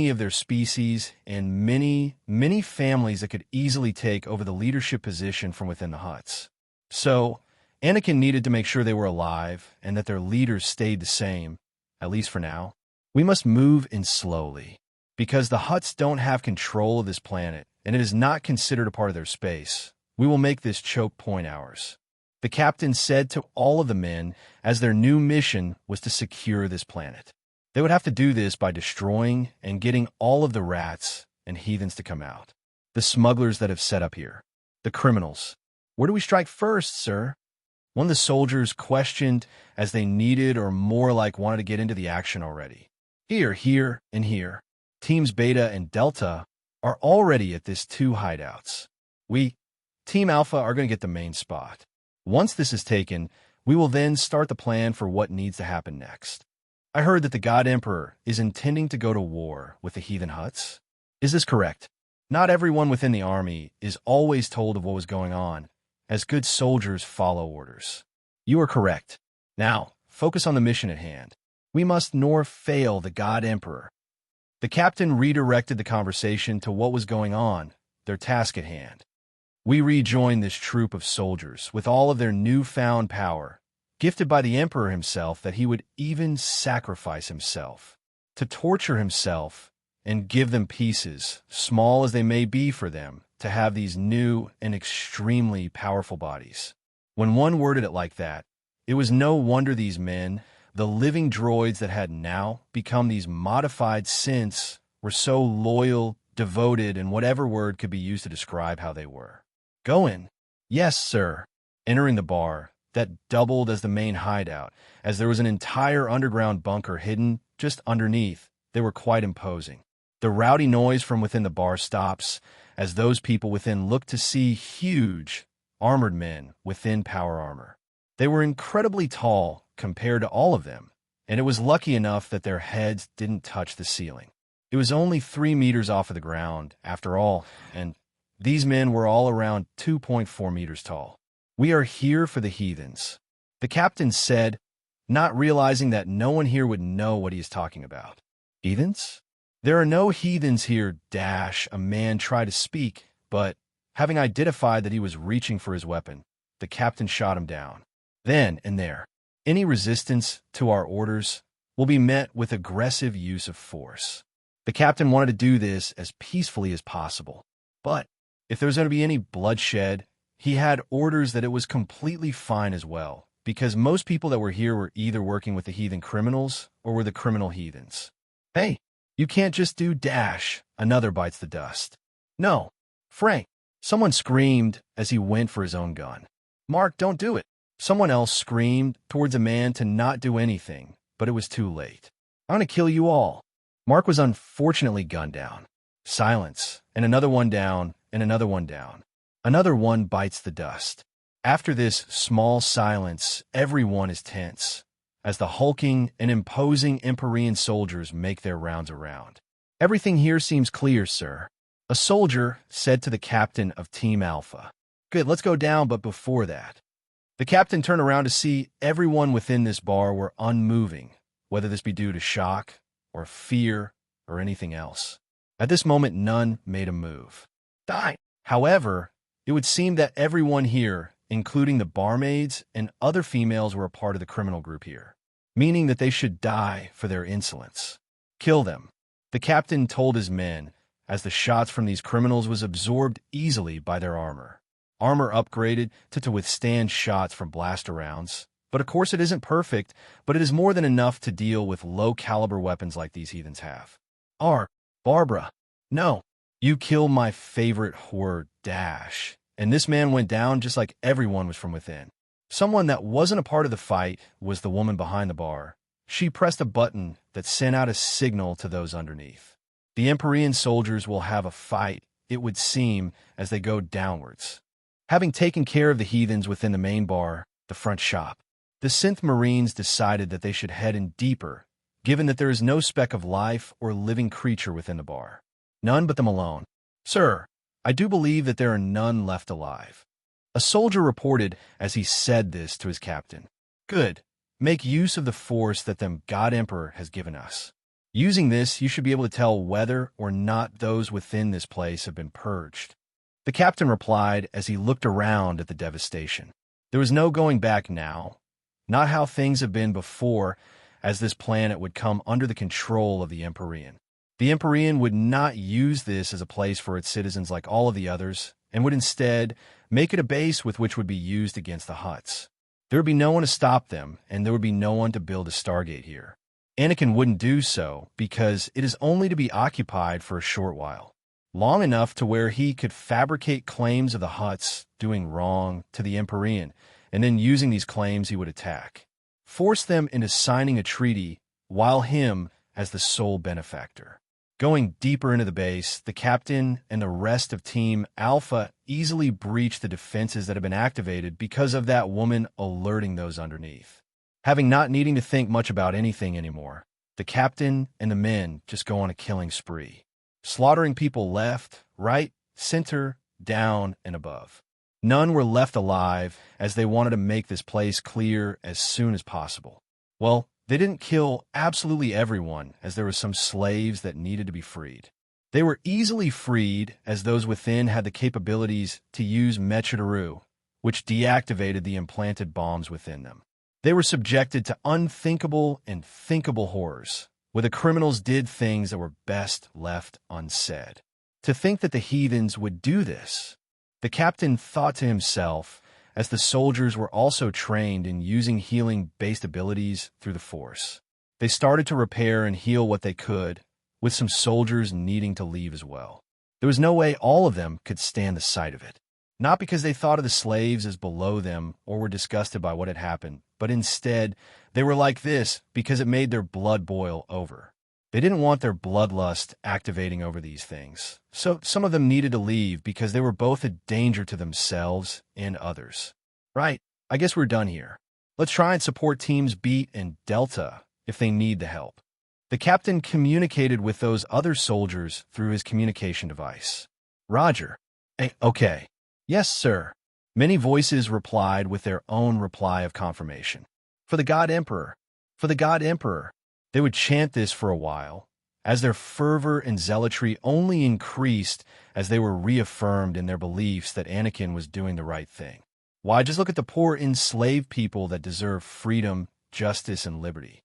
of their species and many families that could easily take over the leadership position from within the Hutts. So, Anakin needed to make sure they were alive and that their leaders stayed the same, at least for now. We must move in slowly, because the Hutts don't have control of this planet, and it is not considered a part of their space. We will make this choke point ours. The captain said to all of the men, as their new mission was to secure this planet. They would have to do this by destroying and getting all of the rats and heathens to come out. The smugglers that have set up here. The criminals. Where do we strike first, sir? One of the soldiers questioned as they needed or more like wanted to get into the action already. Here, and here. Teams Beta and Delta are already at this 2 hideouts. We, Team Alpha, are going to get the main spot. Once this is taken, we will then start the plan for what needs to happen next. I heard that the God Emperor is intending to go to war with the heathen Hutts. Is this correct? Not everyone within the army is always told of what was going on, as good soldiers follow orders. You are correct. Now, focus on the mission at hand. We must nor fail the God Emperor. The captain redirected the conversation to what was going on, their task at hand. We rejoin this troop of soldiers with all of their newfound power, gifted by the Emperor himself, that he would even sacrifice himself to torture himself and give them pieces, small as they may be for them, to have these new and extremely powerful bodies. When one worded it like that, it was no wonder these men, the living droids that had now become these modified synths, were so loyal, devoted, and whatever word could be used to describe how they were. Go in. Yes, sir. Entering the bar, that doubled as the main hideout, as there was an entire underground bunker hidden just underneath. They were quite imposing. The rowdy noise from within the bar stops, as those people within look to see huge, armored men within power armor. They were incredibly tall compared to all of them, and it was lucky enough that their heads didn't touch the ceiling. It was only 3 meters off of the ground, after all, and these men were all around 2.4 meters tall. We are here for the heathens, the captain said, not realizing that no one here would know what he is talking about. Heathens? There are no heathens here, a man tried to speak, but having identified that he was reaching for his weapon, the captain shot him down. Then and there, any resistance to our orders will be met with aggressive use of force. The captain wanted to do this as peacefully as possible, but if there was going to be any bloodshed, he had orders that it was completely fine as well, because most people that were here were either working with the heathen criminals or were the criminal heathens. Hey, you can't just do another bites the dust. No, Frank, someone screamed as he went for his own gun. Mark, don't do it. Someone else screamed towards a man to not do anything, but it was too late. I'm going to kill you all. Mark was unfortunately gunned down. Silence, and another one down, and another one down. Another one bites the dust. After this small silence, everyone is tense, as the hulking and imposing Emperorean soldiers make their rounds around. Everything here seems clear, sir. A soldier said to the captain of Team Alpha. Good, let's go down, but before that. The captain turned around to see everyone within this bar were unmoving, whether this be due to shock, or fear, or anything else. At this moment, none made a move. Die. However, it would seem that everyone here, including the barmaids and other females, were a part of the criminal group here, meaning that they should die for their insolence. Kill them. The captain told his men, as the shots from these criminals was absorbed easily by their armor. Armor upgraded to withstand shots from blaster rounds. But of course it isn't perfect, but it is more than enough to deal with low-caliber weapons like these heathens have. Barbara. No. You killed my favorite whore, and this man went down just like everyone was from within. Someone that wasn't a part of the fight was the woman behind the bar. She pressed a button that sent out a signal to those underneath. The Emperorean soldiers will have a fight, it would seem, as they go downwards. Having taken care of the heathens within the main bar, the front shop, the synth marines decided that they should head in deeper, given that there is no speck of life or living creature within the bar. None but them alone. Sir, I do believe that there are none left alive. A soldier reported as he said this to his captain. Good. Make use of the force that the God Emperor has given us. Using this, you should be able to tell whether or not those within this place have been purged. The captain replied as he looked around at the devastation. There was no going back now. Not how things have been before, as this planet would come under the control of the Emperorean. The Emperorean would not use this as a place for its citizens like all of the others, and would instead make it a base with which would be used against the Hutts. There would be no one to stop them, and there would be no one to build a Stargate here. Anakin wouldn't do so, because it is only to be occupied for a short while. Long enough to where he could fabricate claims of the Hutts doing wrong to the Emperorean, and then using these claims he would attack. Force them into signing a treaty, while him as the sole benefactor. Going deeper into the base, the captain and the rest of Team Alpha easily breached the defenses that had been activated because of that woman alerting those underneath. Having not needing to think much about anything anymore, the captain and the men just go on a killing spree, slaughtering people left, right, center, down, and above. None were left alive, as they wanted to make this place clear as soon as possible. Well, they didn't kill absolutely everyone, as there were some slaves that needed to be freed. They were easily freed, as those within had the capabilities to use Mechodaru, which deactivated the implanted bombs within them. They were subjected to unthinkable and thinkable horrors, where the criminals did things that were best left unsaid. To think that the heathens would do this, the captain thought to himself, as the soldiers were also trained in using healing-based abilities through the Force. They started to repair and heal what they could, with some soldiers needing to leave as well. There was no way all of them could stand the sight of it. Not because they thought of the slaves as below them or were disgusted by what had happened, but instead, they were like this because it made their blood boil over. They didn't want their bloodlust activating over these things, so some of them needed to leave because they were both a danger to themselves and others. Right, I guess we're done here. Let's try and support teams Beat and Delta if they need the help. The captain communicated with those other soldiers through his communication device. Roger. Hey, okay. Yes, sir. Many voices replied with their own reply of confirmation. For the God Emperor. For the God Emperor. They would chant this for a while, as their fervor and zealotry only increased as they were reaffirmed in their beliefs that Anakin was doing the right thing. Why, just look at the poor enslaved people that deserve freedom, justice, and liberty.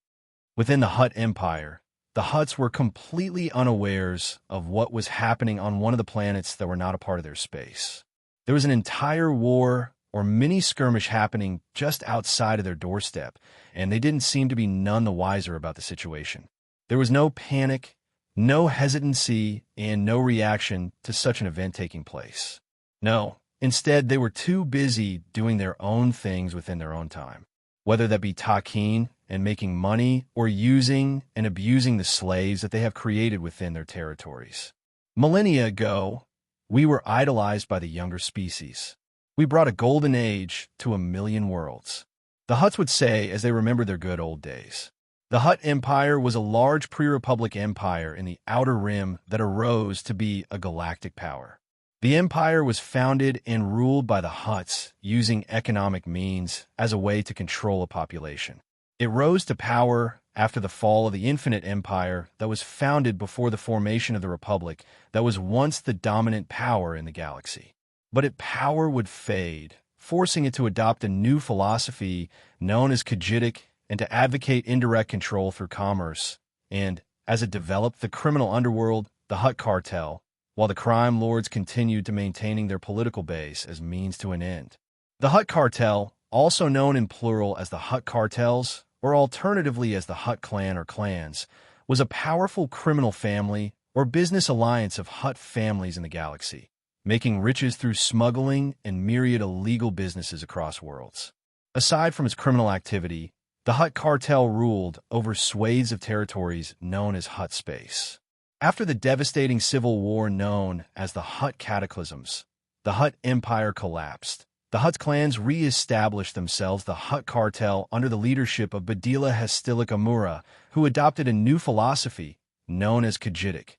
Within the Hutt Empire, the Hutts were completely unawares of what was happening on one of the planets that were not a part of their space. There was an entire war or mini-skirmish happening just outside of their doorstep, and they didn't seem to be none the wiser about the situation. There was no panic, no hesitancy, and no reaction to such an event taking place. No, instead they were too busy doing their own things within their own time, whether that be Tatooine and making money or using and abusing the slaves that they have created within their territories. Millennia ago, we were idolized by the younger species. We brought a golden age to 1,000,000 worlds. The Hutts would say as they remembered their good old days. The Hutt Empire was a large pre-Republic empire in the Outer Rim that arose to be a galactic power. The empire was founded and ruled by the Hutts using economic means as a way to control a population. It rose to power after the fall of the Infinite Empire that was founded before the formation of the Republic that was once the dominant power in the galaxy. But its power would fade, forcing it to adopt a new philosophy known as Khajiitic and to advocate indirect control through commerce, and, as it developed the criminal underworld, the Hutt cartel, while the crime lords continued to maintaining their political base as means to an end. The Hutt cartel, also known in plural as the Hutt cartels, or alternatively as the Hutt clan or clans, was a powerful criminal family or business alliance of Hutt families in the galaxy, making riches through smuggling and myriad illegal businesses across worlds. Aside from its criminal activity, the Hutt cartel ruled over swathes of territories known as Hutt space. After the devastating civil war known as the Hutt Cataclysms, the Hutt Empire collapsed. The Hutt clans re-established themselves, the Hutt cartel, under the leadership of Badila Hastilic Amura, who adopted a new philosophy known as Khajiitic,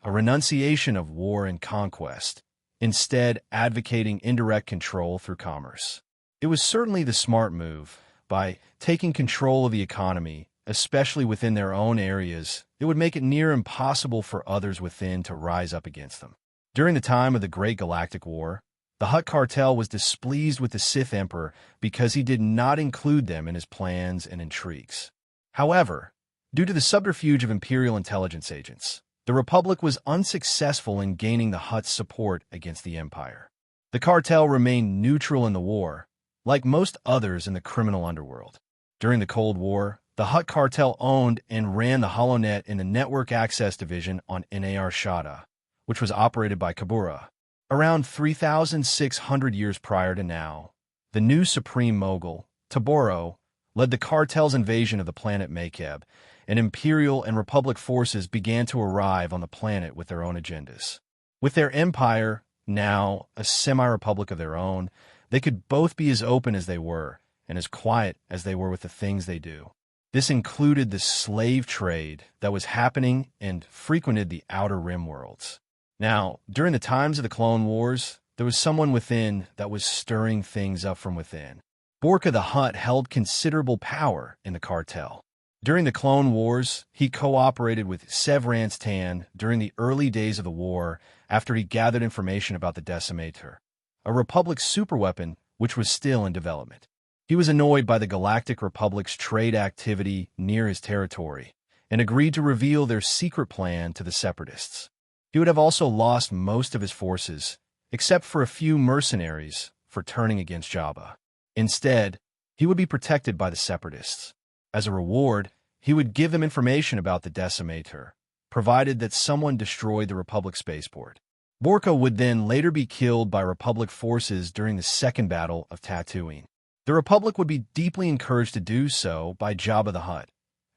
a renunciation of war and conquest, instead advocating indirect control through commerce. It was certainly the smart move. By taking control of the economy, especially within their own areas, it would make it near impossible for others within to rise up against them. During the time of the Great Galactic War, the Hutt cartel was displeased with the Sith Emperor because he did not include them in his plans and intrigues. However, due to the subterfuge of Imperial intelligence agents, the Republic was unsuccessful in gaining the Hutt's support against the Empire. The cartel remained neutral in the war, like most others in the criminal underworld. During the Cold War, the Hutt cartel owned and ran the HoloNet in the Network Access Division on Nar Shaddaa, which was operated by Kabura. Around 3,600 years prior to now, the new supreme mogul, Taboro, led the cartel's invasion of the planet Makeb, and Imperial and Republic forces began to arrive on the planet with their own agendas. With their empire, now a semi-republic of their own, they could both be as open as they were, and as quiet as they were with the things they do. This included the slave trade that was happening and frequented the Outer Rim worlds. Now, during the times of the Clone Wars, there was someone within that was stirring things up from within. Borka the Hutt held considerable power in the cartel. During the Clone Wars, he cooperated with Severance Tan during the early days of the war after he gathered information about the Decimator, a Republic superweapon which was still in development. He was annoyed by the Galactic Republic's trade activity near his territory and agreed to reveal their secret plan to the Separatists. He would have also lost most of his forces, except for a few mercenaries, for turning against Jabba. Instead, he would be protected by the Separatists. As a reward, he would give them information about the Decimator, provided that someone destroyed the Republic spaceport. Borka would then later be killed by Republic forces during the Second Battle of Tatooine. The Republic would be deeply encouraged to do so by Jabba the Hutt,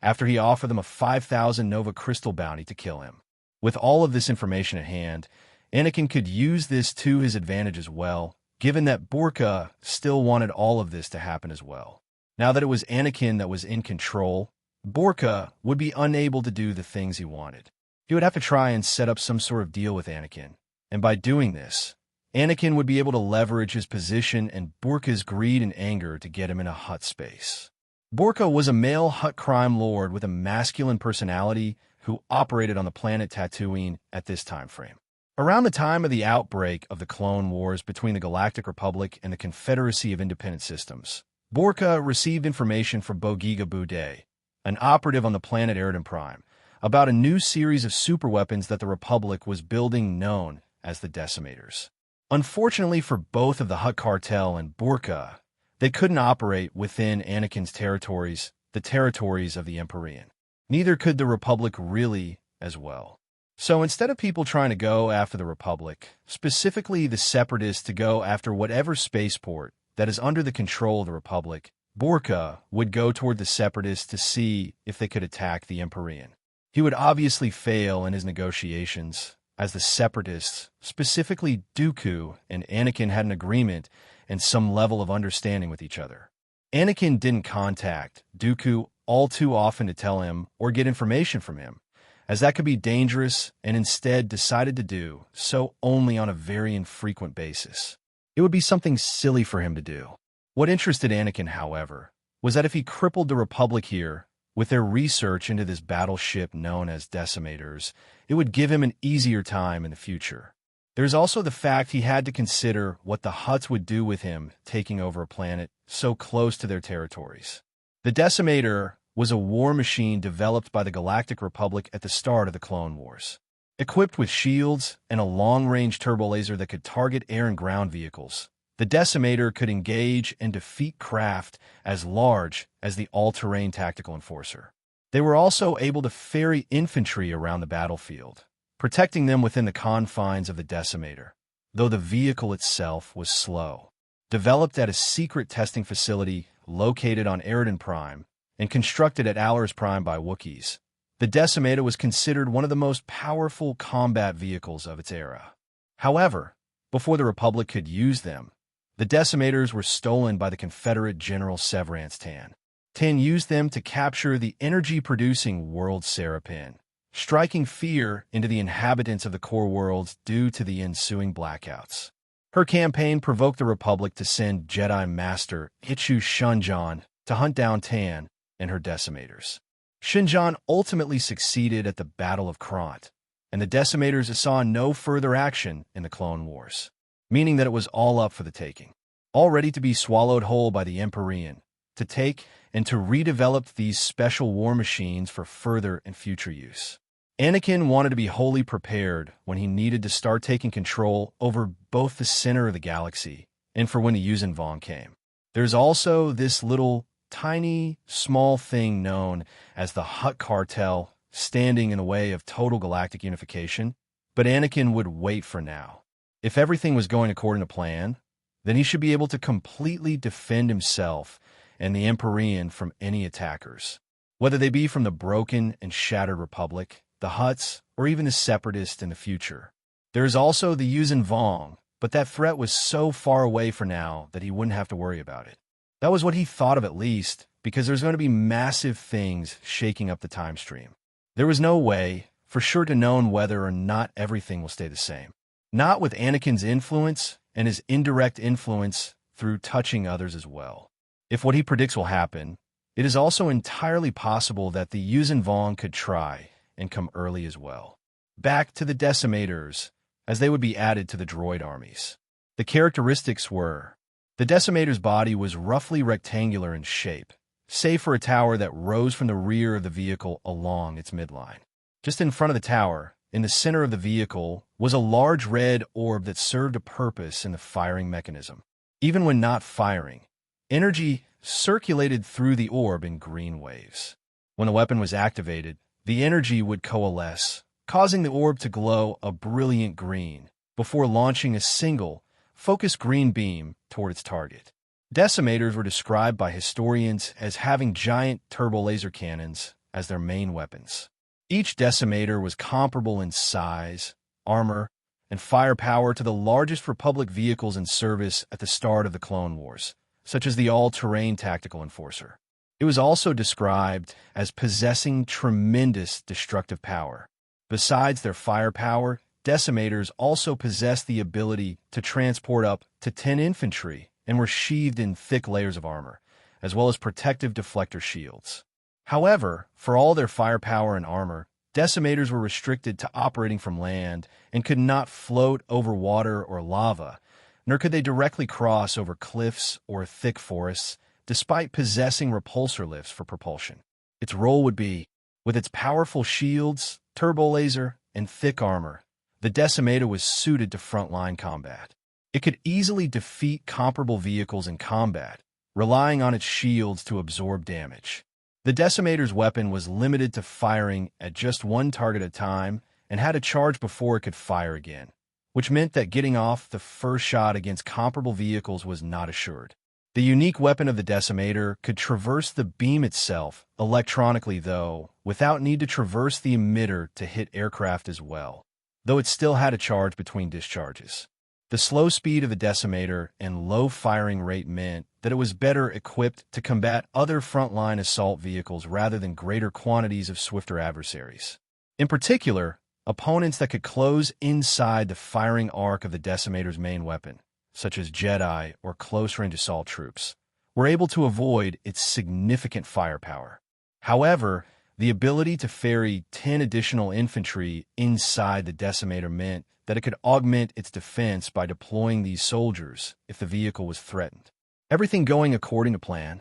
after he offered them a 5,000 Nova Crystal bounty to kill him. With all of this information at hand, Anakin could use this to his advantage as well, given that Borka still wanted all of this to happen as well. Now that it was Anakin that was in control, Borka would be unable to do the things he wanted. He would have to try and set up some sort of deal with Anakin, and by doing this, Anakin would be able to leverage his position and Borka's greed and anger to get him in a Hutt space. Borka was a male Hutt crime lord with a masculine personality who operated on the planet Tatooine at this time frame. Around the time of the outbreak of the Clone Wars between the Galactic Republic and the Confederacy of Independent Systems, Borka received information from Bogiga Boudet, an operative on the planet Eridan Prime, about a new series of superweapons that the Republic was building known as the Decimators. Unfortunately for both of the Hutt cartel and Borka, they couldn't operate within Anakin's territories, the territories of the Emperorean. Neither could the Republic really as well. So instead of people trying to go after the Republic, specifically the Separatists to go after whatever spaceport that is under the control of the Republic, Borka would go toward the Separatists to see if they could attack the Emperorean. He would obviously fail in his negotiations, as the Separatists, specifically Dooku and Anakin, had an agreement and some level of understanding with each other. Anakin didn't contact Dooku all too often to tell him or get information from him, as that could be dangerous, and instead decided to do so only on a very infrequent basis. It would be something silly for him to do. What interested Anakin, however, was that if he crippled the Republic here with their research into this battleship known as Decimators, it would give him an easier time in the future. There's also the fact he had to consider what the Hutts would do with him taking over a planet so close to their territories. The Decimator was a war machine developed by the Galactic Republic at the start of the Clone Wars. Equipped with shields and a long-range turbolaser that could target air and ground vehicles, the Decimator could engage and defeat craft as large as the all-terrain tactical enforcer. They were also able to ferry infantry around the battlefield, protecting them within the confines of the Decimator, though the vehicle itself was slow. Developed at a secret testing facility located on Eridan Prime and constructed at Alars Prime by Wookiees, the Decimator was considered one of the most powerful combat vehicles of its era. However, before the Republic could use them, the Decimators were stolen by the Confederate General Severance Tan. Tan used them to capture the energy-producing world Serapin, striking fear into the inhabitants of the core worlds due to the ensuing blackouts. Her campaign provoked the Republic to send Jedi Master Ichu Shunjan to hunt down Tan and her Decimators. Shunjan ultimately succeeded at the Battle of Kront, and the Decimators saw no further action in the Clone Wars, meaning that it was all up for the taking, all ready to be swallowed whole by the Emperorean, to take and to redevelop these special war machines for further and future use. Anakin wanted to be wholly prepared when he needed to start taking control over both the center of the galaxy and for when the Yuuzhan Vong came. There's also this little, tiny, small thing known as the Hutt Cartel standing in the way of total galactic unification, but Anakin would wait for now. If everything was going according to plan, then he should be able to completely defend himself and the Emperorean from any attackers, whether they be from the broken and shattered Republic, the Hutts, or even the Separatists in the future. There is also the Yuuzhan Vong, but that threat was so far away for now that he wouldn't have to worry about it. That was what he thought of at least, because there's going to be massive things shaking up the time stream. There was no way, for sure, to know whether or not everything will stay the same. Not with Anakin's influence and his indirect influence through touching others as well. If what he predicts will happen, it is also entirely possible that the Yuuzhan Vong could try and come early as well. Back to the Decimators, as they would be added to the droid armies. The characteristics were: the Decimator's body was roughly rectangular in shape, save for a tower that rose from the rear of the vehicle along its midline. Just in front of the tower, in the center of the vehicle, was a large red orb that served a purpose in the firing mechanism. Even when not firing, energy circulated through the orb in green waves. When the weapon was activated, the energy would coalesce, causing the orb to glow a brilliant green before launching a single, focused green beam toward its target. Decimators were described by historians as having giant turbo laser cannons as their main weapons. Each Decimator was comparable in size, armor, and firepower to the largest Republic vehicles in service at the start of the Clone Wars, such as the all-terrain tactical enforcer. It was also described as possessing tremendous destructive power. Besides their firepower, Decimators also possessed the ability to transport up to 10 infantry and were sheathed in thick layers of armor, as well as protective deflector shields. However, for all their firepower and armor, Decimators were restricted to operating from land and could not float over water or lava, nor could they directly cross over cliffs or thick forests, despite possessing repulsor lifts for propulsion. Its role would be, with its powerful shields, turbo laser, and thick armor, the Decimator was suited to frontline combat. It could easily defeat comparable vehicles in combat, relying on its shields to absorb damage. The Decimator's weapon was limited to firing at just one target at a time and had to charge before it could fire again, which meant that getting off the first shot against comparable vehicles was not assured. The unique weapon of the Decimator could traverse the beam itself electronically, though, without need to traverse the emitter to hit aircraft as well, though it still had a charge between discharges. The slow speed of the Decimator and low firing rate meant that it was better equipped to combat other frontline assault vehicles rather than greater quantities of swifter adversaries. In particular, opponents that could close inside the firing arc of the Decimator's main weapon, such as Jedi or close-range assault troops, were able to avoid its significant firepower. However, the ability to ferry 10 additional infantry inside the Decimator meant that it could augment its defense by deploying these soldiers if the vehicle was threatened. Everything going according to plan.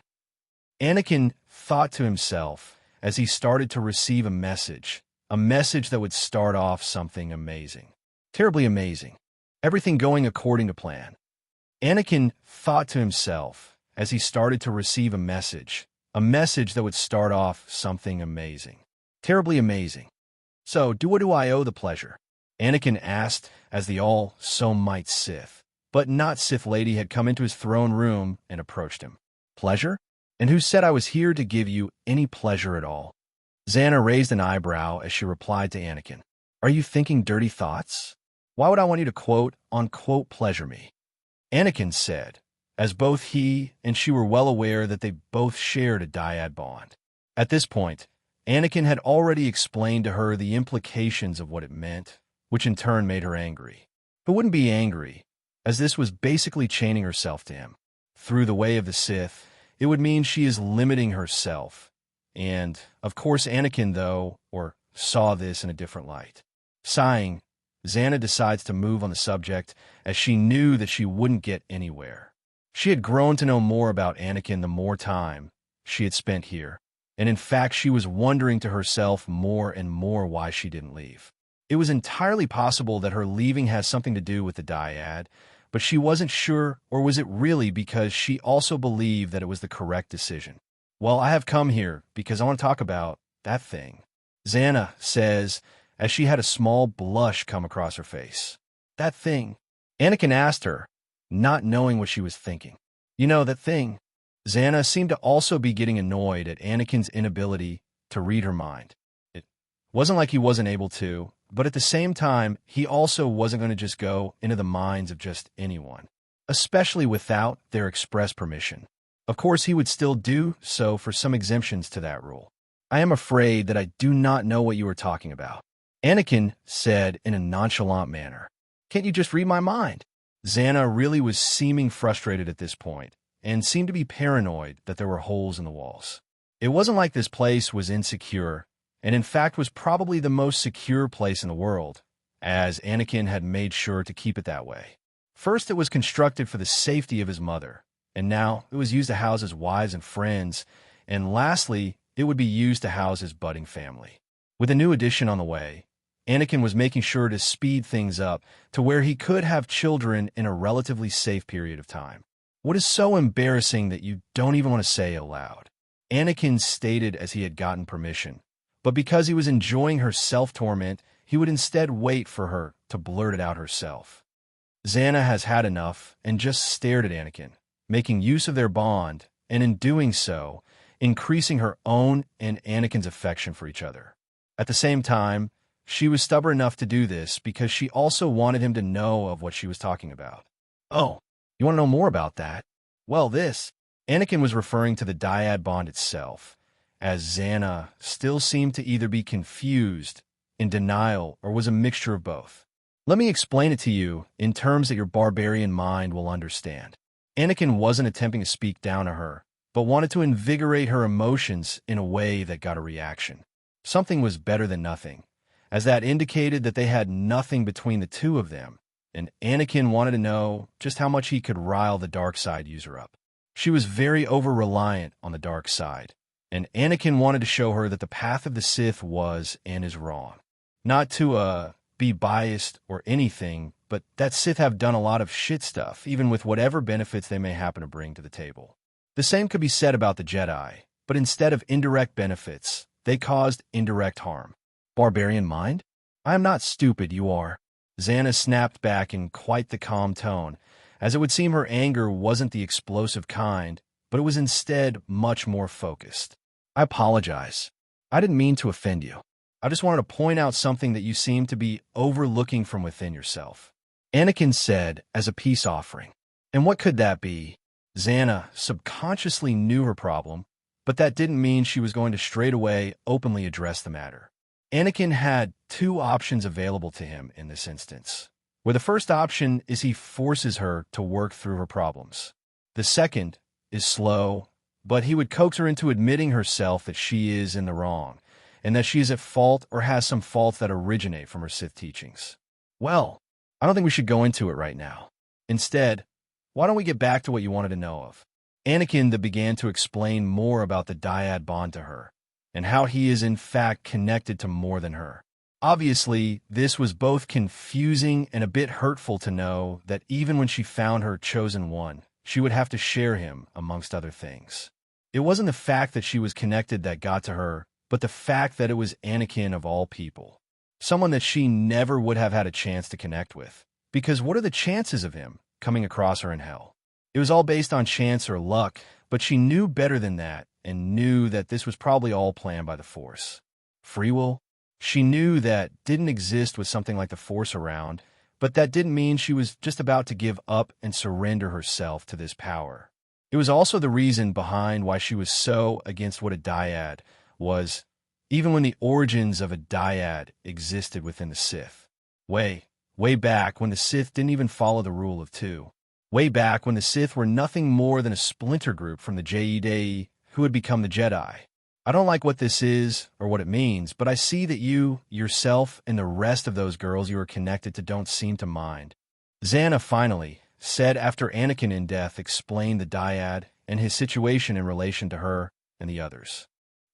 Anakin thought to himself as he started to receive a message that would start off something amazing. Terribly amazing. Everything going according to plan. Anakin thought to himself as he started to receive a message that would start off something amazing. Terribly amazing. So, what do I owe the pleasure? Anakin asked as the all-so-might Sith, but not Sith lady, had come into his throne room and approached him. Pleasure? And who said I was here to give you any pleasure at all? Zannah raised an eyebrow as she replied to Anakin. Are you thinking dirty thoughts? Why would I want you to quote-unquote pleasure me? Anakin said, as both he and she were well aware that they both shared a dyad bond. At this point, Anakin had already explained to her the implications of what it meant, which in turn made her angry. But wouldn't be angry, as this was basically chaining herself to him. Through the way of the Sith, it would mean she is limiting herself. And, of course, Anakin, saw this in a different light. Sighing, Zannah decides to move on the subject, as she knew that she wouldn't get anywhere. She had grown to know more about Anakin the more time she had spent here, and in fact she was wondering to herself more and more why she didn't leave. It was entirely possible that her leaving has something to do with the dyad, but she wasn't sure, or was it really because she also believed that it was the correct decision. Well, I have come here because I want to talk about that thing, Zannah says, as she had a small blush come across her face. That thing. Anakin asked her, not knowing what she was thinking. You know, that thing. Xana seemed to also be getting annoyed at Anakin's inability to read her mind. It wasn't like he wasn't able to, but at the same time, he also wasn't going to just go into the minds of just anyone, especially without their express permission. Of course, he would still do so for some exemptions to that rule. I am afraid that I do not know what you are talking about, Anakin said in a nonchalant manner. Can't you just read my mind? Xana really was seeming frustrated at this point, and seemed to be paranoid that there were holes in the walls. It wasn't like this place was insecure, and in fact was probably the most secure place in the world, as Anakin had made sure to keep it that way. First, it was constructed for the safety of his mother, and now it was used to house his wives and friends, and lastly, it would be used to house his budding family. With a new addition on the way, Anakin was making sure to speed things up to where he could have children in a relatively safe period of time. What is so embarrassing that you don't even want to say aloud? Anakin stated as he had gotten permission, but because he was enjoying her self-torment, he would instead wait for her to blurt it out herself. Xana has had enough and just stared at Anakin, making use of their bond, and in doing so, increasing her own and Anakin's affection for each other. At the same time, she was stubborn enough to do this because she also wanted him to know of what she was talking about. Oh, you want to know more about that? Well, Anakin was referring to the dyad bond itself, as Xana still seemed to either be confused, in denial, or was a mixture of both. Let me explain it to you in terms that your barbarian mind will understand. Anakin wasn't attempting to speak down to her, but wanted to invigorate her emotions in a way that got a reaction. Something was better than nothing, as that indicated that they had nothing between the two of them, and Anakin wanted to know just how much he could rile the dark side user up. She was very over-reliant on the dark side, and Anakin wanted to show her that the path of the Sith was and is wrong. Not to, be biased or anything, but that Sith have done a lot of shit stuff, even with whatever benefits they may happen to bring to the table. The same could be said about the Jedi, but instead of indirect benefits, they caused indirect harm. Barbarian mind? I am not stupid, you are. Xana snapped back in quite the calm tone, as it would seem her anger wasn't the explosive kind, but it was instead much more focused. I apologize. I didn't mean to offend you. I just wanted to point out something that you seem to be overlooking from within yourself, Anakin said as a peace offering. And what could that be? Xana subconsciously knew her problem, but that didn't mean she was going to straight away openly address the matter. Anakin had two options available to him in this instance, where the first option is he forces her to work through her problems. The second is slow, but he would coax her into admitting herself that she is in the wrong, and that she is at fault or has some faults that originate from her Sith teachings. Well, I don't think we should go into it right now. Instead, why don't we get back to what you wanted to know of? Anakin began to explain more about the dyad bond to her, and how he is in fact connected to more than her. Obviously, this was both confusing and a bit hurtful to know that even when she found her chosen one, she would have to share him amongst other things. It wasn't the fact that she was connected that got to her, but the fact that it was Anakin of all people. Someone that she never would have had a chance to connect with. Because what are the chances of him coming across her in hell? It was all based on chance or luck, but she knew better than that, and knew that this was probably all planned by the Force. Free will? She knew that didn't exist with something like the Force around, but that didn't mean she was just about to give up and surrender herself to this power. It was also the reason behind why she was so against what a dyad was, even when the origins of a dyad existed within the Sith. Way back when the Sith didn't even follow the rule of two. Way back when the Sith were nothing more than a splinter group from the Jedi who had become the Jedi. I don't like what this is or what it means, but I see that you, yourself, and the rest of those girls you are connected to don't seem to mind. Xana finally said after Anakin in death explained the dyad and his situation in relation to her and the others.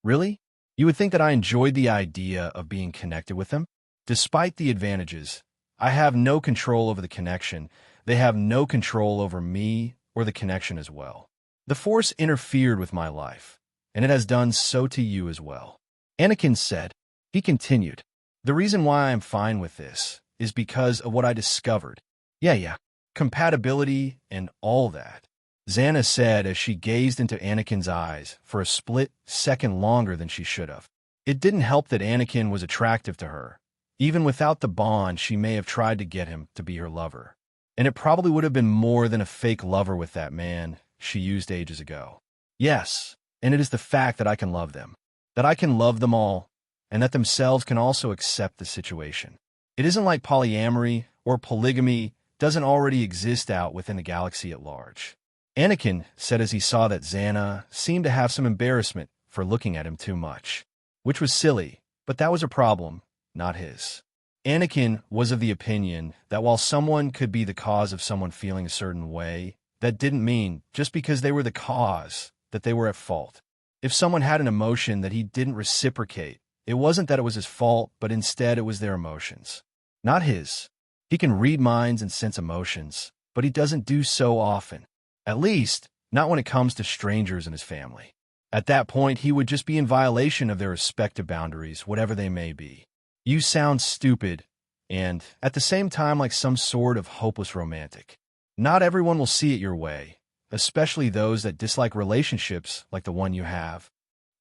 Really? You would think that I enjoyed the idea of being connected with them? Despite the advantages, I have no control over the connection. They have no control over me or the connection as well. The Force interfered with my life, and it has done so to you as well. Anakin said. He continued, the reason why I am fine with this is because of what I discovered. Yeah, compatibility, and all that. Xana said as she gazed into Anakin's eyes for a split second longer than she should have. It didn't help that Anakin was attractive to her. Even without the bond, she may have tried to get him to be her lover. And it probably would have been more than a fake lover with that man she used ages ago. Yes, and it is the fact that I can love them. That I can love them all, and that themselves can also accept the situation. It isn't like polyamory or polygamy doesn't already exist out within the galaxy at large. Anakin said as he saw that Xana seemed to have some embarrassment for looking at him too much. Which was silly, but that was a problem, not his. Anakin was of the opinion that while someone could be the cause of someone feeling a certain way, that didn't mean, just because they were the cause, that they were at fault. If someone had an emotion that he didn't reciprocate, it wasn't that it was his fault, but instead it was their emotions. Not his. He can read minds and sense emotions, but he doesn't do so often. At least, not when it comes to strangers in his family. At that point, he would just be in violation of their respective boundaries, whatever they may be. You sound stupid, and, at the same time, like some sort of hopeless romantic. Not everyone will see it your way, especially those that dislike relationships like the one you have.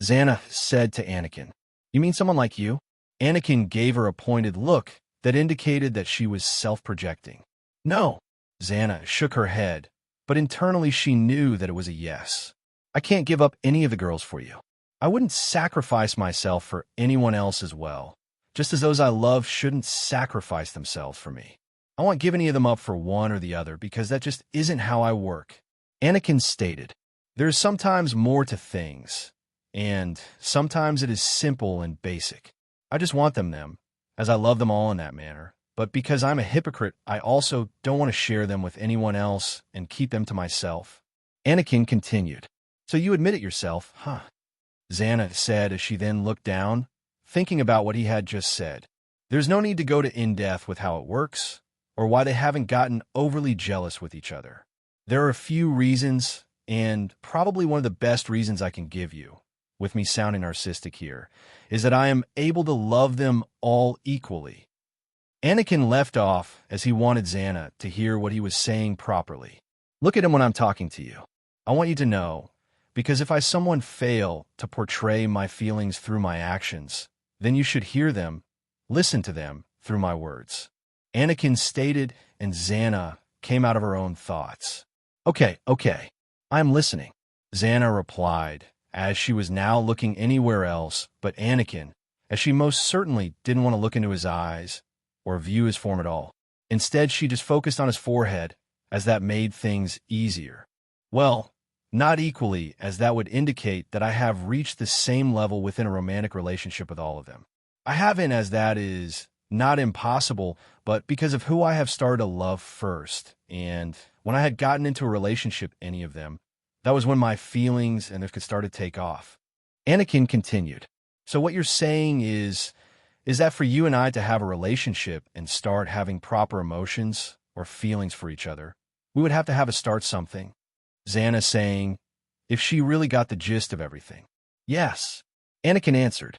Xana said to Anakin, "You mean someone like you?" Anakin gave her a pointed look that indicated that she was self-projecting. No. Xana shook her head, but internally she knew that it was a yes. I can't give up any of the girls for you. I wouldn't sacrifice myself for anyone else as well, just as those I love shouldn't sacrifice themselves for me. I won't give any of them up for one or the other because that just isn't how I work. Anakin stated, "There's sometimes more to things, and sometimes it is simple and basic. I just want them, as I love them all in that manner. But because I'm a hypocrite, I also don't want to share them with anyone else and keep them to myself." Anakin continued, "So you admit it yourself, huh?" Xana said as she then looked down, thinking about what he had just said. There's no need to go to in-depth with how it works, or why they haven't gotten overly jealous with each other. There are a few reasons, and probably one of the best reasons I can give you, with me sounding narcissistic here, is that I am able to love them all equally. Anakin left off as he wanted Xana to hear what he was saying properly. Look at him when I'm talking to you. I want you to know, because if I someone fail to portray my feelings through my actions, then you should hear them, listen to them through my words. Anakin stated, and Xana came out of her own thoughts. Okay, I am listening, Xana replied, as she was now looking anywhere else but Anakin, as she most certainly didn't want to look into his eyes or view his form at all. Instead, she just focused on his forehead, as that made things easier. Well, not equally, as that would indicate that I have reached the same level within a romantic relationship with all of them. I haven't, as that is not impossible, but because of who I have started to love first, and when I had gotten into a relationship, any of them, that was when my feelings and it could start to take off. Anakin continued, "So what you're saying is that for you and I to have a relationship and start having proper emotions or feelings for each other, we would have to start something?" Xana saying, if she really got the gist of everything. Yes. Anakin answered,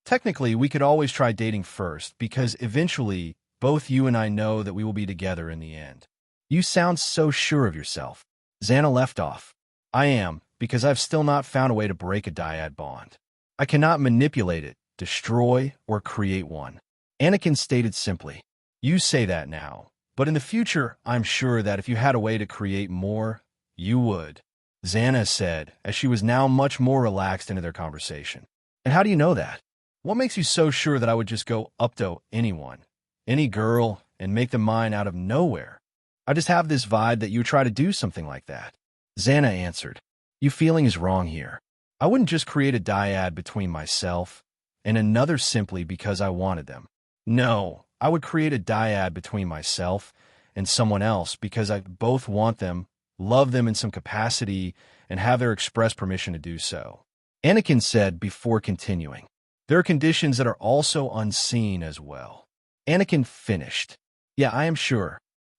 "Technically, we could always try dating first, because eventually, both you and I know that we will be together in the end." You sound so sure of yourself. Xana left off. I am, because I've still not found a way to break a dyad bond. I cannot manipulate it, destroy, or create one. Anakin stated simply, "You say that now, but in the future, I'm sure that if you had a way to create more, you would," Xana said, as she was now much more relaxed into their conversation. "And how do you know that? What makes you so sure that I would just go up to anyone, any girl, and make them mine out of nowhere? I just have this vibe that you would try to do something like that." Xana answered, "Your feeling is wrong here. I wouldn't just create a dyad between myself and another simply because I wanted them. No, I would create a dyad between myself and someone else because I both want them, love them in some capacity, and have their express permission to do so." Anakin said before continuing, "There are conditions that are also unseen as well." Anakin finished, "Yeah, I am sure."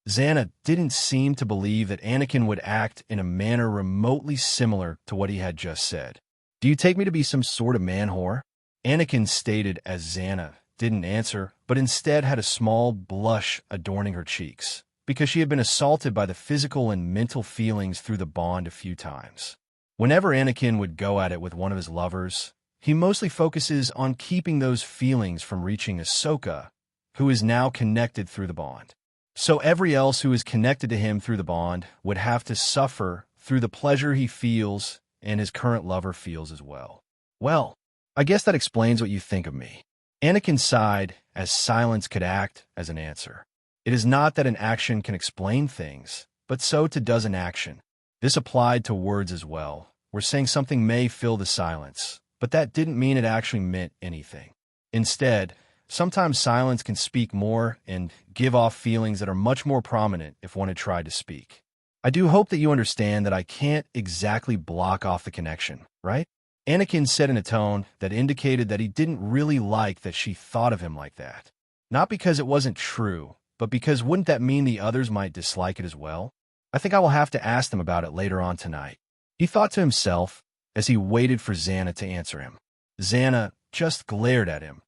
Xana didn't seem to believe that Anakin would act in a manner remotely similar to what he had just said. "Do you take me to be some sort of man-whore?" Anakin stated as Xana didn't answer, but instead had a small blush adorning her cheeks. because she had been assaulted by the physical and mental feelings through the bond a few times. Whenever Anakin would go at it with one of his lovers, he mostly focuses on keeping those feelings from reaching Ahsoka, who is now connected through the bond. So everyone else who is connected to him through the bond would have to suffer through the pleasure he feels and his current lover feels as well. Well, I guess that explains what you think of me. Anakin sighed, as silence could act as an answer. It is not that an action can explain things, but so too does an action. This applied to words as well, where saying something may fill the silence, but that didn't mean it actually meant anything. Instead, sometimes silence can speak more and give off feelings that are much more prominent if one had tried to speak. I do hope that you understand that I can't exactly block off the connection, right? Anakin said in a tone that indicated that he didn't really like that she thought of him like that. Not because it wasn't true, but because wouldn't that mean the others might dislike it as well? I think I will have to ask them about it later on tonight. He thought to himself as he waited for Xana to answer him. Xana just glared at him.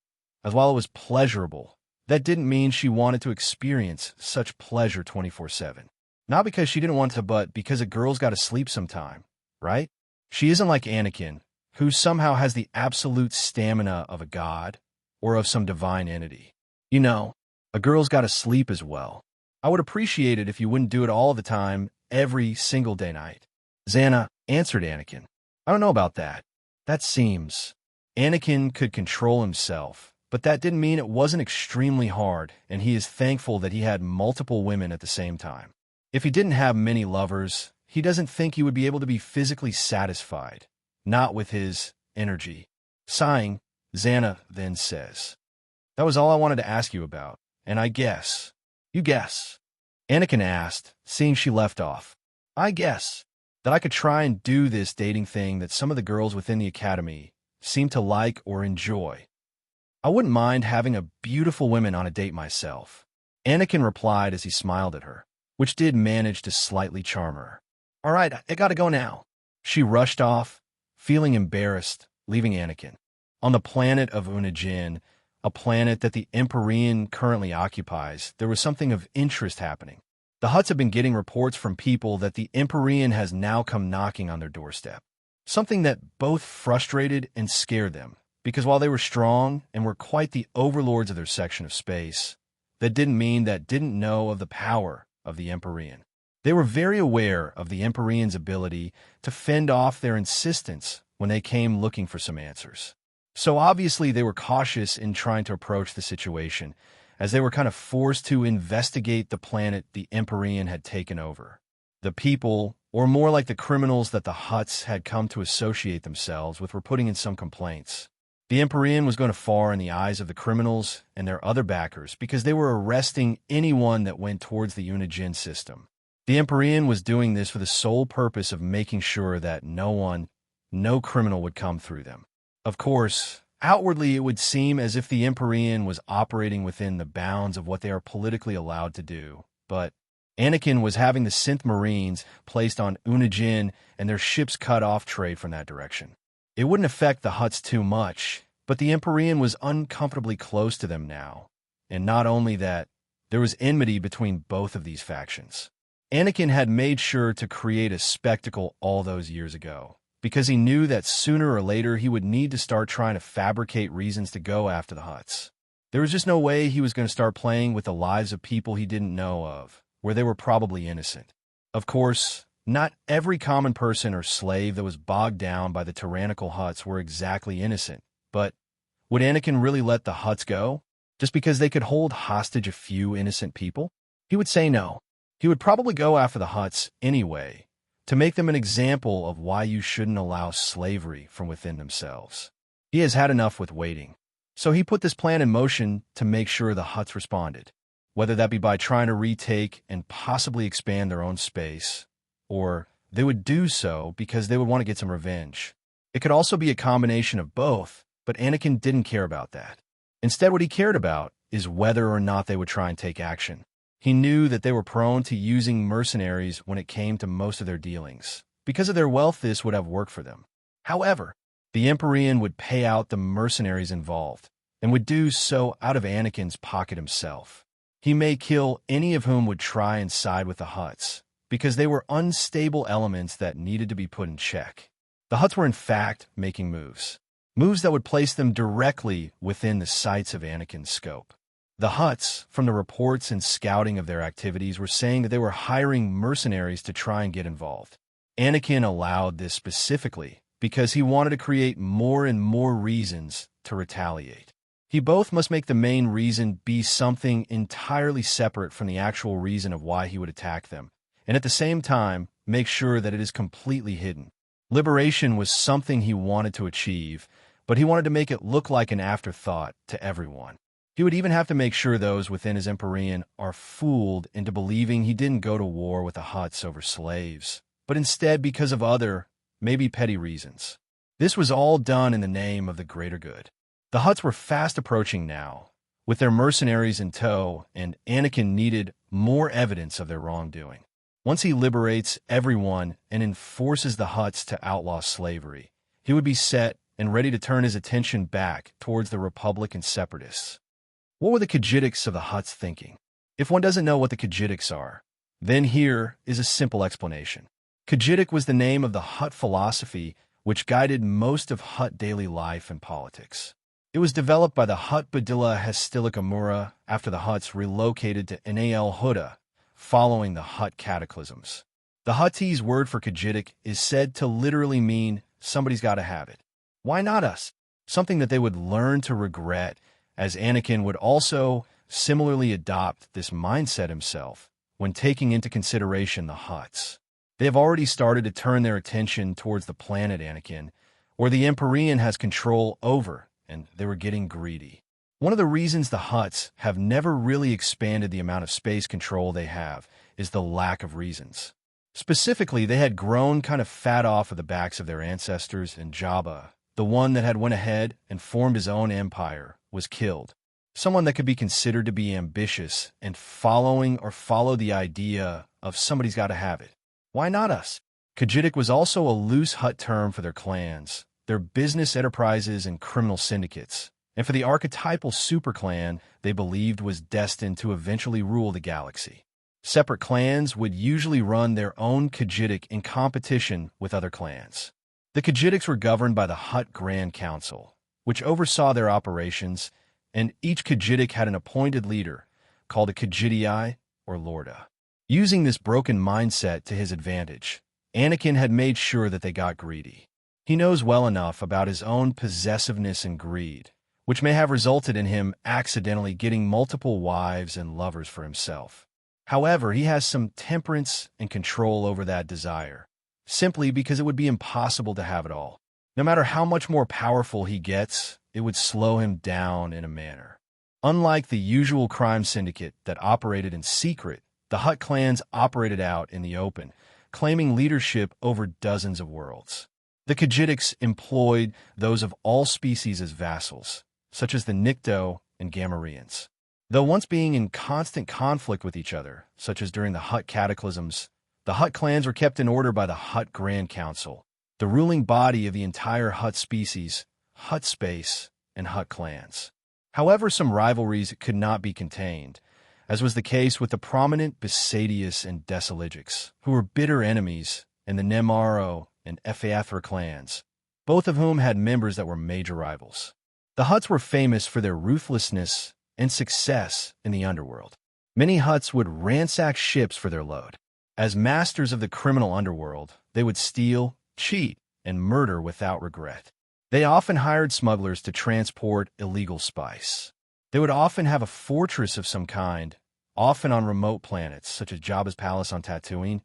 As while it was pleasurable, that didn't mean she wanted to experience such pleasure 24/7. Not because she didn't want to, but because a girl's got to sleep sometime, right? She isn't like Anakin, who somehow has the absolute stamina of a god or of some divine entity. You know, a girl's got to sleep as well. I would appreciate it if you wouldn't do it all the time, every single day night. Xana answered Anakin. I don't know about that. That seems... Anakin could control himself, but that didn't mean it wasn't extremely hard, and he is thankful that he had multiple women at the same time. If he didn't have many lovers, he doesn't think he would be able to be physically satisfied, not with his energy. Sighing, Xana then says, That was all I wanted to ask you about, and I guess. You guess. Anakin asked, seeing she left off. I guess that I could try and do this dating thing that some of the girls within the academy seem to like or enjoy. I wouldn't mind having a beautiful woman on a date myself. Anakin replied as he smiled at her, which did manage to slightly charm her. All right, I gotta go now. She rushed off, feeling embarrassed, leaving Anakin. On the planet of Unajin, a planet that the Emperorean currently occupies, there was something of interest happening. The Hutts have been getting reports from people that the Emperorean has now come knocking on their doorstep. Something that both frustrated and scared them, because while they were strong and were quite the overlords of their section of space, that didn't mean that didn't know of the power of the Emperorean. They were very aware of the Emperorean's ability to fend off their insistence when they came looking for some answers. So obviously they were cautious in trying to approach the situation, as they were kind of forced to investigate the planet the Emperorean had taken over. The people, or more like the criminals that the Hutts had come to associate themselves with, were putting in some complaints. The Emperorean was going far in the eyes of the criminals and their other backers because they were arresting anyone that went towards the Unajin system. The Emperorean was doing this for the sole purpose of making sure that no criminal would come through them. Of course, outwardly it would seem as if the Emperorean was operating within the bounds of what they are politically allowed to do, but Anakin was having the Sith Marines placed on Unajin and their ships cut off trade from that direction. It wouldn't affect the Hutts too much, but the Emperorean was uncomfortably close to them now, and not only that, there was enmity between both of these factions. Anakin had made sure to create a spectacle all those years ago, because he knew that sooner or later he would need to start trying to fabricate reasons to go after the Hutts. There was just no way he was going to start playing with the lives of people he didn't know of, where they were probably innocent. Of course, not every common person or slave that was bogged down by the tyrannical Hutts were exactly innocent, but would Anakin really let the Hutts go, just because they could hold hostage a few innocent people? He would say no. He would probably go after the Hutts anyway, to make them an example of why you shouldn't allow slavery from within themselves. He has had enough with waiting. So he put this plan in motion to make sure the Hutts responded, whether that be by trying to retake and possibly expand their own space, or they would do so because they would want to get some revenge. It could also be a combination of both, but Anakin didn't care about that. Instead, what he cared about is whether or not they would try and take action. He knew that they were prone to using mercenaries when it came to most of their dealings. Because of their wealth, this would have worked for them. However, the Emperorean would pay out the mercenaries involved, and would do so out of Anakin's pocket himself. He may kill any of whom would try and side with the Hutts, because they were unstable elements that needed to be put in check. The Hutts were in fact making moves that would place them directly within the sights of Anakin's scope. The Hutts, from the reports and scouting of their activities, were saying that they were hiring mercenaries to try and get involved. Anakin allowed this specifically because he wanted to create more and more reasons to retaliate. He both must make the main reason be something entirely separate from the actual reason of why he would attack them, and at the same time, make sure that it is completely hidden. Liberation was something he wanted to achieve, but he wanted to make it look like an afterthought to everyone. He would even have to make sure those within his Emperorean are fooled into believing he didn't go to war with the Hutts over slaves, but instead because of other, maybe petty reasons. This was all done in the name of the greater good. The Hutts were fast approaching now, with their mercenaries in tow, and Anakin needed more evidence of their wrongdoing. Once he liberates everyone and enforces the Hutts to outlaw slavery, he would be set and ready to turn his attention back towards the Republic and Separatists. What were the Khajiitics of the Hutts thinking? If one doesn't know what the Khajiitics are, then here is a simple explanation. Khajiitic was the name of the Hutt philosophy which guided most of Hutt daily life and politics. It was developed by the Hutt Badilla Hastilic Amura after the Hutts relocated to Nal Huda following the Hutt cataclysms. The Huttese word for Khajiitic is said to literally mean somebody's got to have it. Why not us? Something that they would learn to regret, as Anakin would also similarly adopt this mindset himself when taking into consideration the Hutts. They have already started to turn their attention towards the planet Anakin, where the Emperorean has control over, and they were getting greedy. One of the reasons the Hutts have never really expanded the amount of space control they have is the lack of reasons. Specifically, they had grown kind of fat off of the backs of their ancestors, and Jabba, the one that had went ahead and formed his own empire, was killed. Someone that could be considered to be ambitious and follow the idea of somebody's got to have it. Why not us? Khajiitic was also a loose Hutt term for their clans, their business enterprises and criminal syndicates, and for the archetypal superclan they believed was destined to eventually rule the galaxy. Separate clans would usually run their own Khajiitic in competition with other clans. The Khajiitics were governed by the Hutt Grand Council, which oversaw their operations, and each Khajiitic had an appointed leader, called a Khajiitii or Lorda. Using this broken mindset to his advantage, Anakin had made sure that they got greedy. He knows well enough about his own possessiveness and greed, which may have resulted in him accidentally getting multiple wives and lovers for himself. However, he has some temperance and control over that desire, simply because it would be impossible to have it all. No matter how much more powerful he gets, it would slow him down in a manner. Unlike the usual crime syndicate that operated in secret, the Hutt clans operated out in the open, claiming leadership over dozens of worlds. The Khajiitics employed those of all species as vassals, such as the Nikto and Gamorreans. Though once being in constant conflict with each other, such as during the Hutt cataclysms, the Hutt clans were kept in order by the Hutt Grand Council, the ruling body of the entire Hutt species, Hutt space, and Hutt clans. However, some rivalries could not be contained, as was the case with the prominent Bisadius and Desaligics, who were bitter enemies, and the Nemaro and Ephaethra clans, both of whom had members that were major rivals. The Hutts were famous for their ruthlessness and success in the underworld. Many Hutts would ransack ships for their load. As masters of the criminal underworld, they would steal, cheat, and murder without regret. They often hired smugglers to transport illegal spice. They would often have a fortress of some kind, often on remote planets, such as Jabba's palace on Tatooine,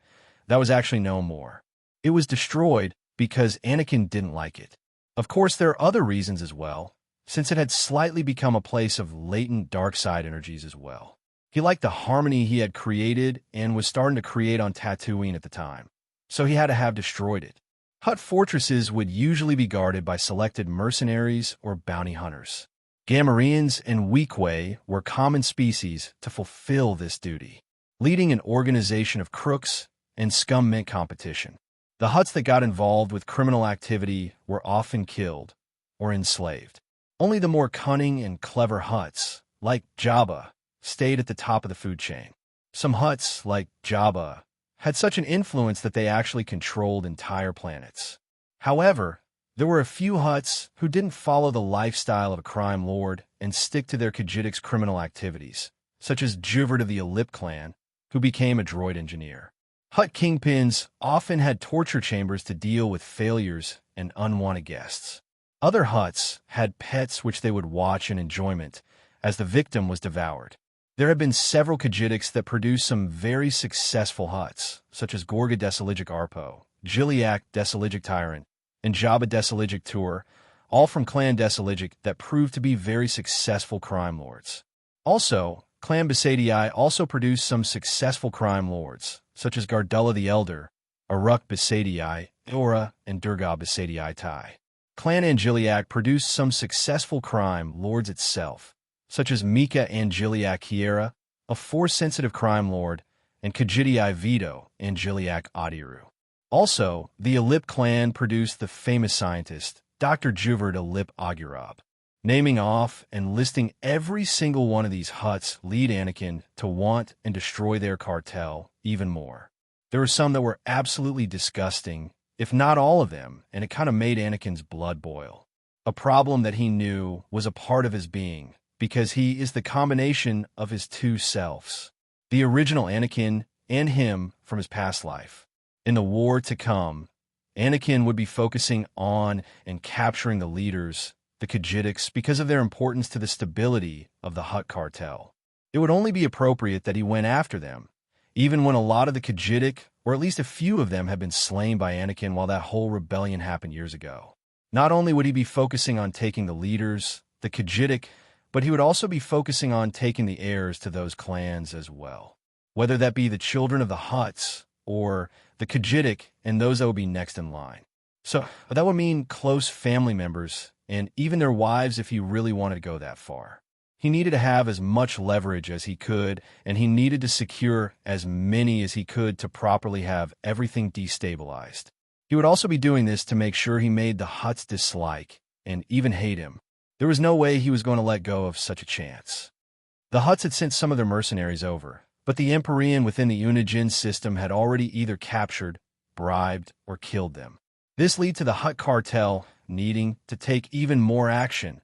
that was actually no more. It was destroyed because Anakin didn't like it. Of course, there are other reasons as well, since it had slightly become a place of latent dark side energies as well. He liked the harmony he had created and was starting to create on Tatooine at the time, so he had to have destroyed it. Hutt fortresses would usually be guarded by selected mercenaries or bounty hunters. Gamorreans and Weequay were common species to fulfill this duty, leading an organization of crooks and scum mint competition. The Hutts that got involved with criminal activity were often killed or enslaved. Only the more cunning and clever Hutts, like Jabba, stayed at the top of the food chain. Some Hutts, like Jabba, had such an influence that they actually controlled entire planets. However, there were a few Hutts who didn't follow the lifestyle of a crime lord and stick to their Khajiit's criminal activities, such as Juvert of the Ellip clan, who became a droid engineer. Hutt kingpins often had torture chambers to deal with failures and unwanted guests. Other Hutts had pets which they would watch in enjoyment as the victim was devoured. There have been several Khajiitics that produced some very successful Hutts, such as Gorga Desaligic Arpo, Giliac Desaligic Tyrant, and Jabba Desaligic Tur, all from Clan Desaligic that proved to be very successful crime lords. Also, Clan Besadii also produced some successful crime lords, such as Gardulla the Elder, Aruk Besadii, Eora, and Durga Besadii Tai. Clan Angiliac produced some successful crime lords itself, such as Mika Angiliac Hiera, a Force-sensitive crime lord, and Khajiitii Vito Angiliac Adiru. Also, the Ellip clan produced the famous scientist, Dr. Juvert Ellip Agurab. Naming off and listing every single one of these Hutts lead Anakin to want and destroy their cartel even more. There were some that were absolutely disgusting, if not all of them, and it kind of made Anakin's blood boil. A problem that he knew was a part of his being, because he is the combination of his two selves, the original Anakin and him from his past life. In the war to come, Anakin would be focusing on and capturing the leaders, the Khajiitics, because of their importance to the stability of the Hutt cartel. It would only be appropriate that he went after them, even when a lot of the Khajiitic, or at least a few of them, had been slain by Anakin while that whole rebellion happened years ago. Not only would he be focusing on taking the leaders, the Khajiitic, but he would also be focusing on taking the heirs to those clans as well, whether that be the children of the Hutts or the Khajiitic and those that would be next in line. So that would mean close family members and even their wives if he really wanted to go that far. He needed to have as much leverage as he could, and he needed to secure as many as he could to properly have everything destabilized. He would also be doing this to make sure he made the Hutts dislike and even hate him. There was no way he was going to let go of such a chance. The Hutts had sent some of their mercenaries over, but the Emperorean within the Unijin system had already either captured, bribed, or killed them. This led to the Hutt cartel needing to take even more action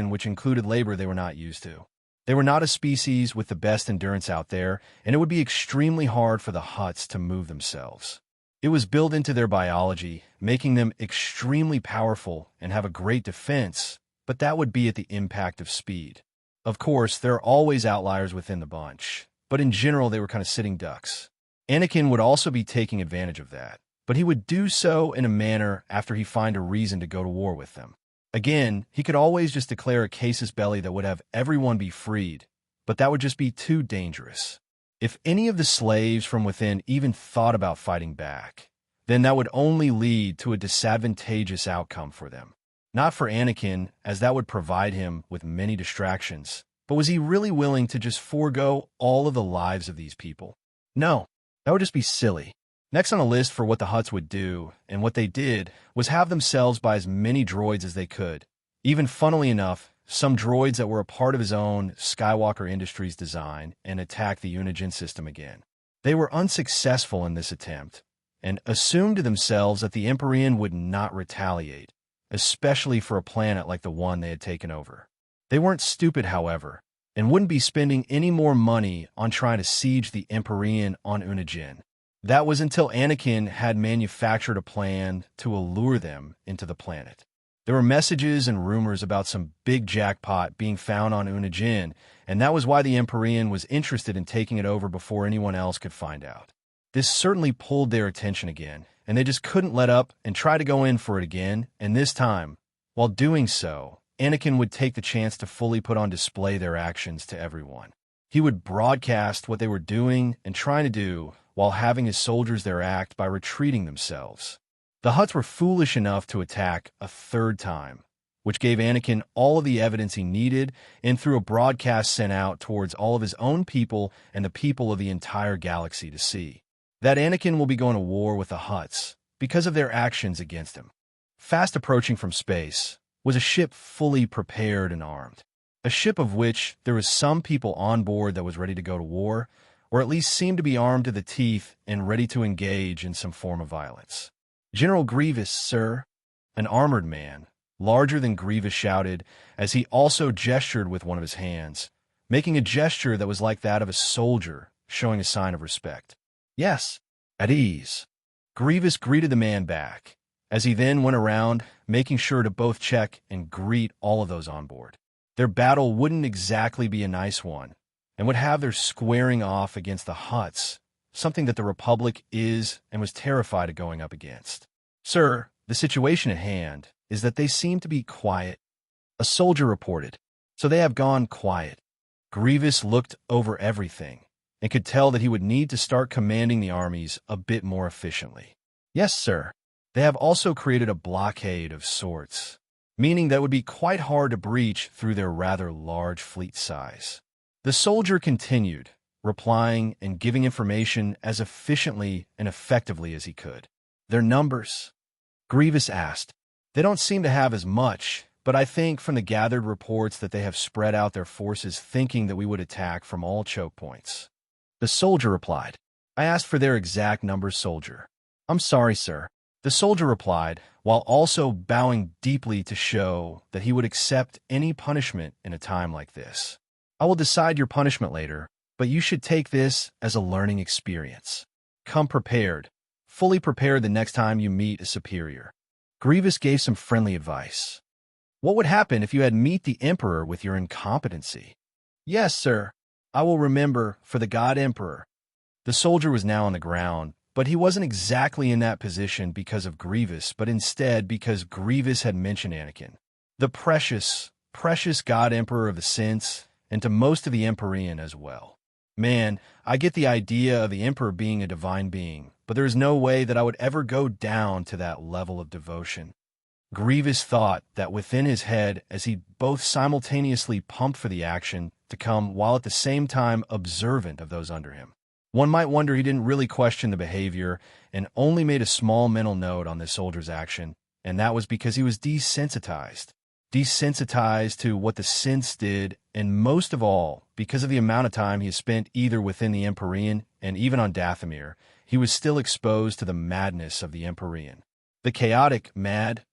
which included labor they were not used to. They were not a species with the best endurance out there, and it would be extremely hard for the Hutts to move themselves. It was built into their biology, making them extremely powerful and have a great defense, but that would be at the impact of speed. Of course, there are always outliers within the bunch, but in general they were kind of sitting ducks. Anakin would also be taking advantage of that, but he would do so in a manner after he find a reason to go to war with them. Again, he could always just declare a casus belli that would have everyone be freed, but that would just be too dangerous. If any of the slaves from within even thought about fighting back, then that would only lead to a disadvantageous outcome for them. Not for Anakin, as that would provide him with many distractions, but was he really willing to just forego all of the lives of these people? No, that would just be silly. Next on the list for what the Hutts would do, and what they did, was have themselves buy as many droids as they could. Even funnily enough, some droids that were a part of his own Skywalker Industries design and attack the Unijin system again. They were unsuccessful in this attempt, and assumed to themselves that the Emperorean would not retaliate, especially for a planet like the one they had taken over. They weren't stupid, however, and wouldn't be spending any more money on trying to siege the Emperorean on Unijin. That was until Anakin had manufactured a plan to allure them into the planet. There were messages and rumors about some big jackpot being found on Unijin, and that was why the Emperorean was interested in taking it over before anyone else could find out. This certainly pulled their attention again, and they just couldn't let up and try to go in for it again, and this time, while doing so, Anakin would take the chance to fully put on display their actions to everyone. He would broadcast what they were doing and trying to do, while having his soldiers there act by retreating themselves. The Hutts were foolish enough to attack a third time, which gave Anakin all of the evidence he needed, and through a broadcast sent out towards all of his own people and the people of the entire galaxy to see that Anakin will be going to war with the Hutts because of their actions against him. Fast approaching from space was a ship fully prepared and armed. a ship of which there was some people on board that was ready to go to war, or at least seemed to be armed to the teeth and ready to engage in some form of violence. "General Grievous, sir," an armored man, larger than Grievous, shouted as he also gestured with one of his hands, making a gesture that was like that of a soldier, showing a sign of respect. "Yes, at ease." Grievous greeted the man back, as he then went around, making sure to both check and greet all of those on board. Their battle wouldn't exactly be a nice one, and would have their squaring off against the Hutts, something that the Republic is and was terrified of going up against. "Sir, the situation at hand is that they seem to be quiet," a soldier reported. "So they have gone quiet." Grievous looked over everything and could tell that he would need to start commanding the armies a bit more efficiently. "Yes, sir. They have also created a blockade of sorts, meaning that it would be quite hard to breach through their rather large fleet size." The soldier continued, replying and giving information as efficiently and effectively as he could. "Their numbers?" Grievous asked. "They don't seem to have as much, but I think from the gathered reports that they have spread out their forces thinking that we would attack from all choke points." The soldier replied. "I asked for their exact numbers, soldier." "I'm sorry, sir," the soldier replied, while also bowing deeply to show that he would accept any punishment in a time like this. "I will decide your punishment later, but you should take this as a learning experience. Come prepared, fully prepared the next time you meet a superior." Grievous gave some friendly advice. "What would happen if you had meet the Emperor with your incompetency?" "Yes, sir. I will remember, for the God Emperor." The soldier was now on the ground, but he wasn't exactly in that position because of Grievous, but instead because Grievous had mentioned Anakin, the precious, precious God Emperor of the Sith, and to most of the Emperorean as well. "Man, I get the idea of the Emperor being a divine being, but there is no way that I would ever go down to that level of devotion." Grievous thought that within his head as he both simultaneously pumped for the action to come while at the same time observant of those under him. One might wonder he didn't really question the behavior and only made a small mental note on this soldier's action, and that was because he was desensitized to what the Siths did, and most of all, because of the amount of time he has spent either within the Emperorean and even on Dathomir, he was still exposed to the madness of the Emperorean. The chaotic, mad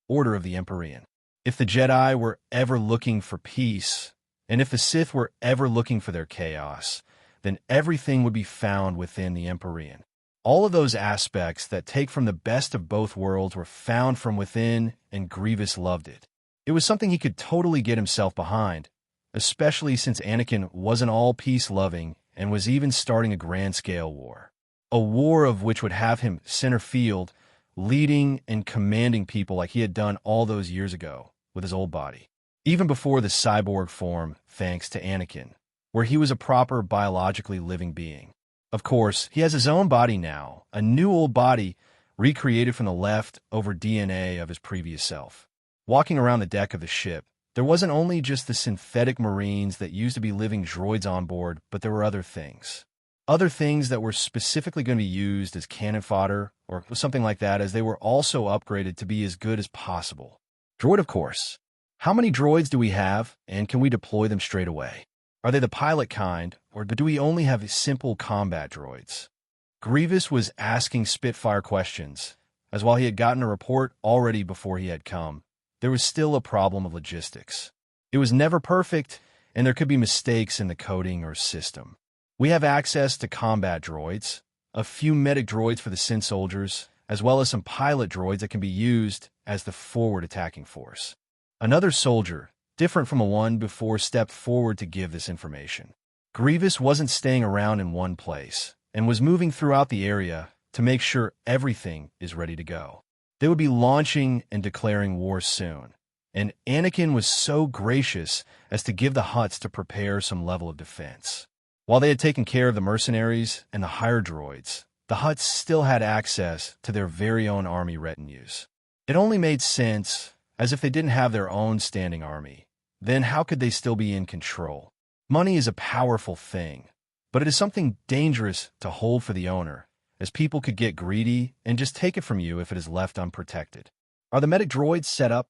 order of the Emperorean. If the Jedi were ever looking for peace, and if the Sith were ever looking for their chaos, then everything would be found within the Emperorean. All of those aspects that take from the best of both worlds were found from within, and Grievous loved it. It was something he could totally get himself behind, especially since Anakin wasn't all peace-loving and was even starting a grand-scale war. A war of which would have him center field, leading and commanding people like he had done all those years ago with his old body. Even before the cyborg form, thanks to Anakin, where he was a proper biologically living being. Of course, he has his own body now, a new old body recreated from the leftover DNA of his previous self. Walking around the deck of the ship, there wasn't only just the synthetic marines that used to be living droids on board, but there were other things. Other things that were specifically going to be used as cannon fodder or something like that, as they were also upgraded to be as good as possible. Droid, of course. How many droids do we have, and can we deploy them straight away? Are they the pilot kind, or do we only have simple combat droids? Grievous was asking Spitfire questions, as while he had gotten a report already before he had come, there was still a problem of logistics. It was never perfect, and there could be mistakes in the coding or system. We have access to combat droids, a few medic droids for the Sith soldiers, as well as some pilot droids that can be used as the forward attacking force. Another soldier, different from the one before, stepped forward to give this information. Grievous wasn't staying around in one place, and was moving throughout the area to make sure everything is ready to go. They would be launching and declaring war soon, and Anakin was so gracious as to give the Hutts to prepare some level of defense. While they had taken care of the mercenaries and the higher droids, the Hutts still had access to their very own army retinues. It only made sense, as if they didn't have their own standing army, then how could they still be in control? Money is a powerful thing, but it is something dangerous to hold for the owner, as people could get greedy and just take it from you if it is left unprotected. Are the medic droids set up?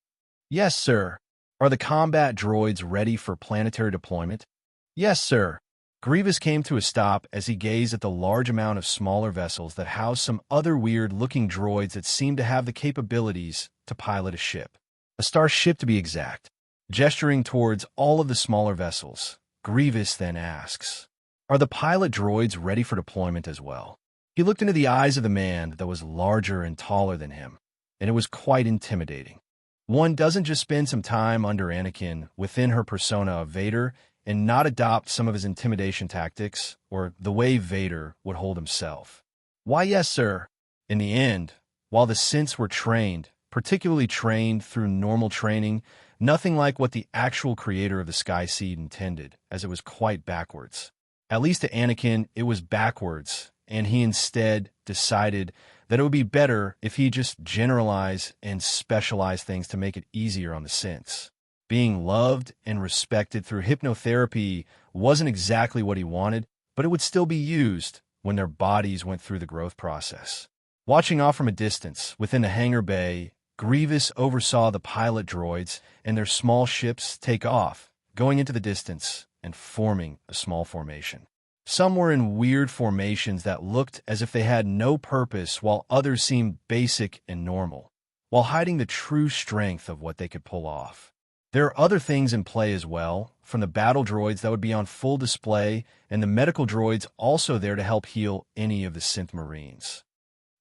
Yes, sir. Are the combat droids ready for planetary deployment? Yes, sir. Grievous came to a stop as he gazed at the large amount of smaller vessels that housed some other weird-looking droids that seemed to have the capabilities to pilot a ship. A starship, to be exact. Gesturing towards all of the smaller vessels, Grievous then asks, "Are the pilot droids ready for deployment as well?" He looked into the eyes of the man that was larger and taller than him, and it was quite intimidating. One doesn't just spend some time under Anakin within her persona of Vader and not adopt some of his intimidation tactics or the way Vader would hold himself. Why, yes, sir. In the end, while the synths were trained, particularly trained through normal training, nothing like what the actual creator of the Sky Seed intended, as it was quite backwards. At least to Anakin, it was backwards, and he instead decided that it would be better if he just generalize and specialize things to make it easier on the synths. Being loved and respected through hypnotherapy wasn't exactly what he wanted, but it would still be used when their bodies went through the growth process. Watching off from a distance, within the hangar bay, Grievous oversaw the pilot droids and their small ships take off, going into the distance and forming a small formation. Some were in weird formations that looked as if they had no purpose, while others seemed basic and normal, while hiding the true strength of what they could pull off. There are other things in play as well, from the battle droids that would be on full display and the medical droids also there to help heal any of the synth marines.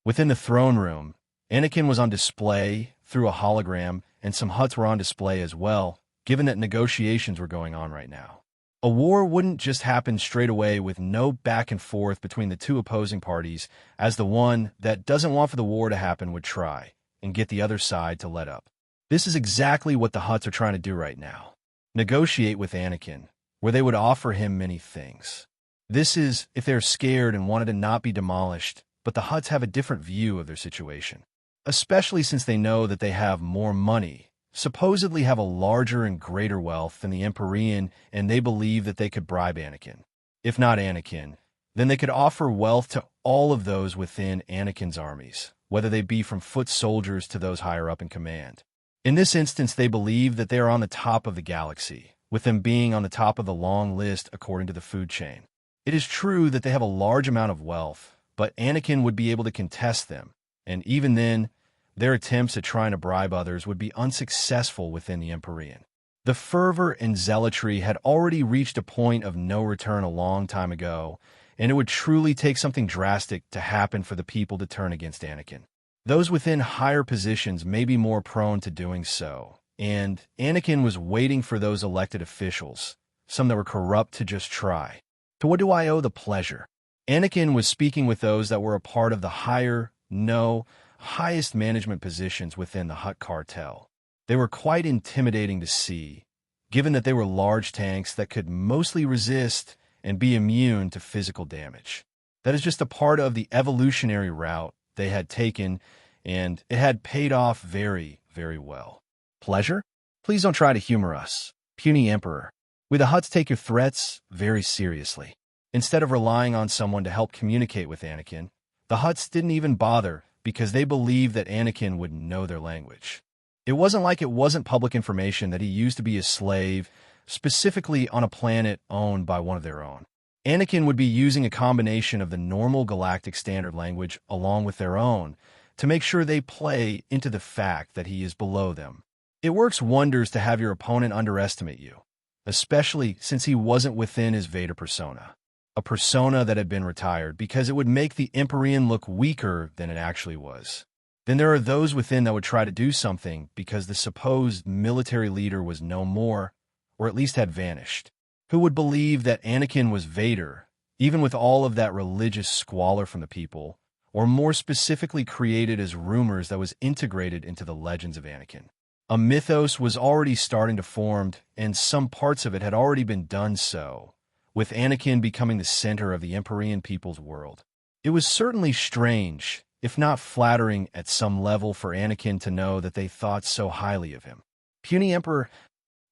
Within the throne room, Anakin was on display through a hologram, and some huts were on display as well, given that negotiations were going on right now. A war wouldn't just happen straight away with no back and forth between the two opposing parties, as the one that doesn't want for the war to happen would try and get the other side to let up. This is exactly what the Hutts are trying to do right now. Negotiate with Anakin, where they would offer him many things. This is if they're scared and wanted to not be demolished, but the Hutts have a different view of their situation. Especially since they know that they have more money, supposedly have a larger and greater wealth than the Emperorean, and they believe that they could bribe Anakin. If not Anakin, then they could offer wealth to all of those within Anakin's armies, whether they be from foot soldiers to those higher up in command. In this instance, they believe that they are on the top of the galaxy, with them being on the top of the long list according to the food chain. It is true that they have a large amount of wealth, but Anakin would be able to contest them, and even then, their attempts at trying to bribe others would be unsuccessful within the Emperorean. The fervor and zealotry had already reached a point of no return a long time ago, and it would truly take something drastic to happen for the people to turn against Anakin. Those within higher positions may be more prone to doing so, and Anakin was waiting for those elected officials, some that were corrupt, to just try. To what do I owe the pleasure? Anakin was speaking with those that were a part of the highest management positions within the Hutt cartel. They were quite intimidating to see, given that they were large tanks that could mostly resist and be immune to physical damage. That is just a part of the evolutionary route they had taken, and it had paid off very, very well. Pleasure? Please don't try to humor us, puny Emperor. We the Hutts take your threats very seriously. Instead of relying on someone to help communicate with Anakin, the Hutts didn't even bother because they believed that Anakin would know their language. It wasn't like it wasn't public information that he used to be a slave, specifically on a planet owned by one of their own. Anakin would be using a combination of the normal galactic standard language along with their own to make sure they play into the fact that he is below them. It works wonders to have your opponent underestimate you, especially since he wasn't within his Vader persona, a persona that had been retired, because it would make the Emperorean look weaker than it actually was. Then there are those within that would try to do something because the supposed military leader was no more, or at least had vanished, who would believe that Anakin was Vader, even with all of that religious squalor from the people, or more specifically created as rumors that was integrated into the legends of Anakin. A mythos was already starting to form, and some parts of it had already been done so, with Anakin becoming the center of the Emperorean people's world. It was certainly strange, if not flattering at some level, for Anakin to know that they thought so highly of him. Puny Emperor,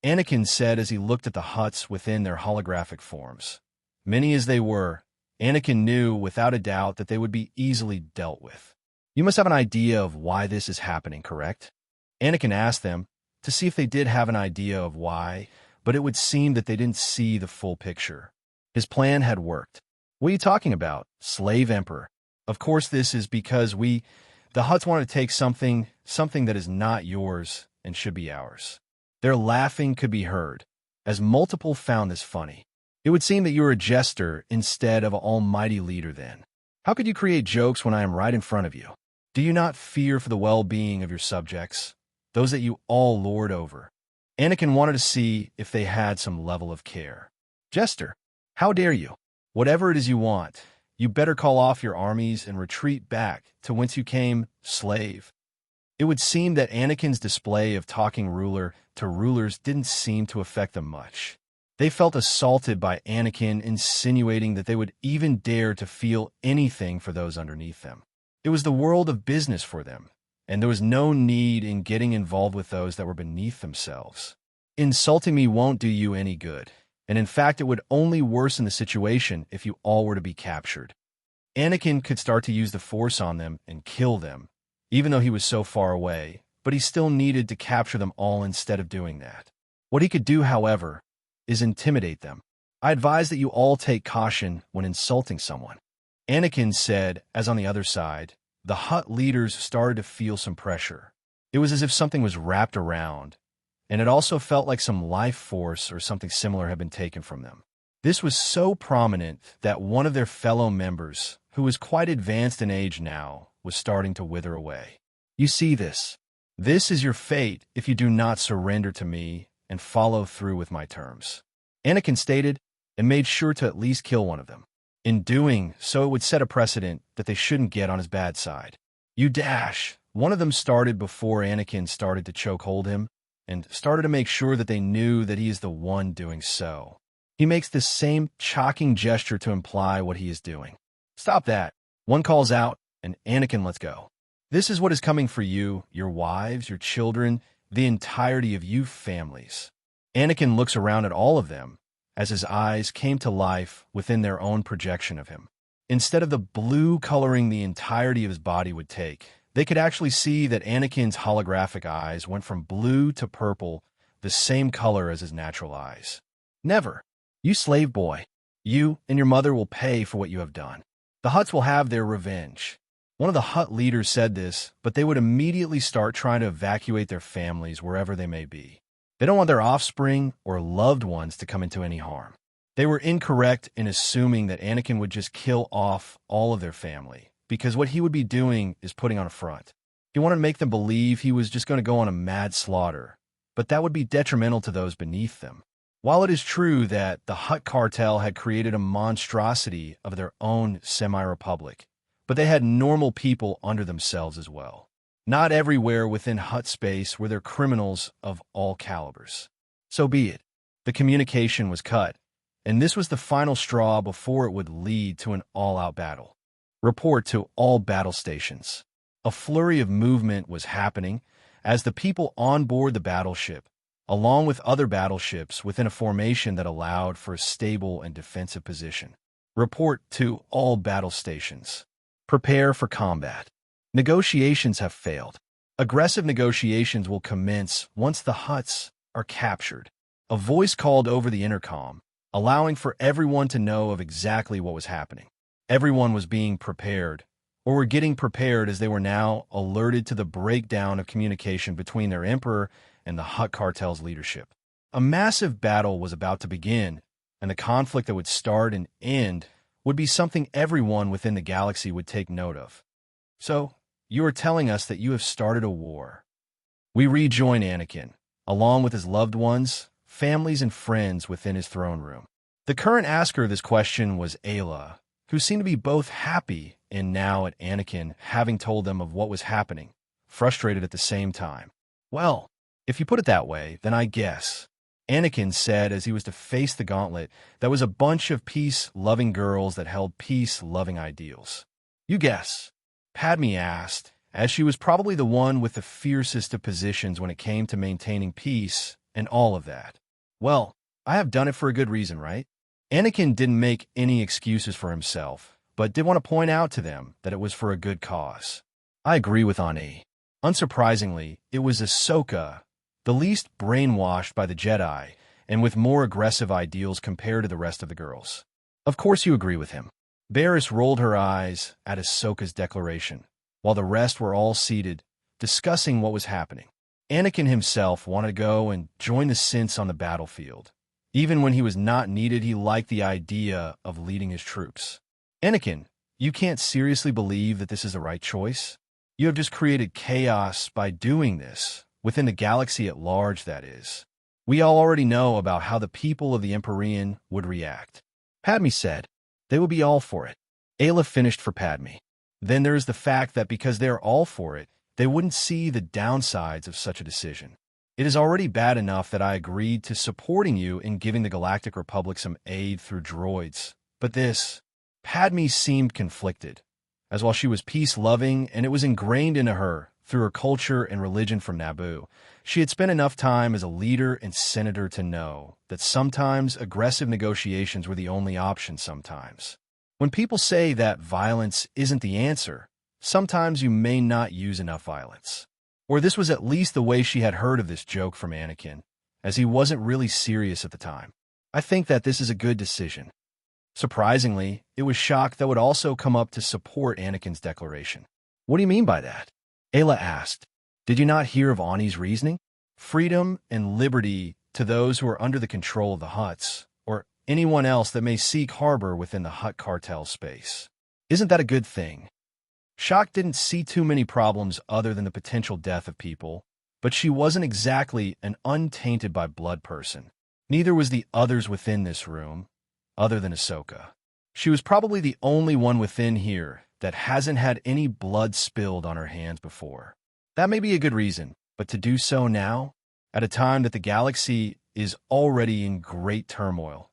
Anakin said as he looked at the Hutts within their holographic forms. Many as they were, Anakin knew without a doubt that they would be easily dealt with. You must have an idea of why this is happening, correct? Anakin asked them, to see if they did have an idea of why, but it would seem that they didn't see the full picture. His plan had worked. What are you talking about? Slave Emperor. Of course this is because the Hutts want to take something that is not yours and should be ours. Their laughing could be heard, as multiple found this funny. It would seem that you are a jester instead of an almighty leader then. How could you create jokes when I am right in front of you? Do you not fear for the well-being of your subjects, those that you all lord over? Anakin wanted to see if they had some level of care. Jester, how dare you? Whatever it is you want, you better call off your armies and retreat back to whence you came, slave. It would seem that Anakin's display of talking ruler to rulers didn't seem to affect them much. They felt assaulted by Anakin insinuating that they would even dare to feel anything for those underneath them. It was the world of business for them, and there was no need in getting involved with those that were beneath themselves. Insulting me won't do you any good, and in fact it would only worsen the situation if you all were to be captured. Anakin could start to use the Force on them and kill them, even though he was so far away, but he still needed to capture them all instead of doing that. What he could do, however, is intimidate them. I advise that you all take caution when insulting someone. Anakin said, as on the other side, the Hutt leaders started to feel some pressure. It was as if something was wrapped around, and it also felt like some life force or something similar had been taken from them. This was so prominent that one of their fellow members, who was quite advanced in age now, was starting to wither away. You see this. This is your fate if you do not surrender to me and follow through with my terms. Anakin stated, and made sure to at least kill one of them. In doing so, it would set a precedent that they shouldn't get on his bad side. You dash. One of them started before Anakin started to chokehold him, and started to make sure that they knew that he is the one doing so. He makes this same shocking gesture to imply what he is doing. Stop that. One calls out, and Anakin lets go. This is what is coming for you, your wives, your children, the entirety of you families. Anakin looks around at all of them, as his eyes came to life within their own projection of him. Instead of the blue coloring the entirety of his body would take, they could actually see that Anakin's holographic eyes went from blue to purple, the same color as his natural eyes. Never. You slave boy. You and your mother will pay for what you have done. The Hutts will have their revenge. One of the Hutt leaders said this, but they would immediately start trying to evacuate their families wherever they may be. They don't want their offspring or loved ones to come into any harm. They were incorrect in assuming that Anakin would just kill off all of their family, because what he would be doing is putting on a front. He wanted to make them believe he was just going to go on a mad slaughter, but that would be detrimental to those beneath them. While it is true that the Hutt cartel had created a monstrosity of their own semi-republic, but they had normal people under themselves as well. Not everywhere within Hutt space were there criminals of all calibers. So be it. The communication was cut, and this was the final straw before it would lead to an all-out battle. Report to all battle stations. A flurry of movement was happening as the people on board the battleship, along with other battleships within a formation that allowed for a stable and defensive position. Report to all battle stations. Prepare for combat. Negotiations have failed. Aggressive negotiations will commence once the Hutts are captured. A voice called over the intercom, allowing for everyone to know of exactly what was happening. Everyone was being prepared, or were getting prepared as they were now alerted to the breakdown of communication between their emperor and the Hutt cartel's leadership. A massive battle was about to begin, and the conflict that would start and end would be something everyone within the galaxy would take note of. So, you are telling us that you have started a war. We rejoin Anakin, along with his loved ones, families, and friends within his throne room. The current asker of this question was Ayla, who seemed to be both happy and now at Anakin having told them of what was happening, frustrated at the same time. Well, if you put it that way, then I guess. Anakin said as he was to face the gauntlet that was a bunch of peace-loving girls that held peace-loving ideals. You guess. Padme asked, as she was probably the one with the fiercest of positions when it came to maintaining peace and all of that. Well, I have done it for a good reason, right? Anakin didn't make any excuses for himself, but did want to point out to them that it was for a good cause. I agree with Ani. Unsurprisingly, it was Ahsoka the least brainwashed by the Jedi, and with more aggressive ideals compared to the rest of the girls. Of course you agree with him. Barriss rolled her eyes at Ahsoka's declaration, while the rest were all seated, discussing what was happening. Anakin himself wanted to go and join the Synths on the battlefield. Even when he was not needed, he liked the idea of leading his troops. Anakin, you can't seriously believe that this is the right choice? You have just created chaos by doing this, within the galaxy at large, that is. We all already know about how the people of the Emperorean would react. Padme said, they will be all for it. Ayla finished for Padme. Then there is the fact that because they are all for it, they wouldn't see the downsides of such a decision. It is already bad enough that I agreed to supporting you in giving the Galactic Republic some aid through droids. But this, Padme seemed conflicted, as while she was peace-loving and it was ingrained into her through her culture and religion from Naboo, she had spent enough time as a leader and senator to know that sometimes aggressive negotiations were the only option sometimes. When people say that violence isn't the answer, sometimes you may not use enough violence. Or this was at least the way she had heard of this joke from Anakin, as he wasn't really serious at the time. I think that this is a good decision. Surprisingly, it was Shock that would also come up to support Anakin's declaration. What do you mean by that? Ayla asked. Did you not hear of Ani's reasoning? Freedom and liberty to those who are under the control of the Hutts, or anyone else that may seek harbor within the Hutt cartel space. Isn't that a good thing? Shock didn't see too many problems other than the potential death of people, but she wasn't exactly an untainted by blood person. Neither was the others within this room, other than Ahsoka. She was probably the only one within here that hasn't had any blood spilled on her hands before. That may be a good reason, but to do so now, at a time that the galaxy is already in great turmoil,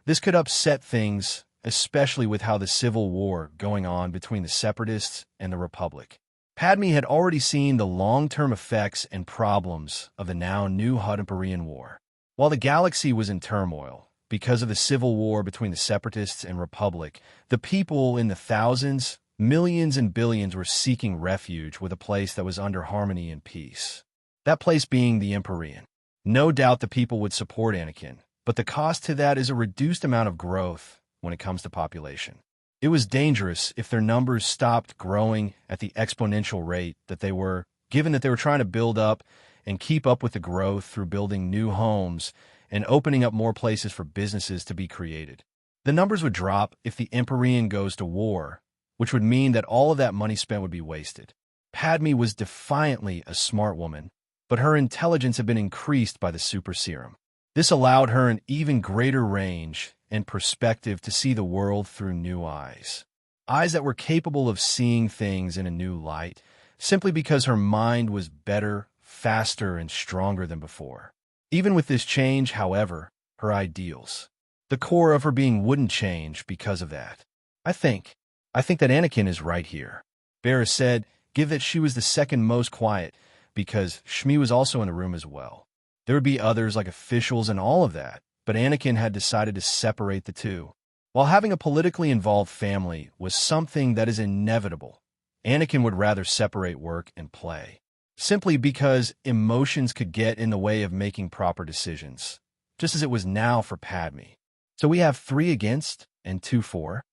this could upset things, especially with how the civil war going on between the Separatists and the Republic. Padme had already seen the long-term effects and problems of the now new Hutt-Empyrean War. While the galaxy was in turmoil, because of the civil war between the Separatists and Republic, the people in the thousands, millions, and billions were seeking refuge with a place that was under harmony and peace. That place being the Emperorean. No doubt the people would support Anakin, but the cost to that is a reduced amount of growth when it comes to population. It was dangerous if their numbers stopped growing at the exponential rate that they were, given that they were trying to build up and keep up with the growth through building new homes and opening up more places for businesses to be created. The numbers would drop if the Emperorean goes to war, which would mean that all of that money spent would be wasted. Padme was defiantly a smart woman, but her intelligence had been increased by the super serum. This allowed her an even greater range and perspective to see the world through new eyes. Eyes that were capable of seeing things in a new light, simply because her mind was better, faster, and stronger than before. Even with this change, however, her ideals, the core of her being wouldn't change because of that. I think that Anakin is right here. Barriss said, give that she was the second most quiet, because Shmi was also in the room as well. There would be others like officials and all of that, but Anakin had decided to separate the two. While having a politically involved family was something that is inevitable, Anakin would rather separate work and play, simply because emotions could get in the way of making proper decisions, just as it was now for Padme. So we have 3 against and 2 for.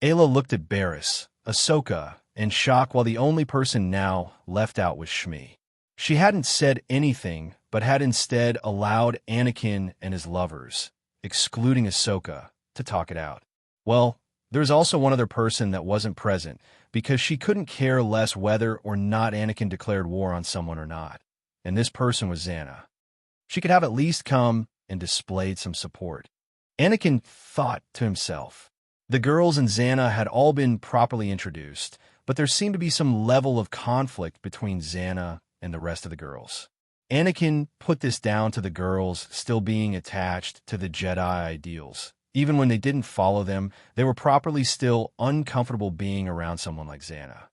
Ayla looked at Barriss, Ahsoka, and Shock, while the only person now left out was Shmi. She hadn't said anything, but had instead allowed Anakin and his lovers, excluding Ahsoka, to talk it out. Well, there's also one other person that wasn't present, because she couldn't care less whether or not Anakin declared war on someone or not, and this person was Xana. She could have at least come and displayed some support. Anakin thought to himself. The girls and Xana had all been properly introduced, but there seemed to be some level of conflict between Xana and the rest of the girls. Anakin put this down to the girls still being attached to the Jedi ideals. Even when they didn't follow them, they were properly still uncomfortable being around someone like Xana.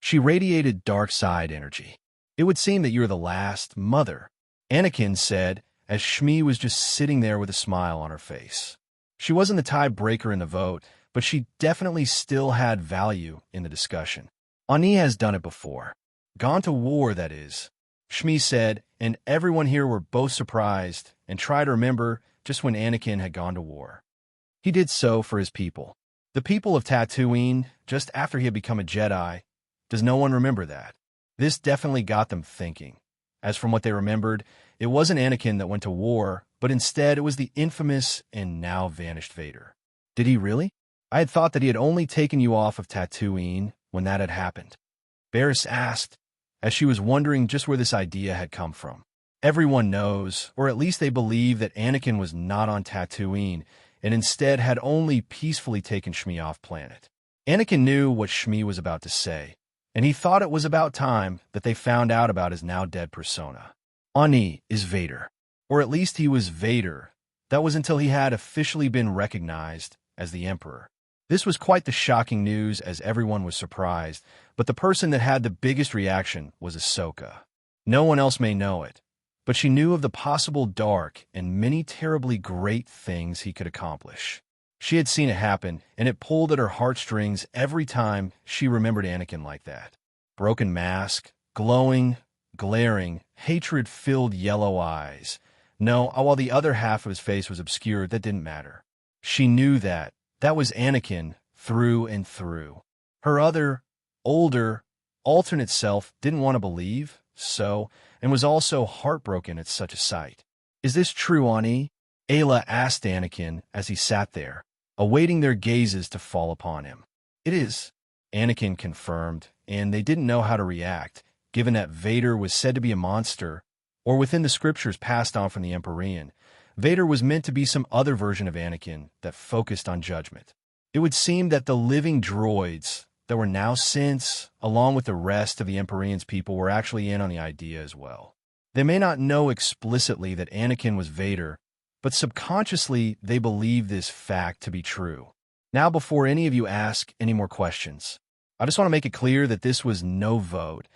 She radiated dark side energy. It would seem that you're the last mother, Anakin said, as Shmi was just sitting there with a smile on her face. She wasn't the tiebreaker in the vote, but she definitely still had value in the discussion. Ani has done it before. Gone to war, that is. Shmi said, and everyone here were both surprised and tried to remember just when Anakin had gone to war. He did so for his people. The people of Tatooine, just after he had become a Jedi. Does no one remember that? This definitely got them thinking. As from what they remembered, it wasn't Anakin that went to war, but instead it was the infamous and now vanished Vader. Did he really? I had thought that he had only taken you off of Tatooine when that had happened. Barriss asked, as she was wondering just where this idea had come from. Everyone knows, or at least they believe, that Anakin was not on Tatooine and instead had only peacefully taken Shmi off planet. Anakin knew what Shmi was about to say, and he thought it was about time that they found out about his now-dead persona. Ani is Vader, or at least he was Vader. That was until he had officially been recognized as the Emperor. This was quite the shocking news, as everyone was surprised, but the person that had the biggest reaction was Ahsoka. No one else may know it, but she knew of the possible dark and many terribly great things he could accomplish. She had seen it happen, and it pulled at her heartstrings every time she remembered Anakin like that. Broken mask, glowing, glaring, hatred-filled yellow eyes. No, while the other half of his face was obscured, that didn't matter. She knew that was Anakin through and through. Her other, older, alternate self didn't want to believe, and was also heartbroken at such a sight. Is this true, Ani? Ayla asked Anakin as he sat there, awaiting their gazes to fall upon him. It is, Anakin confirmed, and they didn't know how to react, given that Vader was said to be a monster, or within the scriptures passed on from the Emperorean. Vader was meant to be some other version of Anakin that focused on judgment. It would seem that the living droids that were now synths, along with the rest of the Emperorean's people, were actually in on the idea as well. They may not know explicitly that Anakin was Vader, but subconsciously they believe this fact to be true. Now, before any of you ask any more questions, I just want to make it clear that this was no vote,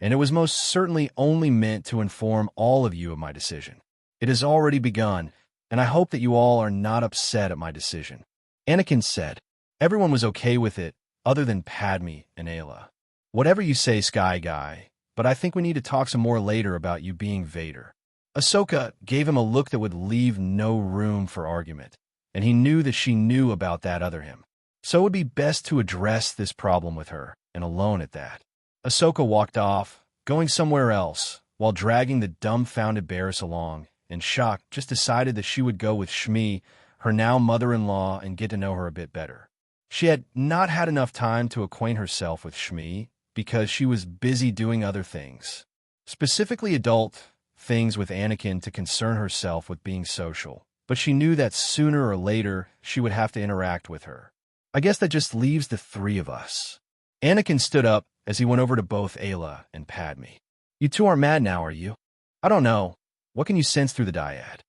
and it was most certainly only meant to inform all of you of my decision. It has already begun, and I hope that you all are not upset at my decision. Anakin said. Everyone was okay with it, other than Padme and Ayla. Whatever you say, Sky Guy, but I think we need to talk some more later about you being Vader. Ahsoka gave him a look that would leave no room for argument, and he knew that she knew about that other him. So it would be best to address this problem with her, and alone at that. Ahsoka walked off, going somewhere else, while dragging the dumbfounded Barriss along, and shocked just decided that she would go with Shmi, her now mother-in-law, and get to know her a bit better. She had not had enough time to acquaint herself with Shmi because she was busy doing other things, specifically adult things with Anakin, to concern herself with being social. But she knew that sooner or later she would have to interact with her. I guess that just leaves the three of us. Anakin stood up as he went over to both Ayla and Padme. You two aren't mad now, are you? I don't know. What can you sense through the dyad?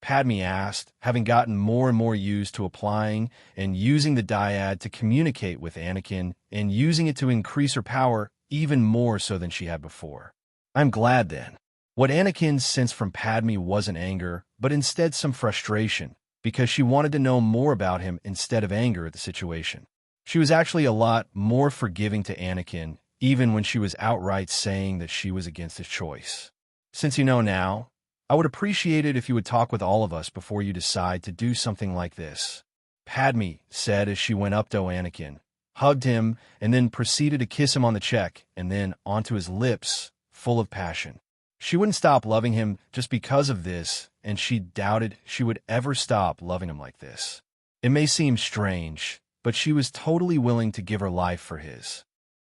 Padme asked, having gotten more and more used to applying and using the dyad to communicate with Anakin and using it to increase her power even more so than she had before. I'm glad then. What Anakin sensed from Padme wasn't anger, but instead some frustration, because she wanted to know more about him instead of anger at the situation. She was actually a lot more forgiving to Anakin, even when she was outright saying that she was against his choice. Since you know now, I would appreciate it if you would talk with all of us before you decide to do something like this, Padme said as she went up to Anakin, hugged him, and then proceeded to kiss him on the cheek and then onto his lips, full of passion. She wouldn't stop loving him just because of this, and she doubted she would ever stop loving him like this. It may seem strange, but she was totally willing to give her life for his.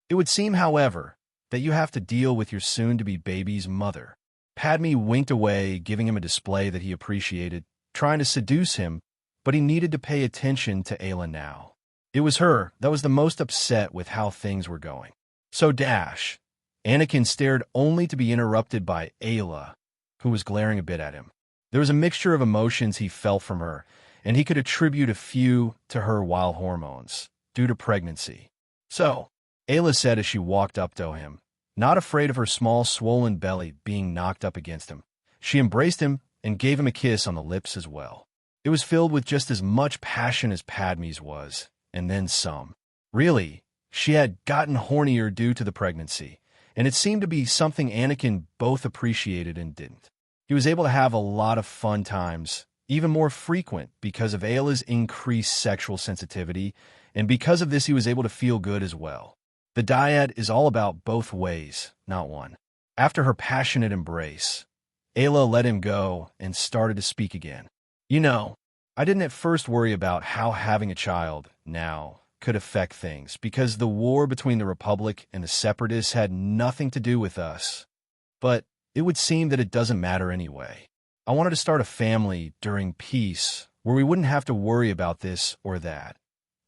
It would seem, however, that you have to deal with your soon-to-be baby's mother. Padme winked away, giving him a display that he appreciated, trying to seduce him, but he needed to pay attention to Ayla now. It was her that was the most upset with how things were going. So Anakin stared only to be interrupted by Ayla, who was glaring a bit at him. There was a mixture of emotions he felt from her, and he could attribute a few to her wild hormones, due to pregnancy. So, Ayla said as she walked up to him, not afraid of her small, swollen belly being knocked up against him. She embraced him and gave him a kiss on the lips as well. It was filled with just as much passion as Padme's was, and then some. Really, she had gotten hornier due to the pregnancy, and it seemed to be something Anakin both appreciated and didn't. He was able to have a lot of fun times, even more frequent because of Ayla's increased sexual sensitivity, and because of this he was able to feel good as well. The dyad is all about both ways, not one. After her passionate embrace, Ayla let him go and started to speak again. You know, I didn't at first worry about how having a child now could affect things, because the war between the Republic and the Separatists had nothing to do with us. But it would seem that it doesn't matter anyway. I wanted to start a family during peace where we wouldn't have to worry about this or that.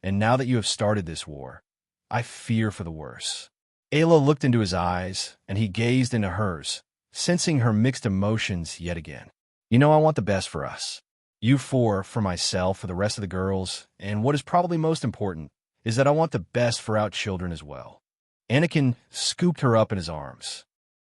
And now that you have started this war, I fear for the worse. Ayla looked into his eyes, and he gazed into hers, sensing her mixed emotions yet again. You know, I want the best for us. You four, for myself, for the rest of the girls, and what is probably most important is that I want the best for our children as well. Anakin scooped her up in his arms.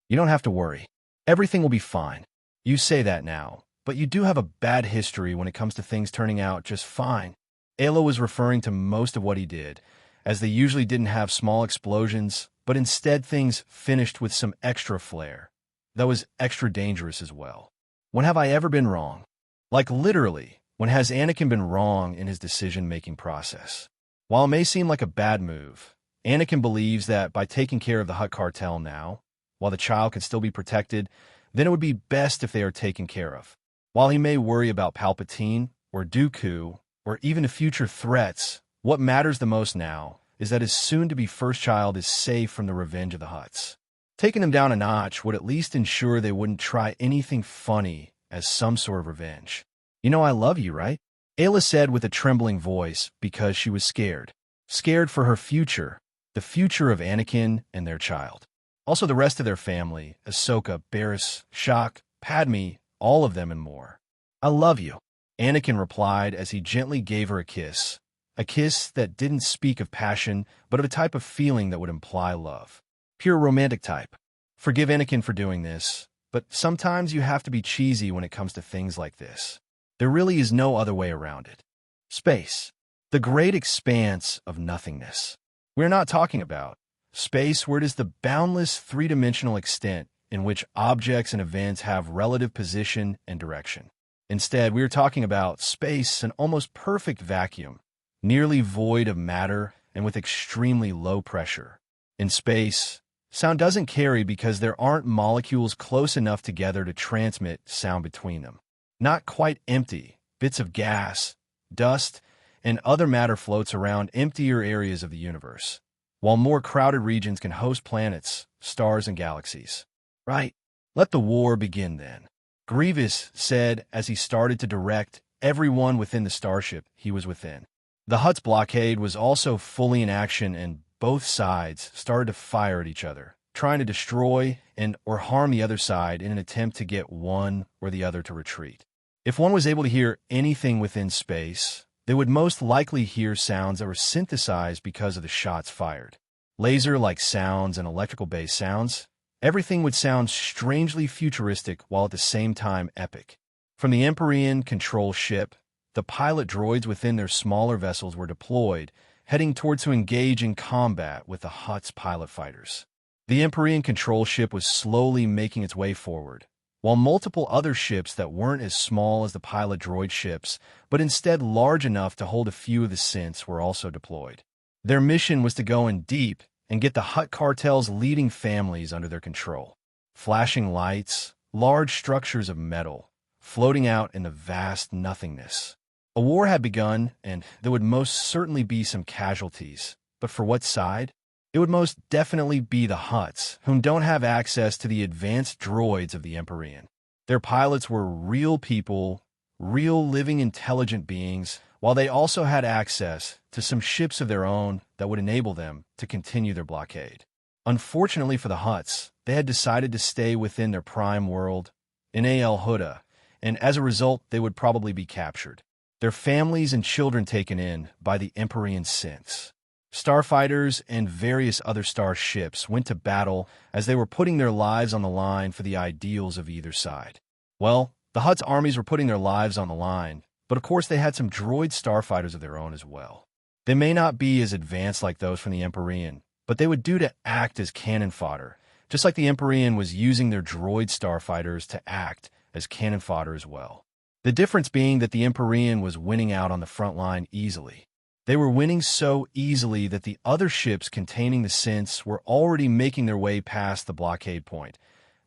You don't have to worry. Everything will be fine. You say that now, but you do have a bad history when it comes to things turning out just fine. Ayla was referring to most of what he did, as they usually didn't have small explosions, but instead things finished with some extra flair. That was extra dangerous as well. When have I ever been wrong? Like literally, when has Anakin been wrong in his decision-making process? While it may seem like a bad move, Anakin believes that by taking care of the Hutt cartel now, while the child can still be protected, then it would be best if they are taken care of. While he may worry about Palpatine, or Dooku, or even the future threats, what matters the most now is that his soon-to-be first child is safe from the revenge of the Hutts. Taking them down a notch would at least ensure they wouldn't try anything funny as some sort of revenge. You know I love you, right? Ayla said with a trembling voice because she was scared. Scared for her future, the future of Anakin and their child. Also the rest of their family, Ahsoka, Barriss, Shak, Padme, all of them and more. I love you, Anakin replied as he gently gave her a kiss that didn't speak of passion, but of a type of feeling that would imply love. Pure romantic type. Forgive Anakin for doing this, but sometimes you have to be cheesy when it comes to things like this. There really is no other way around it. Space. The great expanse of nothingness. We're not talking about space where it is the boundless three-dimensional extent in which objects and events have relative position and direction. Instead, we are talking about space, an almost perfect vacuum, nearly void of matter and with extremely low pressure. In space, sound doesn't carry because there aren't molecules close enough together to transmit sound between them. Not quite empty, bits of gas, dust, and other matter floats around emptier areas of the universe, while more crowded regions can host planets, stars, and galaxies. Right. Let the war begin then, Grievous said as he started to direct everyone within the starship he was within. The Hutt's blockade was also fully in action, and both sides started to fire at each other, trying to destroy or harm the other side in an attempt to get one or the other to retreat. If one was able to hear anything within space, they would most likely hear sounds that were synthesized because of the shots fired. Laser-like sounds and electrical-based sounds. Everything would sound strangely futuristic while at the same time epic. From the Emperorean control ship, the pilot droids within their smaller vessels were deployed, heading towards to engage in combat with the Hutt's pilot fighters. The Emperorean control ship was slowly making its way forward, while multiple other ships that weren't as small as the pilot droid ships, but instead large enough to hold a few of the synths were also deployed. Their mission was to go in deep and get the Hutt cartel's leading families under their control. Flashing lights, large structures of metal, floating out in the vast nothingness. A war had begun, and there would most certainly be some casualties. But for what side? It would most definitely be the Hutts, whom don't have access to the advanced droids of the Emperorean. Their pilots were real people, real living intelligent beings, while they also had access to some ships of their own that would enable them to continue their blockade. Unfortunately for the Hutts, they had decided to stay within their prime world, in Al Huda, and as a result, they would probably be captured. Their families and children taken in by the Emperorean synths. Starfighters and various other star ships went to battle as they were putting their lives on the line for the ideals of either side. Well, the Hutt's armies were putting their lives on the line, but of course they had some droid starfighters of their own as well. They may not be as advanced like those from the Emperorean, but they would do to act as cannon fodder, just like the Empyrean was using their droid starfighters to act as cannon fodder as well. The difference being that the Empyrean was winning out on the front line easily. They were winning so easily that the other ships containing the synths were already making their way past the blockade point,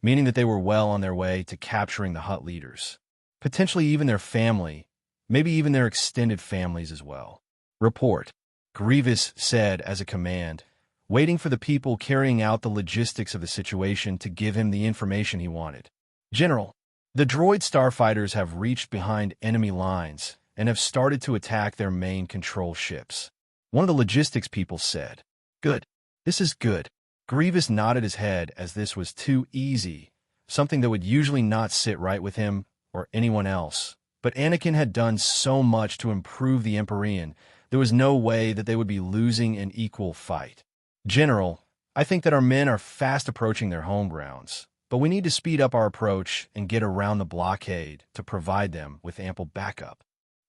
meaning that they were well on their way to capturing the Hutt leaders. Potentially even their family, maybe even their extended families as well. Report, Grievous said as a command, waiting for the people carrying out the logistics of the situation to give him the information he wanted. General, the droid starfighters have reached behind enemy lines and have started to attack their main control ships. One of the logistics people said. Good. This is good. Grievous nodded his head as this was too easy, something that would usually not sit right with him or anyone else. But Anakin had done so much to improve the Empyrean, there was no way that they would be losing an equal fight. General, I think that our men are fast approaching their home grounds, but we need to speed up our approach and get around the blockade to provide them with ample backup.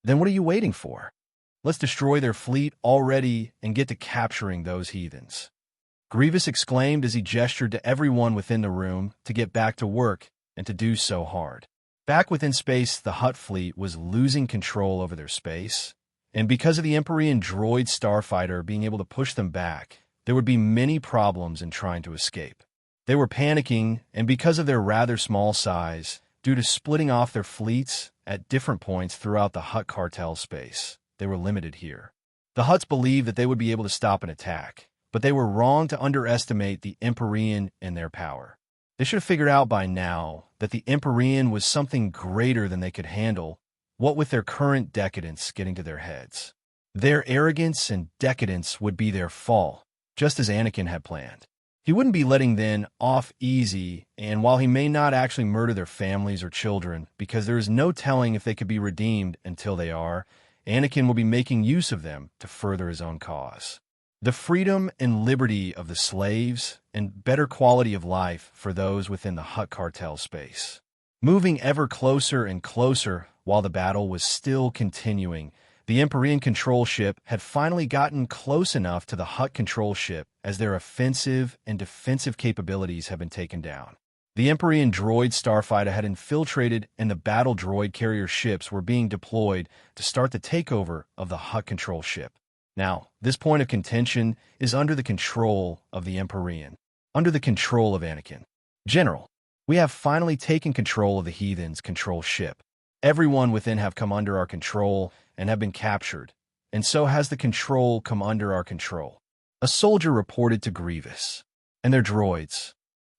Then what are you waiting for? Let's destroy their fleet already and get to capturing those heathens. Grievous exclaimed as he gestured to everyone within the room to get back to work and to do so hard. Back within space, the Hutt fleet was losing control over their space, and because of the Empyrean droid starfighter being able to push them back, there would be many problems in trying to escape. They were panicking, and because of their rather small size, due to splitting off their fleets at different points throughout the Hutt cartel space, they were limited here. The Hutts believed that they would be able to stop an attack, but they were wrong to underestimate the Empyrean and their power. They should have figured out by now that the Empyrean was something greater than they could handle, what with their current decadence getting to their heads. Their arrogance and decadence would be their fall, just as Anakin had planned. He wouldn't be letting them off easy, and while he may not actually murder their families or children, because there is no telling if they could be redeemed until they are, Anakin will be making use of them to further his own cause. The freedom and liberty of the slaves and better quality of life for those within the Hutt cartel space. Moving ever closer and closer while the battle was still continuing, the Empyrean control ship had finally gotten close enough to the Hutt control ship as their offensive and defensive capabilities had been taken down. The Empyrean droid starfighter had infiltrated and the battle droid carrier ships were being deployed to start the takeover of the Hutt control ship. Now, this point of contention is under the control of the Empyrean, under the control of Anakin. General, we have finally taken control of the heathens' control ship. Everyone within have come under our control and have been captured, and so has the control come under our control. A soldier reported to Grievous. And their droids?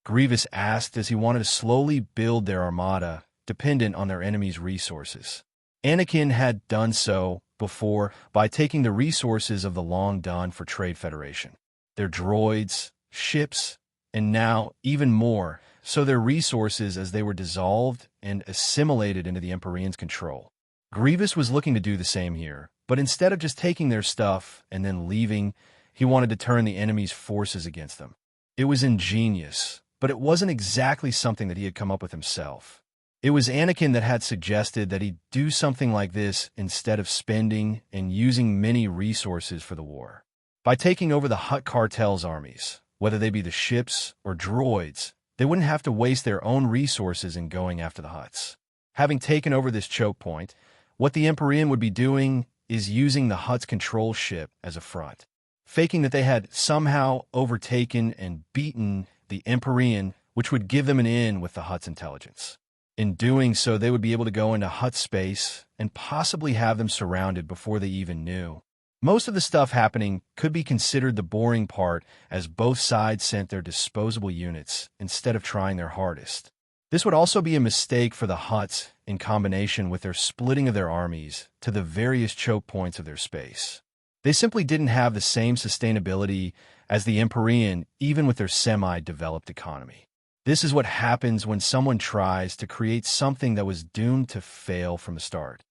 Grievous asked as he wanted to slowly build their armada, dependent on their enemy's resources. Anakin had done so before by taking the resources of the long-done-for Trade Federation. Their droids, ships, and now even more, so their resources as they were dissolved and assimilated into the Empyrean's control. Grievous was looking to do the same here, but instead of just taking their stuff and then leaving, he wanted to turn the enemy's forces against them. It was ingenious, but it wasn't exactly something that he had come up with himself. It was Anakin that had suggested that he do something like this instead of spending and using many resources for the war. By taking over the Hutt cartel's armies, whether they be the ships or droids, they wouldn't have to waste their own resources in going after the Hutts. Having taken over this choke point, what the Empyrean would be doing is using the Hutt's control ship as a front, faking that they had somehow overtaken and beaten the Empyrean, which would give them an in with the Hutt's intelligence. In doing so, they would be able to go into Hutt space and possibly have them surrounded before they even knew. Most of the stuff happening could be considered the boring part, as both sides sent their disposable units instead of trying their hardest. This would also be a mistake for the Hutts in combination with their splitting of their armies to the various choke points of their space. They simply didn't have the same sustainability as the Empyrean, even with their semi-developed economy. This is what happens when someone tries to create something that was doomed to fail from the start.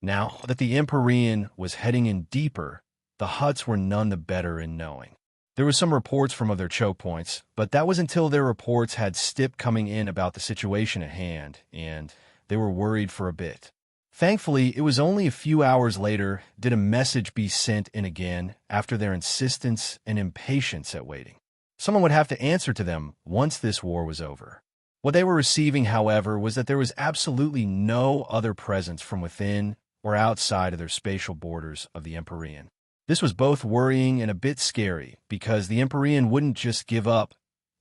Now that the Empyrean was heading in deeper, the Hutts were none the better in knowing. There were some reports from other choke points, but that was until their reports had Stip coming in about the situation at hand, and they were worried for a bit. Thankfully, it was only a few hours later did a message be sent in again after their insistence and impatience at waiting. Someone would have to answer to them once this war was over. What they were receiving, however, was that there was absolutely no other presence from within or outside of their spatial borders of the Emperorean. This was both worrying and a bit scary, because the Emperorean wouldn't just give up,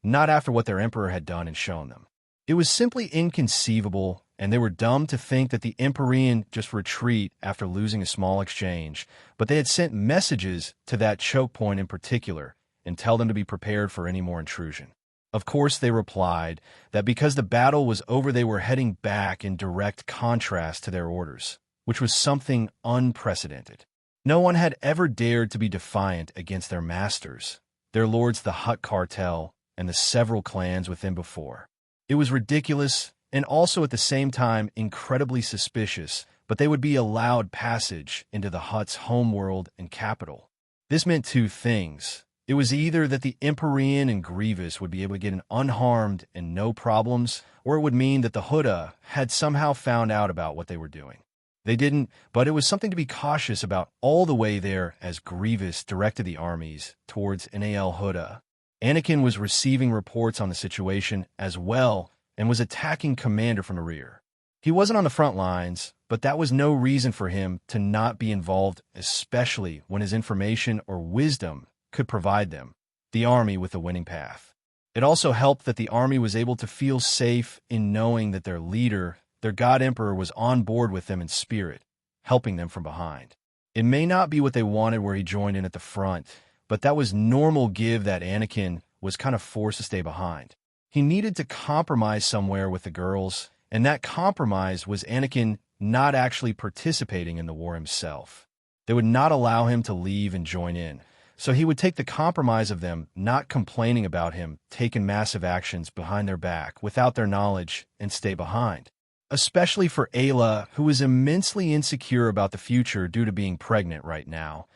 not after what their emperor had done and shown them. It was simply inconceivable, and they were dumb to think that the Emperorean just retreat after losing a small exchange, but they had sent messages to that choke point in particular and tell them to be prepared for any more intrusion. Of course, they replied that because the battle was over, they were heading back in direct contrast to their orders, which was something unprecedented. No one had ever dared to be defiant against their masters, their lords the Hutt cartel, and the several clans within before. It was ridiculous and also at the same time incredibly suspicious, but they would be allowed passage into the Hutt's homeworld and capital. This meant two things. It was either that the Emperorean and Grievous would be able to get in unharmed and no problems, or it would mean that the Hutta had somehow found out about what they were doing. They didn't, but it was something to be cautious about all the way there as Grievous directed the armies towards Nal Hutta. Anakin was receiving reports on the situation as well and was attacking Commander from the rear. He wasn't on the front lines, but that was no reason for him to not be involved, especially when his information or wisdom could provide them, the army, with a winning path. It also helped that the army was able to feel safe in knowing that their leader, their God Emperor, was on board with them in spirit, helping them from behind. It may not be what they wanted where he joined in at the front, but that was normal given that Anakin was kind of forced to stay behind. He needed to compromise somewhere with the girls, and that compromise was Anakin not actually participating in the war himself. They would not allow him to leave and join in, so he would take the compromise of them not complaining about him taking massive actions behind their back without their knowledge and stay behind. Especially for Ayla, who was immensely insecure about the future due to being pregnant right now,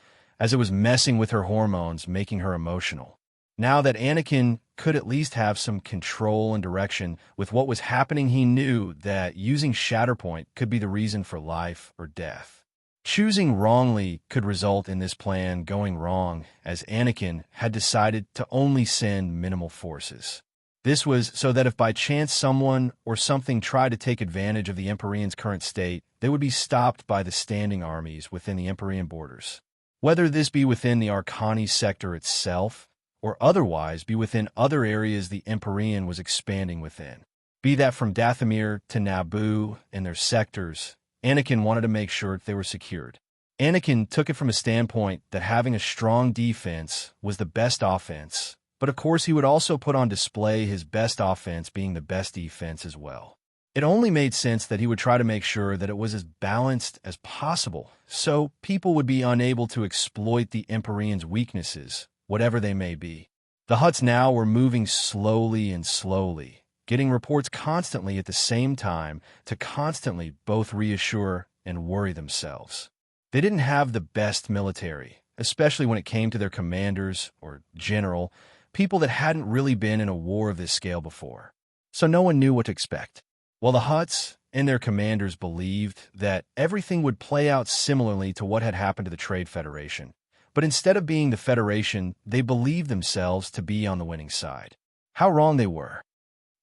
as it was messing with her hormones, making her emotional. Now that Anakin could at least have some control and direction with what was happening, he knew that using Shatterpoint could be the reason for life or death. Choosing wrongly could result in this plan going wrong, as Anakin had decided to only send minimal forces. This was so that if by chance someone or something tried to take advantage of the Emperorean's current state, they would be stopped by the standing armies within the Emperorean borders. Whether this be within the Arcani sector itself, or otherwise be within other areas the Emperorean was expanding within. Be that from Dathomir to Naboo and their sectors, Anakin wanted to make sure they were secured. Anakin took it from a standpoint that having a strong defense was the best offense, but of course he would also put on display his best offense being the best defense as well. It only made sense that he would try to make sure that it was as balanced as possible, so people would be unable to exploit the Emperorean's weaknesses, whatever they may be. The Hutts now were moving slowly and slowly, getting reports constantly at the same time to constantly both reassure and worry themselves. They didn't have the best military, especially when it came to their commanders or general, people that hadn't really been in a war of this scale before. So no one knew what to expect. While the Hutts and their commanders believed that everything would play out similarly to what had happened to the Trade Federation, but instead of being the Federation, they believed themselves to be on the winning side. How wrong they were.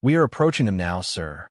"We are approaching them now, sir,"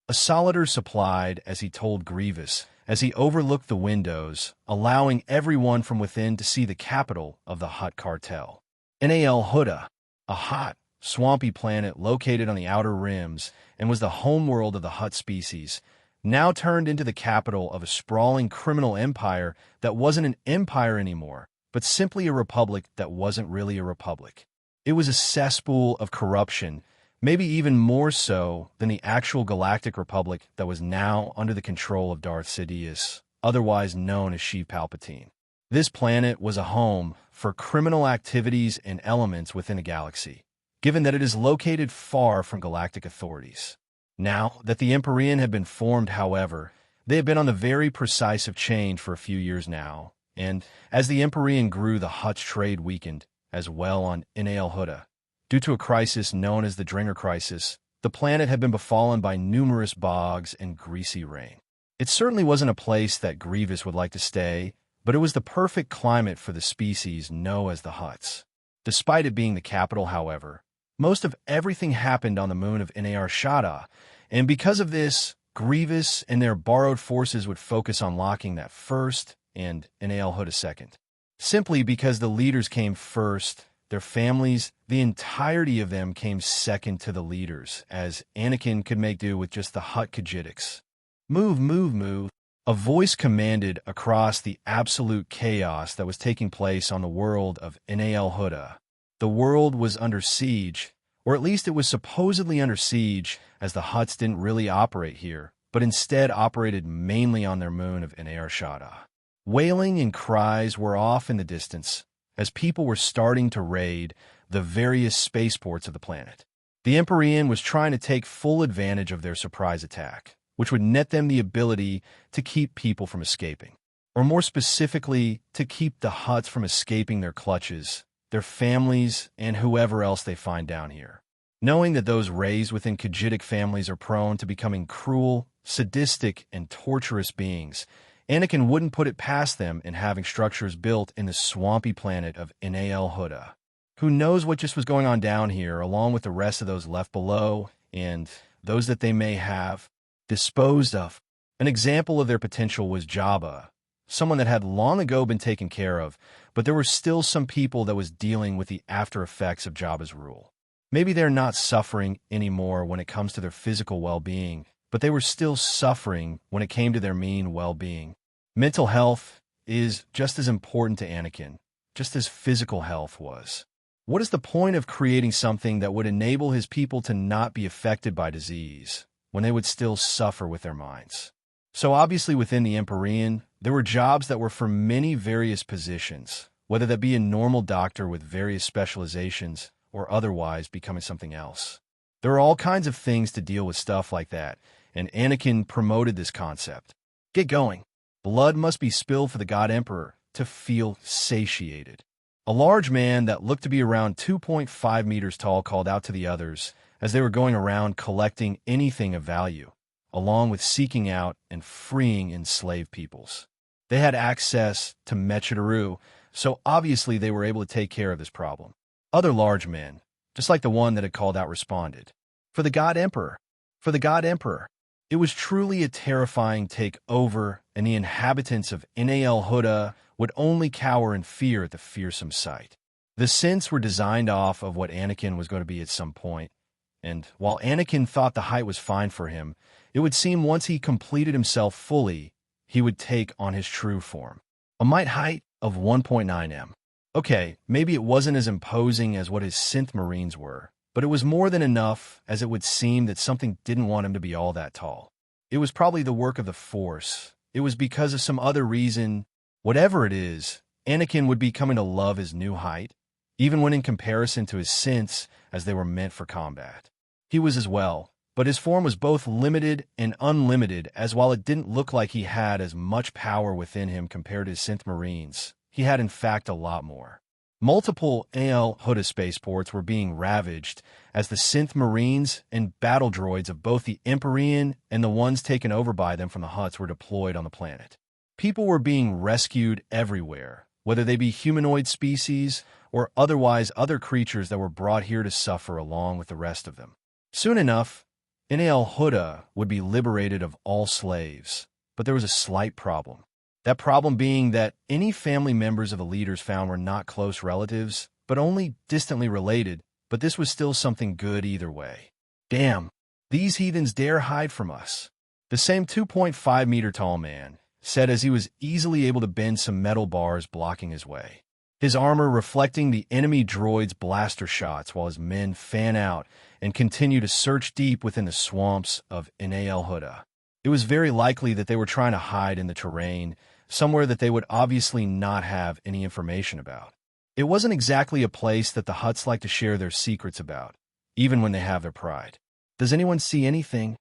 a Solider supplied as he told Grievous, as he overlooked the windows, allowing everyone from within to see the capital of the Hutt cartel. Nal Hutta, a hot, swampy planet located on the outer rims and was the homeworld of the Hutt species, now turned into the capital of a sprawling criminal empire that wasn't an empire anymore, but simply a republic that wasn't really a republic. It was a cesspool of corruption, maybe even more so than the actual Galactic Republic that was now under the control of Darth Sidious, otherwise known as Sheev Palpatine. This planet was a home for criminal activities and elements within the galaxy, given that it is located far from galactic authorities. Now that the Emperorean had been formed, however, they had been on the very precise of change for a few years now, and as the Emperorean grew, the Hutt's trade weakened as well on Nal Hutta. Due to a crisis known as the Dringer Crisis, the planet had been befallen by numerous bogs and greasy rain. It certainly wasn't a place that Grievous would like to stay, but it was the perfect climate for the species known as the Hutts. Despite it being the capital, however, most of everything happened on the moon of Nar Shaddaa, and because of this, Grievous and their borrowed forces would focus on locking that first and Nar Shaddaa second. Simply because the leaders came first, their families, the entirety of them came second to the leaders, as Anakin could make do with just the Hutt Khajiitics. Move, move, move. A voice commanded across the absolute chaos that was taking place on the world of Nar Shaddaa. The world was under siege, or at least it was supposedly under siege, as the Hutts didn't really operate here, but instead operated mainly on their moon of Nar Shaddaa. Wailing and cries were off in the distance, as people were starting to raid the various spaceports of the planet. The Emperorean was trying to take full advantage of their surprise attack, which would net them the ability to keep people from escaping, or more specifically, to keep the Hutts from escaping their clutches, their families, and whoever else they find down here. Knowing that those raised within Khajiitic families are prone to becoming cruel, sadistic, and torturous beings, Anakin wouldn't put it past them in having structures built in the swampy planet of Nar Shaddaa. Who knows what just was going on down here, along with the rest of those left below, and those that they may have disposed of. An example of their potential was Jabba, someone that had long ago been taken care of, but there were still some people that was dealing with the after effects of Jabba's rule. Maybe they're not suffering anymore when it comes to their physical well-being, but they were still suffering when it came to their mean well-being. Mental health is just as important to Anakin, just as physical health was. What is the point of creating something that would enable his people to not be affected by disease, when they would still suffer with their minds? So obviously within the Emperorean, there were jobs that were for many various positions, whether that be a normal doctor with various specializations or otherwise becoming something else. There are all kinds of things to deal with stuff like that, and Anakin promoted this concept. Get going. Blood must be spilled for the God Emperor to feel satiated. A large man that looked to be around 2.5 meters tall called out to the others as they were going around collecting anything of value, along with seeking out and freeing enslaved peoples. They had access to Mechadaru, so obviously they were able to take care of this problem. Other large men, just like the one that had called out, responded, "For the God Emperor! For the God Emperor!" It was truly a terrifying takeover, and the inhabitants of Nar Shaddaa would only cower in fear at the fearsome sight. The synths were designed off of what Anakin was going to be at some point, and while Anakin thought the height was fine for him, it would seem once he completed himself fully, he would take on his true form. A might height of 1.9 m. Okay, maybe it wasn't as imposing as what his synth marines were, but it was more than enough, as it would seem that something didn't want him to be all that tall. It was probably the work of the Force. It was because of some other reason. Whatever it is, Anakin would be coming to love his new height, even when in comparison to his synths, as they were meant for combat. He was as well, but his form was both limited and unlimited, as while it didn't look like he had as much power within him compared to his synth marines, he had in fact a lot more. Multiple Nar Shaddaa spaceports were being ravaged as the synth marines and battle droids of both the Emperorean and the ones taken over by them from the Hutts were deployed on the planet. People were being rescued everywhere, whether they be humanoid species or otherwise other creatures that were brought here to suffer along with the rest of them. Soon enough, Nar Shaddaa would be liberated of all slaves, but there was a slight problem. That problem being that any family members of the leaders found were not close relatives, but only distantly related, but this was still something good either way. Damn, these heathens dare hide from us. The same 2.5 meter tall man said as he was easily able to bend some metal bars blocking his way, his armor reflecting the enemy droid's blaster shots while his men fan out and continue to search deep within the swamps of Nar Shaddaa. It was very likely that they were trying to hide in the terrain, somewhere that they would obviously not have any information about. It wasn't exactly a place that the Hutts like to share their secrets about, even when they have their pride. "Does anyone see anything?"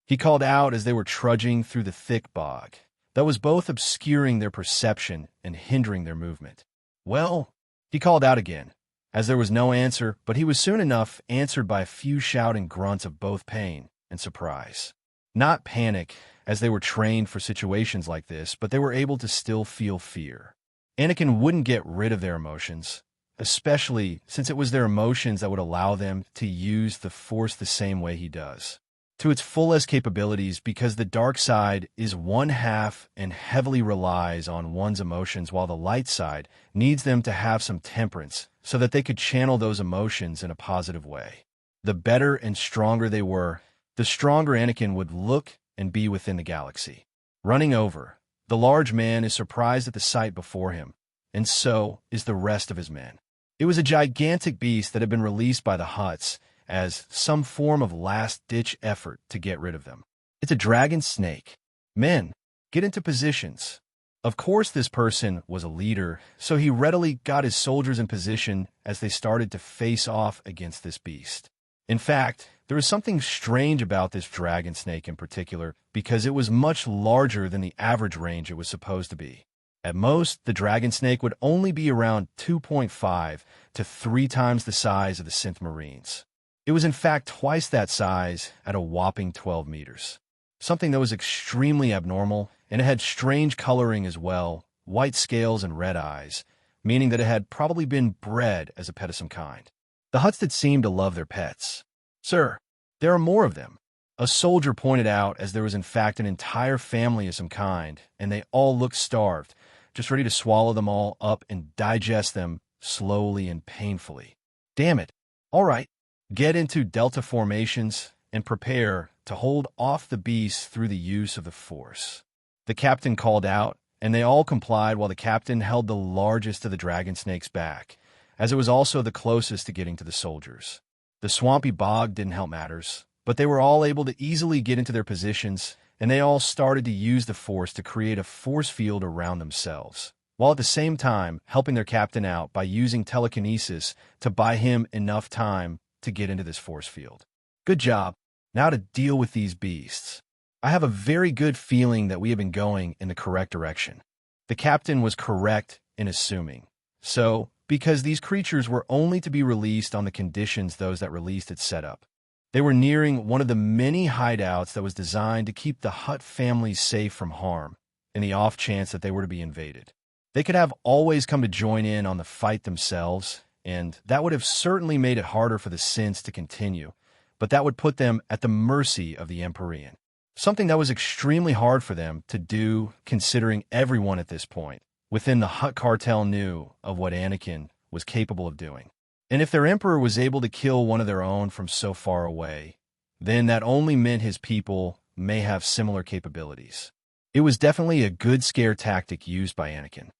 he called out as they were trudging through the thick bog that was both obscuring their perception and hindering their movement. "Well," he called out again, as there was no answer, but he was soon enough answered by a few shouting grunts of both pain and surprise. Not panic, as they were trained for situations like this, but they were able to still feel fear. Anakin wouldn't get rid of their emotions, especially since it was their emotions that would allow them to use the Force the same way he does, to its fullest capabilities, because the dark side is one half and heavily relies on one's emotions, while the light side needs them to have some temperance so that they could channel those emotions in a positive way. The better and stronger they were, the stronger Anakin would look and be within the galaxy. Running over, the large man is surprised at the sight before him, and so is the rest of his men. It was a gigantic beast that had been released by the Hutts as some form of last-ditch effort to get rid of them. It's a dragon snake. Men, get into positions. Of course this person was a leader, so he readily got his soldiers in position as they started to face off against this beast. In fact, there was something strange about this dragon snake in particular, because it was much larger than the average range it was supposed to be. At most, the dragon snake would only be around 2.5 to 3 times the size of the Sith Marines. It was in fact twice that size at a whopping 12 meters. Something that was extremely abnormal, and it had strange coloring as well, white scales and red eyes, meaning that it had probably been bred as a pet of some kind. The Hutts did seem to love their pets. "Sir, there are more of them," a soldier pointed out, as there was in fact an entire family of some kind, and they all looked starved, just ready to swallow them all up and digest them slowly and painfully. "Damn it. All right. Get into delta formations and prepare to hold off the beast through the use of the Force," the captain called out, and they all complied while the captain held the largest of the dragon snakes back, as it was also the closest to getting to the soldiers. The swampy bog didn't help matters, but they were all able to easily get into their positions, and they all started to use the Force to create a force field around themselves, while at the same time helping their captain out by using telekinesis to buy him enough time to get into this force field. "Good job. Now to deal with these beasts. I have a very good feeling that we have been going in the correct direction." The captain was correct in assuming so, because these creatures were only to be released on the conditions those that released it set up. They were nearing one of the many hideouts that was designed to keep the Hutt families safe from harm, in the off chance that they were to be invaded. They could have always come to join in on the fight themselves, and that would have certainly made it harder for the Siths to continue, but that would put them at the mercy of the Emperorean. Something that was extremely hard for them to do, considering everyone at this point within the Hutt cartel knew of what Anakin was capable of doing. And if their emperor was able to kill one of their own from so far away, then that only meant his people may have similar capabilities. It was definitely a good scare tactic used by Anakin.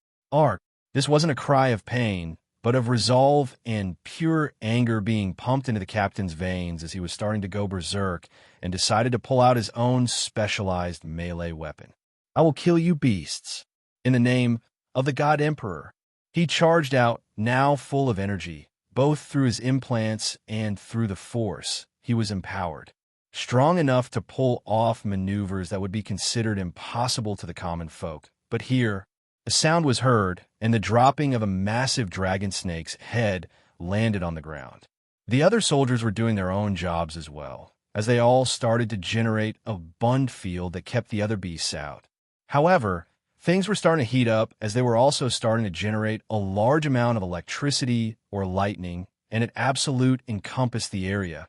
This wasn't a cry of pain, but of resolve and pure anger being pumped into the captain's veins as he was starting to go berserk and decided to pull out his own specialized melee weapon. "I will kill you beasts, in the name of the God Emperor." He charged out, now full of energy, both through his implants and through the Force. He was empowered, strong enough to pull off maneuvers that would be considered impossible to the common folk. But here, a sound was heard, and the dropping of a massive dragon snake's head landed on the ground. The other soldiers were doing their own jobs as well, as they all started to generate a bund field that kept the other beasts out. However, things were starting to heat up as they were also starting to generate a large amount of electricity or lightning, and it absolute encompassed the area,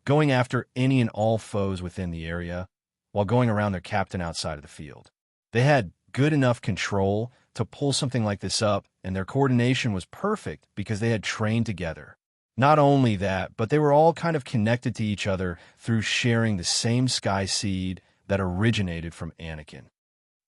going after any and all foes within the area, while going around their captain outside of the field. They had good enough control to pull something like this up, and their coordination was perfect because they had trained together. Not only that, but they were all kind of connected to each other through sharing the same sky seed that originated from Anakin.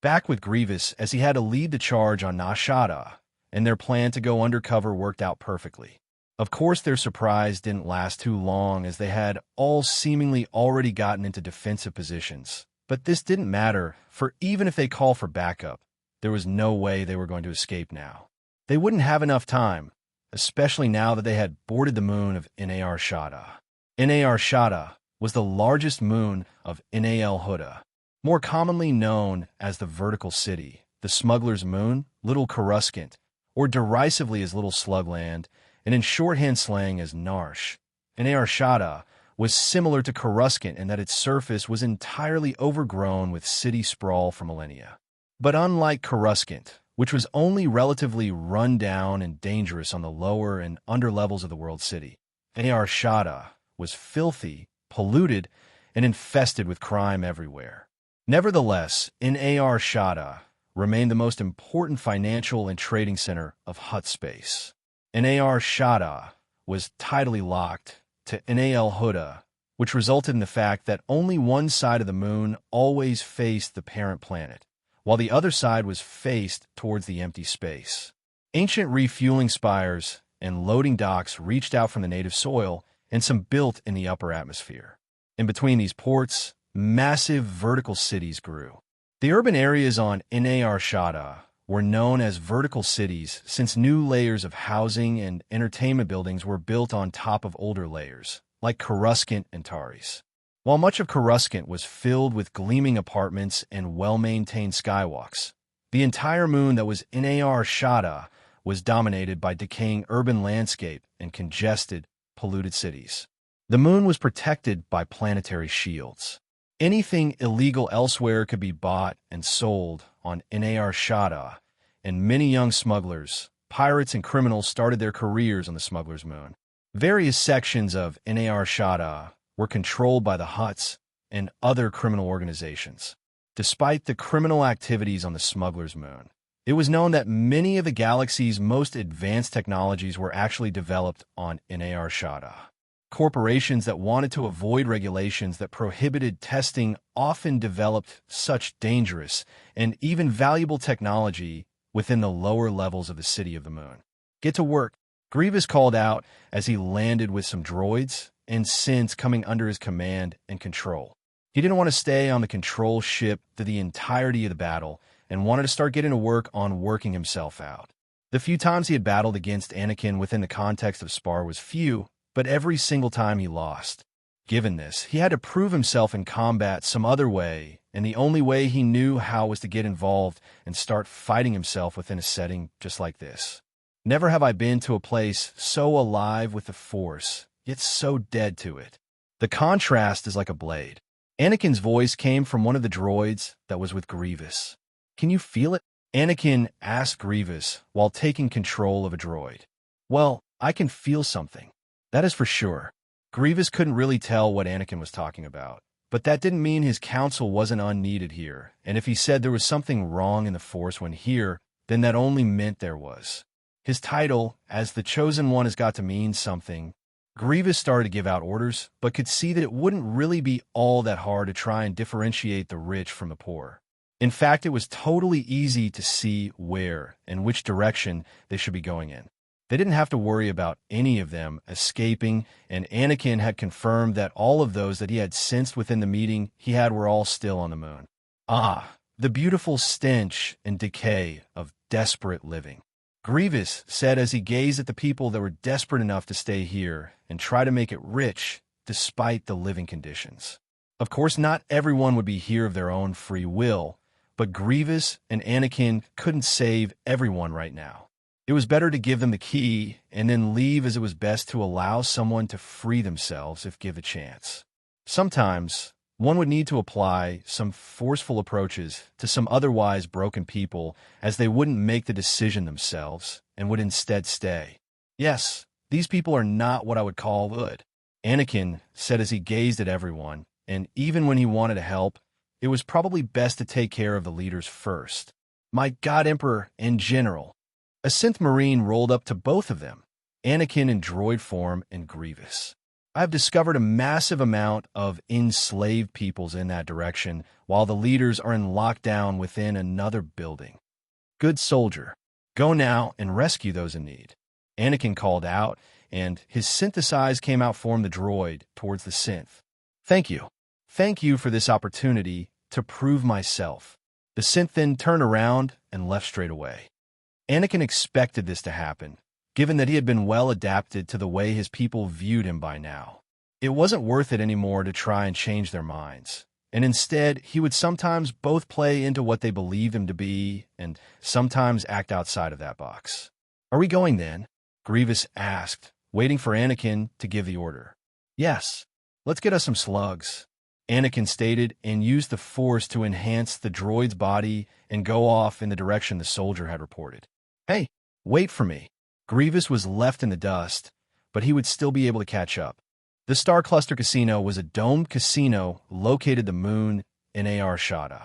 Back with Grievous, as he had to lead the charge on Nashada, and their plan to go undercover worked out perfectly. Of course, their surprise didn't last too long, as they had all seemingly already gotten into defensive positions. But this didn't matter, for even if they called for backup, there was no way they were going to escape now. They wouldn't have enough time, especially now that they had boarded the moon of Nar Shaddaa. Nar Shaddaa was the largest moon of Nal Huda, more commonly known as the Vertical City, the Smuggler's Moon, Little Coruscant, or derisively as Little Slugland, and in shorthand slang as Narsh. Nar Shaddaa was similar to Coruscant in that its surface was entirely overgrown with city sprawl for millennia. But unlike Coruscant, which was only relatively run down and dangerous on the lower and under levels of the world city. Nar Shaddaa was filthy, polluted, and infested with crime everywhere. Nevertheless, Nar Shaddaa remained the most important financial and trading center of Hutt space. Nar Shaddaa was tidally locked to Nal Huda, which resulted in the fact that only one side of the moon always faced the parent planet, while the other side was faced towards the empty space. Ancient refueling spires and loading docks reached out from the native soil, and some built in the upper atmosphere. In between these ports, massive vertical cities grew. The urban areas on Nar Shaddaa were known as vertical cities since new layers of housing and entertainment buildings were built on top of older layers, like Coruscant and Taris. While much of Coruscant was filled with gleaming apartments and well-maintained skywalks, the entire moon that was Nar Shaddaa was dominated by decaying urban landscape and congested, polluted cities. The moon was protected by planetary shields. Anything illegal elsewhere could be bought and sold on Nar Shaddaa, and many young smugglers, pirates, and criminals started their careers on the smuggler's moon. Various sections of Nar Shaddaa were controlled by the Hutts and other criminal organizations. Despite the criminal activities on the smuggler's moon, it was known that many of the galaxy's most advanced technologies were actually developed on Nar Shaddaa. Corporations that wanted to avoid regulations that prohibited testing often developed such dangerous and even valuable technology within the lower levels of the city of the moon. "Get to work," Grievous called out as he landed with some droids and synths coming under his command and control. He didn't want to stay on the control ship through the entirety of the battle and wanted to start getting to work on working himself out. The few times he had battled against Anakin within the context of spar was few, but every single time he lost. Given this, he had to prove himself in combat some other way, and the only way he knew how was to get involved and start fighting himself within a setting just like this. Never have I been to a place so alive with the Force, yet so dead to it. The contrast is like a blade. Anakin's voice came from one of the droids that was with Grievous. "Can you feel it?" Anakin asked Grievous while taking control of a droid. "Well, I can feel something. That is for sure." Grievous couldn't really tell what Anakin was talking about, but that didn't mean his counsel wasn't unneeded here, and if he said there was something wrong in the Force when here, then that only meant there was. His title, as the Chosen One, has got to mean something. Grievous started to give out orders, but could see that it wouldn't really be all that hard to try and differentiate the rich from the poor. In fact, it was totally easy to see where and which direction they should be going in. They didn't have to worry about any of them escaping, and Anakin had confirmed that all of those that he had sensed within the meeting he had were all still on the moon. Ah, the beautiful stench and decay of desperate living. Grievous said as he gazed at the people that were desperate enough to stay here and try to make it rich despite the living conditions. Of course, not everyone would be here of their own free will, but Grievous and Anakin couldn't save everyone right now. It was better to give them the key and then leave, as it was best to allow someone to free themselves if given a chance. Sometimes, one would need to apply some forceful approaches to some otherwise broken people, as they wouldn't make the decision themselves and would instead stay. "Yes, these people are not what I would call good," Anakin said as he gazed at everyone, and even when he wanted to help, it was probably best to take care of the leaders first. "My God, Emperor and General." A synth marine rolled up to both of them, Anakin in droid form and Grievous. "I have discovered a massive amount of enslaved peoples in that direction, while the leaders are in lockdown within another building. Good soldier, go now and rescue those in need." Anakin called out, and his synthesized came out formed the droid towards the synth. "Thank you. Thank you for this opportunity to prove myself." The synth then turned around and left straight away. Anakin expected this to happen, given that he had been well adapted to the way his people viewed him by now. It wasn't worth it anymore to try and change their minds, and instead he would sometimes both play into what they believed him to be and sometimes act outside of that box. "Are we going then?" Grievous asked, waiting for Anakin to give the order. "Yes, let's get us some slugs." Anakin stated, and used the Force to enhance the droid's body and go off in the direction the soldier had reported. Hey, wait for me. Grievous was left in the dust, but he would still be able to catch up. The Star Cluster Casino was a domed casino located the moon in Arshada.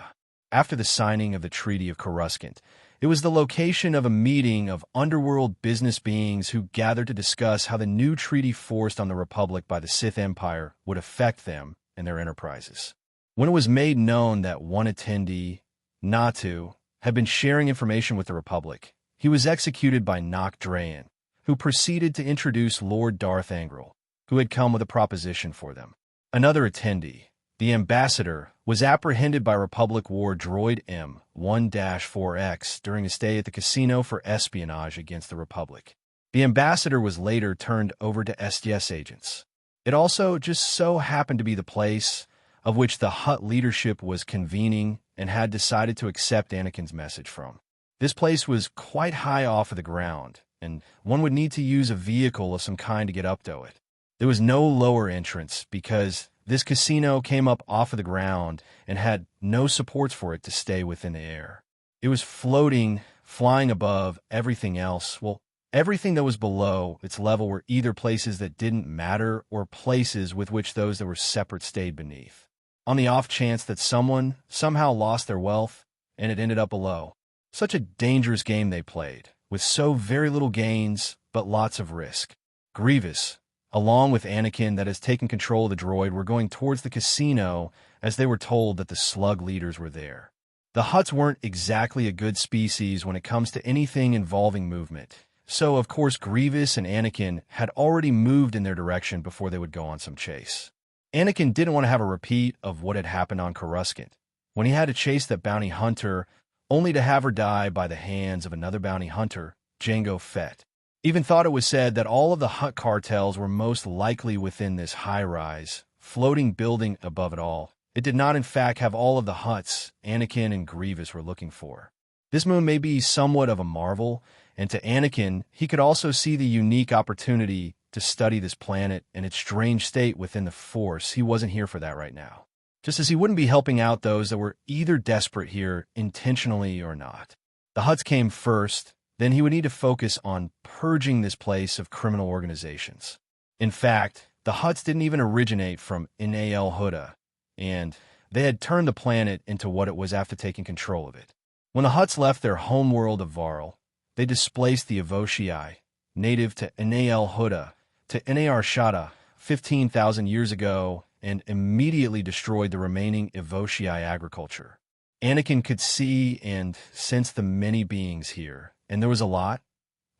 After the signing of the Treaty of Coruscant, it was the location of a meeting of underworld business beings who gathered to discuss how the new treaty forced on the Republic by the Sith Empire would affect them and their enterprises. When it was made known that one attendee, Natu, had been sharing information with the Republic, he was executed by Nock Drayan, who proceeded to introduce Lord Darth Angral, who had come with a proposition for them. Another attendee, the ambassador, was apprehended by Republic War droid M1-4X during a stay at the casino for espionage against the Republic. The ambassador was later turned over to STS agents. It also just so happened to be the place of which the Hutt leadership was convening and had decided to accept Anakin's message from. This place was quite high off of the ground, and one would need to use a vehicle of some kind to get up to it. There was no lower entrance because this casino came up off of the ground and had no supports for it to stay within the air. It was floating, flying above everything else. Well, everything that was below its level were either places that didn't matter or places with which those that were separate stayed beneath. On the off chance that someone somehow lost their wealth and it ended up below. Such a dangerous game they played, with so very little gains but lots of risk. Grievous, along with Anakin that has taken control of the droid, were going towards the casino as they were told that the slug leaders were there. The Hutts weren't exactly a good species when it comes to anything involving movement, so of course Grievous and Anakin had already moved in their direction before they would go on some chase. Anakin didn't want to have a repeat of what had happened on Coruscant, when he had to chase that bounty hunter only to have her die by the hands of another bounty hunter, Jango Fett. Even thought it was said that all of the Hutt cartels were most likely within this high-rise, floating building above it all. It did not in fact have all of the Hutts Anakin and Grievous were looking for. This moon may be somewhat of a marvel, and to Anakin, he could also see the unique opportunity to study this planet and its strange state within the Force. He wasn't here for that right now. Just as he wouldn't be helping out those that were either desperate here, intentionally or not. The Hutts came first, then he would need to focus on purging this place of criminal organizations. In fact, the Hutts didn't even originate from Inal Huda, and they had turned the planet into what it was after taking control of it. When the Hutts left their homeworld of Varl, they displaced the Evoshii, native to Inal Huda, to Arshada 15,000 years ago, and immediately destroyed the remaining Evoshii agriculture. Anakin could see and sense the many beings here, and there was a lot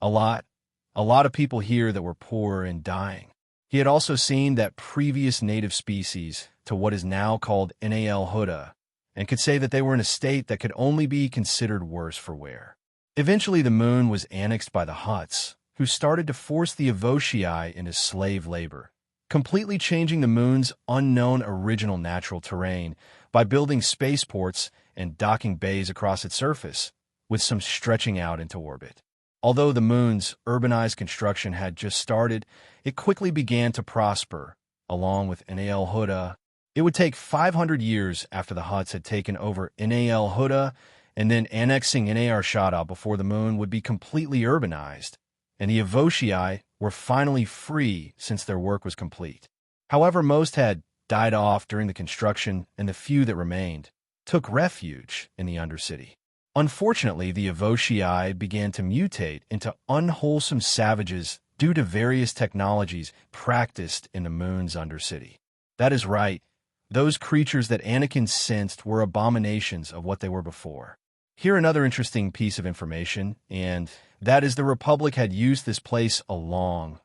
of people here that were poor and dying. He had also seen that previous native species to what is now called Inal Huda, and could say that they were in a state that could only be considered worse for wear. Eventually the moon was annexed by the Hutts, who started to force the Evoshii into slave labor, completely changing the moon's unknown original natural terrain by building spaceports and docking bays across its surface, with some stretching out into orbit. Although the moon's urbanized construction had just started, it quickly began to prosper, along with Inal Huda. It would take 500 years after the Hutts had taken over Inal Huda and then annexing Arshada before the moon would be completely urbanized, and the Evoshii were finally free since their work was complete. However, most had died off during the construction, and the few that remained took refuge in the Undercity. Unfortunately, the Evoshii began to mutate into unwholesome savages due to various technologies practiced in the moon's Undercity. That is right, those creatures that Anakin sensed were abominations of what they were before. Here another interesting piece of information, and that is the Republic had used this place a long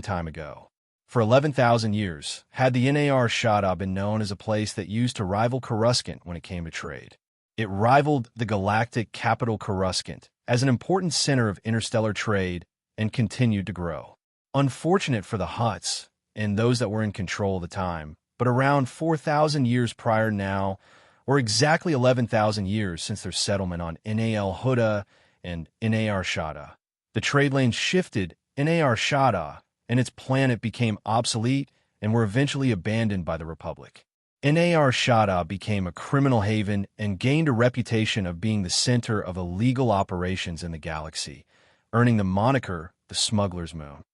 time ago. For 11,000 years, had the Arshada been known as a place that used to rival Coruscant when it came to trade. It rivaled the galactic capital Coruscant as an important center of interstellar trade and continued to grow. Unfortunate for the Hutts and those that were in control at the time, but around 4,000 years prior now, or exactly 11,000 years since their settlement on Inal Huda and Arshada, the trade lanes shifted in Arshada, and its planet became obsolete and were eventually abandoned by the Republic. Nar Shaddaa became a criminal haven and gained a reputation of being the center of illegal operations in the galaxy, earning the moniker the Smuggler's Moon.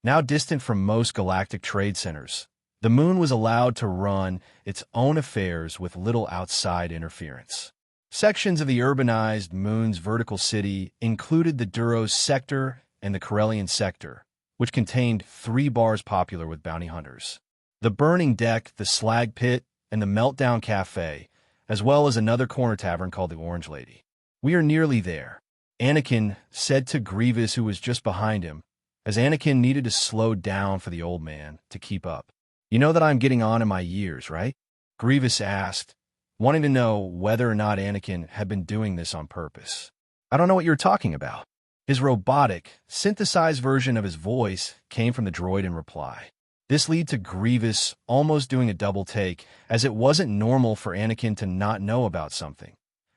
Now distant from most galactic trade centers, the moon was allowed to run its own affairs with little outside interference. Sections of the urbanized moon's vertical city included the Duros sector and the Corellian sector, which contained 3 bars popular with bounty hunters. The Burning Deck, the Slag Pit, and the Meltdown Cafe, as well as another corner tavern called the Orange Lady. "We are nearly there," Anakin said to Grievous, who was just behind him, as Anakin needed to slow down for the old man to keep up. "You know that I'm getting on in my years, right?" Grievous asked, wanting to know whether or not Anakin had been doing this on purpose. "I don't know what you're talking about." His robotic, synthesized version of his voice came from the droid in reply. This led to Grievous almost doing a double take, as it wasn't normal for Anakin to not know about something,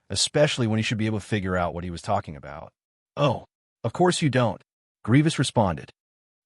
especially when he should be able to figure out what he was talking about. "Oh, of course you don't," Grievous responded.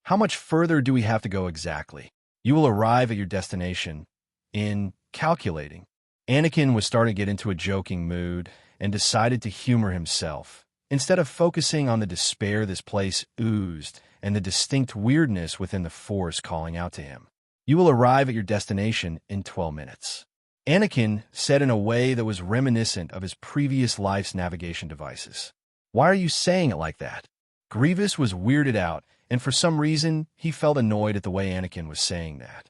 "How much further do we have to go exactly?" "You will arrive at your destination in calculating." Anakin was starting to get into a joking mood and decided to humor himself, instead of focusing on the despair this place oozed and the distinct weirdness within the Force calling out to him. "You will arrive at your destination in 12 minutes. Anakin said in a way that was reminiscent of his previous life's navigation devices. "Why are you saying it like that?" Grievous was weirded out, and for some reason, he felt annoyed at the way Anakin was saying that.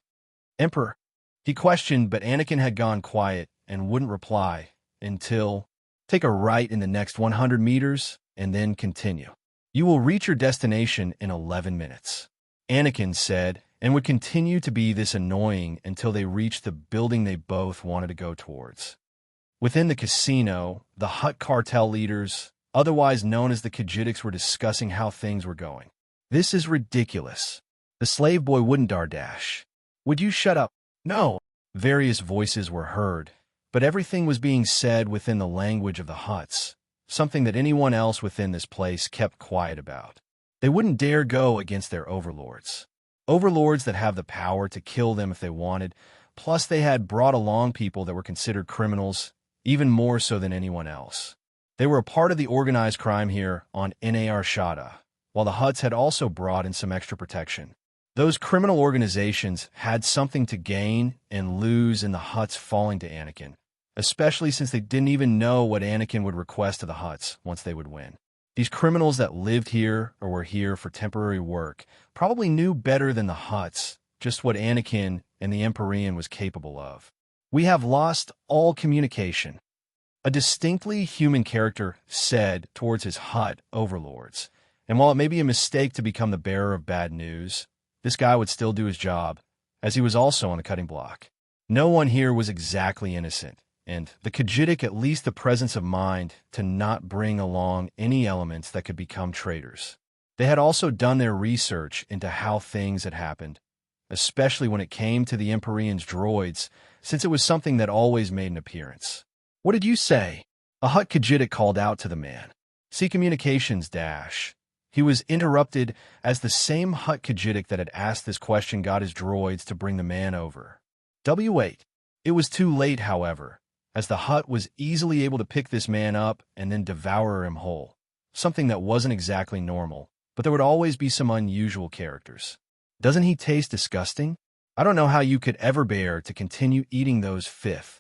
"Emperor?" he questioned, but Anakin had gone quiet and wouldn't reply until, "Take a right in the next 100 meters, and then continue. You will reach your destination in 11 minutes. Anakin said, and would continue to be this annoying until they reached the building they both wanted to go towards. Within the casino, the Hutt cartel leaders, otherwise known as the Khajiitics, were discussing how things were going. "This is ridiculous." The slave boy wouldn't dardash. "Would you shut up?" "No." Various voices were heard, but everything was being said within the language of the Hutts, something that anyone else within this place kept quiet about. They wouldn't dare go against their overlords. Overlords that have the power to kill them if they wanted, plus they had brought along people that were considered criminals, even more so than anyone else. They were a part of the organized crime here on Nar Shaddaa, while the Hutts had also brought in some extra protection. Those criminal organizations had something to gain and lose in the Hutts falling to Anakin, especially since they didn't even know what Anakin would request of the Hutts once they would win. These criminals that lived here or were here for temporary work probably knew better than the Hutts just what Anakin and the Emperorean was capable of. "We have lost all communication," a distinctly human character said towards his Hutt overlords. And while it may be a mistake to become the bearer of bad news, this guy would still do his job, as he was also on the cutting block. No one here was exactly innocent, and the Khajiitic at least the presence of mind to not bring along any elements that could become traitors. They had also done their research into how things had happened, especially when it came to the Emperorean's droids, since it was something that always made an appearance. "What did you say?" A Hutt Khajiitic called out to the man. "See communications dash." He was interrupted as the same Hutt Khajiitic that had asked this question got his droids to bring the man over. W8. It was too late, however, as the Hutt was easily able to pick this man up and then devour him whole, something that wasn't exactly normal, but there would always be some unusual characters. "Doesn't he taste disgusting? I don't know how you could ever bear to continue eating those fifth."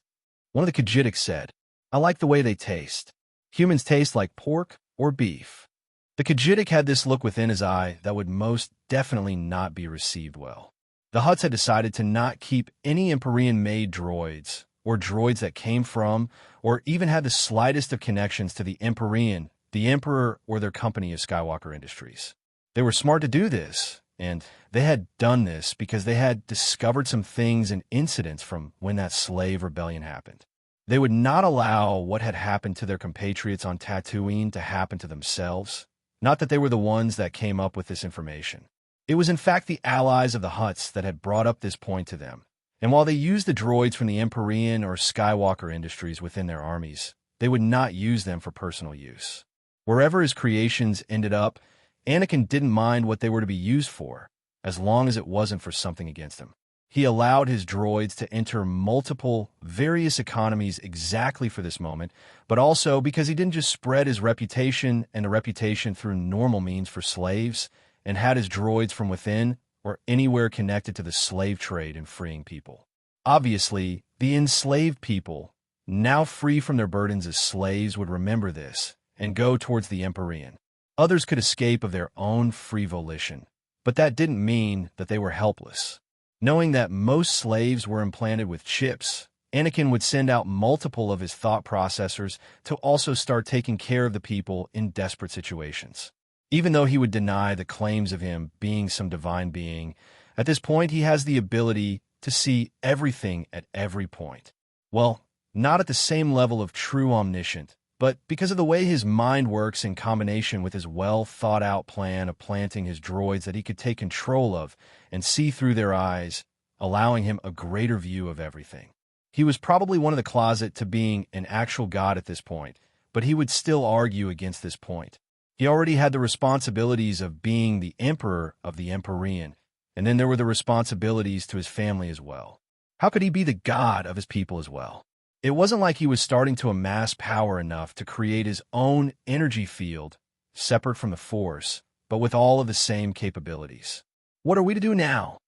One of the Khajiitics said, "I like the way they taste. Humans taste like pork or beef." The Khajiitic had this look within his eye that would most definitely not be received well. The Hutts had decided to not keep any Emperorean-made droids, or droids that came from, or even had the slightest of connections to the Emperorean, the Emperor, or their company of Skywalker Industries. They were smart to do this, and they had done this because they had discovered some things and incidents from when that slave rebellion happened. They would not allow what had happened to their compatriots on Tatooine to happen to themselves. Not that they were the ones that came up with this information. It was in fact the allies of the Hutts that had brought up this point to them. And while they used the droids from the Emperorean or Skywalker Industries within their armies, they would not use them for personal use. Wherever his creations ended up, Anakin didn't mind what they were to be used for, as long as it wasn't for something against him. He allowed his droids to enter multiple, various economies exactly for this moment, but also because he didn't just spread his reputation and a reputation through normal means for slaves, and had his droids from within or anywhere connected to the slave trade and freeing people. Obviously, the enslaved people, now free from their burdens as slaves, would remember this and go towards the Emperorean. Others could escape of their own free volition, but that didn't mean that they were helpless. Knowing that most slaves were implanted with chips, Anakin would send out multiple of his thought processors to also start taking care of the people in desperate situations. Even though he would deny the claims of him being some divine being, at this point he has the ability to see everything at every point. Well, not at the same level of true omniscient, but because of the way his mind works in combination with his well-thought-out plan of planting his droids that he could take control of and see through their eyes, allowing him a greater view of everything. He was probably one of the closet to being an actual god at this point, but he would still argue against this point. He already had the responsibilities of being the emperor of the Emperorean, and then there were the responsibilities to his family as well. How could he be the god of his people as well? It wasn't like he was starting to amass power enough to create his own energy field, separate from the Force, but with all of the same capabilities. What are we to do now?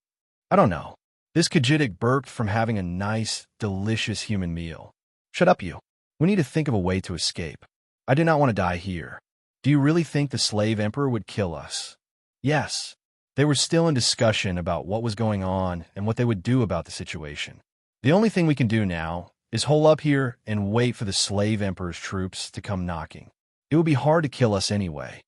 I don't know. This Kajitic burped from having a nice, delicious human meal. Shut up, you. We need to think of a way to escape. I do not want to die here. Do you really think the slave emperor would kill us? Yes. They were still in discussion about what was going on and what they would do about the situation. The only thing we can do now is hole up here and wait for the slave emperor's troops to come knocking. It would be hard to kill us anyway.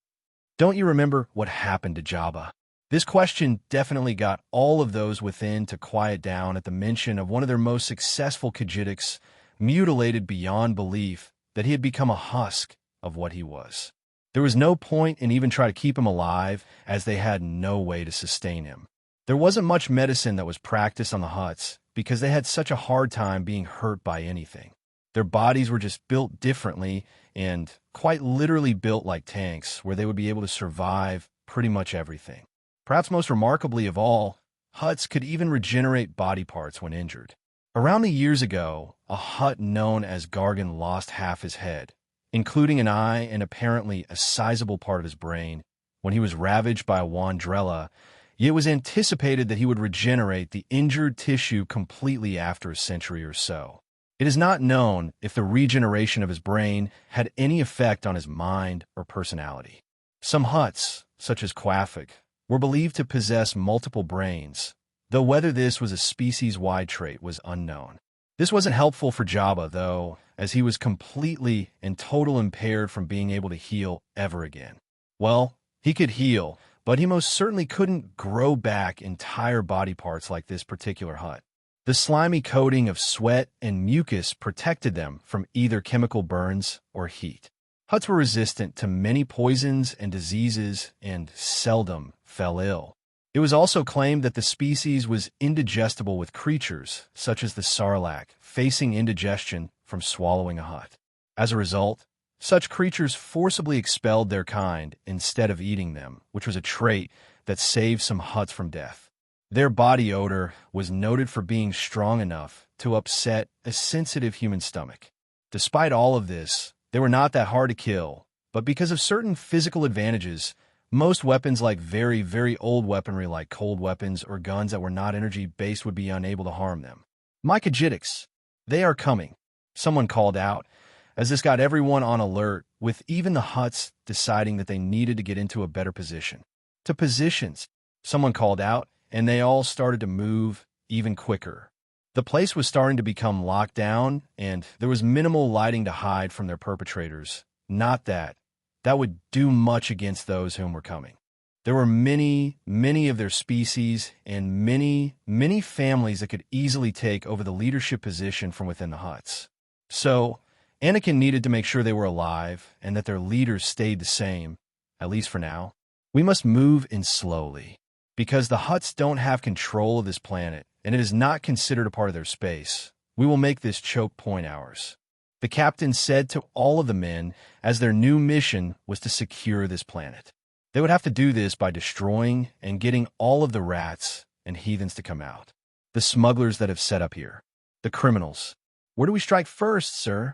Don't you remember what happened to Jabba? This question definitely got all of those within to quiet down at the mention of one of their most successful Kajitics, mutilated beyond belief that he had become a husk of what he was. There was no point in even trying to keep him alive, as they had no way to sustain him. There wasn't much medicine that was practiced on the Hutts, because they had such a hard time being hurt by anything. Their bodies were just built differently and quite literally built like tanks, where they would be able to survive pretty much everything. Perhaps most remarkably of all, Hutts could even regenerate body parts when injured. Around the years ago, a Hutt known as Gargan lost half his head, including an eye and apparently a sizable part of his brain, when he was ravaged by a Wandrella. Yet it was anticipated that he would regenerate the injured tissue completely after a century or so. It is not known if the regeneration of his brain had any effect on his mind or personality. Some Hutts, such as Quafic, were believed to possess multiple brains, though whether this was a species-wide trait was unknown. This wasn't helpful for Jabba, though, as he was completely and total impaired from being able to heal ever again. Well, he could heal, but he most certainly couldn't grow back entire body parts like this particular Hutt. The slimy coating of sweat and mucus protected them from either chemical burns or heat. Hutts were resistant to many poisons and diseases and seldom fell ill. It was also claimed that the species was indigestible with creatures, such as the Sarlacc, facing indigestion from swallowing a Hutt. As a result, such creatures forcibly expelled their kind instead of eating them, which was a trait that saved some Hutts from death. Their body odor was noted for being strong enough to upset a sensitive human stomach. Despite all of this, they were not that hard to kill, but because of certain physical advantages, most weapons like very, very old weaponry like cold weapons or guns that were not energy-based would be unable to harm them. My Kajitics, they are coming, someone called out, as this got everyone on alert, with even the Hutts deciding that they needed to get into a better position. To positions, someone called out, and they all started to move even quicker. The place was starting to become locked down, and there was minimal lighting to hide from their perpetrators. Not that. That would do much against those whom were coming. There were many, many of their species and many, many families that could easily take over the leadership position from within the Hutts. So, Anakin needed to make sure they were alive and that their leaders stayed the same, at least for now. We must move in slowly, because the Hutts don't have control of this planet, and it is not considered a part of their space. We will make this choke point ours. The captain said to all of the men, as their new mission was to secure this planet. They would have to do this by destroying and getting all of the rats and heathens to come out. The smugglers that have set up here. The criminals. Where do we strike first, sir?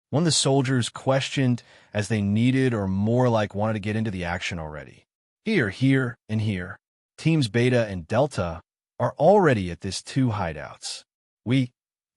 One of the soldiers questioned as they needed or more like wanted to get into the action already. Here, and here. Teams Beta and Delta are already at this 2 hideouts. We,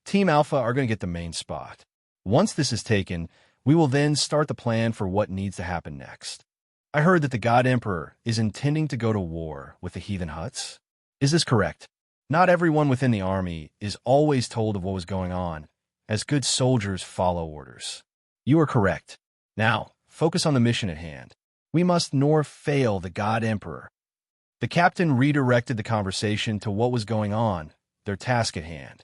Team Alpha, are going to get the main spot. Once this is taken, we will then start the plan for what needs to happen next. I heard that the God Emperor is intending to go to war with the heathen Hutts. Is this correct? Not everyone within the army is always told of what was going on, as good soldiers follow orders. You are correct. Now, focus on the mission at hand. We must nor fail the God Emperor. The captain redirected the conversation to what was going on, their task at hand.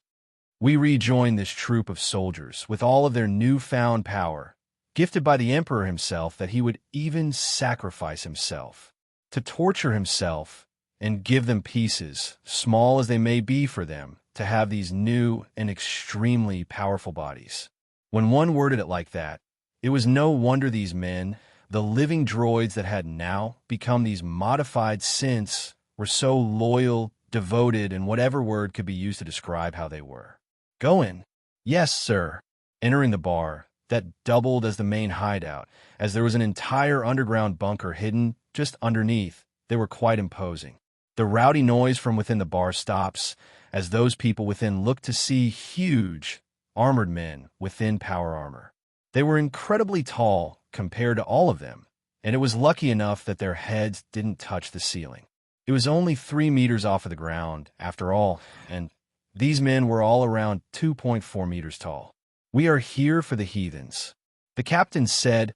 We rejoin this troop of soldiers with all of their newfound power, gifted by the Emperor himself that he would even sacrifice himself, to torture himself and give them pieces, small as they may be for them, to have these new and extremely powerful bodies. When one worded it like that, it was no wonder these men, the living droids that had now become these modified synths, were so loyal, devoted, and whatever word could be used to describe how they were. Go in. Yes, sir. Entering the bar, that doubled as the main hideout, as there was an entire underground bunker hidden just underneath. They were quite imposing. The rowdy noise from within the bar stops, as those people within look to see huge, armored men within power armor. They were incredibly tall compared to all of them, and it was lucky enough that their heads didn't touch the ceiling. It was only 3 meters off of the ground, after all, and these men were all around 2.4 meters tall. We are here for the heathens, the captain said,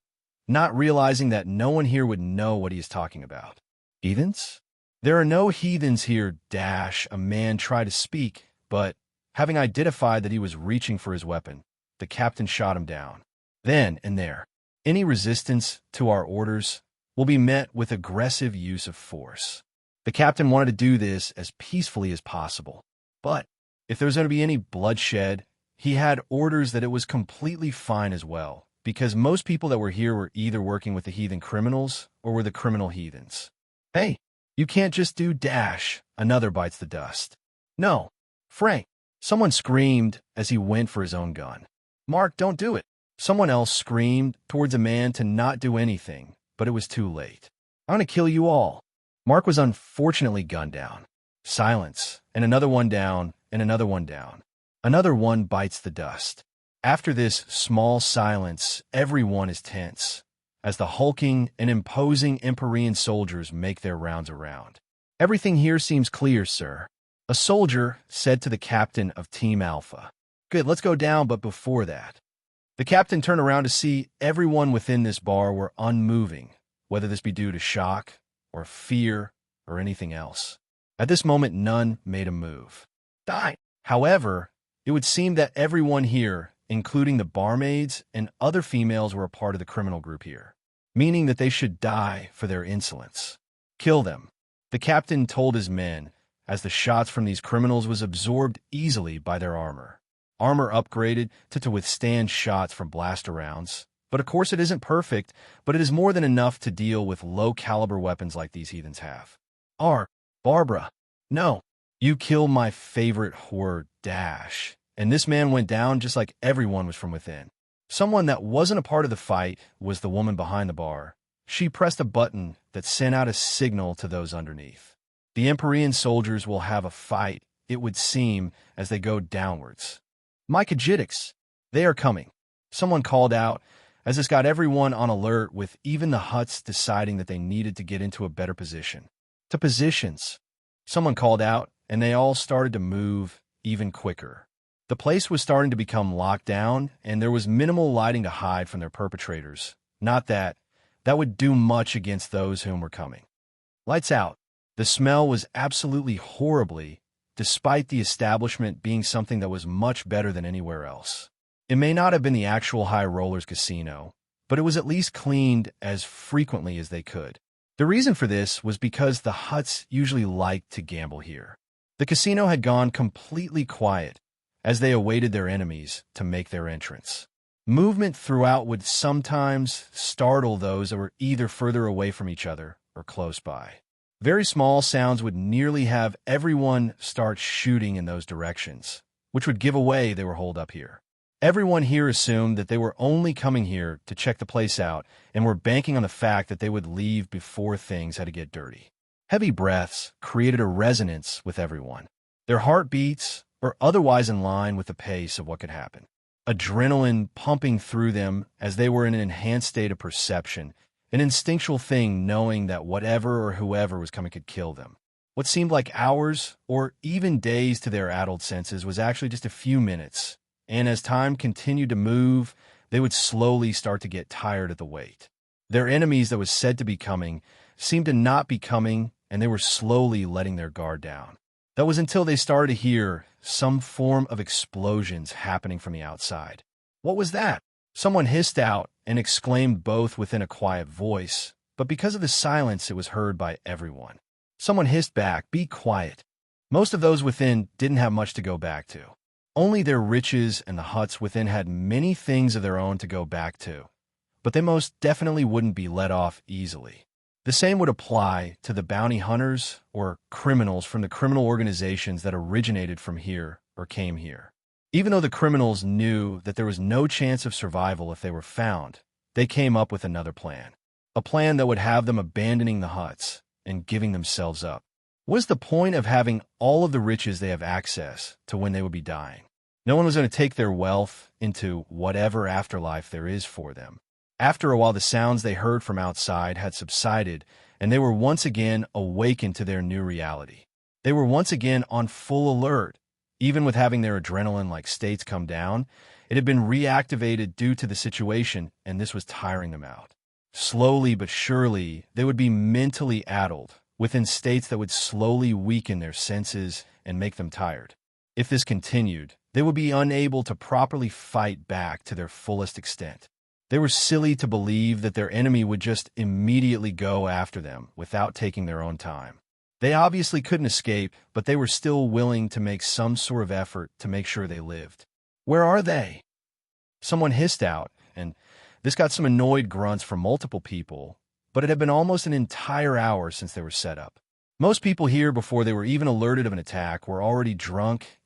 not realizing that no one here would know what he is talking about. Heathens? There are no heathens here, a man tried to speak, but, having identified that he was reaching for his weapon, the captain shot him down. Then and there, any resistance to our orders will be met with aggressive use of force. The captain wanted to do this as peacefully as possible, but if there was going to be any bloodshed, he had orders that it was completely fine as well, because most people that were here were either working with the heathen criminals or were the criminal heathens. Hey, you can't just do another bites the dust. No, Frank, someone screamed as he went for his own gun. Mark, don't do it. Someone else screamed towards a man to not do anything, but it was too late. I'm going to kill you all. Mark was unfortunately gunned down. Silence, and another one down, and another one down. Another one bites the dust. After this small silence, everyone is tense, as the hulking and imposing Emperorean soldiers make their rounds around. Everything here seems clear, sir. A soldier said to the captain of Team Alpha. Good, let's go down, but before that. The captain turned around to see everyone within this bar were unmoving, whether this be due to shock or fear or anything else. At this moment, none made a move. Die. However, it would seem that everyone here, including the barmaids and other females, were a part of the criminal group here, meaning that they should die for their insolence. Kill them, the captain told his men, as the shots from these criminals was absorbed easily by their armor. Armor upgraded to withstand shots from blaster rounds. But of course it isn't perfect, but it is more than enough to deal with low-caliber weapons like these heathens have. Barbara, no, you killed my favorite whore, and this man went down just like everyone was from within. Someone that wasn't a part of the fight was the woman behind the bar. She pressed a button that sent out a signal to those underneath. The Emperorean soldiers will have a fight, it would seem, as they go downwards. Mycogitics, they are coming. Someone called out, as this got everyone on alert, with even the Hutts deciding that they needed to get into a better position. To positions. Someone called out, and they all started to move even quicker. The place was starting to become locked down, and there was minimal lighting to hide from their perpetrators. Not that would do much against those whom were coming. Lights out. The smell was absolutely horribly, despite the establishment being something that was much better than anywhere else. It may not have been the actual High Rollers casino, but it was at least cleaned as frequently as they could. The reason for this was because the Hutts usually liked to gamble here. The casino had gone completely quiet as they awaited their enemies to make their entrance. Movement throughout would sometimes startle those that were either further away from each other or close by. Very small sounds would nearly have everyone start shooting in those directions, which would give away they were holed up here. Everyone here assumed that they were only coming here to check the place out and were banking on the fact that they would leave before things had to get dirty. Heavy breaths created a resonance with everyone. Their heartbeats were otherwise in line with the pace of what could happen. Adrenaline pumping through them as they were in an enhanced state of perception, an instinctual thing knowing that whatever or whoever was coming could kill them. What seemed like hours or even days to their adult senses was actually just a few minutes, and as time continued to move, they would slowly start to get tired of the wait. Their enemies that was said to be coming seemed to not be coming, and they were slowly letting their guard down. That was until they started to hear some form of explosions happening from the outside. What was that? Someone hissed out and exclaimed both within a quiet voice, but because of the silence it was heard by everyone. Someone hissed back, "Be quiet." Most of those within didn't have much to go back to. Only their riches and the huts within had many things of their own to go back to, but they most definitely wouldn't be let off easily. The same would apply to the bounty hunters or criminals from the criminal organizations that originated from here or came here. Even though the criminals knew that there was no chance of survival if they were found, they came up with another plan. A plan that would have them abandoning the huts and giving themselves up. What is the point of having all of the riches they have access to when they would be dying? No one was going to take their wealth into whatever afterlife there is for them. After a while, the sounds they heard from outside had subsided, and they were once again awakened to their new reality. They were once again on full alert. Even with having their adrenaline-like states come down, it had been reactivated due to the situation, and this was tiring them out. Slowly but surely, they would be mentally addled, within states that would slowly weaken their senses and make them tired. If this continued, they would be unable to properly fight back to their fullest extent. They were silly to believe that their enemy would just immediately go after them without taking their own time. They obviously couldn't escape, but they were still willing to make some sort of effort to make sure they lived. "Where are they?" Someone hissed out, and this got some annoyed grunts from multiple people, but it had been almost an entire hour since they were set up. Most people here, before they were even alerted of an attack, were already drunk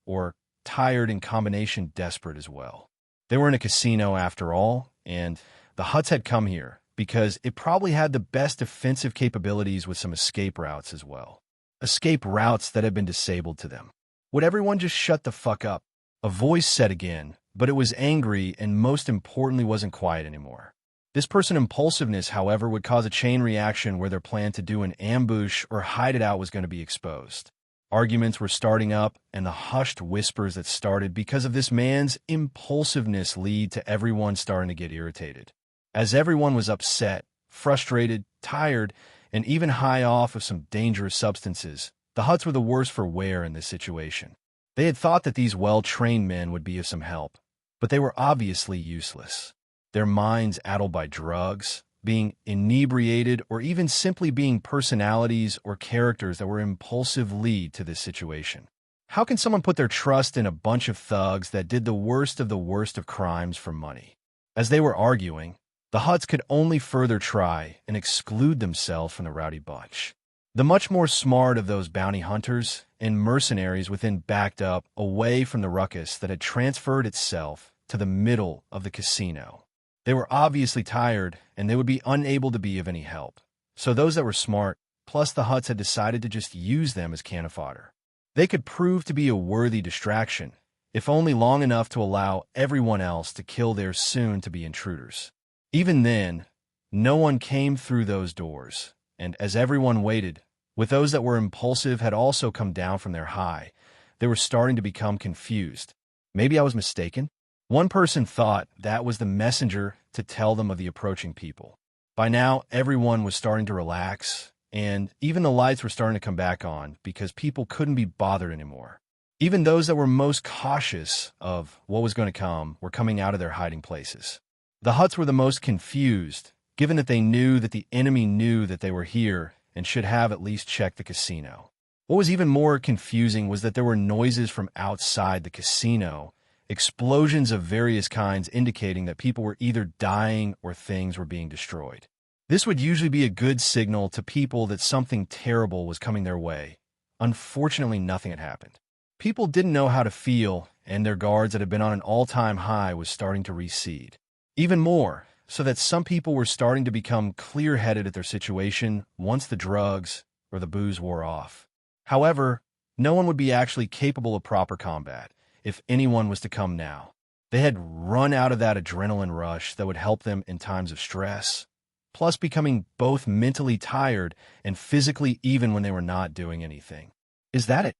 or tired, in combination desperate as well. They were in a casino after all, and the huts had come here because it probably had the best defensive capabilities with some escape routes as well. Escape routes that had been disabled to them. Would everyone just shut the fuck up? A voice said again, but it was angry and most importantly wasn't quiet anymore. This person impulsiveness, however, would cause a chain reaction where their plan to do an ambush or hide it out was going to be exposed. Arguments were starting up, and the hushed whispers that started because of this man's impulsiveness lead to everyone starting to get irritated. As everyone was upset, frustrated, tired, and even high off of some dangerous substances, the huts were the worse for wear in this situation. They had thought that these well-trained men would be of some help, but they were obviously useless. Their minds addled by drugs, being inebriated, or even simply being personalities or characters that were impulsive lead to this situation. How can someone put their trust in a bunch of thugs that did the worst of crimes for money? As they were arguing, the huts could only further try and exclude themselves from the rowdy bunch. The much more smart of those bounty hunters and mercenaries within backed up away from the ruckus that had transferred itself to the middle of the casino. They were obviously tired, and they would be unable to be of any help. So those that were smart, plus the huts, had decided to just use them as cannon fodder. They could prove to be a worthy distraction, if only long enough to allow everyone else to kill their soon-to-be intruders. Even then, no one came through those doors, and as everyone waited, with those that were impulsive had also come down from their high, they were starting to become confused. Maybe I was mistaken? One person thought that was the messenger to tell them of the approaching people. By now, everyone was starting to relax, and even the lights were starting to come back on because people couldn't be bothered anymore. Even those that were most cautious of what was going to come were coming out of their hiding places. The huts were the most confused, given that they knew that the enemy knew that they were here and should have at least checked the casino. What was even more confusing was that there were noises from outside the casino, explosions of various kinds indicating that people were either dying or things were being destroyed. This would usually be a good signal to people that something terrible was coming their way. Unfortunately, nothing had happened. People didn't know how to feel, and their guards that had been on an all-time high was starting to recede. Even more, so that some people were starting to become clear-headed at their situation once the drugs or the booze wore off. However, no one would be actually capable of proper combat, if anyone was to come now. They had run out of that adrenaline rush that would help them in times of stress, plus becoming both mentally tired and physically even when they were not doing anything. Is that it?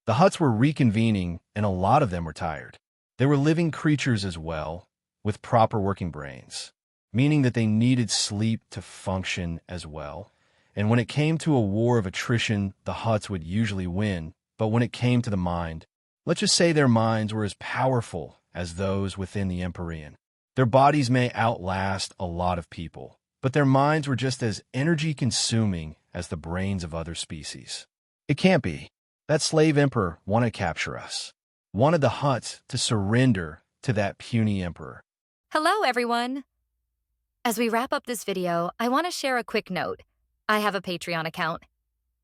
The Hutts were reconvening, and a lot of them were tired. They were living creatures as well, with proper working brains, meaning that they needed sleep to function as well. And when it came to a war of attrition, the Hutts would usually win, but when it came to the mind, let's just say their minds were as powerful as those within the Emperorean. Their bodies may outlast a lot of people, but their minds were just as energy-consuming as the brains of other species. It can't be. That slave emperor wanted to capture us, wanted the Hutts to surrender to that puny emperor. Hello, everyone. As we wrap up this video, I want to share a quick note. I have a Patreon account.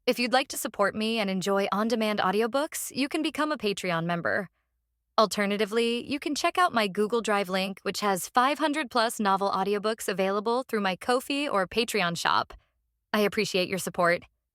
If you'd like to support me and enjoy on-demand audiobooks, you can become a Patreon member. Alternatively, you can check out my Google Drive link, which has 500+ novel audiobooks available through my Ko-fi or Patreon shop. I appreciate your support.